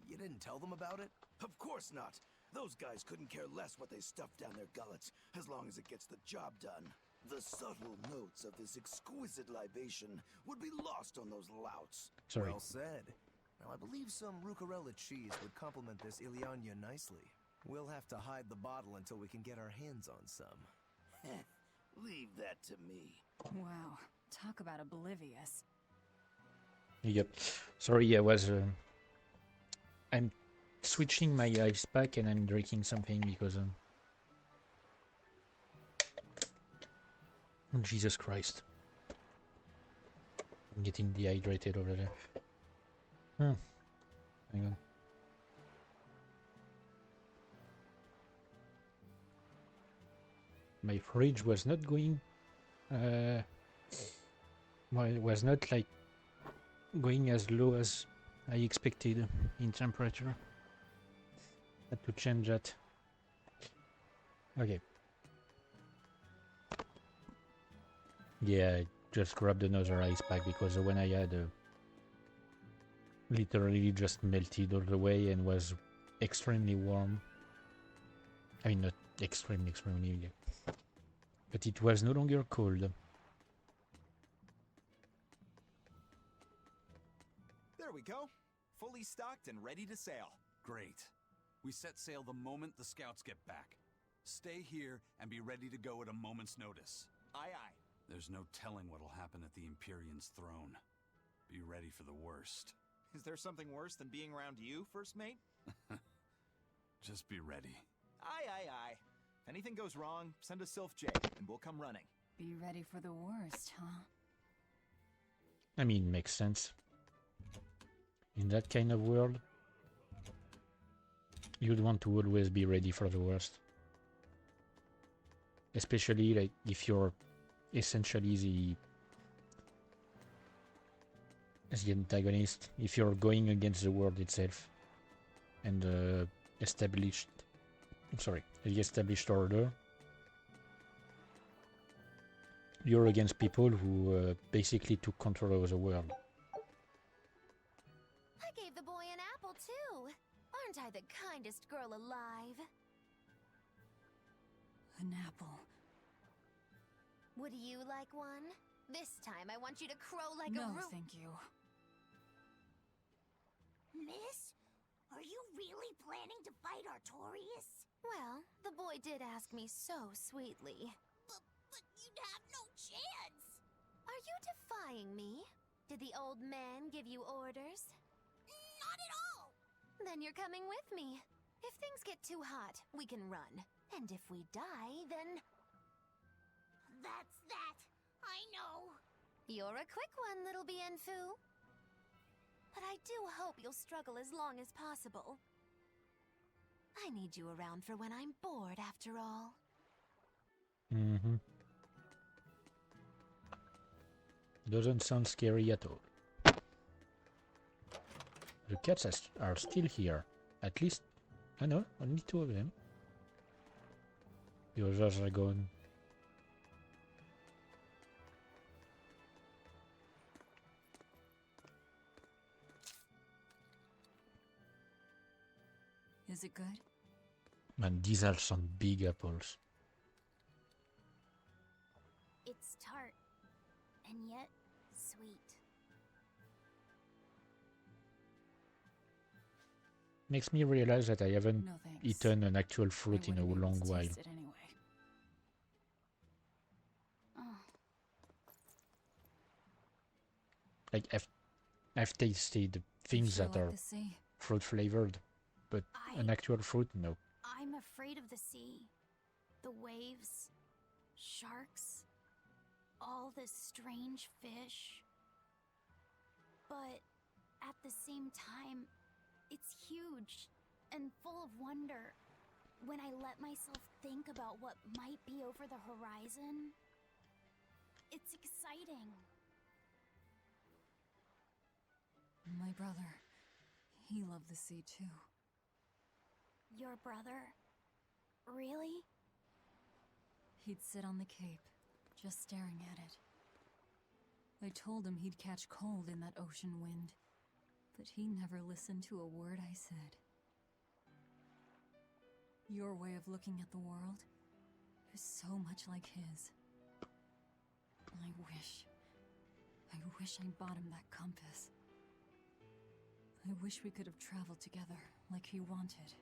you didn't tell them about it? Of course not. Those guys couldn't care less what they stuff down their gullets, as long as it gets the job done. The subtle notes of this exquisite libation would be lost on those louts. Sorry. Well said. Now, I believe some Rucarella cheese would complement this Ileana nicely. We'll have to hide the bottle until we can get our hands on some. Leave that to me. Wow, talk about oblivious. Yep. Sorry, I'm switching my ice pack and I'm drinking something because Jesus Christ, I'm getting dehydrated over there. Hang on. My fridge was not going. Well, it was not like going as low as I expected in temperature. Had to change that. Okay. Yeah, I just grabbed another ice pack because the one I had literally just melted all the way and was extremely warm. I mean, not extremely, but it was no longer cold. There we go. Fully stocked and ready to sail. Great. We set sail the moment the scouts get back. Stay here and be ready to go at a moment's notice. Aye, aye. There's no telling what'll happen at the Empyrean's throne. Be ready for the worst. Is there something worse than being around you, First Mate? Just be ready. Aye, aye, aye. If anything goes wrong, send a Sylph J, and we'll come running. Be ready for the worst, huh? I mean, makes sense. In that kind of world, you'd want to always be ready for the worst. Especially like if you're essentially the antagonist, if you're going against the world itself and the established order. You're against people who basically took control of the world. I gave the boy an apple too. Aren't I the kindest girl alive? An apple. Would you like one? This time I want you to crow like no, a roo- thank you. Miss, are you really planning to fight Artorias? Well, the boy did ask me so sweetly. But you'd have no chance. Are you defying me? Did the old man give you orders? Not at all. Then you're coming with me. If things get too hot, we can run. And if we die, then... That's that. I know. You're a quick one, little Bienfu. But I do hope you'll struggle as long as possible. I need you around for when I'm bored, after all. Mm-hmm. Doesn't sound scary at all. The cats are still here. At least, I know, only 2 of them. The others are gone. Is it good? Man, these are some big apples. It's tart, and yet sweet. Makes me realize that I haven't No, thanks. eaten an actual fruit in a long while. Taste it anyway. Like I've tasted things feel that like are the sea. fruit flavored, but an actual fruit, no. I'm afraid of the sea. The waves, sharks, all this strange fish. But at the same time, it's huge and full of wonder. When I let myself think about what might be over the horizon, it's exciting. My brother, he loved the sea too. Your brother? Really? He'd sit on the cape, just staring at it. I told him he'd catch cold in that ocean wind, but he never listened to a word I said. Your way of looking at the world is so much like his. I wish I bought him that compass. I wish we could have traveled together like he wanted.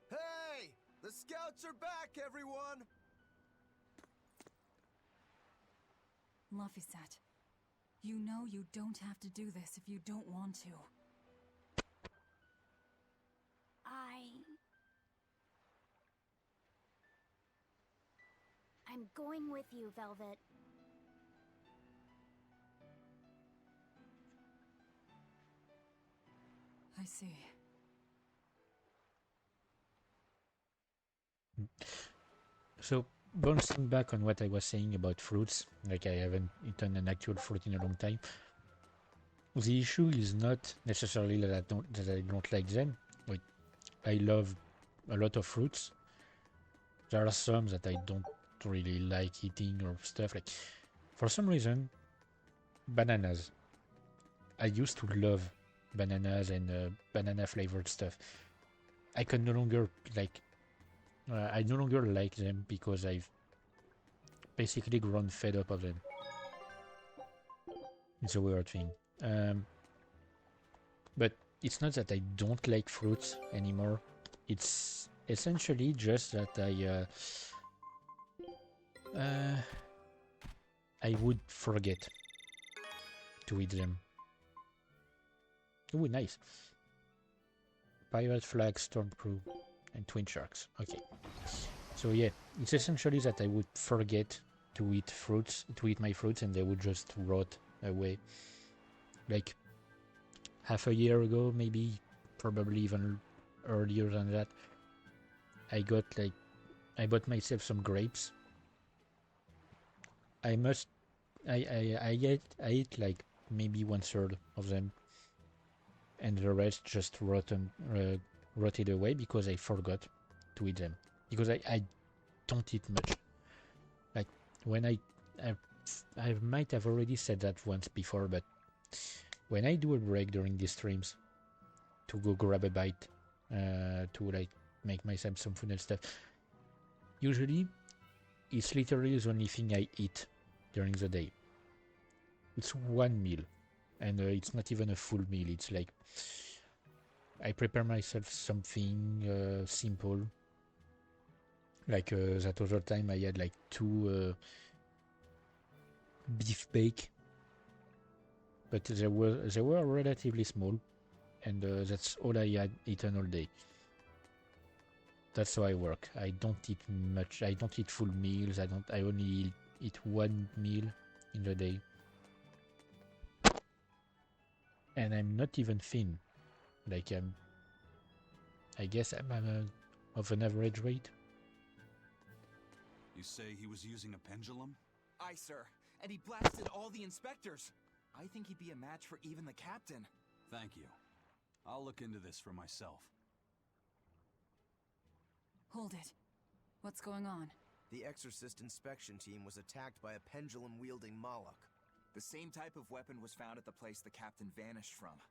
Hey! The scouts are back, everyone! Lafayette, you know you don't have to do this if you don't want to. I'm going with you, Velvet. I see. So bouncing back on what I was saying about fruits, like I haven't eaten an actual fruit in a long time. The issue is not necessarily that I don't like them. Like, I love a lot of fruits. There are some that I don't really like eating or stuff. Like, for some reason, bananas. I used to love bananas and banana flavored stuff. I can no longer like. I no longer like them because I've basically grown fed up of them. It's a weird thing. But it's not that I don't like fruits anymore. It's essentially just that I would forget to eat them. Ooh, nice. Pirate flag, storm crew, and twin sharks. Okay. So yeah, it's essentially that I would forget to eat my fruits, and they would just rot away. Like half a year ago, maybe, probably even earlier than that, I bought myself some grapes. I ate like maybe 1/3 of them, and the rest just rotted away because I forgot to eat them. Because I don't eat much. Like when I might have already said that once before, but when I do a break during these streams to go grab a bite, to like make myself some food and stuff, usually it's literally the only thing I eat during the day. It's one meal, and it's not even a full meal. It's like I prepare myself something simple. Like that other time I had like 2 beef bake, but they were relatively small, and that's all I had eaten all day. That's how I work. I don't eat much. I don't eat full meals. I only eat one meal in the day, and I'm not even thin. Like I guess I'm of an average weight. You say he was using a pendulum? Aye, sir. And he blasted all the inspectors. I think he'd be a match for even the captain. Thank you. I'll look into this for myself. Hold it. What's going on? The Exorcist inspection team was attacked by a pendulum-wielding Moloch. The same type of weapon was found at the place the captain vanished from.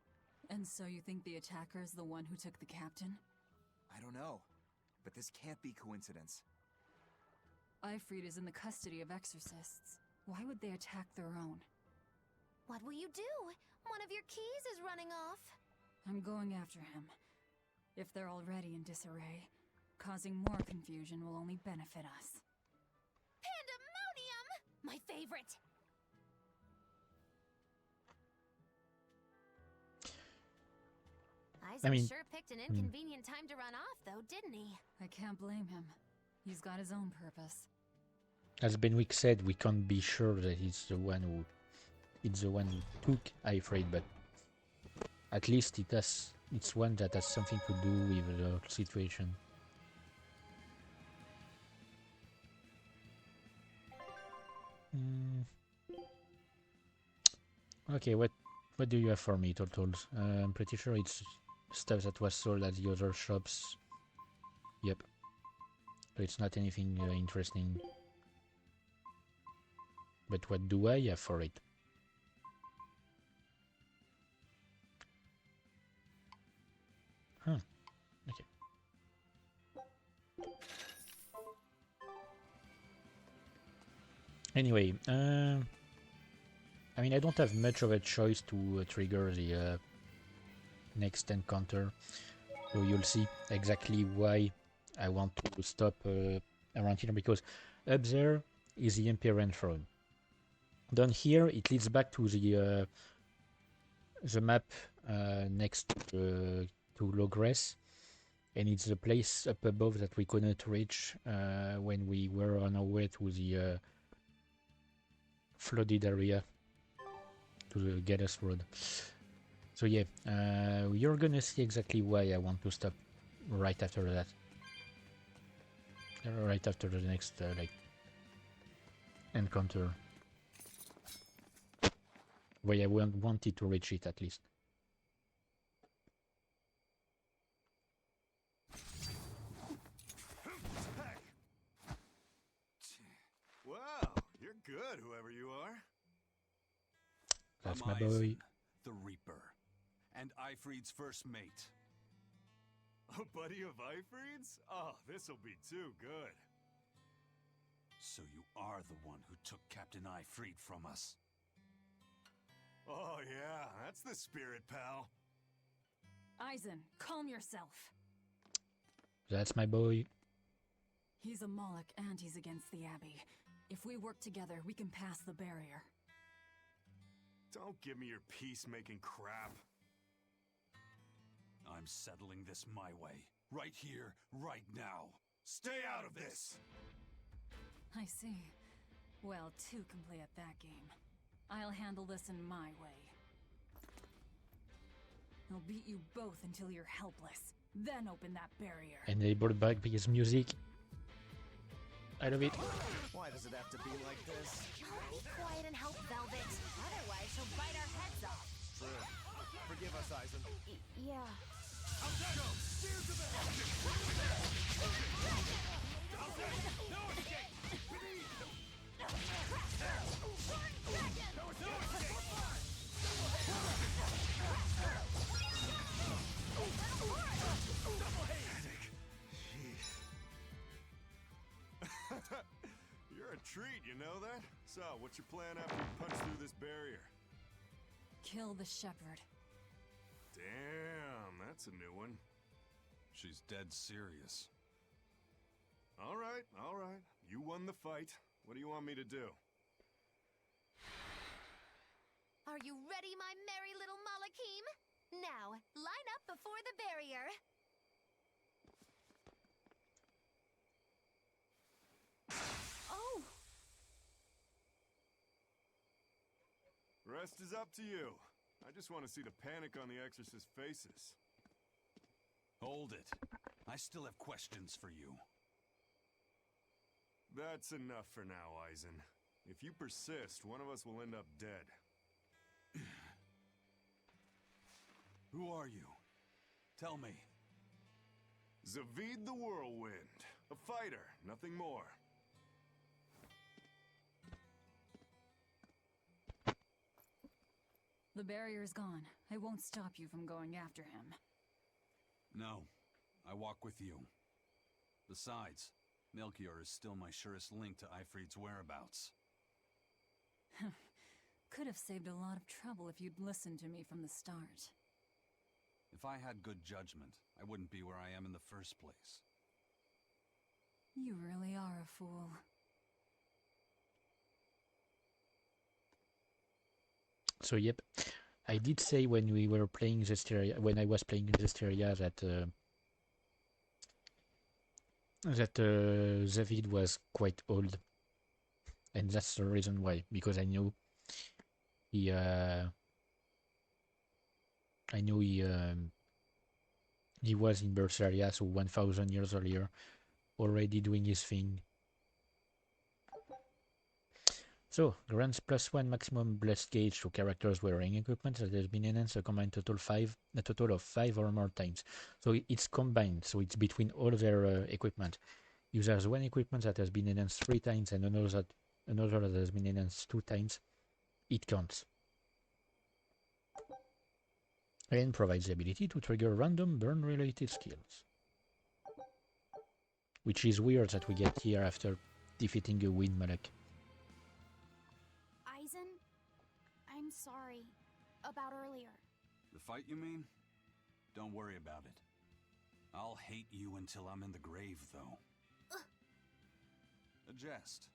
And so you think the attacker is the one who took the captain? I don't know, but this can't be coincidence. Ifrid is in the custody of exorcists. Why would they attack their own? What will you do? One of your keys is running off. I'm going after him. If they're already in disarray, Causing more confusion will only benefit us. Pandemonium! My favorite! Eisen sure picked an inconvenient time to run off, though, didn't he? I can't blame him. He's got his own purpose. As Benwick said, we can't be sure that it's the one who took Ifrid, but at least it's one that has something to do with the situation. Okay, what do you have for me, Turtles? I'm pretty sure it's stuff that was sold at the other shops. Yep. So it's not anything interesting. But what do I have for it? Huh. Okay. Anyway, I mean, I don't have much of a choice to trigger the next encounter, so you'll see exactly why I want to stop around here, because up there is the Imperial Throne. Down here, it leads back to the map next to Logress, and it's the place up above that we couldn't reach when we were on our way to the flooded area, to the Geddes Road. So yeah, you're gonna see exactly why I want to stop right after that. Right after the next like encounter. Why I wanted to reach it at least. Wow, you're good, whoever you are. That's I'm my boy. Eisen, the Reaper, and Ifrid's first mate. A buddy of Ifrid's? Oh, this'll be too good. So you are the one who took Captain Ifrid from us. Oh yeah, that's the spirit, pal. Eisen, calm yourself. That's my boy. He's a Moloch and he's against the Abbey. If we work together, we can pass the barrier. Don't give me your peacemaking crap. I'm settling this my way. Right here, right now. Stay out of this! I see. Well, two can play at that game. I'll handle this in my way. I'll beat you both until you're helpless. Then open that barrier. And they brought back his music. I love it. Why does it have to be like this? Be quiet and help Velvet. Otherwise, she'll bite our heads off. True. Forgive us, Eisen. Yeah. You're a treat, you know that? So, what's your plan after you punch through this barrier? Kill the shepherd. Damn, that's a new one. She's dead serious. All right. You won the fight. What do you want me to do? Are you ready, my merry little Malachim? Now, line up before the barrier. Oh! Rest is up to you. I just want to see the panic on the Exorcist's faces. Hold it. I still have questions for you. That's enough for now, Eisen. If you persist, one of us will end up dead. Who are you? Tell me. Zavid the Whirlwind. A fighter, nothing more. The barrier's gone. I won't stop you from going after him. No, I walk with you. Besides, Melchior is still my surest link to Ifrid's whereabouts. Could have saved a lot of trouble if you'd listened to me from the start. If I had good judgment, I wouldn't be where I am in the first place. You really are a fool. So yep, I did say when we were playing Zestiria, when I was playing Zestiria, that David was quite old, and that's the reason why. Because I knew he, he was in Berseria, so 1,000 years earlier, already doing his thing. So, grants +1 maximum blessed gauge to characters wearing equipment that has been enhanced a combined total of 5 or more times. So it's combined, so it's between all their equipment. If there's one equipment that has been enhanced 3 times and another that has been enhanced 2 times, it counts. And provides the ability to trigger random burn-related skills. Which is weird that we get here after defeating a wind malak. Eisen, I'm sorry about earlier. The fight, you mean? Don't worry about it. I'll hate you until I'm in the grave, though. A jest.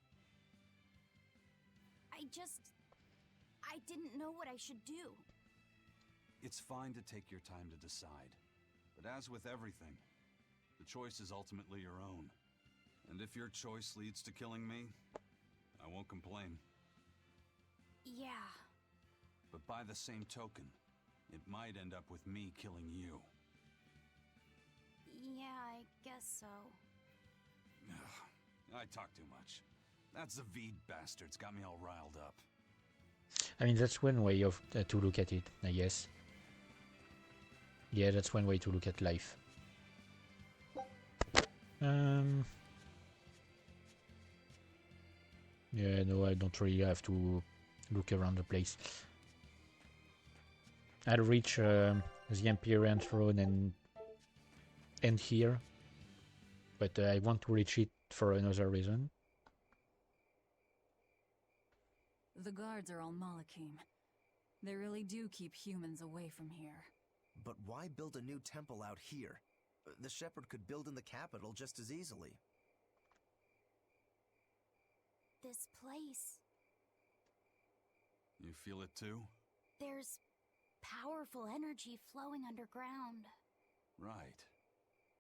I didn't know what I should do. It's fine to take your time to decide. But as with everything, the choice is ultimately your own. And if your choice leads to killing me, I won't complain. Yeah. But by the same token, it might end up with me killing you. Yeah, I guess so. I talk too much. That VOD bastard's got me all riled up. I mean, that's one way of to look at it, I guess. Yeah, that's one way to look at life. Yeah, no, I don't really have to look around the place. I'll reach the Empyrean throne and end here, but I want to reach it for another reason. The guards are all Malakim. They really do keep humans away from here. But why build a new temple out here? The Shepherd could build in the capital just as easily. This place. You feel it too? There's powerful energy flowing underground. Right.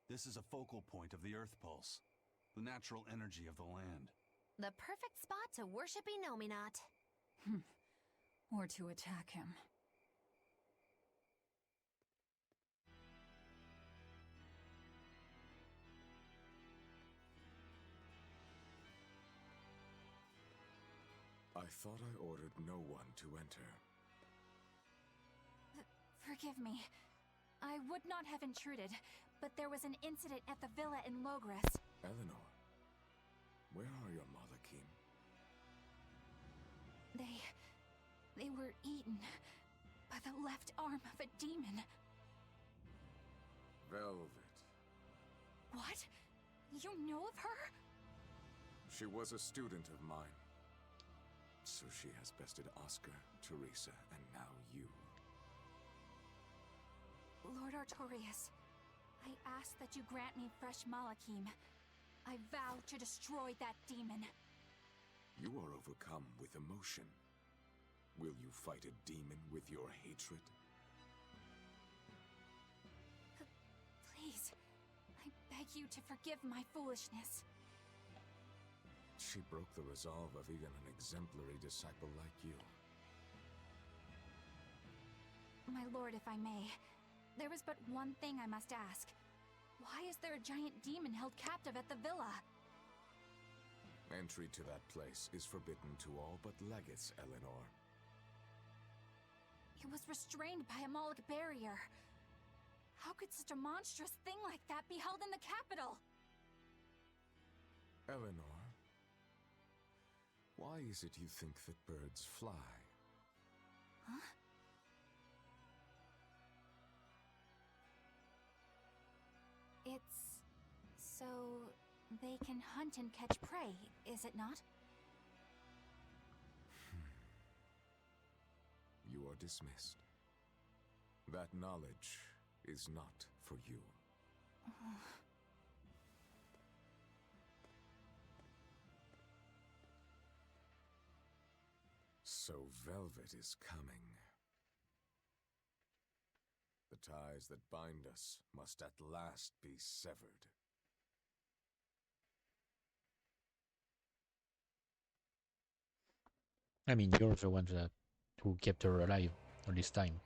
This is a focal point of the Earth Pulse, the natural energy of the land. The perfect spot to worship Enominat. Or to attack him. I thought I ordered no one to enter. Forgive me. I would not have intruded, but there was an incident at the villa in Logres. Eleanor, where are your Malakim? They were eaten by the left arm of a demon. Velvet. What? You know of her? She was a student of mine. So she has bested Oscar, Teresa, and now you. Lord Artorias, I ask that you grant me fresh Malakim. I vow to destroy that demon. You are overcome with emotion. Will you fight a demon with your hatred? Please, I beg you to forgive my foolishness. She broke the resolve of even an exemplary disciple like you. My lord, if I may, there is but one thing I must ask. Why is there a giant demon held captive at the villa? Entry to that place is forbidden to all but legates, Eleanor. It was restrained by a Moloch barrier. How could such a monstrous thing like that be held in the capital? Eleanor, why is it you think that birds fly? Huh? It's so they can hunt and catch prey, is it not? You are dismissed. That knowledge is not for you. So Velvet is coming. The ties that bind us must at last be severed. I mean, you're the one who kept her alive all this time.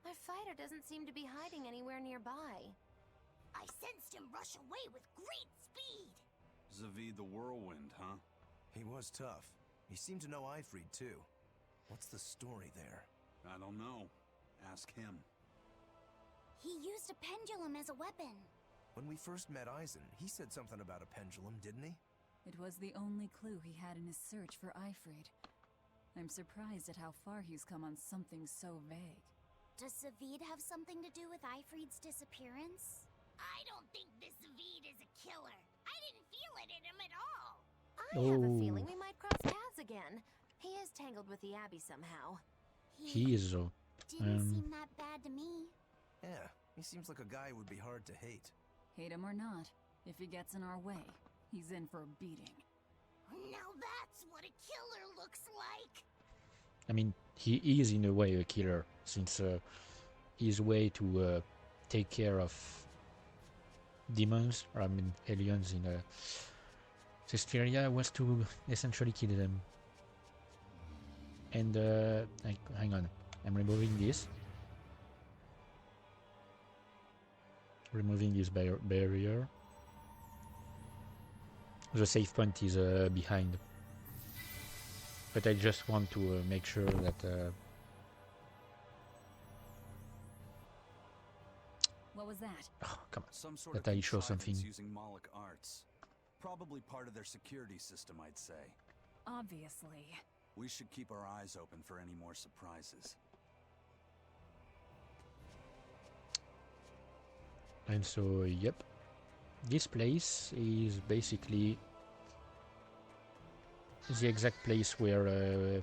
My fighter doesn't seem to be hiding anywhere nearby. I sensed him rush away with great speed. Zavid the Whirlwind, huh? He was tough. He seemed to know Ifrid, too. What's the story there? I don't know. Ask him. He used a pendulum as a weapon. When we first met Eisen, he said something about a pendulum, didn't he? It was the only clue he had in his search for Ifrid. I'm surprised at how far he's come on something so vague. Does Zavid have something to do with Ifrid's disappearance? I don't think this Zavid is a killer. I didn't feel it in him at all. I have a feeling we might cross paths again. He is tangled with the Abbey somehow. He is though. Didn't seem that bad to me. Yeah, he seems like a guy who would be hard to hate. Hate him or not, if he gets in our way, he's in for a beating. Now that's what a killer looks like. I mean, he is in a way a killer, since his way to take care of demons, or I mean aliens in Berseria, was to essentially kill them. And hang on, I'm removing this. Removing this barrier. The save point is behind. But I just want to make sure that... What was that? Oh, come on. Some sort That of I show something. using Moloch arts. Probably part of their security system, I'd say. Obviously. We should keep our eyes open for any more surprises. And so, yep. This place is basically the exact place where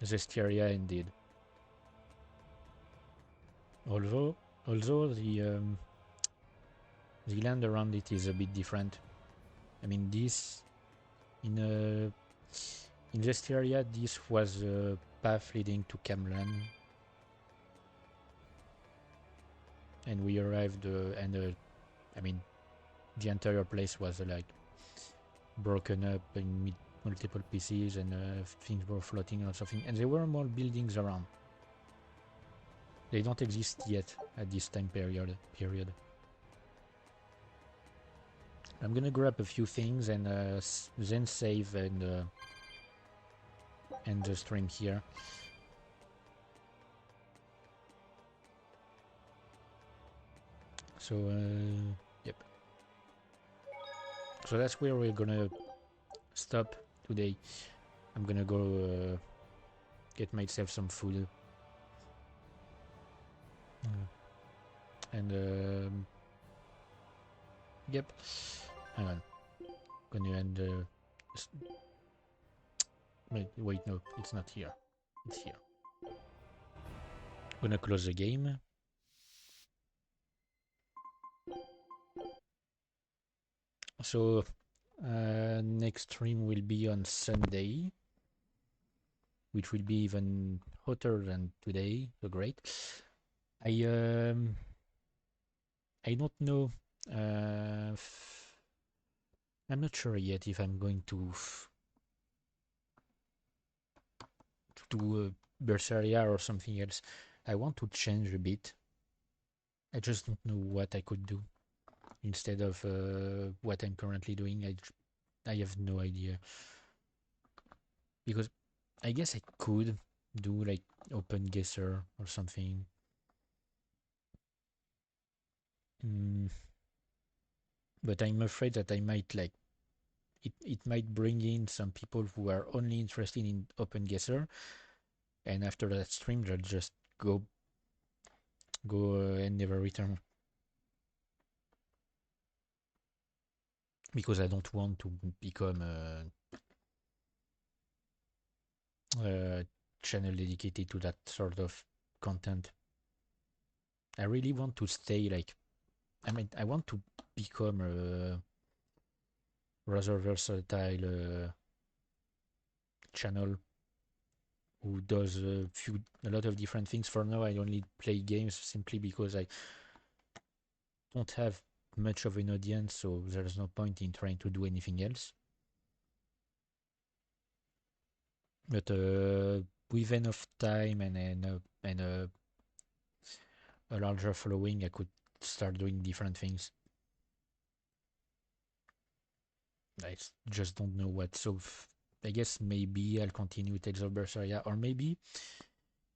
Zestiria ended. Although the land around it is a bit different. I mean, this in Zestiria, this was a path leading to Camlan, and we arrived and I mean, the entire place was like broken up in multiple pieces, and things were floating or something, and there were more buildings around. They don't exist yet at this time period. I'm gonna grab a few things and then save and end the stream here. So yep. So that's where we're gonna stop today. I'm gonna go get myself some food. And yep. Hang on. Gonna end. Wait, no, it's not here. It's here. Gonna close the game. So next stream will be on Sunday, which will be even hotter than today. So great. I don't know. I'm not sure yet if I'm going to do Berseria or something else. I want to change a bit. I just don't know what I could do instead of what I'm currently doing. I have no idea. Because I guess I could do like open guesser or something. But I'm afraid that I might like it might bring in some people who are only interested in open guesser, and after that stream they'll just go and never return. Because I don't want to become a channel dedicated to that sort of content. I really want to stay like, I mean, I want to become rather versatile channel who does a lot of different things. For now, I only play games simply because I don't have much of an audience, so there's no point in trying to do anything else. But with enough time and a larger following, I could start doing different things. I just don't know what. So I guess maybe I'll continue Tales of Berseria, or maybe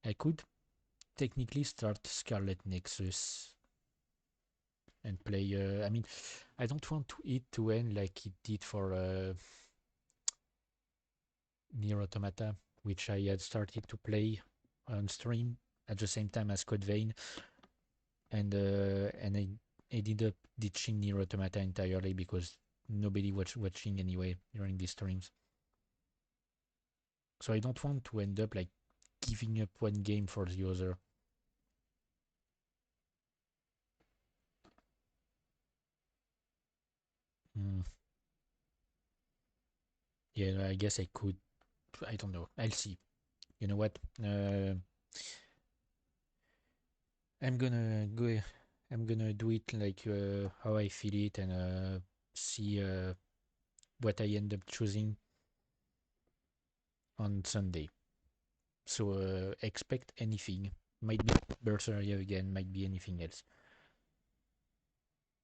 I could technically start Scarlet Nexus and play. I mean, I don't want it to end like it did for Nier Automata, which I had started to play on stream at the same time as Code Vein, and I ended up ditching Nier Automata entirely because nobody was watching anyway during these streams. So I don't want to end up like giving up one game for the other. Mm. Yeah, I guess I could. I don't know. I'll see. You know what? I'm gonna go. I'm gonna do it like how I feel it and see what I end up choosing on Sunday. So expect anything. Might be Berseria again. Might be anything else.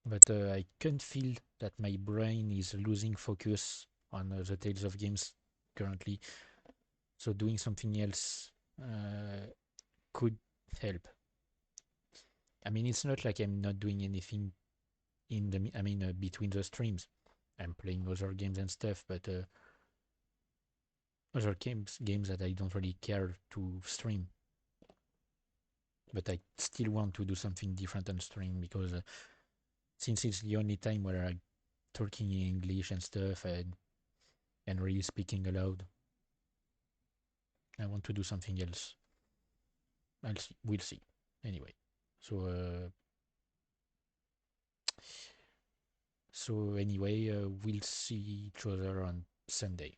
But I can feel that my brain is losing focus on the Tales of games currently. So doing something else could help. I mean, it's not like I'm not doing anything in the. I mean, between the streams, I'm playing other games and stuff, but other games that I don't really care to stream. But I still want to do something different on stream because since it's the only time where I'm talking in English and stuff and really speaking aloud, I want to do something else. I'll see. We'll see. Anyway, so we'll see each other on Sunday.